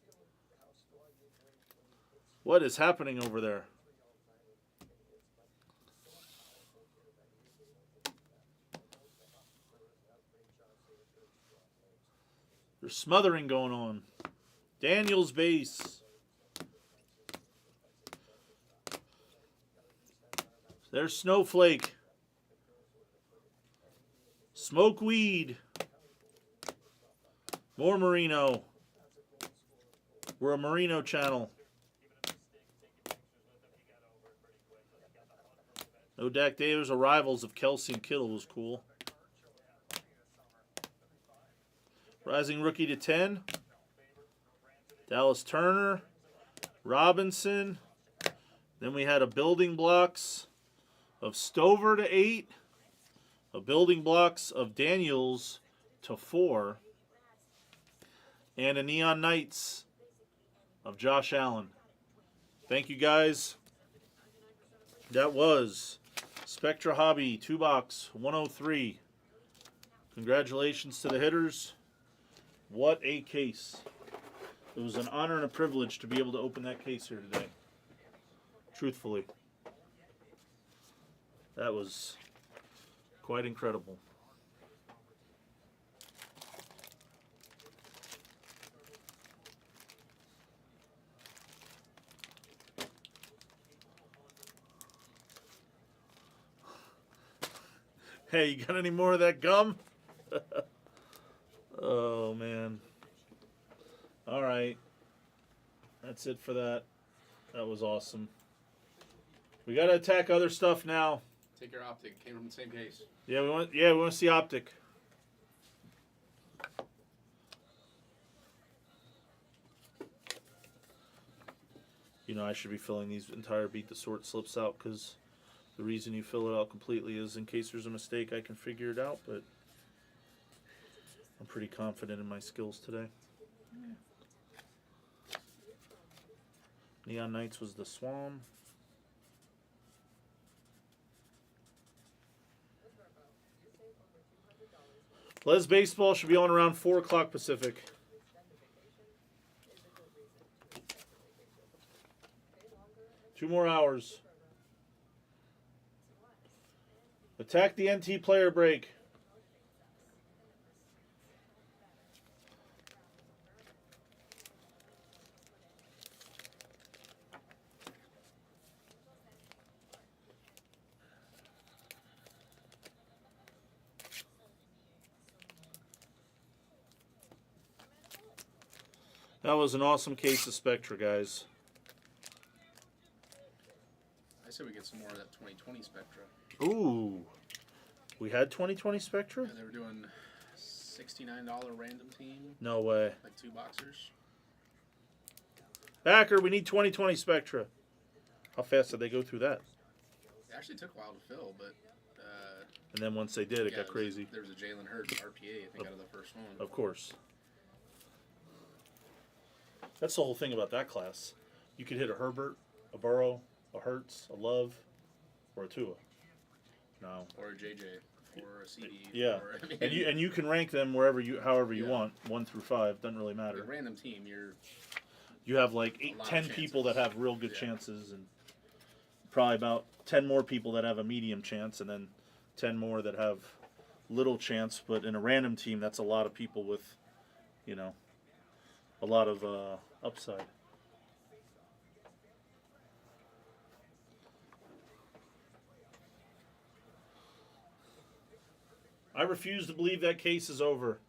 What is happening over there? There's smothering going on. Daniels base. There's Snowflake. Smoke weed. More Marino. We're a Marino channel. No Dak Davis. Arrivals of Kelsey and Kittle was cool. Rising rookie to 10. Dallas Turner. Robinson. Then we had a building blocks of Stover to 8. A building blocks of Daniels to 4. And a Neon Knights of Josh Allen. Thank you guys. That was Spectra Hobby 2-box 103. Congratulations to the hitters. What a case. It was an honor and a privilege to be able to open that case here today. Truthfully. That was quite incredible. Hey, you got any more of that gum? Oh, man. All right. That's it for that. That was awesome. We got to attack other stuff now. Take your optic. Came from the same case. Yeah, we want to see optic. You know, I should be filling these entire beat the sort slips out because the reason you fill it out completely is in case there's a mistake, I can figure it out, but I'm pretty confident in my skills today. Neon Knights was the Swan. Blez Baseball should be on around 4 o'clock Pacific. Two more hours. Attack the NT player break. That was an awesome case of Spectra, guys. I said we get some more of that 2020 Spectra. Ooh. We had 2020 Spectra? Yeah, they were doing $69 random team. No way. Like 2 boxers. Backer, we need 2020 Spectra. How fast did they go through that? It actually took a while to fill, but... and then once they did, it got crazy. There was a Jalen Hurts RPA, I think, out of the first one. Of course. That's the whole thing about that class. You could hit a Herbert, a Burrow, a Hurts, a Love, or a Tua. No. Or a JJ, or a CD. Yeah, or, I mean, and you can rank them however you want, 1 through 5. Doesn't really matter. A random team, You have like 10 people that have real good chances, and probably about 10 more people that have a medium chance, and then 10 more that have little chance. But in a random team, that's a lot of people with, a lot of upside. I refuse to believe that case is over.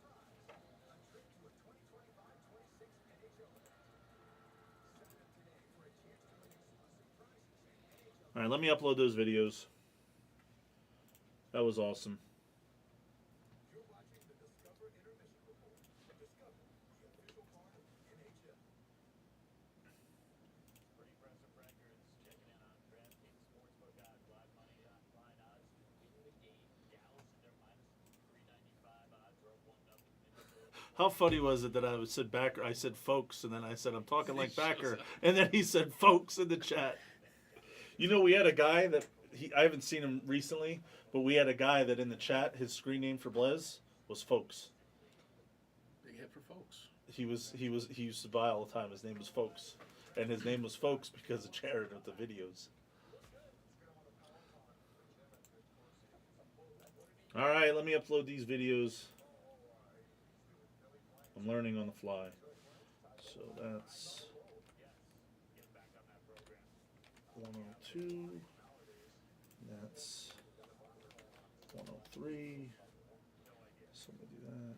All right, let me upload those videos. That was awesome. Pretty impressive records. Checking in on DraftKings Sportsbook odds, live money line odds to win the game. Dallas and their -395 odds are up 1-0 Minnesota. How funny was it that I said backer? I said folks, and then I said I'm talking like backer, and then he said folks in the chat. You know, we had a guy that I haven't seen him recently, but we had a guy that in the chat, his screen name for Blez was Folks. Big hit for folks. He used to buy all the time. His name was Folks, and his name was Folks because of Jared with the videos. All right, let me upload these videos. I'm learning on the fly. So that's 102. That's 103. So let me do that.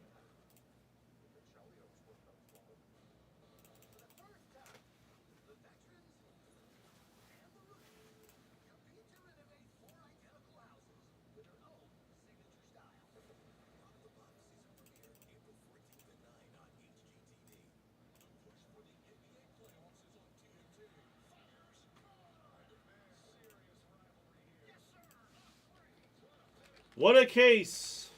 What a case.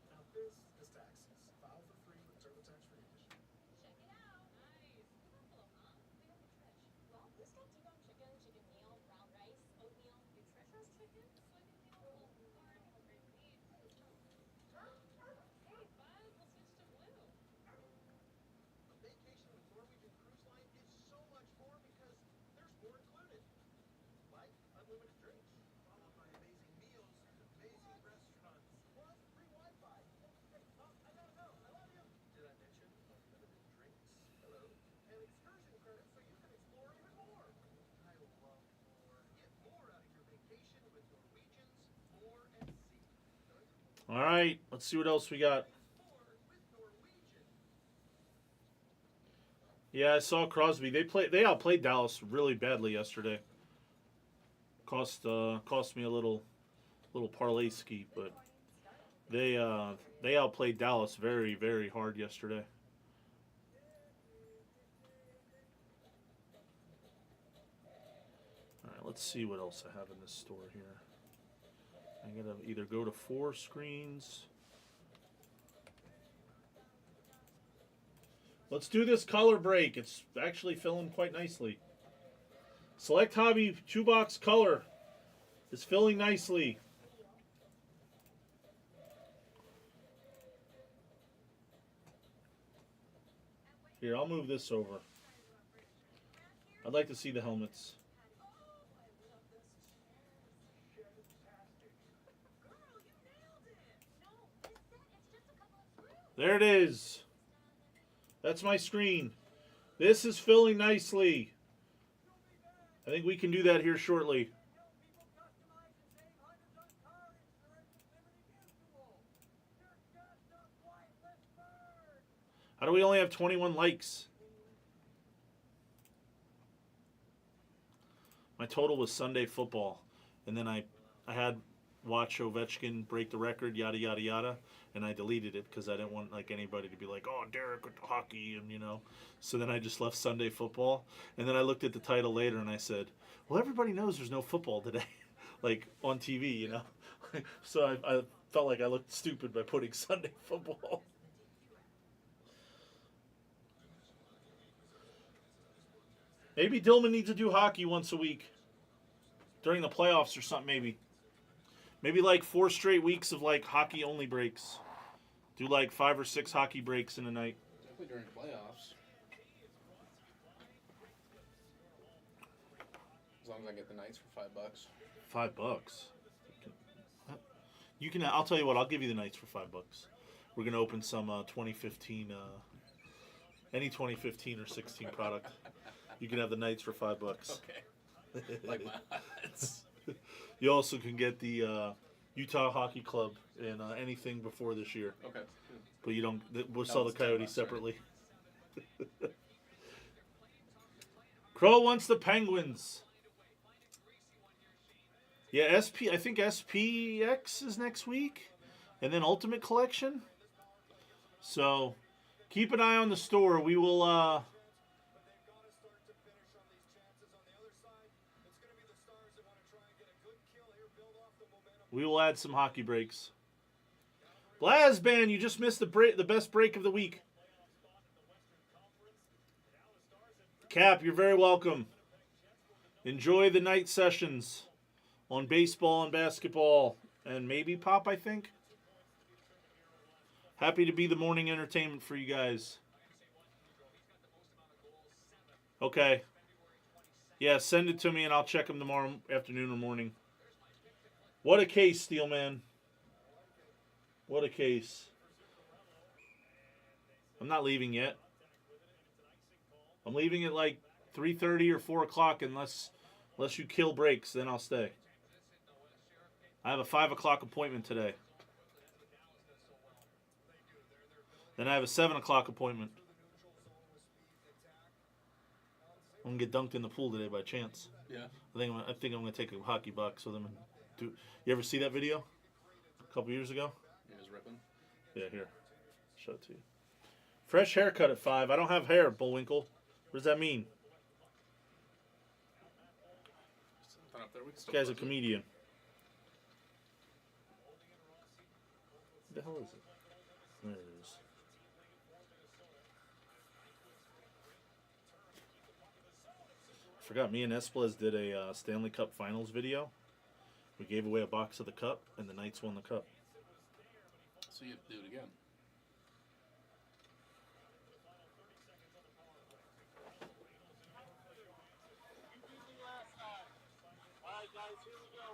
Now this is taxes. File for free with TurboTax Free Edition. Check it out. Nice. Buffalo, huh? We got Nutrish. Well, who's got debone chicken, chicken meal, brown rice, oatmeal, nutritious chicken, soybean meal, pulled pork, great meat. Hey, bud, we'll switch to blue. A vacation with Norwegian Cruise Line is so much more because there's more included. Like unlimited drinks, followed by amazing meals and amazing restaurants. Plus free Wi-Fi. Hey, Mom, I gotta go. I love you. Did I mention unlimited drinks? Hello. And excursion credits so you can explore even more. I love more. Get more out of your vacation with Norwegian's More at Sea. All right, let's see what else we got. More with Norwegian. Yeah, I saw Crosby. They outplayed Dallas really badly yesterday. Cost me a little parlay ski, but they outplayed Dallas very, very hard yesterday. All right, let's see what else I have in this store here. I'm gonna either go to 4 screens. Let's do this color break. It's actually filling quite nicely. Select Hobby shoebox color is filling nicely. Here, I'll move this over. I'd like to see the helmets. There it is. That's my screen. This is filling nicely. I think we can do that here shortly. How do we only have 21 likes? My total was Sunday football. And then I had watch Ovechkin break the record, yada, yada, yada. And I deleted it because I didn't want like anybody to be like, oh, Derek with the hockey, and you know. So then I just left Sunday football. And then I looked at the title later and I said, well, everybody knows there's no football today, like on TV, you know. So I felt like I looked stupid by putting Sunday football. Maybe Dillman needs to do hockey once a week during the playoffs or something. Maybe like 4 straight weeks of like hockey only breaks. Do like 5 or 6 hockey breaks in a night. Definitely during playoffs. As long as I get the nights for $5. $5. You can. I'll tell you what. I'll give you the nights for $5. We're gonna open some 2015, any 2015 or 16 product. You can have the nights for $5. Okay. Like my odds. You also can get the Utah Hockey Club and anything before this year. Okay. But you don't. We'll sell the Coyotes separately. Crow wants the Penguins. Yeah, I think SPX is next week, and then Ultimate Collection. So keep an eye on the store. We will. We will add some hockey breaks. Blaz Band, you just missed the best break of the week. Cap, you're very welcome. Enjoy the night sessions on baseball and basketball and maybe pop, I think. Happy to be the morning entertainment for you guys. Okay. Yeah, send it to me and I'll check them tomorrow afternoon or morning. What a case, Steelman. What a case. I'm not leaving yet. I'm leaving at like 3:30 or 4 o'clock unless you kill breaks, then I'll stay. I have a 5 o'clock appointment today. Then I have a 7 o'clock appointment. I'm gonna get dunked in the pool today by chance. Yeah. I think I'm gonna take a hockey box with him and do. You ever see that video? A couple years ago. He was ripping. Yeah, here. Show it to you. Fresh haircut at 5. I don't have hair, Bullwinkle. What does that mean? Something up there. We can This still guy's a close it. comedian. What the hell is it? There it is. Forgot, me and Esplez did a Stanley Cup Finals video. We gave away a box of the cup, and the Knights won the cup. So you have to do it again. Alright guys, here we go.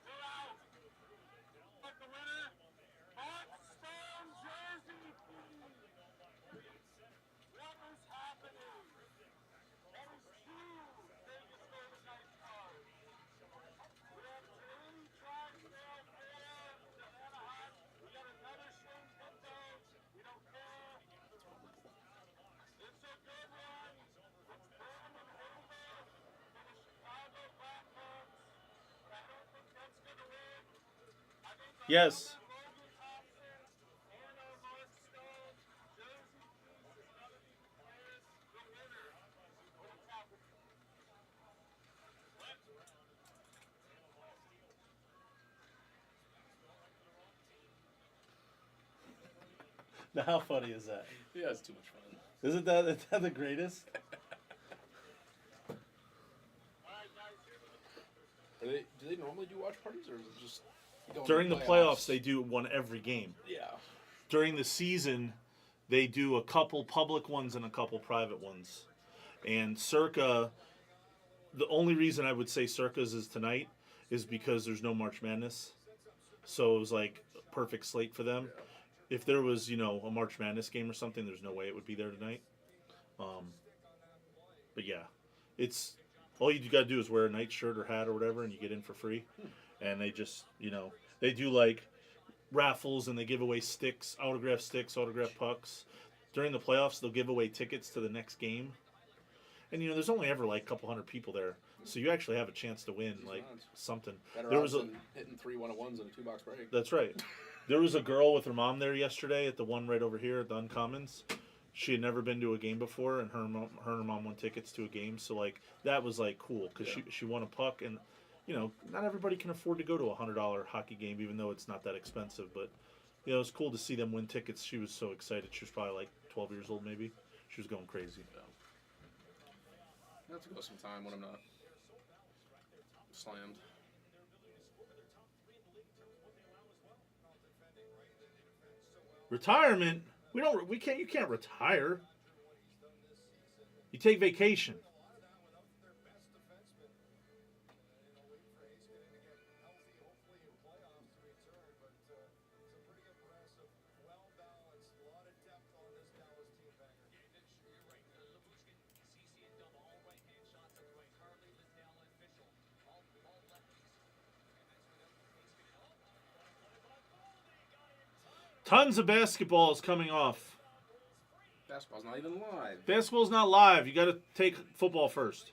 We're out. But the winner, Boston jersey. What is happening? That is two Vegas Golden Knights cards. We have Jeremy Drysdale to Anaheim. We got another Shane Pinto. We don't care. It's a good one. It's Brandon Hoover for the Chicago Blackhawks. I don't think that's going to win. I think Yes. Logan Thompson and our Mark Stone jersey piece is going to be declared the winner. What's happening? Now, how funny is that? Yeah, it's too much fun. Isn't that the greatest? Do they normally do watch parties, or is it just going During to the playoffs, they do one every game. Yeah. During the season, they do a couple public ones and a couple private ones. And Circa, the only reason I would say Circa's is tonight is because there's no March Madness. So it was like a perfect slate for them. If there was, a March Madness game or something, there's no way it would be there tonight. But yeah, it's all you got to do is wear a night shirt or hat or whatever, and you get in for free. And they just, they do like raffles and they give away sticks, autograph pucks. During the playoffs, they'll give away tickets to the next game. And there's only ever like a couple hundred people there, so you actually have a chance to win like something. Better There was odds than hitting 3 1-on-1s in a 2-box break. That's right. There was a girl with her mom there yesterday at the one right over here at the Uncommons. She had never been to a game before, and her and her mom won tickets to a game. So like that was like cool because she won a puck, and not everybody can afford to go to a $100 hockey game, even though it's not that expensive. But it was cool to see them win tickets. She was so excited. She was probably like 12 years old, maybe. She was going crazy. I have to go sometime when I'm not slammed. Retirement? You can't retire. You take vacation. Tons of basketball is coming off. Basketball's not even live. Basketball's not live. You got to take football first.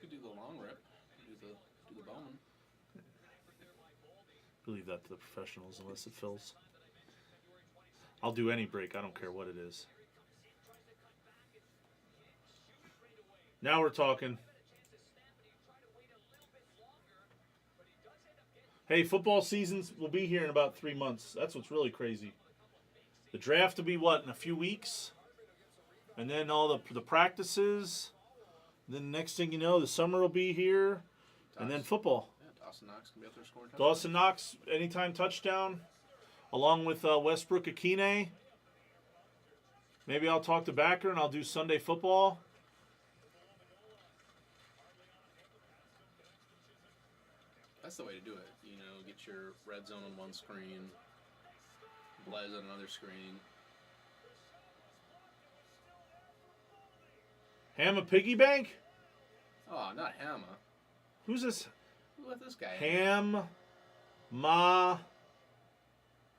Could do the long rip. Do the Bowman. Leave that to the professionals unless it fills. I'll do any break. I don't care what it is. Now we're talking. Hey, football seasons will be here in about 3 months. That's what's really crazy. The draft will be, in a few weeks? And then all the practices. Then next thing you know, the summer will be here. And then football. Yeah, Dawson Knox can be up there scoring touchdowns. Dawson Knox, anytime touchdown. Along with Westbrook Akine. Maybe I'll talk to Backer and I'll do Sunday football. That's the way to do it. Get your red zone on one screen, Blez on another screen. Hammer Piggy Bank? Oh, not Hammer. Who's this? Who let this guy in? Ham Ma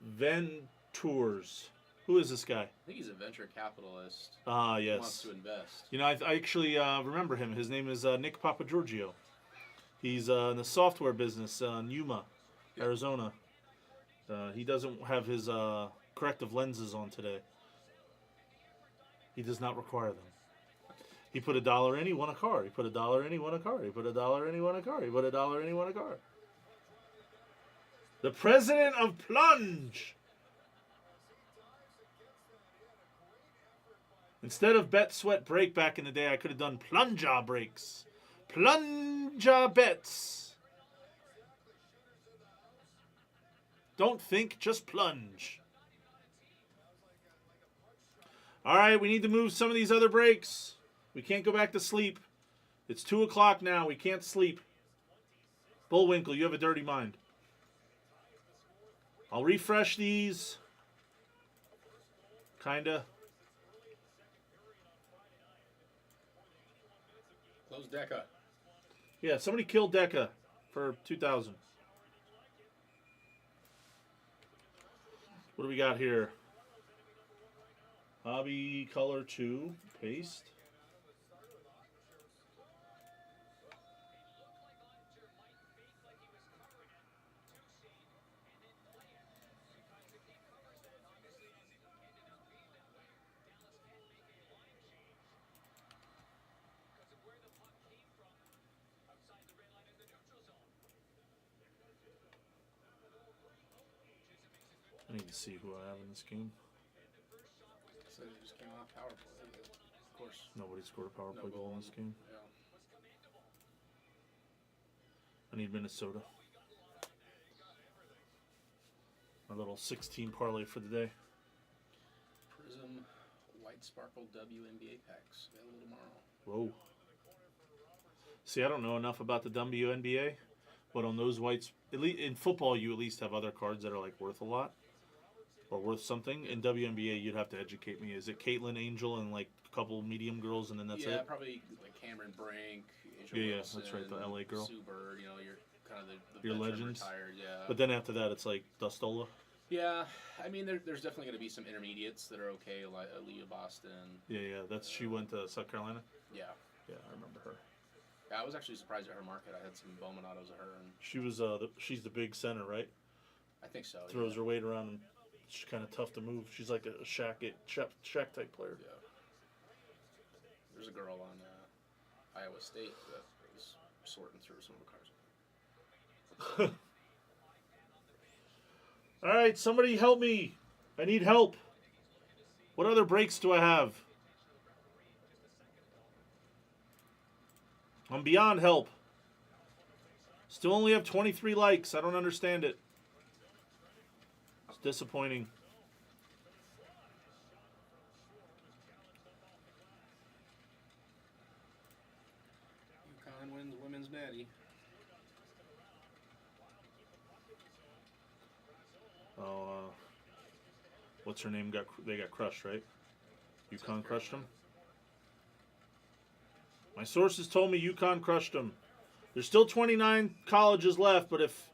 Ventures. Who is this guy? I think he's a venture capitalist. Ah, He yes. wants to invest. You know, I actually remember him. His name is Nick Papagiorgio. He's in the software business in Yuma, Arizona. He doesn't have his corrective lenses on today. He does not require them. He put $1 in, he won a car. He put $1 in, he won a car. He put $1 in, he won a car. He put $1 in, he won a car. The president of Plunge. Instead of bet, sweat, break back in the day, I could have done plunger breaks. Plunger bets. Don't think, just plunge. All right, we need to move some of these other breaks. We can't go back to sleep. It's 2 o'clock now. We can't sleep. Bullwinkle, you have a dirty mind. I'll refresh these. Kinda. Close Deca. Yeah, somebody killed Deca for 2,000. What do we got here? Hobby color 2. Paste. I need to see who I have in this game. So he just came off power play. Of course. Nobody scored a power play goal in this game. Yeah. I need Minnesota. My little 16 parlay for the day. Prism White Sparkle WNBA packs available tomorrow. Whoa. See, I don't know enough about the WNBA, but on those whites, at least in football, you at least have other cards that are like worth a lot or worth something. In WNBA, you'd have to educate me. Is it Caitlin Angel and like a couple medium girls, and then that's yeah, it? probably like Cameron Brink, Angel Yeah, Wilson, that's right, the LA girl. Sue Bird, you know, you're kind of the Your veteran legends. retired, yeah. But then after that, it's like Dustola. Yeah, I mean, there's definitely going to be some intermediates that are okay, like Aaliyah Boston. Yeah. She went to South Carolina. Yeah. Yeah, I remember her. Yeah, I was actually surprised at her market. I had some Bowman autos of her, and She was she's the big center, right? I think so. Throws yeah. her weight around, and she's kind of tough to move. She's like a Shaq type player. Yeah. There's a girl on Iowa State that was sorting through some of the cars. All right, somebody help me. I need help. What other breaks do I have? I'm beyond help. Still only have 23 likes. I don't understand it. It's disappointing. UConn wins women's natty. Oh, what's her name? They got crushed, right? UConn crushed them. My sources told me UConn crushed them. There's still 29 colleges left, but if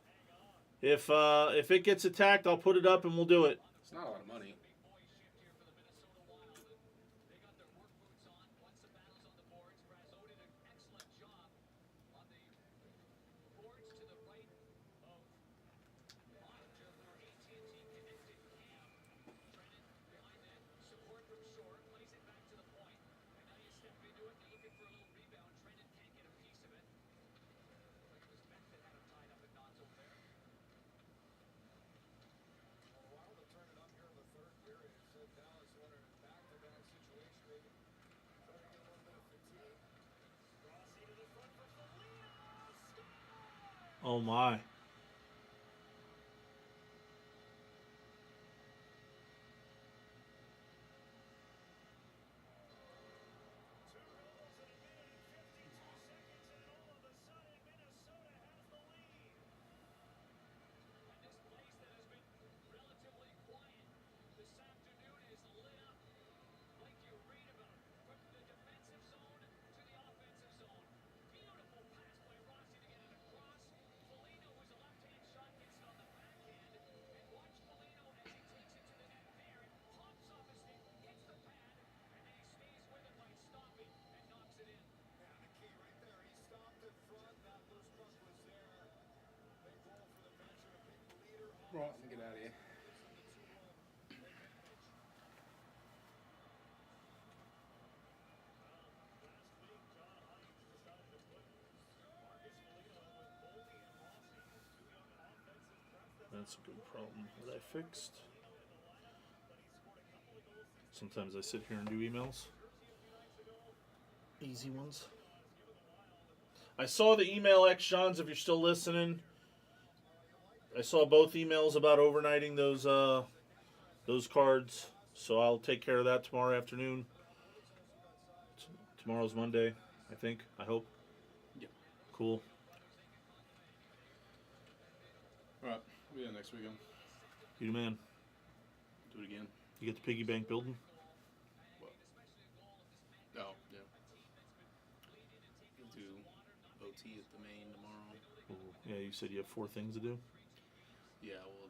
it gets attacked, I'll put it up and we'll do it. It's not a lot of money. Oh my. Right, let me get out of here. That's a good problem that I fixed. Sometimes I sit here and do emails. Easy ones. I saw the email, X Johns, if you're still listening. I saw both emails about overnighting those cards. So I'll take care of that tomorrow afternoon. Tomorrow's Monday, I think. I hope. Yeah. Cool. Alright, we'll be there next weekend. You the man. Do it again. You get the piggy bank building? What? Oh, yeah. We'll do OT at the main tomorrow. Ooh, yeah, you said you have 4 things to do? Yeah, well,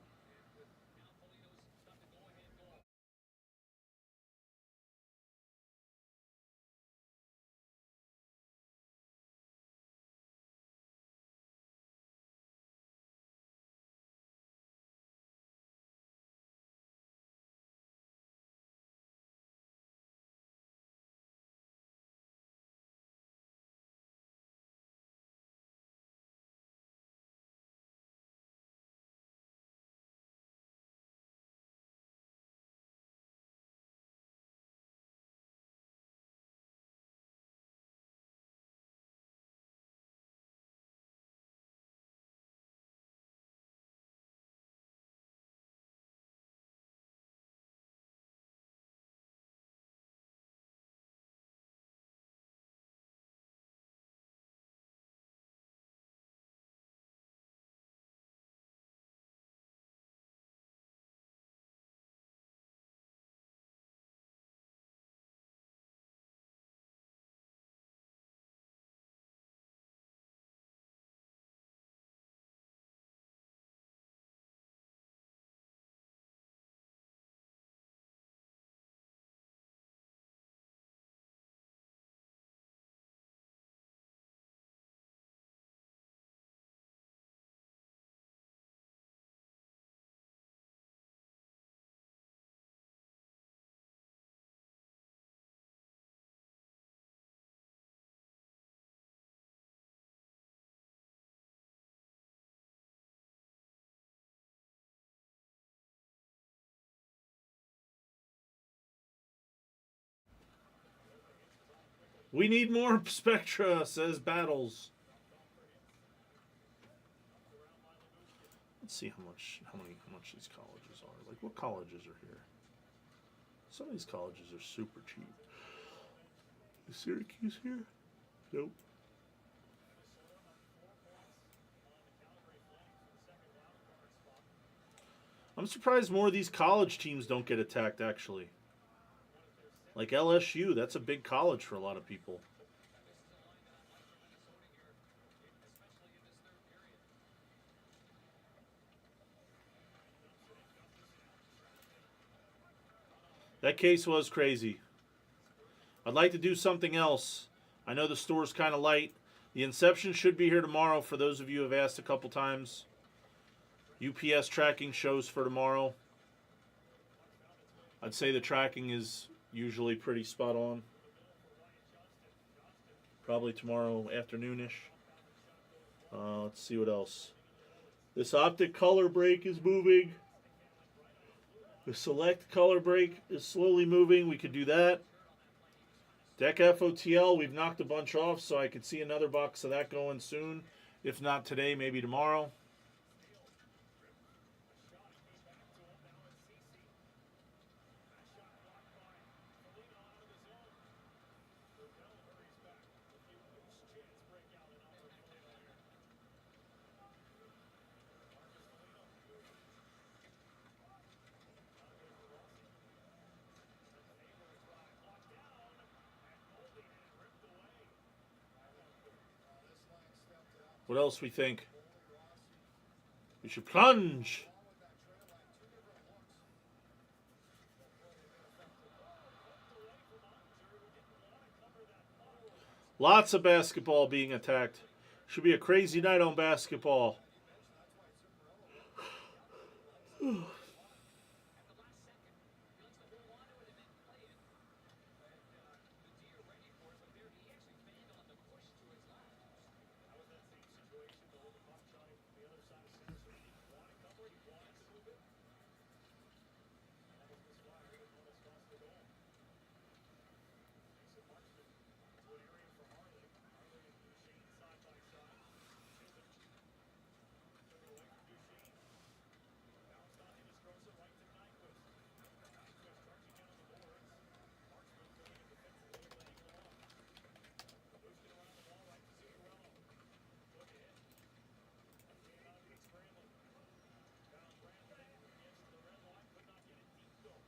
We need more Spectra, says Battles. Let's see how much these colleges are. Like, what colleges are here? Some of these colleges are super cheap. Is Syracuse here? Nope. I'm surprised more of these college teams don't get attacked, actually. Like LSU, that's a big college for a lot of people. That case was crazy. I'd like to do something else. I know the store's kind of light. The Inception should be here tomorrow for those of you who have asked a couple times. UPS tracking shows for tomorrow. I'd say the tracking is usually pretty spot on. Probably tomorrow afternoonish. Let's see what else. This optic color break is moving. The select color break is slowly moving. We could do that. Deck FOTL, we've knocked a bunch off, so I could see another box of that going soon. If not today, maybe tomorrow. What else we think? We should plunge. Lots of basketball being attacked. Should be a crazy night on basketball. at the last second. He likes to hold on to it and then play it. And the D are ready for it, but there he actually banned on the push to his left. That was that same situation, though. The puck shot him from the other side of center, so he didn't want to cover it. He wanted to move it. Almost misfired and almost cost the goal. Mason Marksman to an area for Harley. Harley and Duchesne side by side. Chisholm took it away from Duchesne. Bounced on him as Grossa right to Nyquist. Nyquist charging down the boards. Marksman filling in defensively, laying it off. Ovechkin around the wall, right to Zuccarello. Took a hit. Came out of the scrambling. Found Bradley. Gets to the red line. Could not get it deep though.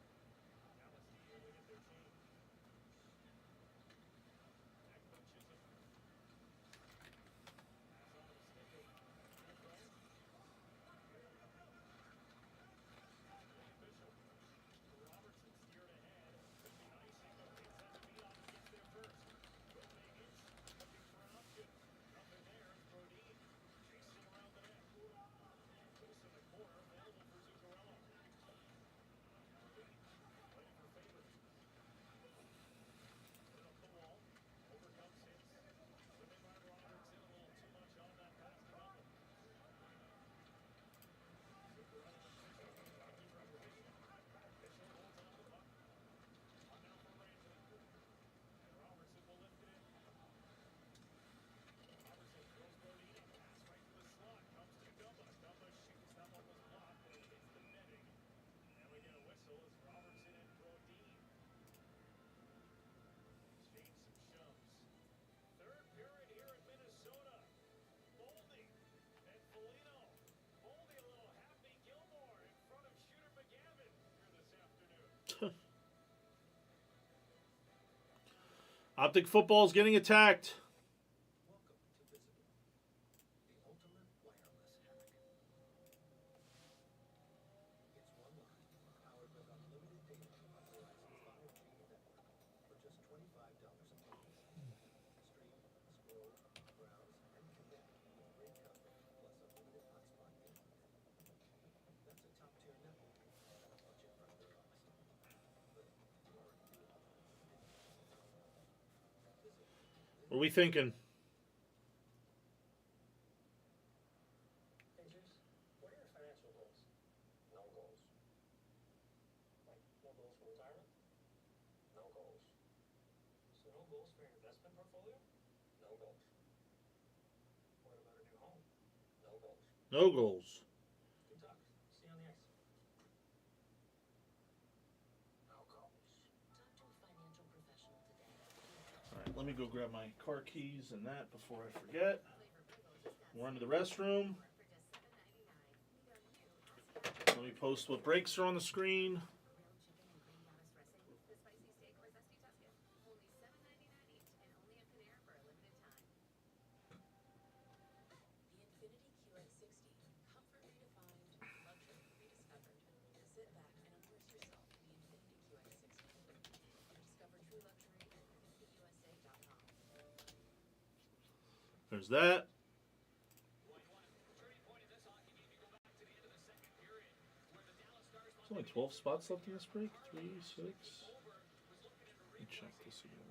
Dallas D able to get their change. Ekman Chisholm. Pass on to the stick of Dubé. William Bishop. For Robertson. Steered ahead. Could be icing, but Pitts has a beat on him. Gets there first. Will Higgins looking for an option. Nothing there. It's Brodin. Chasing him around the net. Loose in the corner. Available for Zuccarello. Brodin played it for Faber. Put it up the wall. Overcomes hits. Slipping by Robertson. A little too much on that pass to Double. Zuccarello and Bishop. Trying to keep repetition. Bishop holds on to the puck. On now for Rantanen. And Robertson will lift it in. Robertson throws Brodin a pass right to the slot. Comes to Dumba. Dumba shoots. That one was blocked, but it hits the netting. And we get a whistle as Robertson and Brodin exchange some shoves. Third period here in Minnesota. Boldy and Foligno. Boldy a little Happy Gilmore in front of Shooter McGavin here this afternoon. Optic Football's getting attacked. Welcome to Visible, the ultimate wireless hack. It's one line, powered with unlimited data on Verizon's 5G network for just $25 a month. Stream, scroll, browse, and connect with great coverage plus unlimited hotspot internet. That's a top-tier network at a budget-friendly cost. But you already do all that, didn't you? Visible. What are we thinking? Hey, Juice, what are your financial goals? No goals. Like, no goals for retirement? No goals. So no goals for your investment portfolio? No goals. What about a new home? No goals. No goals. Good talk. See you on the ice. No goals. Talk to a financial professional today. All right, let me go grab my car keys and that before I forget. Run to the restroom. Let me post what breaks are on the screen. Grilled chicken and cream goddess dressing, the spicy steak or zesty Tuscan. Only $7.99 each and only at Panera for a limited time. The Infiniti QX60. Comfort redefined, luxury rediscovered. Sit back and immerse yourself in the Infiniti QX60. Discover true luxury at InfinitiUSA.com. There's that. There's only 12 spots left in this break. 3, 6. Let me check this again.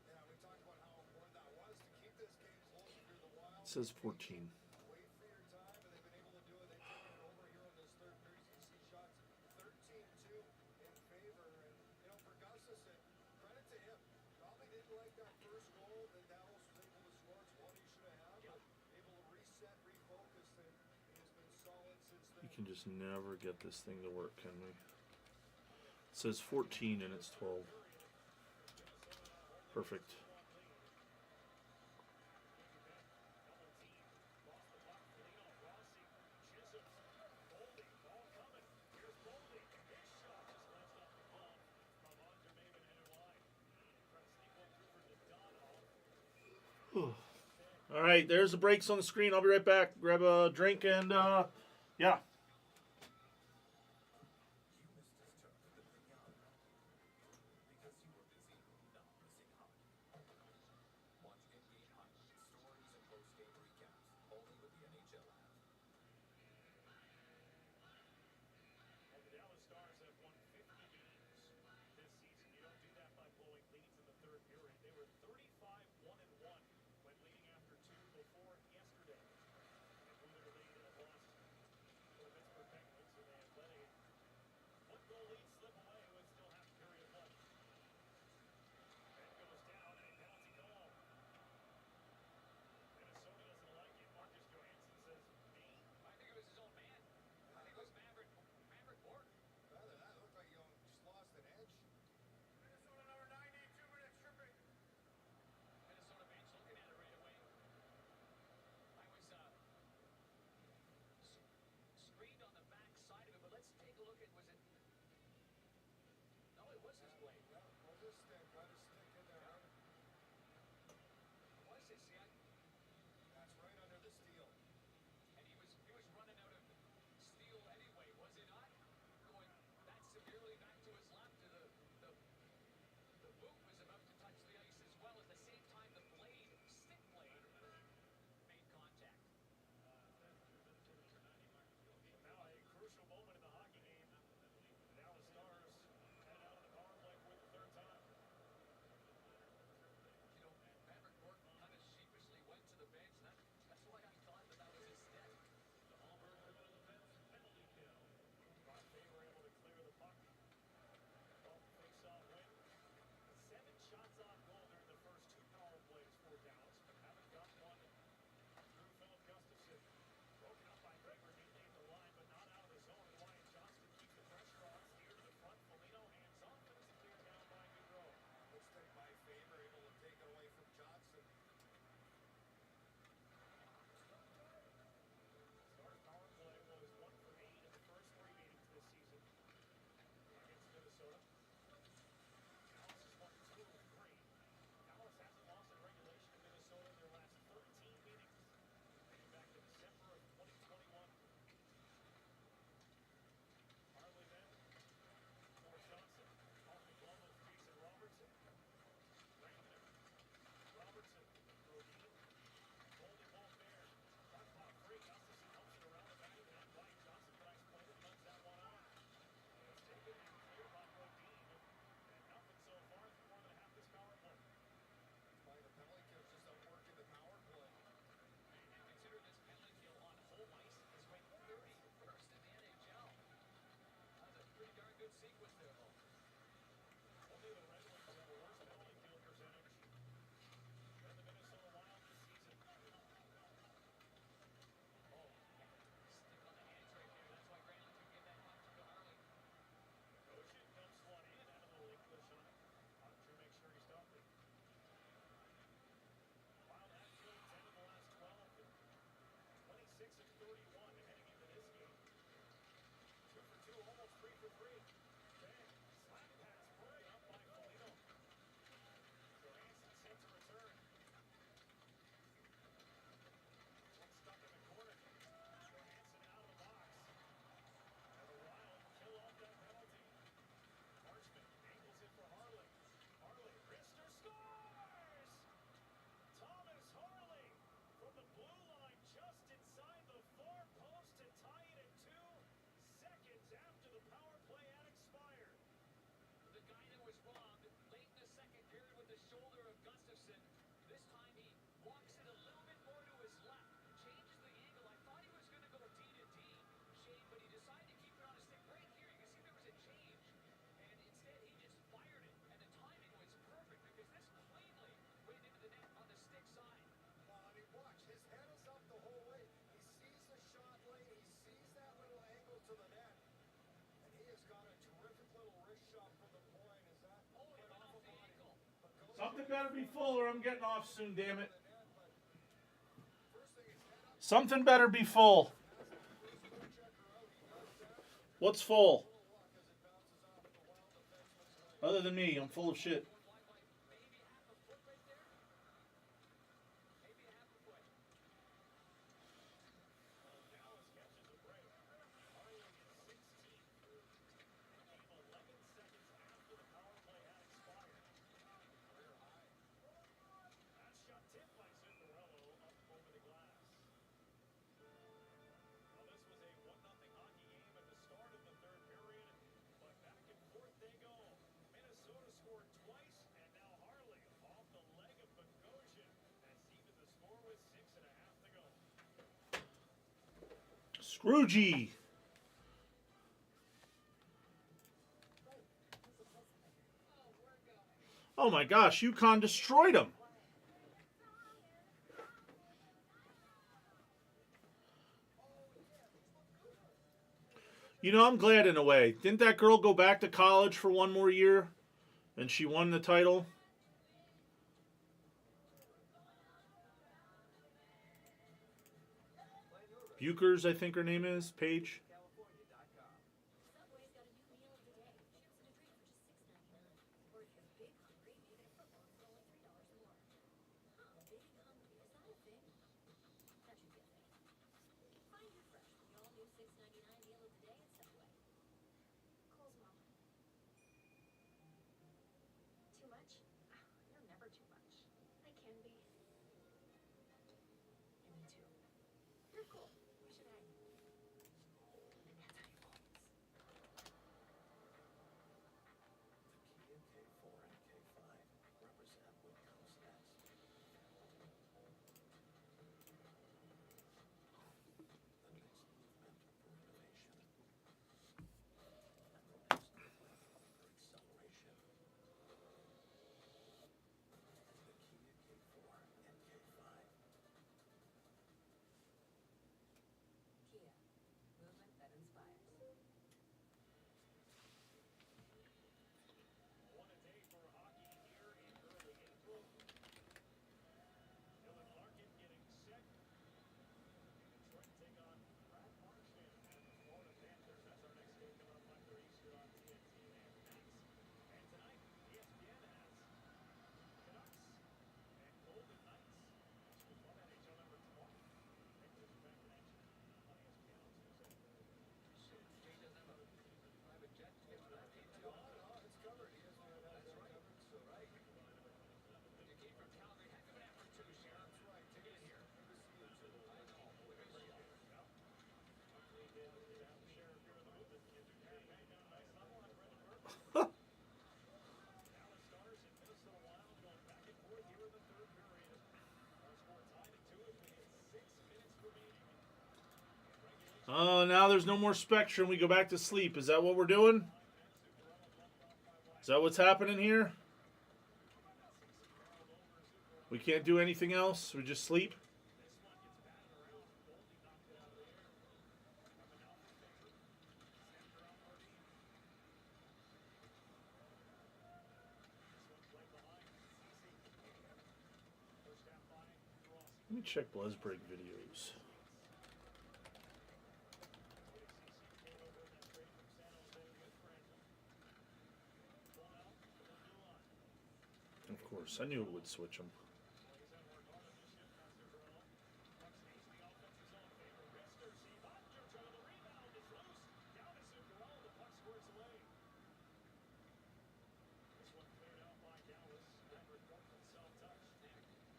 Yeah, we talked about how important that was to keep this game close if you're the Wild. It says 14. Wait for your time, and they've been able to do it. They've taken it over here in this third period. You see shots 13-2 in favor. And, you know, for Gustafsson, credit to him. Probably didn't like that first goal that Dallas was able to score. It's one he should have had, but able to reset, refocus, and he has been solid since then. You can just never get this thing to work, can we? It says 14 and it's 12. Perfect. All right, there's the breaks on the screen. I'll be right back. Grab a drink and, yeah. You missed his turn. to the net. And he has got a terrific little wrist shot from the point. Is that went off a body? But Something better be full or I'm getting off soon, damn it. first thing is head up. Something better be full. What's full? Other than me, I'm full of shit. Dallas catches a break. Harley is 16th. It came 11 seconds after the power play had expired. That shot tipped by Zuccarello up over the glass. Well, this was a 1-0 hockey game at the start of the third period, but back and forth they go. Minnesota scored twice, and now Harley off the leg of Bogosian has evened the score with 6.5 to go. Scroogey. Oh my gosh, UConn destroyed them. You know, I'm glad in a way. Didn't that girl go back to college for one more year? And she won the title? Bukers, I think her name is. Paige. Subway's got a new meal of the day. Chips and a drink for just $6.99. Or if you're big hungry, maybe a football for only $3 more. Huh, big hungry, is that a thing? That should be a thing. Find your fresh with the all-new $6.99 meal of the day at Subway. Cole's mom. Too much? You're never too much. I can be. And me too. You're cool. We should hang. And that's how you always. The Kia K4 and K5 represent what comes next. The next movement for innovation. And the next movement for acceleration. The Kia K4 and K5. Kia, movement that inspires. What a day for hockey here in early April. Dylan Larkin getting set. Detroit take on Brad Marchand and the Florida Panthers. That's our next game coming up 5:30 Eastern on TNT and Max. And tonight, ESPN has Canucks and Golden Knights. National Club NHL number 20. Panthers are back in action on ESPN on Tuesday. Jay doesn't have a private jet to get to that game. No, it's covered. He has that That's right. covered. So Right. You came from Calgary. Heck of an effort, too, Sheriff. that's right. To get here. Good to see you too. I know. Look at you. Hopefully he did have the sheriff here in the booth and gives you campaign down a nice level on Brendan Burke. Dallas Stars and Minnesota Wild going back and forth here in the third period. Our score tied at 2 as we hit 6 minutes remaining. Oh, now there's no more Spectra and we go back to sleep. Is that what we're doing? Is that what's happening here? We can't do anything else? We just sleep? Let me check Blez Break videos. Of course, I knew it would switch them.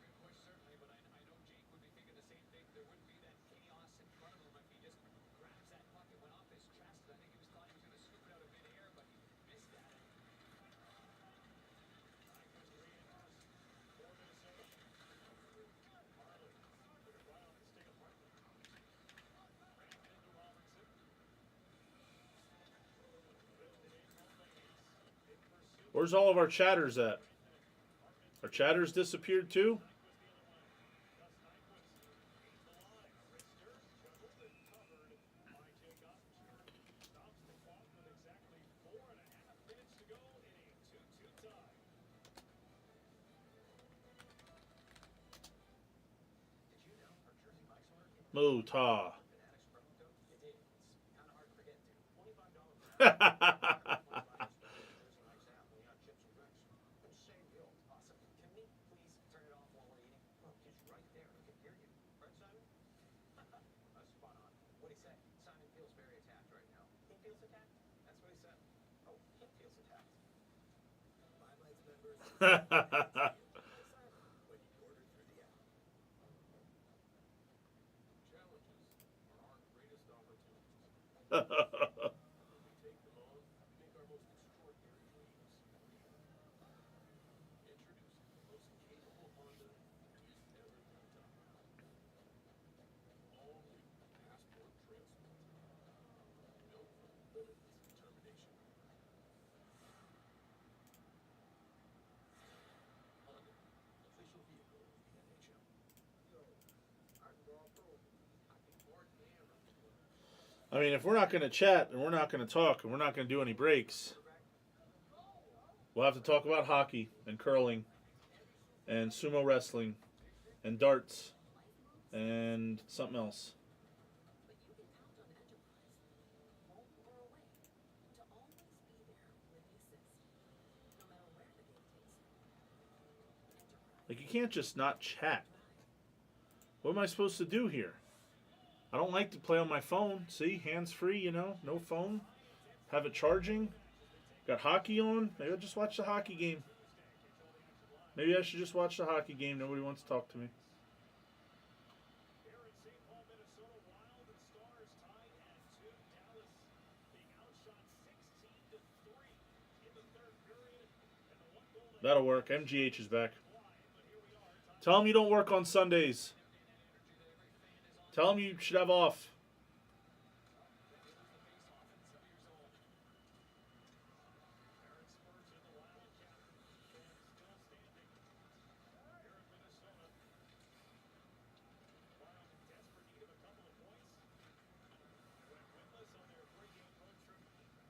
Good push, certainly, but I know Jake would be thinking the same thing. There wouldn't be that chaos in front of him if he just grabs that puck and went off his chest. I think he was thought he was going to scoop it out of midair, but he missed that. Where's all of our chatters at? Our chatters disappeared too? Mota. Fanatics promo code? You did. It's kind of hard to forget, too. $25 jersey nights out when you got chips and drinks. Insane deal. Awesome. Can we please turn it off while we're eating? Well, he's right there. He can hear you. Right, Simon? That's spot on. What'd he say? Simon feels very attacked right now. He feels attacked? That's what he said. Oh, he feels attacked. Five Lights members. Simon, when you order through the app. Challenges are our greatest opportunities. When we take them on, we make our most extraordinary dreams real. Introducing the most capable Honda you've ever built up. All new Passport Transport. Built for limitless determination. Honda, official vehicle of the NHL. Yo, I can go off road. I can hard hammer. I mean, if we're not going to chat and we're not going to talk and we're not going to do any breaks, we'll have to talk about hockey and curling and sumo wrestling and darts and something else. But you can count on Enterprise, home or away, to always be there with the assist, no matter where the game takes you. Enterprise. Like, you can't just not chat. What am I supposed to do here? I don't like to play on my phone. See, hands-free, you know, no phone. Have it charging. Got hockey on. Maybe I'll just watch the hockey game. Maybe I should just watch the hockey game. Nobody wants to talk to me. Here in St. Paul, Minnesota, Wild and Stars tied at 2. Dallas being outshot 16-3 in the third period. And the one goal they That'll work. MGH is back. but here we are. Tell him you don't work on Sundays. Tell him you should have off. Aaron Spurgeon, the Wild captain, and still standing here in Minnesota. Wild in desperate need of a couple of points. Went winless on their 3-game road trip to the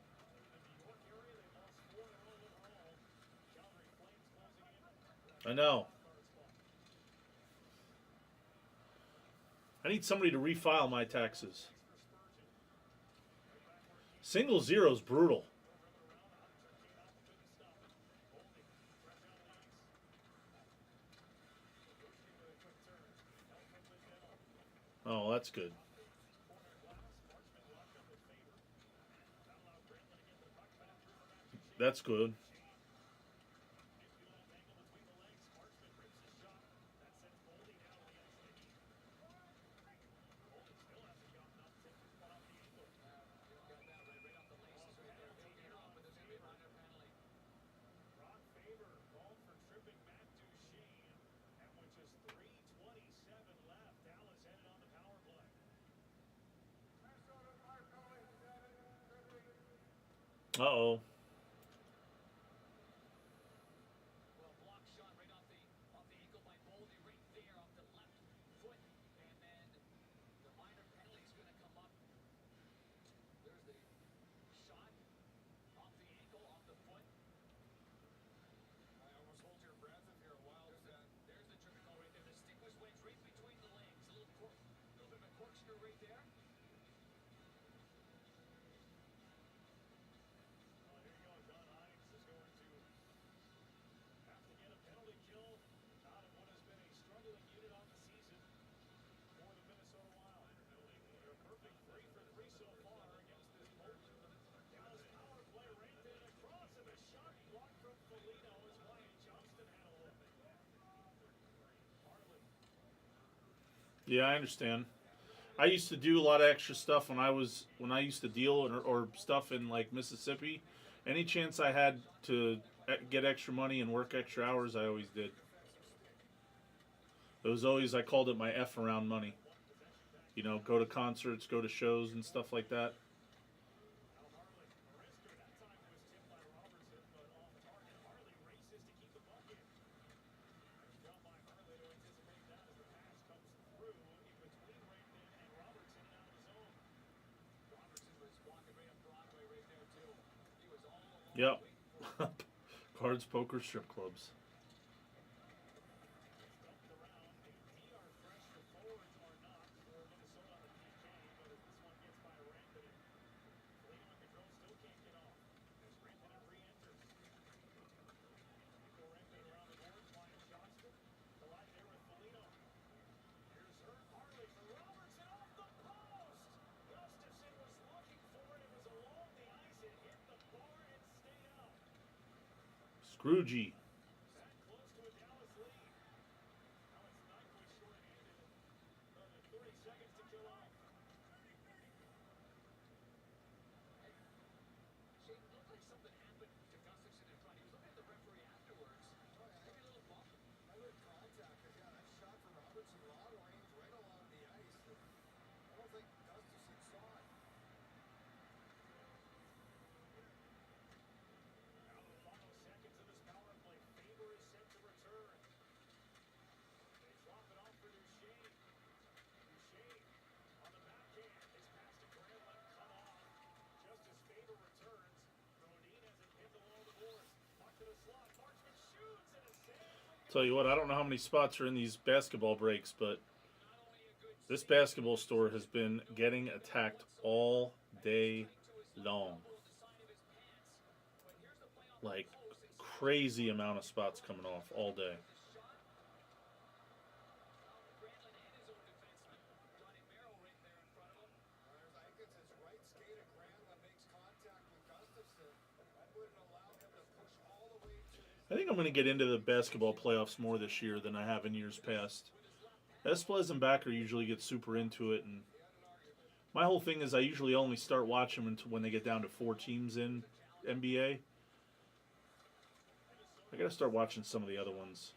New York area. They lost 4 in a row overall. Calgary Flames closing in. I know. I need somebody to refile my taxes. Single zero's brutal. Oh, that's good. That's good. Brock Faber called for tripping Matt Duchene, and with just 3:27 left, Dallas headed on the power play. Uh-oh. Well, block shot right off the ankle by Boldy right there off the left foot. And then the minor penalty is going to come up. There's the shot off the ankle, off the foot. I almost hold your breath if you're a Wild fan. There's the tripping call right there. The stick was wedged right between the legs. A little bit of a corkscrew right there. Here you go. John Hines is going to have to get a penalty kill out of what has been a struggling unit on the season for the Minnesota Wild. They're perfect 3 for 3 so far against this Bolton Dallas power play right there across, and a shot blocked from Foligno as Wyatt Johnston had a look. Harlan. Yeah, I understand. I used to do a lot of extra stuff when I used to deal or stuff in like Mississippi. Any chance I had to get extra money and work extra hours, I always did. It was always, I called it my F around money. You know, go to concerts, go to shows and stuff like that. Now Harlan. Mariska that time was tipped by Robertson, but off target. Harley races to keep the puck in. Nice job by Harley to anticipate that as the pass comes through in between Raymond and Robertson and out of the zone. Robertson was walking right up Broadway right there, too. He was all alone. Yep. Cards, poker, strip clubs. Dumped around. The DR pressure forwards are not for Minnesota. Grugy. That close to a Dallas lead. Now it's nicely short-handed. Another 30 seconds to kill off. Shane, it looked like something happened to Gustafson in front. He was looking at the referee afterwards. Maybe a little bump. I heard contact, because yeah, that shot from Robertson, long range, right along the ice. I don't think Gustafson saw it. Now the final seconds of this power play. Faber is set to return. They drop it off for Duchesne. Duchesne on the backhand. His pass to Graham let cut off. Just as Faber returns, Brodin has it pinned along the boards. Puck to the slot. Marchman shoots and a save. Tell you what, I don't know how many spots are in these basketball breaks, but this basketball store has been getting attacked all day long. Like, crazy amount of spots coming off all day. I think it's his right skater, Granlund, makes contact with Gustafson. That wouldn't allow him to push all the way to his... I think I'm going to get into the basketball playoffs more this year than I have in years past. Esplez and Backer usually get super into it, and my whole thing is I usually only start watching them until when they get down to 4 teams in NBA. I got to start watching some of the other ones.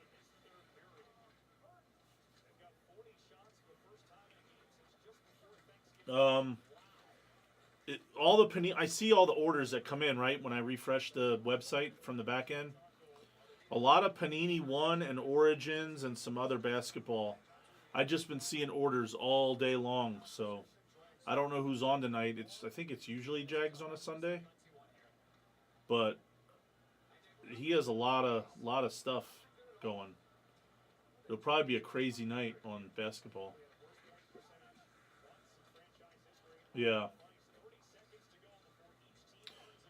All the Panini, I see all the orders that come in, right, when I refresh the website from the back end. A lot of Panini 1 and Origins and some other basketball. I've just been seeing orders all day long, so I don't know who's on tonight. I think it's usually Jags on a Sunday. But he has a lot of stuff going. It'll probably be a crazy night on basketball. Yeah.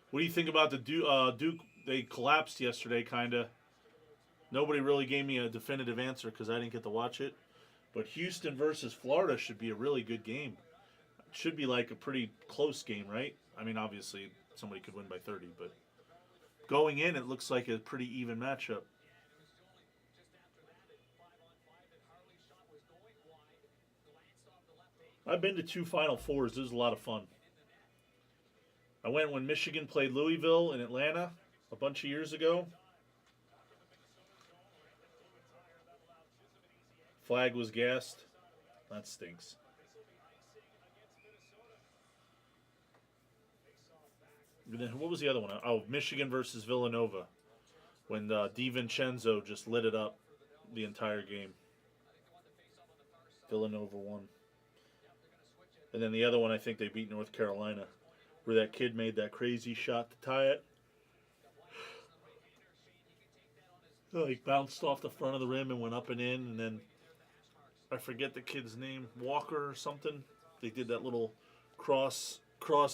What do you think about the Duke? They collapsed yesterday, kind of. Nobody really gave me a definitive answer because I didn't get to watch it. But Houston versus Florida should be a really good game. It should be like a pretty close game, right? I mean, obviously, somebody could win by 30, but going in, it looks like a pretty even matchup. I've been to 2 Final Fours. This was a lot of fun. I went when Michigan played Louisville in Atlanta a bunch of years ago. Flag was gassed. That stinks. And then what was the other one? Oh, Michigan versus Villanova. When DiVincenzo just lit it up the entire game. Villanova won. And then the other one, I think they beat North Carolina, where that kid made that crazy shot to tie it. He bounced off the front of the rim and went up and in, and then I forget the kid's name, Walker or something. They did that little cross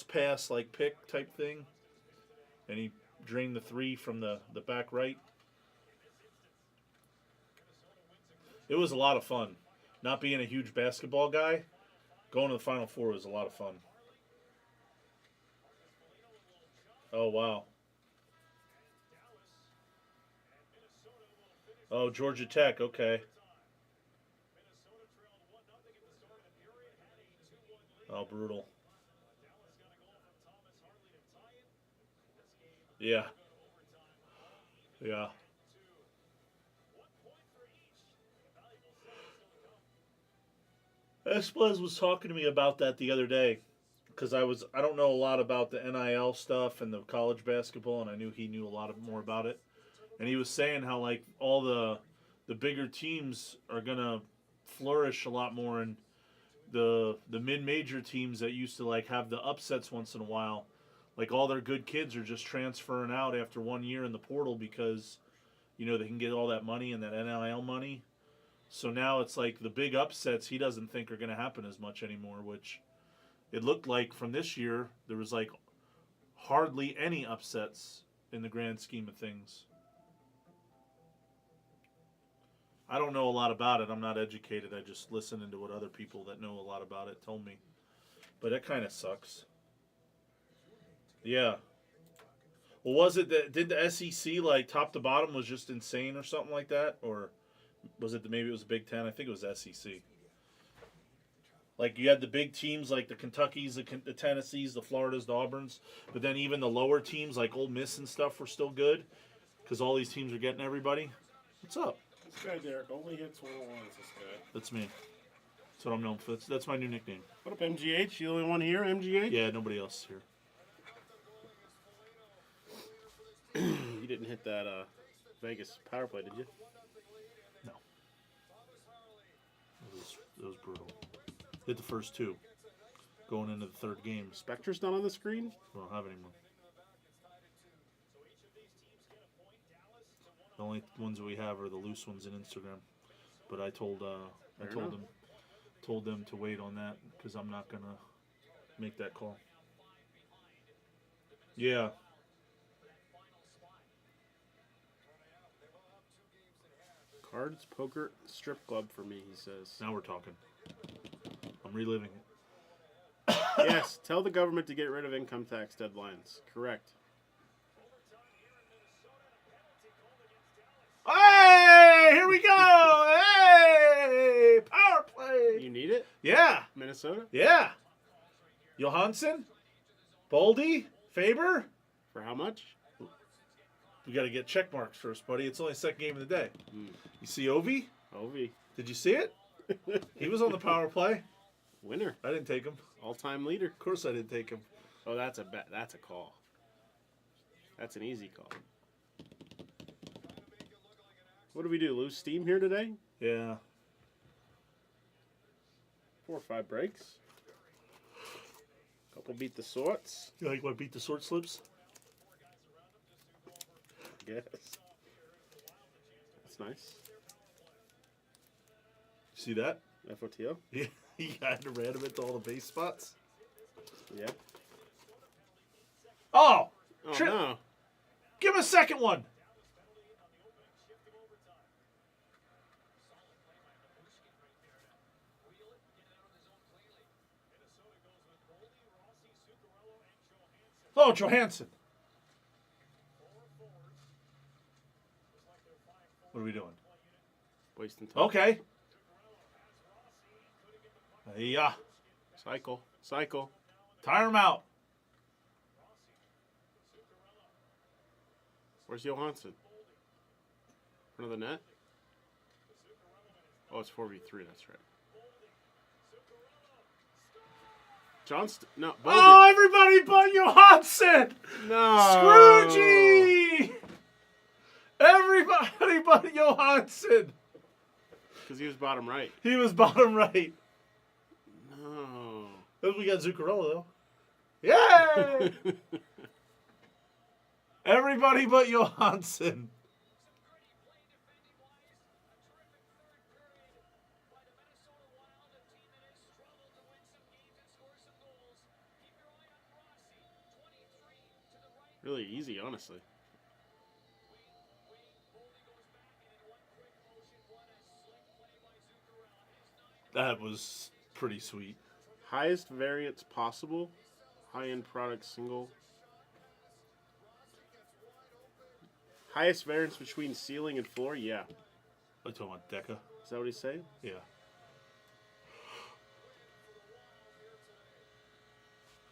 pass like pick type thing, and he drained the 3 from the back right. It was a lot of fun. Not being a huge basketball guy, going to the Final Four was a lot of fun. Oh, wow. Oh, Georgia Tech, okay. Oh, brutal. Yeah. Yeah. Esplez was talking to me about that the other day, because I don't know a lot about the NIL stuff and the college basketball, and I knew he knew a lot more about it. And he was saying how like all the bigger teams are gonna flourish a lot more, and the mid-major teams that used to like have the upsets once in a while, like all their good kids are just transferring out after 1 year in the portal because, you know, they can get all that money and that NIL money. So now it's like the big upsets he doesn't think are going to happen as much anymore, which it looked like from this year there was like hardly any upsets in the grand scheme of things. I don't know a lot about it. I'm not educated. I just listen to what other people that know a lot about it told me. But that kind of sucks. Yeah. Well, was it that did the SEC like top to bottom was just insane or something like that, or was it maybe it was the Big Ten? I think it was SEC. Like you had the big teams like the Kentuckys, the Tennessees, the Floridas, the Auburns, but then even the lower teams like Ole Miss and stuff were still good because all these teams are getting everybody. What's up? This guy, Derek, only hits 101s, this guy. That's me. That's what I'm known for. That's my new nickname. What up, MGH? You the only one here, MGH? Yeah, nobody else here. You didn't hit that Vegas power play, did you? No. It was brutal. Hit the first two. Going into the third game. Spectra's not on the screen? We don't have anyone. The only ones that we have are the loose ones in Instagram. But I told them to wait on that because I'm not gonna make that call. Yeah. Cards, poker, strip club for me, he says. Now we're talking. I'm reliving it. Yes, tell the government to get rid of income tax deadlines. Correct. Hey, here we go. Hey, power play. You need it? Yeah. Minnesota? Yeah. Johansson, Boldy, Faber. For how much? We got to get check marks first, buddy. It's only the second game of the day. You see Ovi? Ovi. Did you see it? He was on the power play. Winner. I didn't take him. All-time leader. Of course I didn't take him. Oh, that's a bet. That's a call. That's an easy call. What do we do? Lose steam here today? Yeah. 4 or 5 breaks. Couple beat the sorts. You like what beat the sword slips? Yes. That's nice. See that? FOTO? Yeah. He kind of ran him into all the base spots. Yeah. Oh! Oh, no. Give him a second one. Oh, Johansson. What are we doing? Wasting time. Okay. Yeah. Cycle. Cycle. Tire him out. Where's Johansson? Front of the net? Oh, it's 4v3. That's right. Johnston. No. Boldy. Oh, everybody but Johansson. No. Scroogey. Everybody but Johansson. Because he was bottom right. He was bottom right. No. We got Zuccarello, though. Yay! Everybody but Johansson. Really easy, honestly. That was pretty sweet. Highest variance possible. High-end product single. Highest variance between ceiling and floor? Yeah. Are you talking about Deca? Is that what he's saying? Yeah.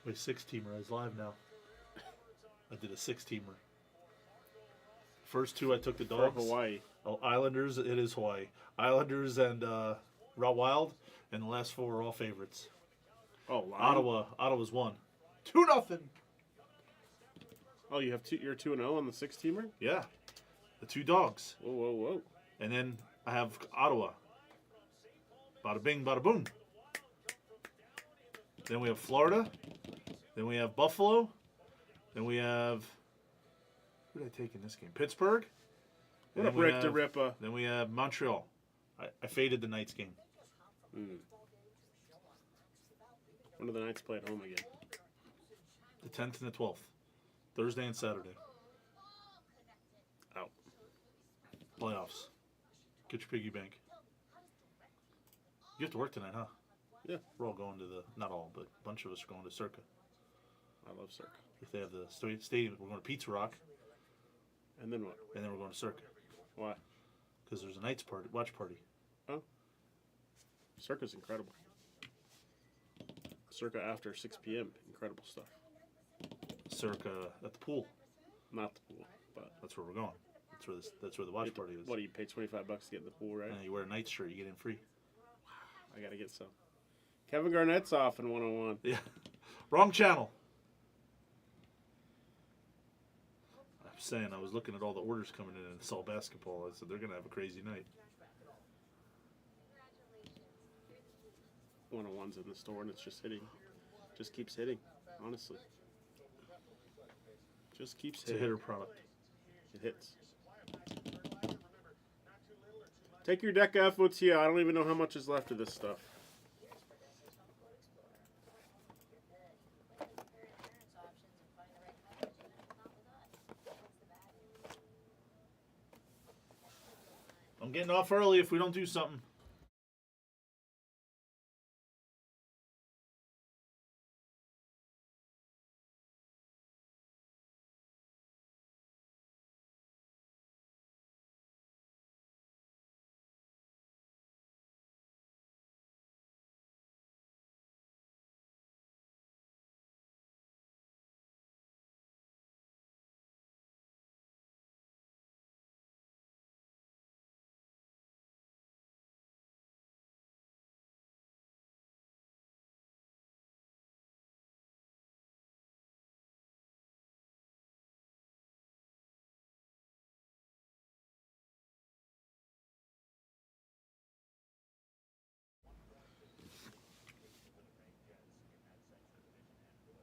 Wait, 6-teamer is live now. I did a 6-teamer. First 2 I took the For dogs. Hawaii. Oh, Islanders, it is Hawaii. Islanders and Route Wild, and the last 4 are all favorites. Oh, Lion? Ottawa's won. 2-0. Oh, you have you're 2-0 on the 6-teamer? Yeah. The 2 dogs. Whoa, whoa, whoa. And then I have Ottawa. Bada bing, bada boom. Then we have Florida. Then we have Buffalo. Then we have... Who did I take in this game? Pittsburgh. What up, Rick DeRippa? Then we have Montreal. I faded the Knights game. When do the Knights play at home again? The 10th and the 12th. Thursday and Saturday. Out. Playoffs. Get your piggy bank. You have to work tonight, huh? Yeah. We're all going to the... Not all, but a bunch of us are going to Circa. I love Circa. If they have the stadium, we're going to Pizza Rock, And then what? and then we're going to Circa. Why? Because there's a Knights party, watch party. Circa's incredible. Circa after 6 p.m. Incredible stuff. Circa at the pool. Not the pool, but That's where we're going. That's where the watch party is. what do you pay $25 to get in the pool, right? And you wear a Knights shirt, you get in free. I gotta get some. Kevin Garnett's off in 101. Yeah. Wrong channel. I'm saying, I was looking at all the orders coming in and it's all basketball. I said, they're going to have a crazy night. 101's in the store and it's just hitting. Just keeps hitting, honestly. Just keeps It's a hitting. hitter product. It hits. Take your Deca FOTL. I don't even know how much is left of this stuff. I'm getting off early if we don't do something.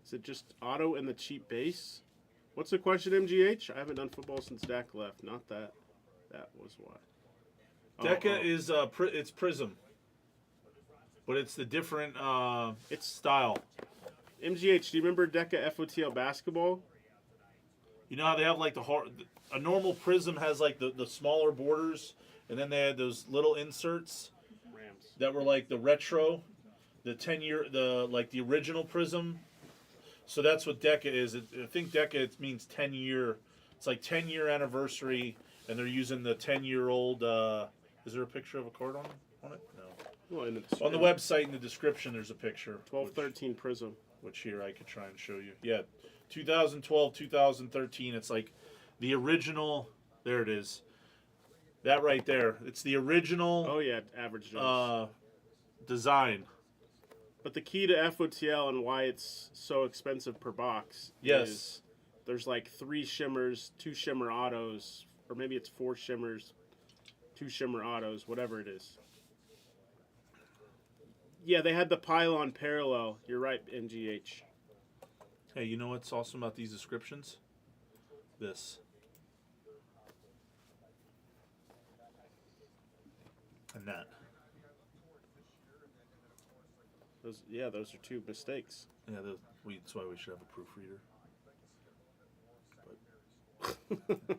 Is it just auto and the cheap base? What's the question, MGH? I haven't done football since Dak left. Not that. That was why. Deca is it's Prism, but it's the different it's style. MGH, do you remember Deca FOTL basketball? You know how they have like a normal Prism has like the smaller borders, and then they had those little inserts Rams. that were like the retro, the 10-year, the original Prism. So that's what Deca is. I think Deca it means 10-year. It's like 10-year anniversary, and they're using the 10-year-old. Is there a picture of a card on it? No. Well, On the website in the description, there's a picture. 12-13 Prism. Which here I could try and show you. Yeah, 2012, 2013. It's like the original. There it is. That right there. It's the original. Oh yeah, average Joe's. Design. But the key to FOTL and why it's so expensive per box is there's like 3 shimmers, 2 shimmer autos, or maybe it's 4 shimmers, 2 shimmer autos, whatever it is. Yeah, they had the pylon parallel. You're right, NGH. Hey, you know what's awesome about these descriptions? This. And that. Those are 2 mistakes. Yeah, that's why we should have a proofreader.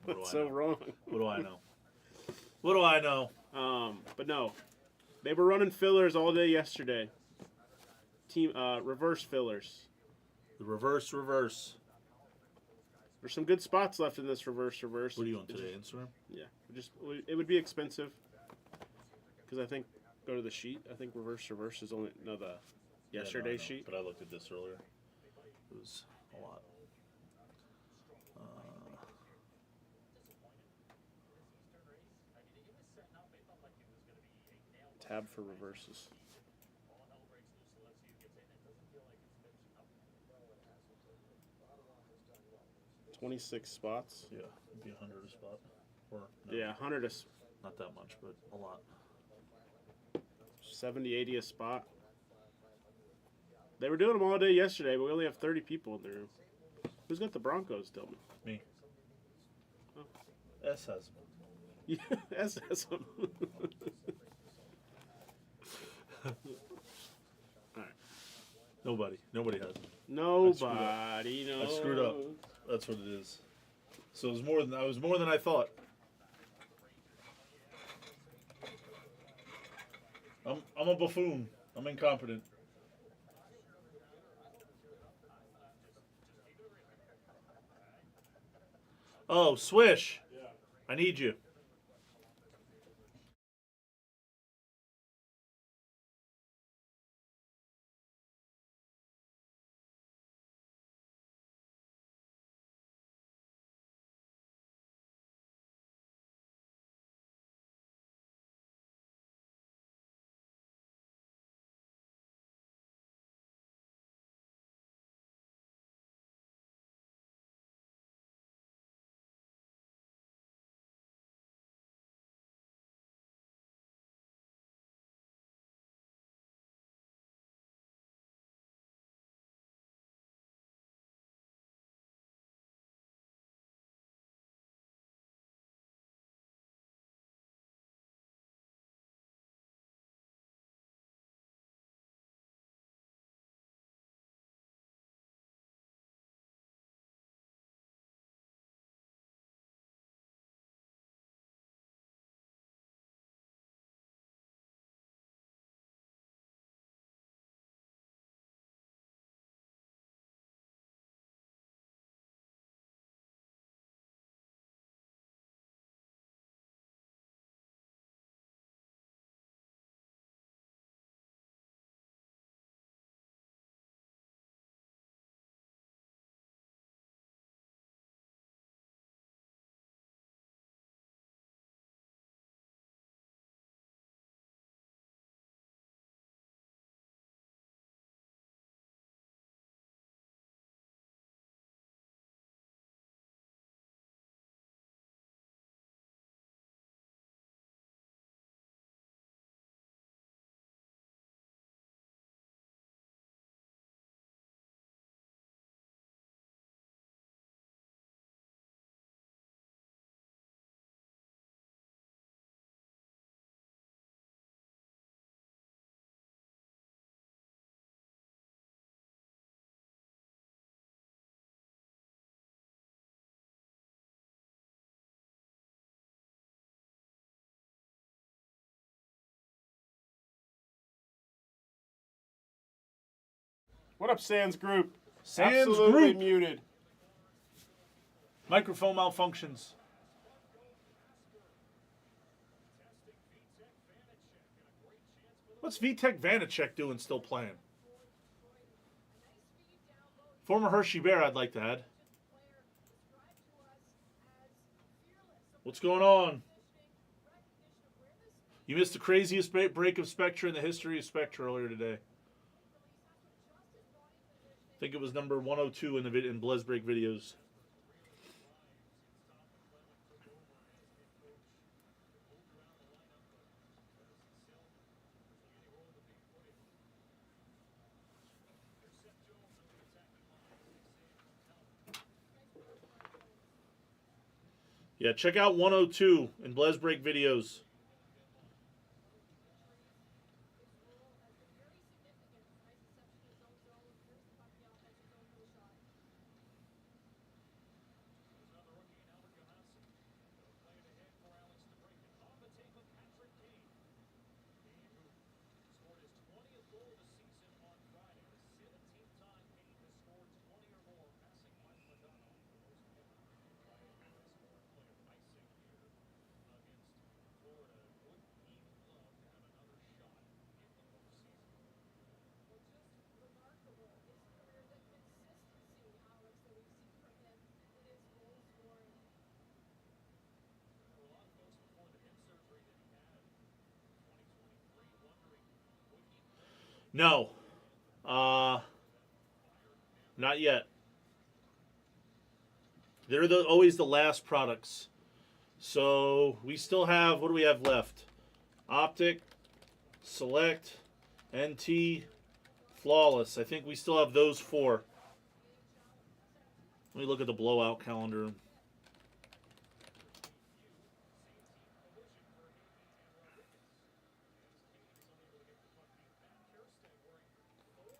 That's so wrong. What do I know? What do I know? But no, they were running fillers all day yesterday. Reverse fillers. The reverse. There's some good spots left in this reverse. What are you on today, Instagram? Yeah, it would be expensive because I think go to the sheet. I think reverse is only the yesterday sheet. But I looked at this earlier. It was a lot. Tab for reverses. 26 spots. Yeah, it'd be 100 a spot. Or no, Yeah, 100 a not that much, but a lot. 70, 80 a spot. They were doing them all day yesterday, but we only have 30 people in the room. Who's got the Broncos, Tillman? Me. Oh. S has them. Yeah, S has them. Nobody has them. Nobody knows. I screwed up. That's what it is. So it was more than I thought. I'm a buffoon. I'm incompetent. Oh, Swish. Yeah. I need you. What up, Sans Group? Sans Absolutely Group. muted. Microphone malfunctions. What's Vitek Vanacek doing still playing? Former Hershey Bear, I'd like to add. What's going on? You missed the craziest break of Spectra in the history of Spectra earlier today. I think it was number 102 in the in Blez Break videos. Yeah, check out 102 in Blez Break videos. No. Not yet. They're always the last products. So we still have, what do we have left? Optic, Select, NT, Flawless. I think we still have those 4. Let me look at the blowout calendar.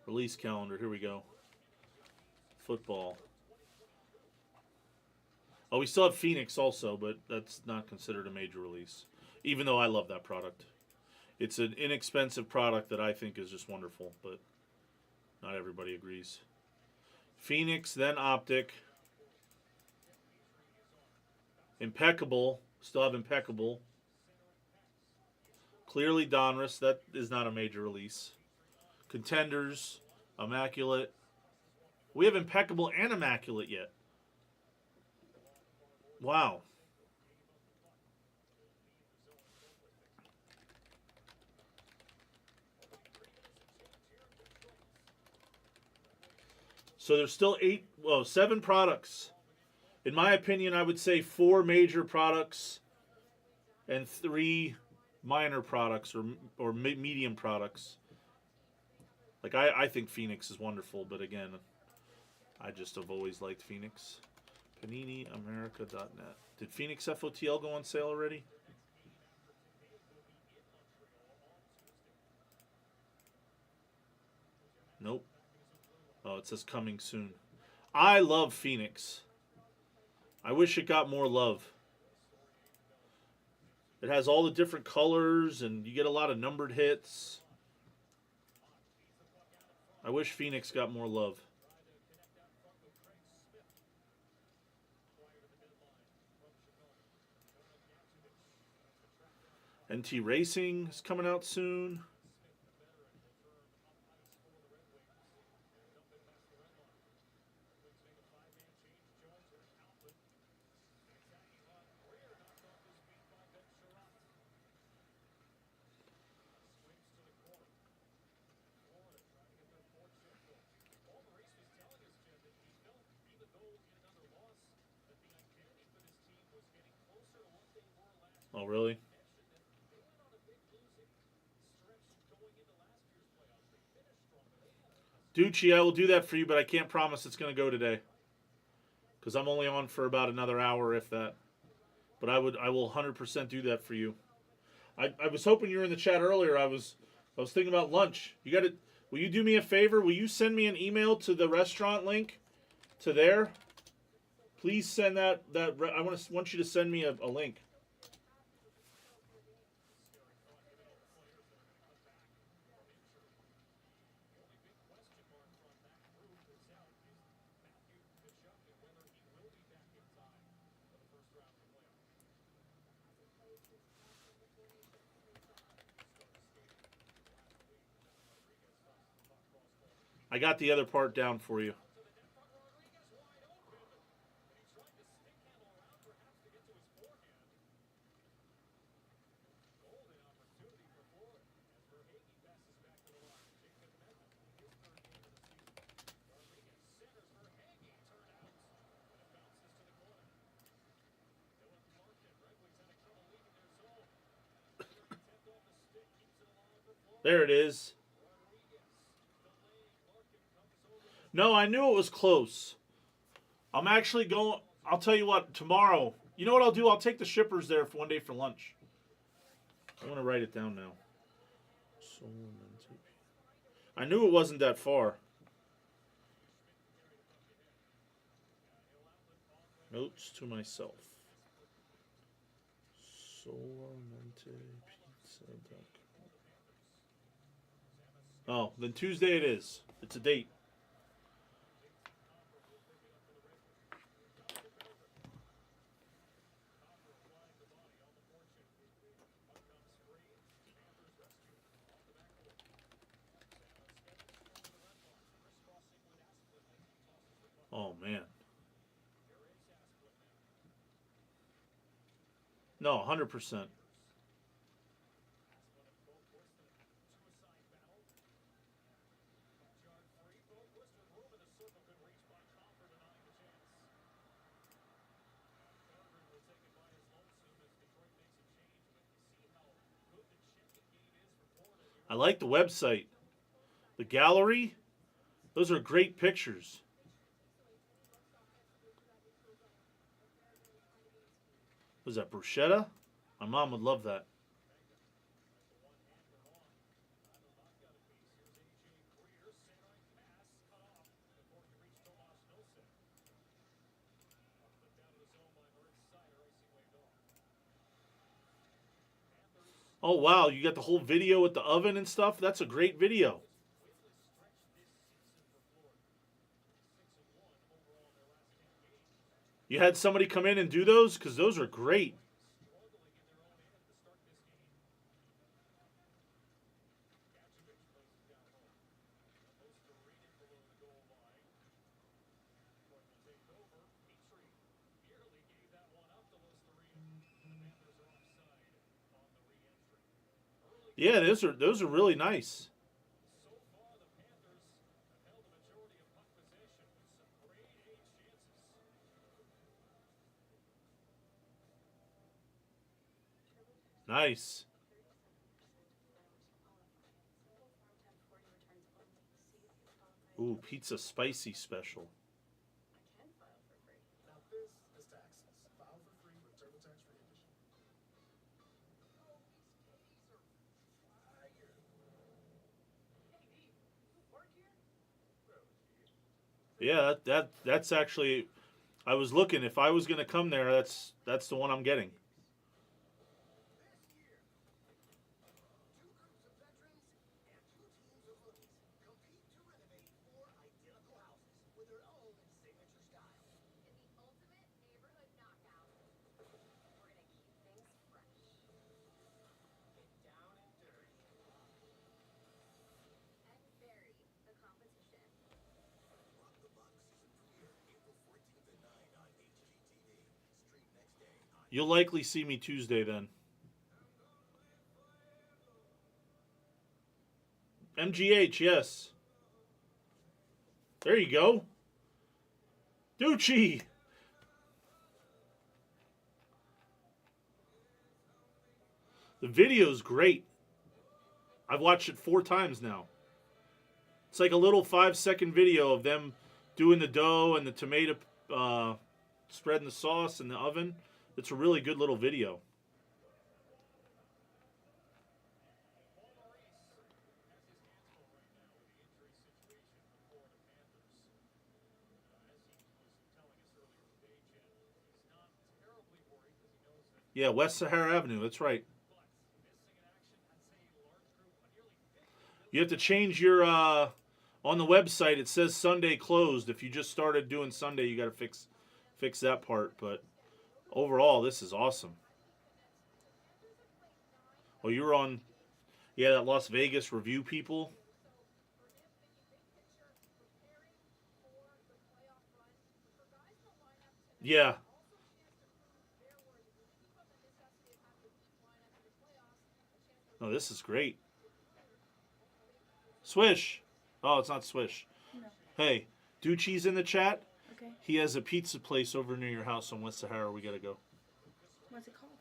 Release calendar. Here we go. Football. Oh, we still have Phoenix also, but that's not considered a major release. Even though I love that product. It's an inexpensive product that I think is just wonderful, but not everybody agrees. Phoenix, then Optic. Impeccable. Still have Impeccable. Clearly Donruss. That is not a major release. Contenders. Immaculate. We have Impeccable and Immaculate yet. Wow. So there's still 7 products. In my opinion, I would say 4 major products and 3 minor products or medium products. Like I think Phoenix is wonderful, but again, I just have always liked Phoenix. PaniniAmerica.net. Did Phoenix FOTL go on sale already? Nope. Oh, it says coming soon. I love Phoenix. I wish it got more love. It has all the different colors, and you get a lot of numbered hits. I wish Phoenix got more love. NT Racing is coming out soon. Oh, really? Ducci, I will do that for you, but I can't promise it's going to go today. Because I'm only on for about another hour, if that. But I will 100% do that for you. I was hoping you were in the chat earlier. I was thinking about lunch. You got to. Will you do me a favor? Will you send me an email to the restaurant link to there? Please send that. I want you to send me a link. I got the other part down for you. There it is. No, I knew it was close. I'm actually going. I'll tell you what, tomorrow. You know what I'll do? I'll take the shippers there for one day for lunch. I want to write it down now. I knew it wasn't that far. Notes to myself. SolarmentePizza.com. Oh, then Tuesday it is. It's a date. Oh, man. No, 100%. I like the website. The gallery, those are great pictures. Was that bruschetta? My mom would love that. Oh, wow. You got the whole video with the oven and stuff? That's a great video. You had somebody come in and do those? Because those are great. Yeah, those are really nice. So far, the Panthers have held the majority of puck possession with some great age chances. Nice. Ooh, pizza spicy special. Now this is taxes. File for free with TurboTax Free Edition. Yeah, that's actually. I was looking. If I was gonna come there, that's the one I'm getting. This year, 2 groups of veterans and 2 teams of rookies compete to renovate 4 identical houses with their own signature style. In the ultimate neighborhood knockout, we're gonna keep things fresh. Get down and dirty. And bury the competition. Rock the Buck season premiere April 14th at 9 on HGTV. Stream next day on You'll likely see me Tuesday then. MGH, yes. There you go. Ducci. The video's great. I've watched it 4 times now. It's like a little 5-second video of them doing the dough and the tomato, spreading the sauce in the oven. It's a really good little video. Paul Maurice has his hands full right now with the injury situation for the Panthers. As he was telling us earlier today, Jen, he's not terribly worried because he knows that. Yeah, West Sahara Avenue. That's right. But missing in action, I'd say a large group, nearly 50. You have to change your on the website. It says Sunday closed. If you just started doing Sunday, you got to fix that part. But overall, this is awesome. Oh, you were on, yeah, that Las Vegas review people. Yeah. No, this is great. Swish. Oh, it's not Swish. No. Hey, Ducci's in the chat. Okay. He has a pizza place over near your house on West Sahara. We gotta go. What's it called?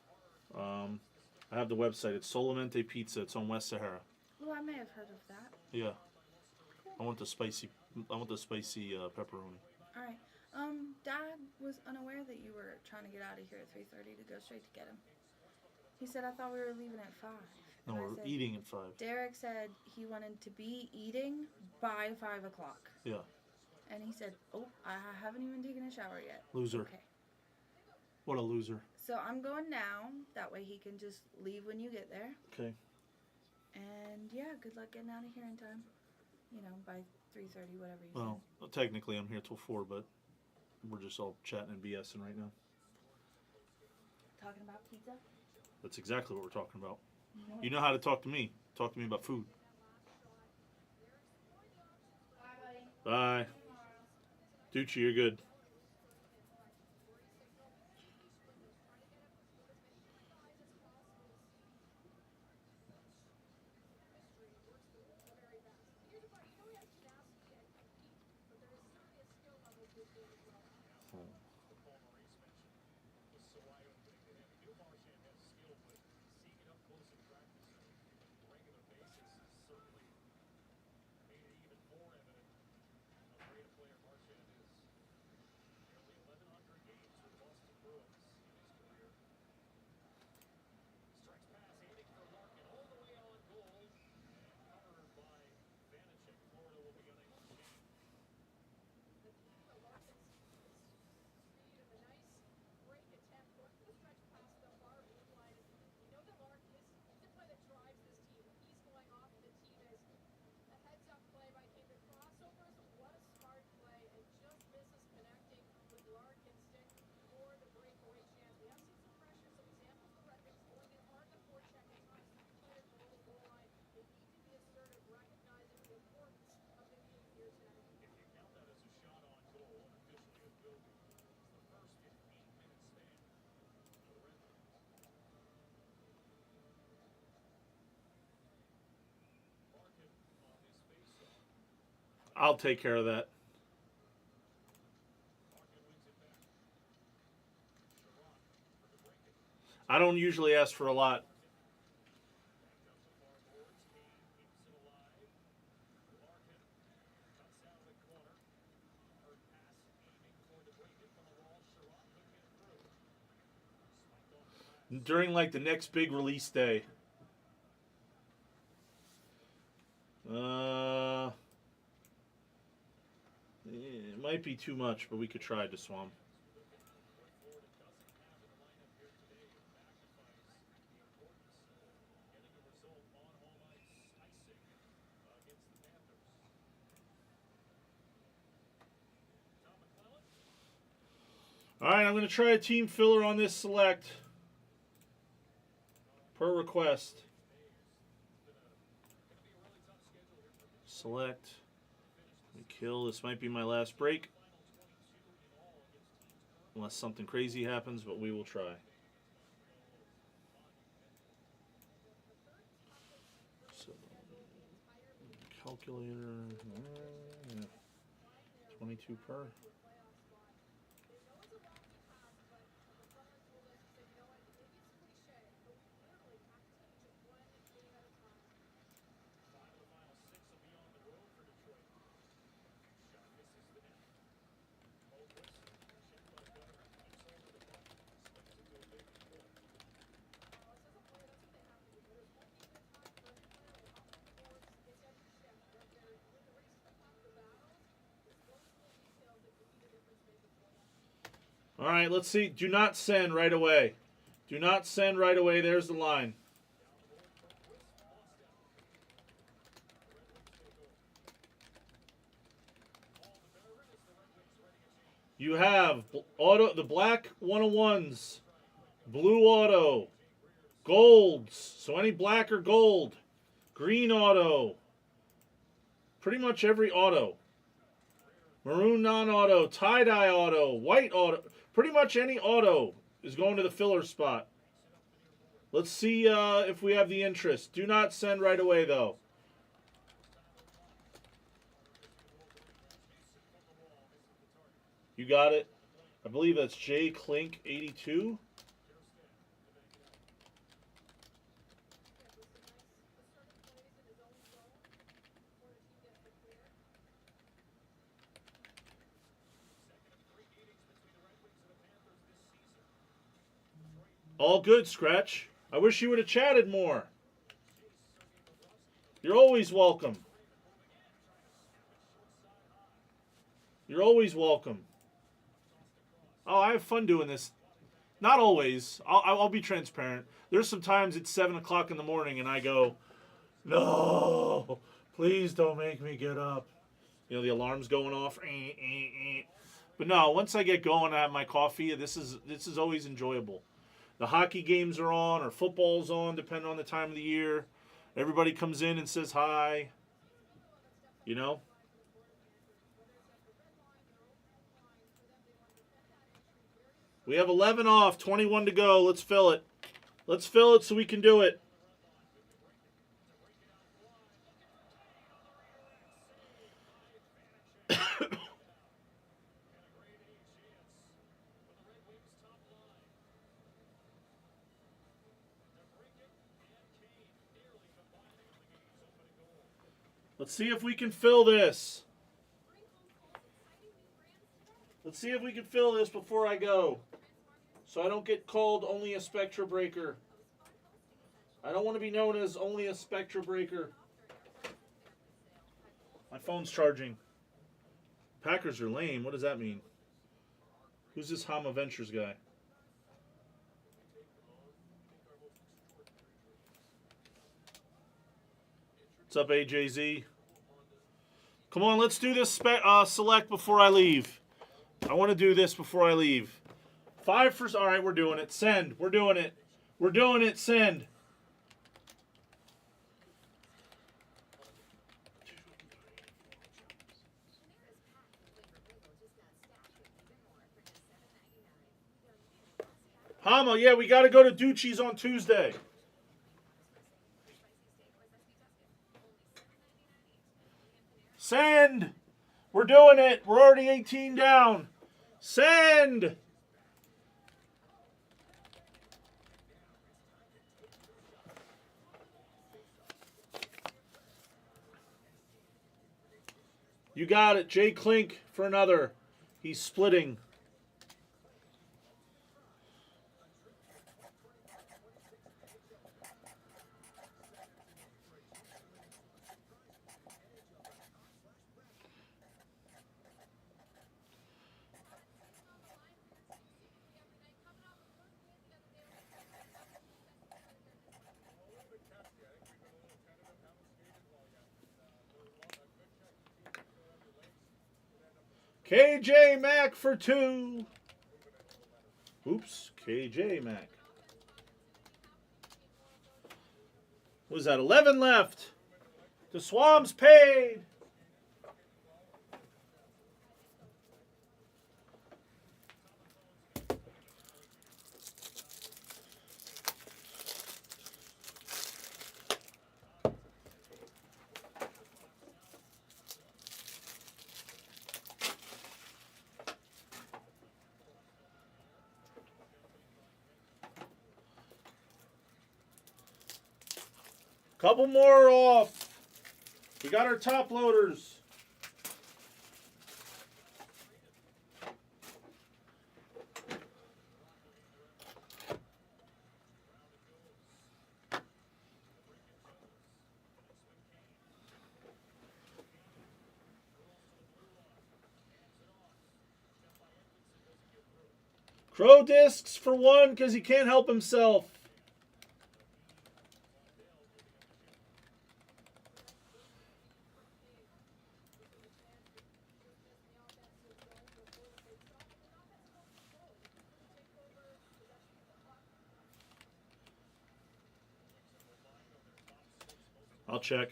I have the website. It's Solamente Pizza. It's on West Sahara. Oh, I may have heard of that. Yeah. I want the spicy pepperoni. All right. Dad was unaware that you were trying to get out of here at 3:30 to go straight to get him. He said, "I thought we were leaving at 5." No, And I we're said, eating at 5. Derek said he wanted to be eating by 5 o'clock. Yeah. And he said, "Oh, I haven't even taken a shower yet." Loser. Okay. What a loser. So I'm going now. That way he can just leave when you get there. Okay. And yeah, good luck getting out of here in time. You know, by 3:30, whatever you Well, technically I'm here till 4, but we're just all chatting and BSing right now. said. Talking about pizza? That's exactly what we're talking about. You know how to talk to me. Talk to me about food. Bye, buddy. Bye. Ducci, you're good. Paul Maurice mentioned was so eye-opening to him. He knew Marchand had skill, but seeing it up close in practice on a regular basis has certainly made it even more evident how great a player Marchand is. Nearly 1,100 games with Boston Bruins in his career. Strikes pass, aiming for Larkin all the way on goal, and covered by Vanacek. Florida will be unable to change. I'll take care of that. I don't usually ask for a lot. During like the next big release day. It might be too much, but we could try to swam. All right, I'm going to try a team filler on this select. Per request. Select. Kill. This might be my last break. Unless something crazy happens, but we will try. So, calculator. 22 per. All right, let's see. Do not send right away. Do not send right away. There's the line. You have auto, the black 101s, blue auto, golds. So any black or gold, green auto. Pretty much every auto. Maroon non-auto, tie-dye auto, white auto. Pretty much any auto is going to the filler spot. Let's see if we have the interest. Do not send right away, though. You got it? I believe that's J. Klink 82. All good, Scratch. I wish you would have chatted more. You're always welcome. You're always welcome. Oh, I have fun doing this. Not always. I'll be transparent. There's some times it's 7 o'clock in the morning and I go, no, please don't make me get up. You know, the alarm's going off. But no, once I get going, I have my coffee. This is always enjoyable. The hockey games are on or football's on, depending on the time of the year. Everybody comes in and says hi. You know? We have 11 off, 21 to go. Let's fill it. Let's fill it so we can do it. Let's see if we can fill this. Let's see if we can fill this before I go. So I don't get called only a Spectra breaker. I don't want to be known as only a Spectra breaker. My phone's charging. Packers are lame. What does that mean? Who's this Hama Ventures guy? What's up, AJZ? Come on, let's do this select before I leave. I want to do this before I leave. 5 for... All right, we're doing it. Send. We're doing it. We're doing it. Send. Hama, yeah, we got to go to Ducci's on Tuesday. Send. We're doing it. We're already 18 down. Send. You got it. Jay Klink for another. He's splitting. KJ Mack for 2. Oops, KJ Mack. What was that? 11 left. The Swam's paid. Couple more off. We got our top loaders. Crow discs for 1 because he can't help himself. I'll check.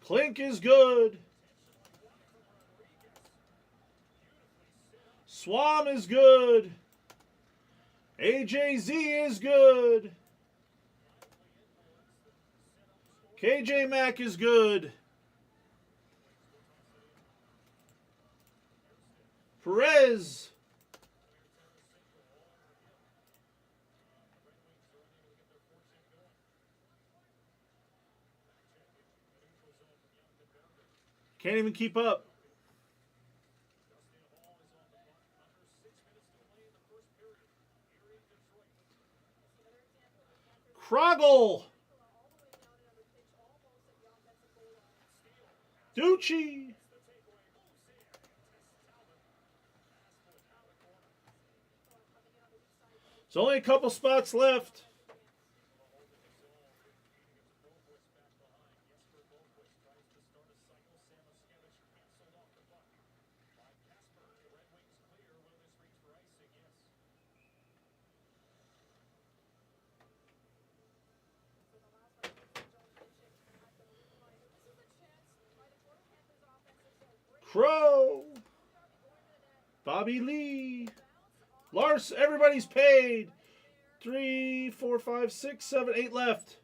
Klink is good. Swam is good. AJZ is good. KJ Mack is good. Perez. Can't even keep up. Krogel. Ducci. There's only a couple spots left. Crow. Bobby Lee. Lars, everybody's paid. 3, 4, 5, 6, 7, 8 left.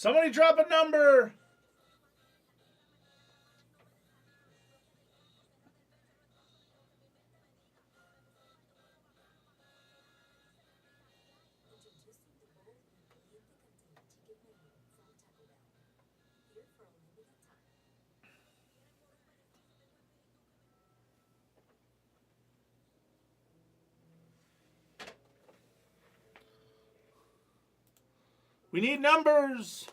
Somebody drop a number. We need numbers.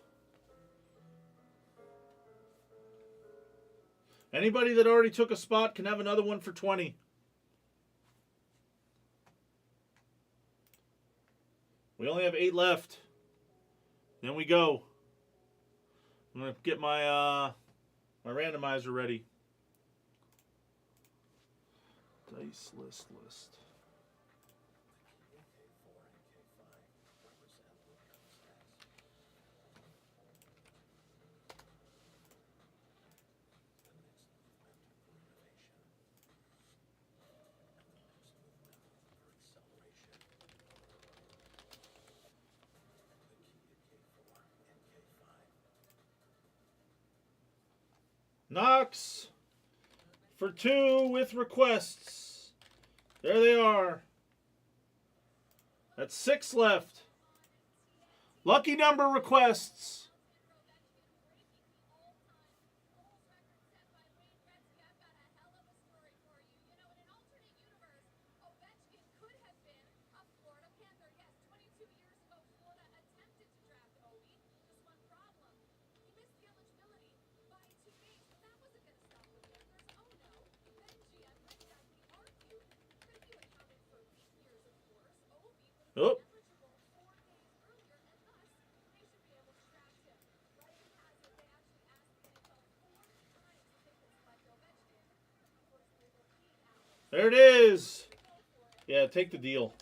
Anybody that already took a spot can have another one for 20. We only have 8 left. Then we go. I'm gonna get my my randomizer ready. Dice list. Knox for 2 with requests. There they are. That's 6 left. Lucky number requests. Ovechkin could have been a Florida Panther. Yes, 22 years ago, Florida attempted to draft Ovi. Just one problem. He missed the eligibility by 2 days, but that wasn't going to stop the Panthers. Oh no. Then GM Rick Dudley argued that if you accounted for leap years, of course, Ovi would have Oh. been eligible 4 days earlier, and thus they should be able to draft him. Legend has it they actually asked the NFL 4 times if they could select Ovechkin. Unfortunately, the league asked There it is. Yeah, take the deal.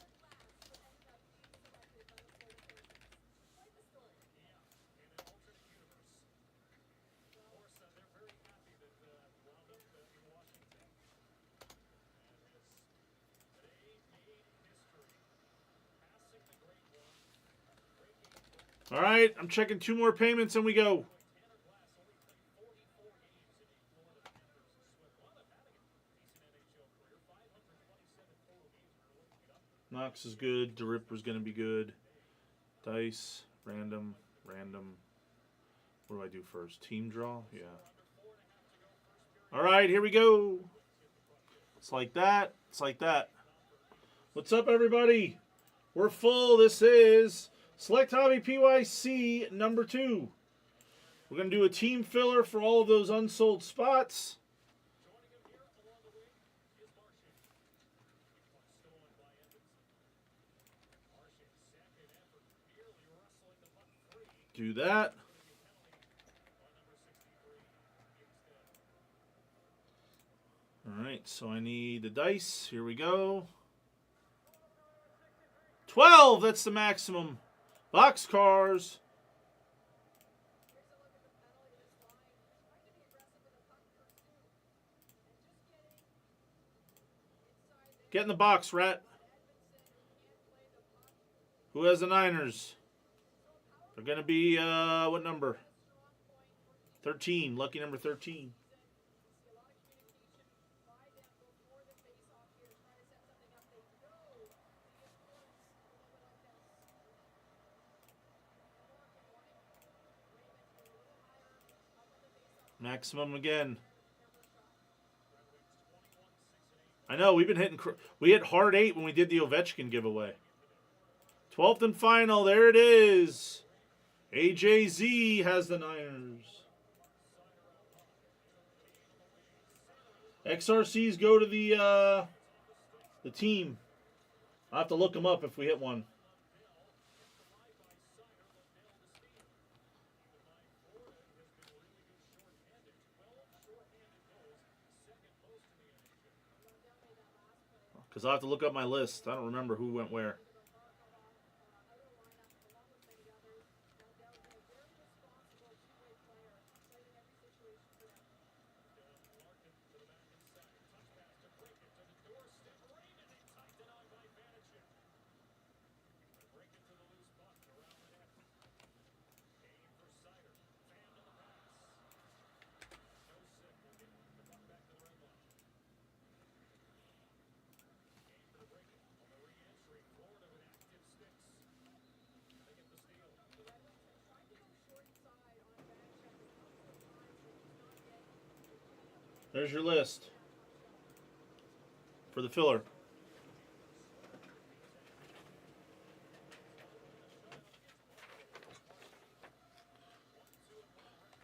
All right, I'm checking 2 more payments and we go. Knox is good. DeRipper's going to be good. Dice, random. What do I do first? Team draw? Yeah. All right, here we go. It's like that. What's up, everybody? We're full. This is Select Hobby PYC number 2. We're going to do a team filler for all of those unsold spots. Do that. All right, so I need the dice. Here we go. 12, that's the maximum. Boxcars. Get in the box, Rat. Who has the Niners? They're going to be, what number? 13, lucky number 13. Maximum again. I know, we've been hitting... We hit hard 8 when we did the Ovechkin giveaway. 12th and final, there it is. AJZ has the Niners. XRCs go to the team. I'll have to look them up if we hit one. Because I'll have to look up my list. I don't remember who went where. There's your list for the filler.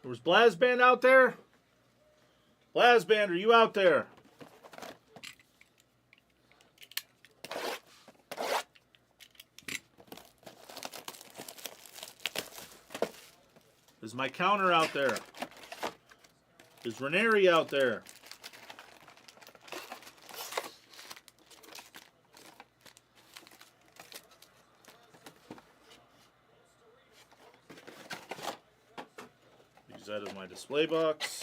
Was Blez Band out there? Blez Band, are you out there? Is my counter out there? Is Ranieri out there? Use that as my display box.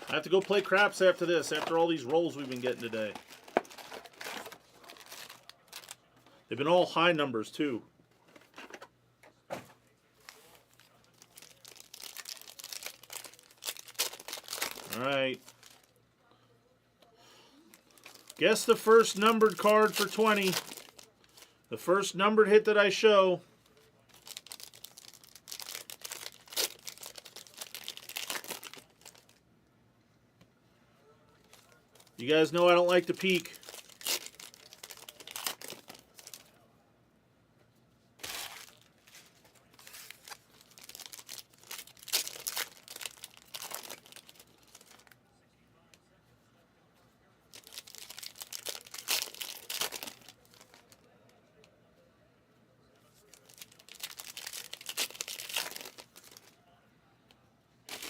I have to go play craps after this, after all these rolls we've been getting today. They've been all high numbers, too. All right. Guess the first numbered card for 20. The first numbered hit that I show. You guys know I don't like to peek.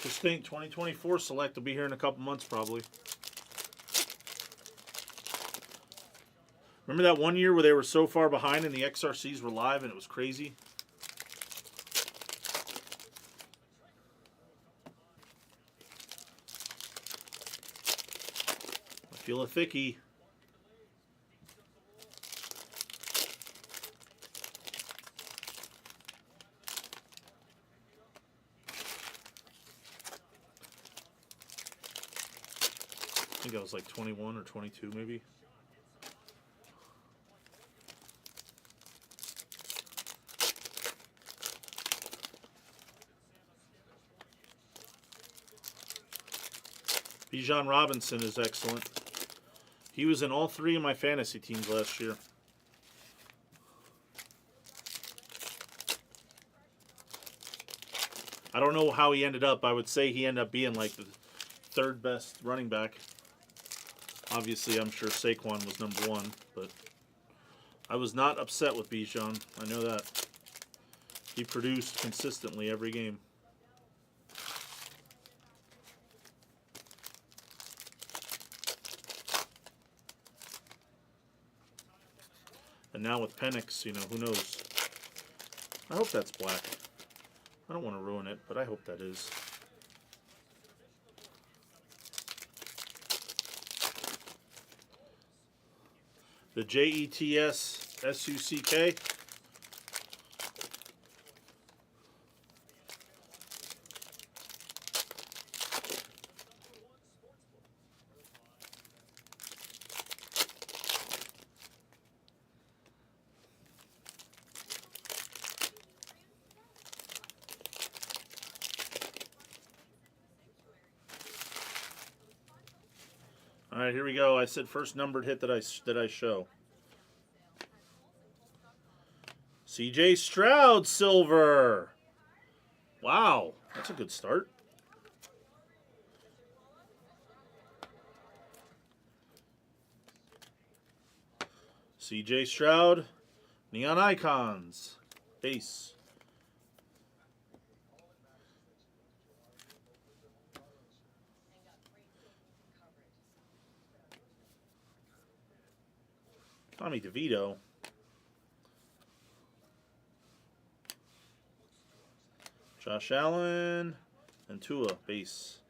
Just think 2024 Select will be here in a couple months probably. Remember that one year where they were so far behind and the XRCs were live and it was crazy? I feel a thickie. I think I was like 21 or 22 maybe. Bijan Robinson is excellent. He was in all three of my fantasy teams last year. I don't know how he ended up. I would say he ended up being like the third best running back. Obviously, I'm sure Saquon was number one, but I was not upset with Bijan. I know that. He produced consistently every game. And now with Penix, you know, who knows? I hope that's black. I don't want to ruin it, but I hope that is. The JETS SUCK. All right, here we go. I said first numbered hit that I show. CJ Stroud silver. Wow, that's a good start. CJ Stroud, Neon Icons, base. Tommy DeVito. Josh Allen and Tua, base.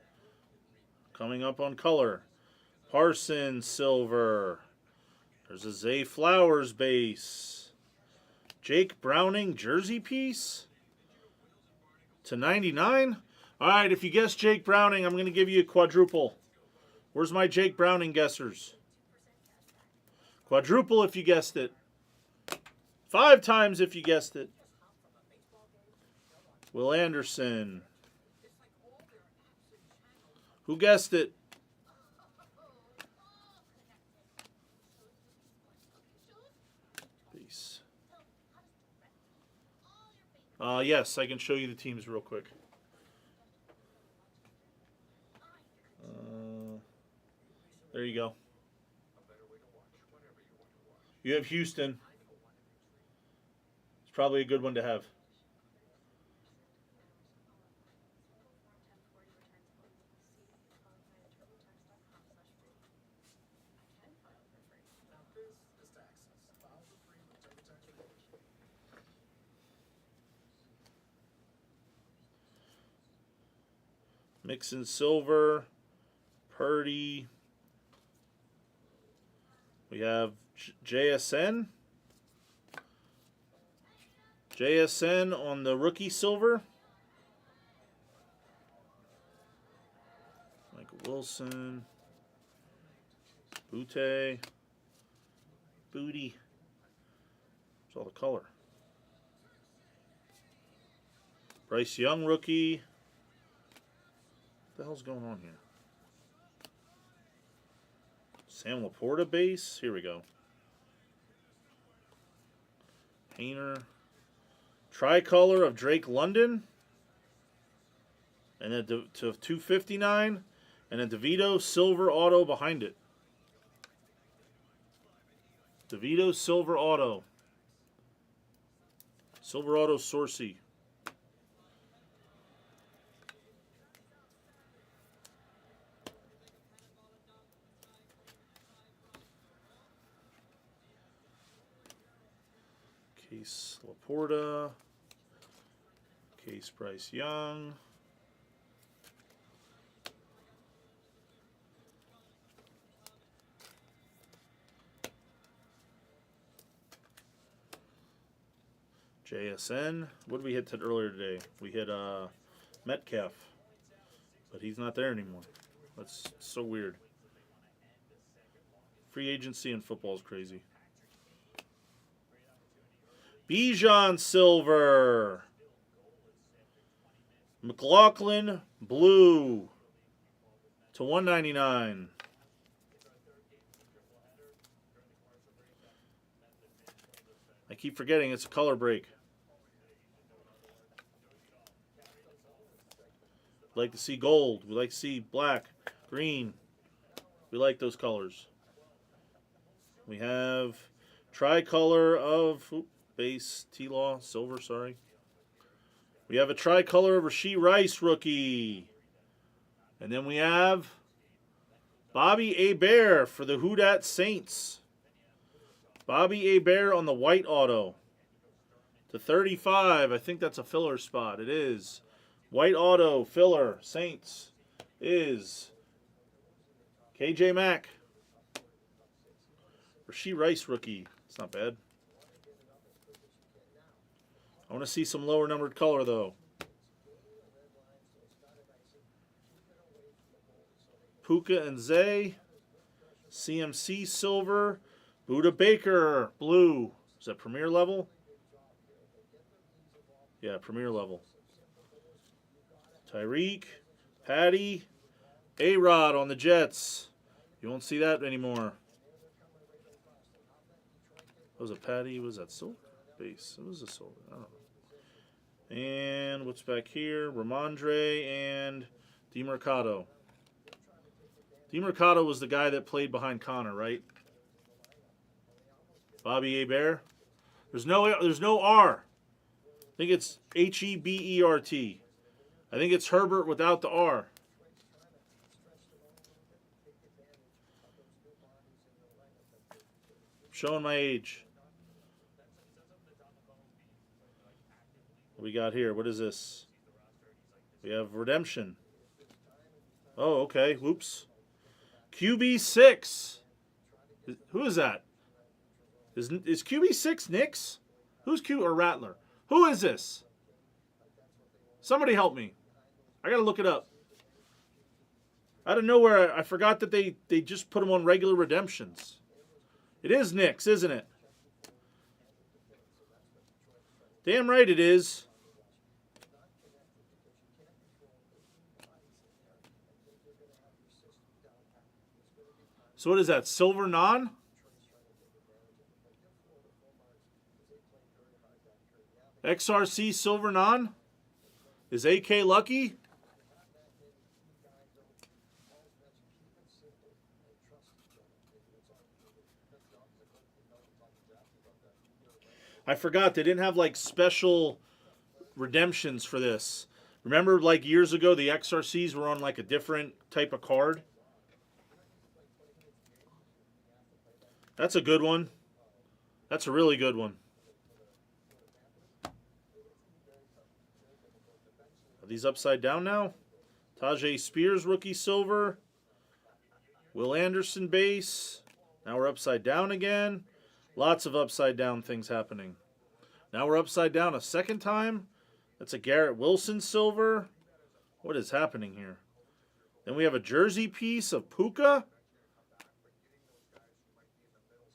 Coming up on color. Parsons, silver. There's a Zay Flowers, base. Jake Browning, jersey piece. /99. All right, if you guess Jake Browning, I'm going to give you a quadruple. Where's my Jake Browning guessers? Quadruple if you guessed it. 5 times if you guessed it. Will Anderson. Who guessed it? Peace. Yes, I can show you the teams real quick. There you go. You have Houston. It's probably a good one to have. Now this is to access. File for free with TurboTax Rewards. Mixon Silver, Purdy. We have JSN. JSN on the rookie silver. Michael Wilson. Butte. Booty. It's all the color. Bryce Young rookie. What the hell's going on here? Sam Laporta base. Here we go. Painter. Tricolor of Drake London. And then to 259. And a DeVito silver auto behind it. DeVito silver auto. Silver auto Sorcy. Case Laporta. Case Bryce Young. JSN. What did we hit earlier today? We hit Metcalf. But he's not there anymore. That's so weird. Free agency in football is crazy. Bijan Silver. McLaughlin Blue. To 199. I keep forgetting it's a color break. We like to see gold. We like to see black, green. We like those colors. We have tricolor of base T-Law, silver, sorry. We have a tricolor of Rashee Rice rookie. And then we have Bobby Hebert for the Who Dat Saints. Bobby Hebert on the white auto. To 35. I think that's a filler spot. It is. White auto, filler, Saints is KJ Mack. Rashee Rice rookie. It's not bad. I want to see some lower numbered color though. Puka and Zay. CMC silver. Buda Baker blue. Is that premier level? Yeah, premier level. Tyreek, Patty, A-Rod on the Jets. You won't see that anymore. Was it Patty? Was that silver? Base. It was a silver. I don't know. And what's back here? Ramondre and DeMercado. DeMercado was the guy that played behind Connor, right? Bobby Hebert. There's no R. I think it's Hebert. I think it's Herbert without the R. Showing my age. What we got here? What is this? We have Redemption. Oh, okay. Whoops. QB6. Who is that? Is QB6 Knicks? Who's Q or Rattler? Who is this? Somebody help me. I gotta look it up. Out of nowhere, I forgot that they just put them on regular redemptions. It is Knicks, isn't it? Damn right it is. So what is that? Silver non? XRC silver non? Is AK lucky? I forgot they didn't have like special redemptions for this. Remember, like years ago, the XRCs were on like a different type of card. That's a good one. That's a really good one. Are these upside down now? Tajay Spears, rookie silver. Will Anderson base. Now we're upside down again. Lots of upside down things happening. Now we're upside down a second time. That's a Garrett Wilson silver. What is happening here? Then we have a jersey piece of Puka.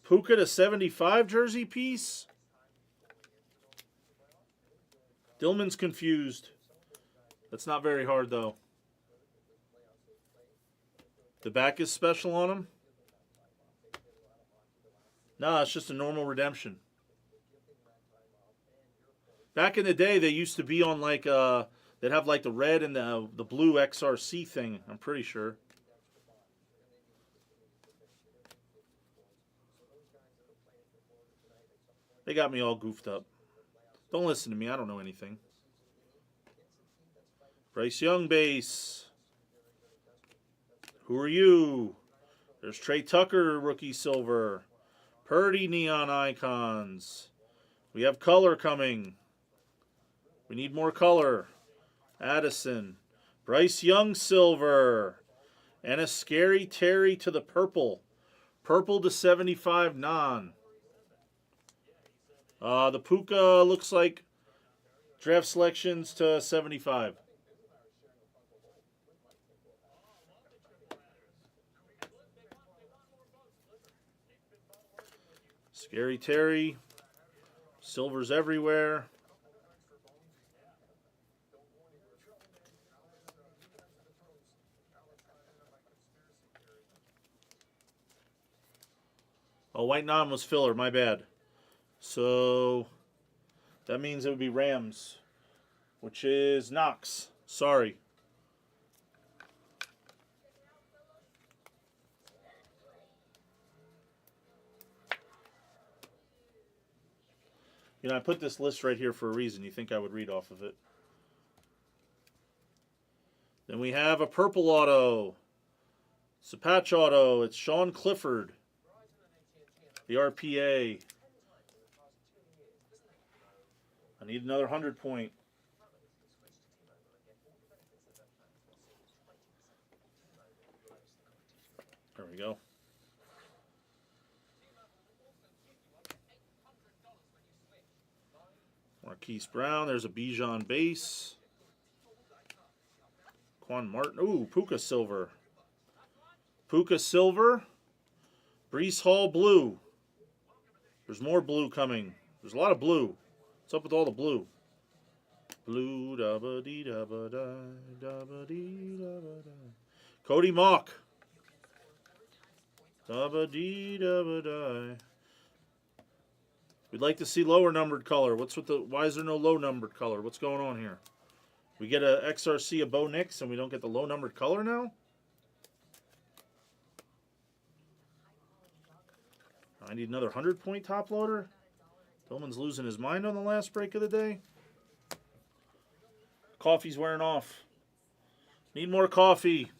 Puka to 75 jersey piece. Dillman's confused. That's not very hard, though. The back is special on him. No, it's just a normal redemption. Back in the day, they used to be on like they'd have like the red and the blue XRC thing. I'm pretty sure. They got me all goofed up. Don't listen to me. I don't know anything. Bryce Young base. Who are you? There's Trey Tucker, rookie silver. Purdy neon icons. We have color coming. We need more color. Addison. Bryce Young silver. And a Scary Terry to the purple. Purple to 75 non. The Puka looks like draft selections to 75. Scary Terry. Silvers everywhere. Oh, white non was filler. My bad. So that means it would be Rams, which is Knox. Sorry. You know, I put this list right here for a reason. You think I would read off of it. Then we have a purple auto. It's a patch auto. It's Sean Clifford. The RPA. I need another 100-point. There we go. Marquise Brown. There's a Bijan base. Quan Martin. Ooh, Puka silver. Puka silver. Brees Hall blue. There's more blue coming. There's a lot of blue. What's up with all the blue? Blue da ba dee da ba da dee da ba da. Cody Mock. Da ba dee da ba da. We'd like to see lower numbered color. What's with the? Why is there no low numbered color? What's going on here? We get a XRC of Bo Nix and we don't get the low numbered color now? I need another 100-point top loader. Tillman's losing his mind on the last break of the day. Coffee's wearing off. Need more coffee.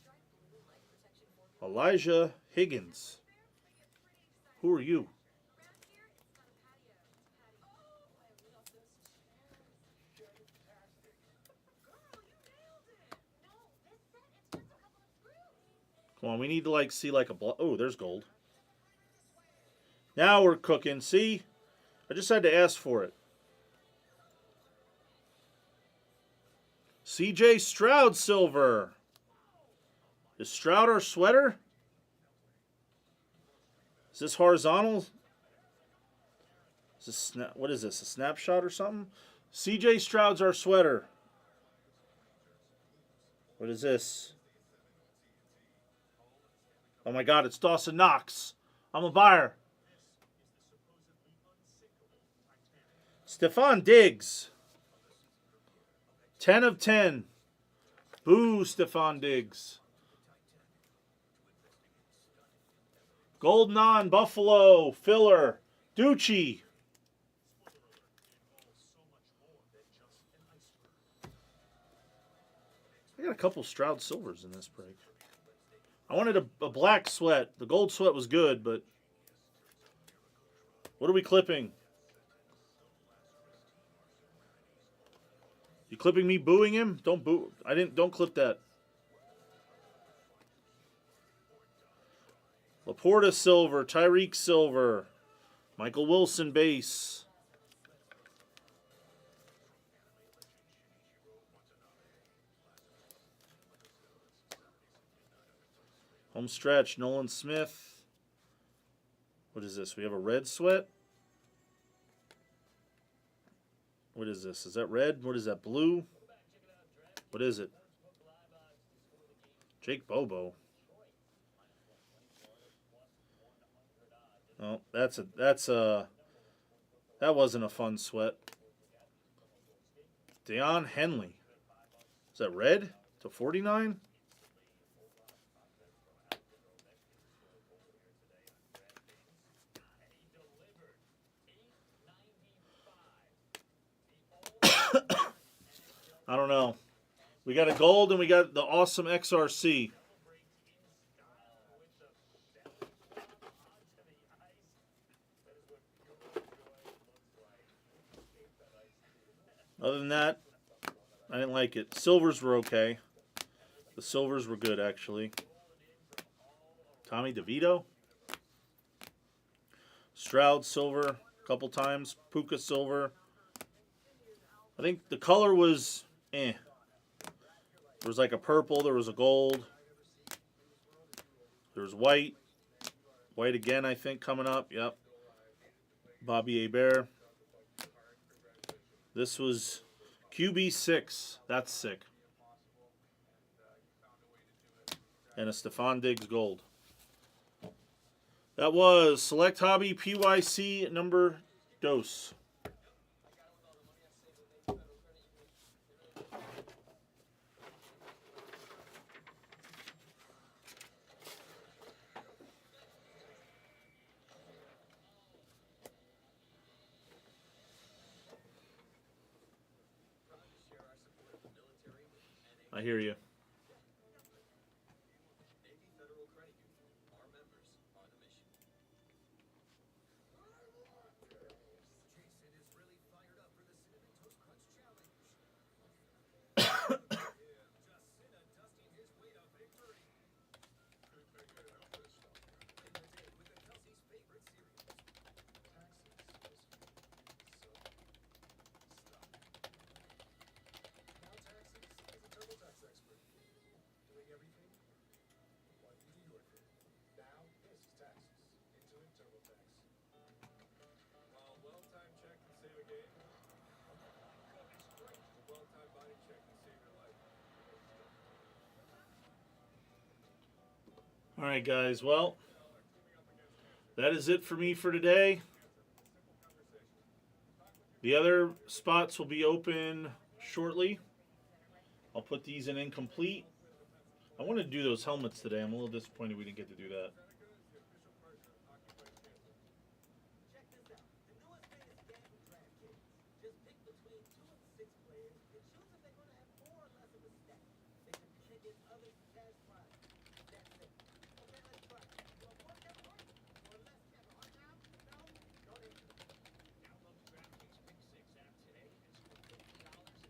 Elijah Higgins. Who are you? Come on, we need to like see like a oh, there's gold. Now we're cooking. See? I just had to ask for it. CJ Stroud silver. Is Stroud our sweater? Is this horizontal? Is this what is this? A snapshot or something? CJ Stroud's our sweater. What is this? Oh my God, it's Dawson Knox. I'm a buyer. Stephon Diggs. 10 of 10. Boo, Stephon Diggs. Gold non, Buffalo, filler, Ducci. I got a couple Stroud Silvers in this break. I wanted a black sweat. The gold sweat was good, but what are we clipping? You clipping me booing him? Don't boo. Don't clip that. Laporta silver, Tyreek silver, Michael Wilson base. Home stretch, Nolan Smith. What is this? We have a red sweat. What is this? Is that red? What is that? Blue? What is it? Jake Bobo. Oh, that wasn't a fun sweat. Deion Henley. Is that red? To 49? I don't know. We got a gold and we got the awesome XRC. Other than that, I didn't like it. Silvers were okay. The silvers were good, actually. Tommy DeVito. Stroud silver a couple times. Puka silver. I think the color was There was like a purple. There was a gold. There was white. White again, I think, coming up. Yep. Bobby Hebert. This was QB6. That's sick. And a Stephon Diggs gold. That was Select Hobby PYC number dos. I hear you. All right, guys. Well, that is it for me for today. The other spots will be open shortly. I'll put these in incomplete. I wanted to do those helmets today. I'm a little disappointed we didn't get to do that. Check this out. The newest latest game from DraftKings. Just pick between 2 and 6 players and choose if they're going to have more or less of a stack. They compete against others for cash prizes. That's it. Okay, let's try it. You want more Kevin Hart or less Kevin Hart now? No? Don't answer. Download the DraftKings Pick 6 app today and score $50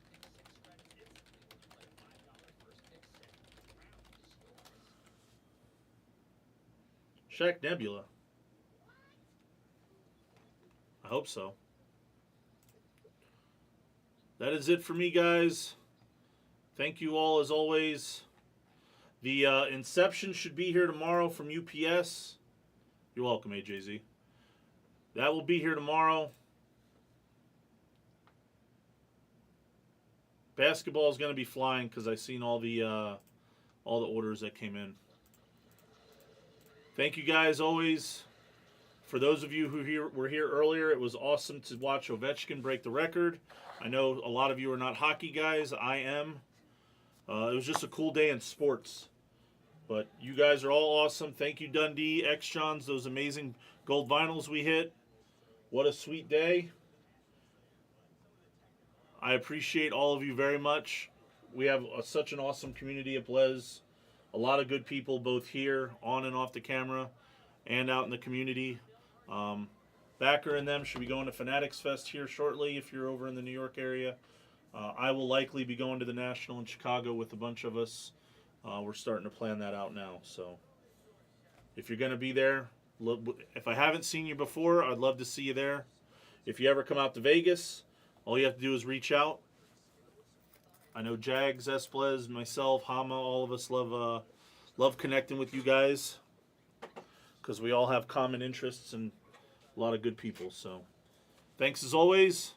in Pick 6 credits instantly when you play a $5 first pick set. Round is yours. Shaq Nebula. I hope so. That is it for me, guys. Thank you all as always. The Inception should be here tomorrow from UPS. You're welcome, AJZ. That will be here tomorrow. Basketball is going to be flying because I've seen all the orders that came in. Thank you guys always. For those of you who were here earlier, it was awesome to watch Ovechkin break the record. I know a lot of you are not hockey guys. I am. It was just a cool day in sports. But you guys are all awesome. Thank you, Dundee, X-Johns, those amazing gold vinyls we hit. What a sweet day. I appreciate all of you very much. We have such an awesome community at Blez. A lot of good people both here, on and off the camera, and out in the community. Backer and them should be going to Fanatics Fest here shortly if you're over in the New York area. I will likely be going to the National in Chicago with a bunch of us. We're starting to plan that out now. So if you're going to be there, if I haven't seen you before, I'd love to see you there. If you ever come out to Vegas, all you have to do is reach out. I know Jags, Esplez, myself, Hama, all of us love connecting with you guys because we all have common interests and a lot of good people. So thanks as always.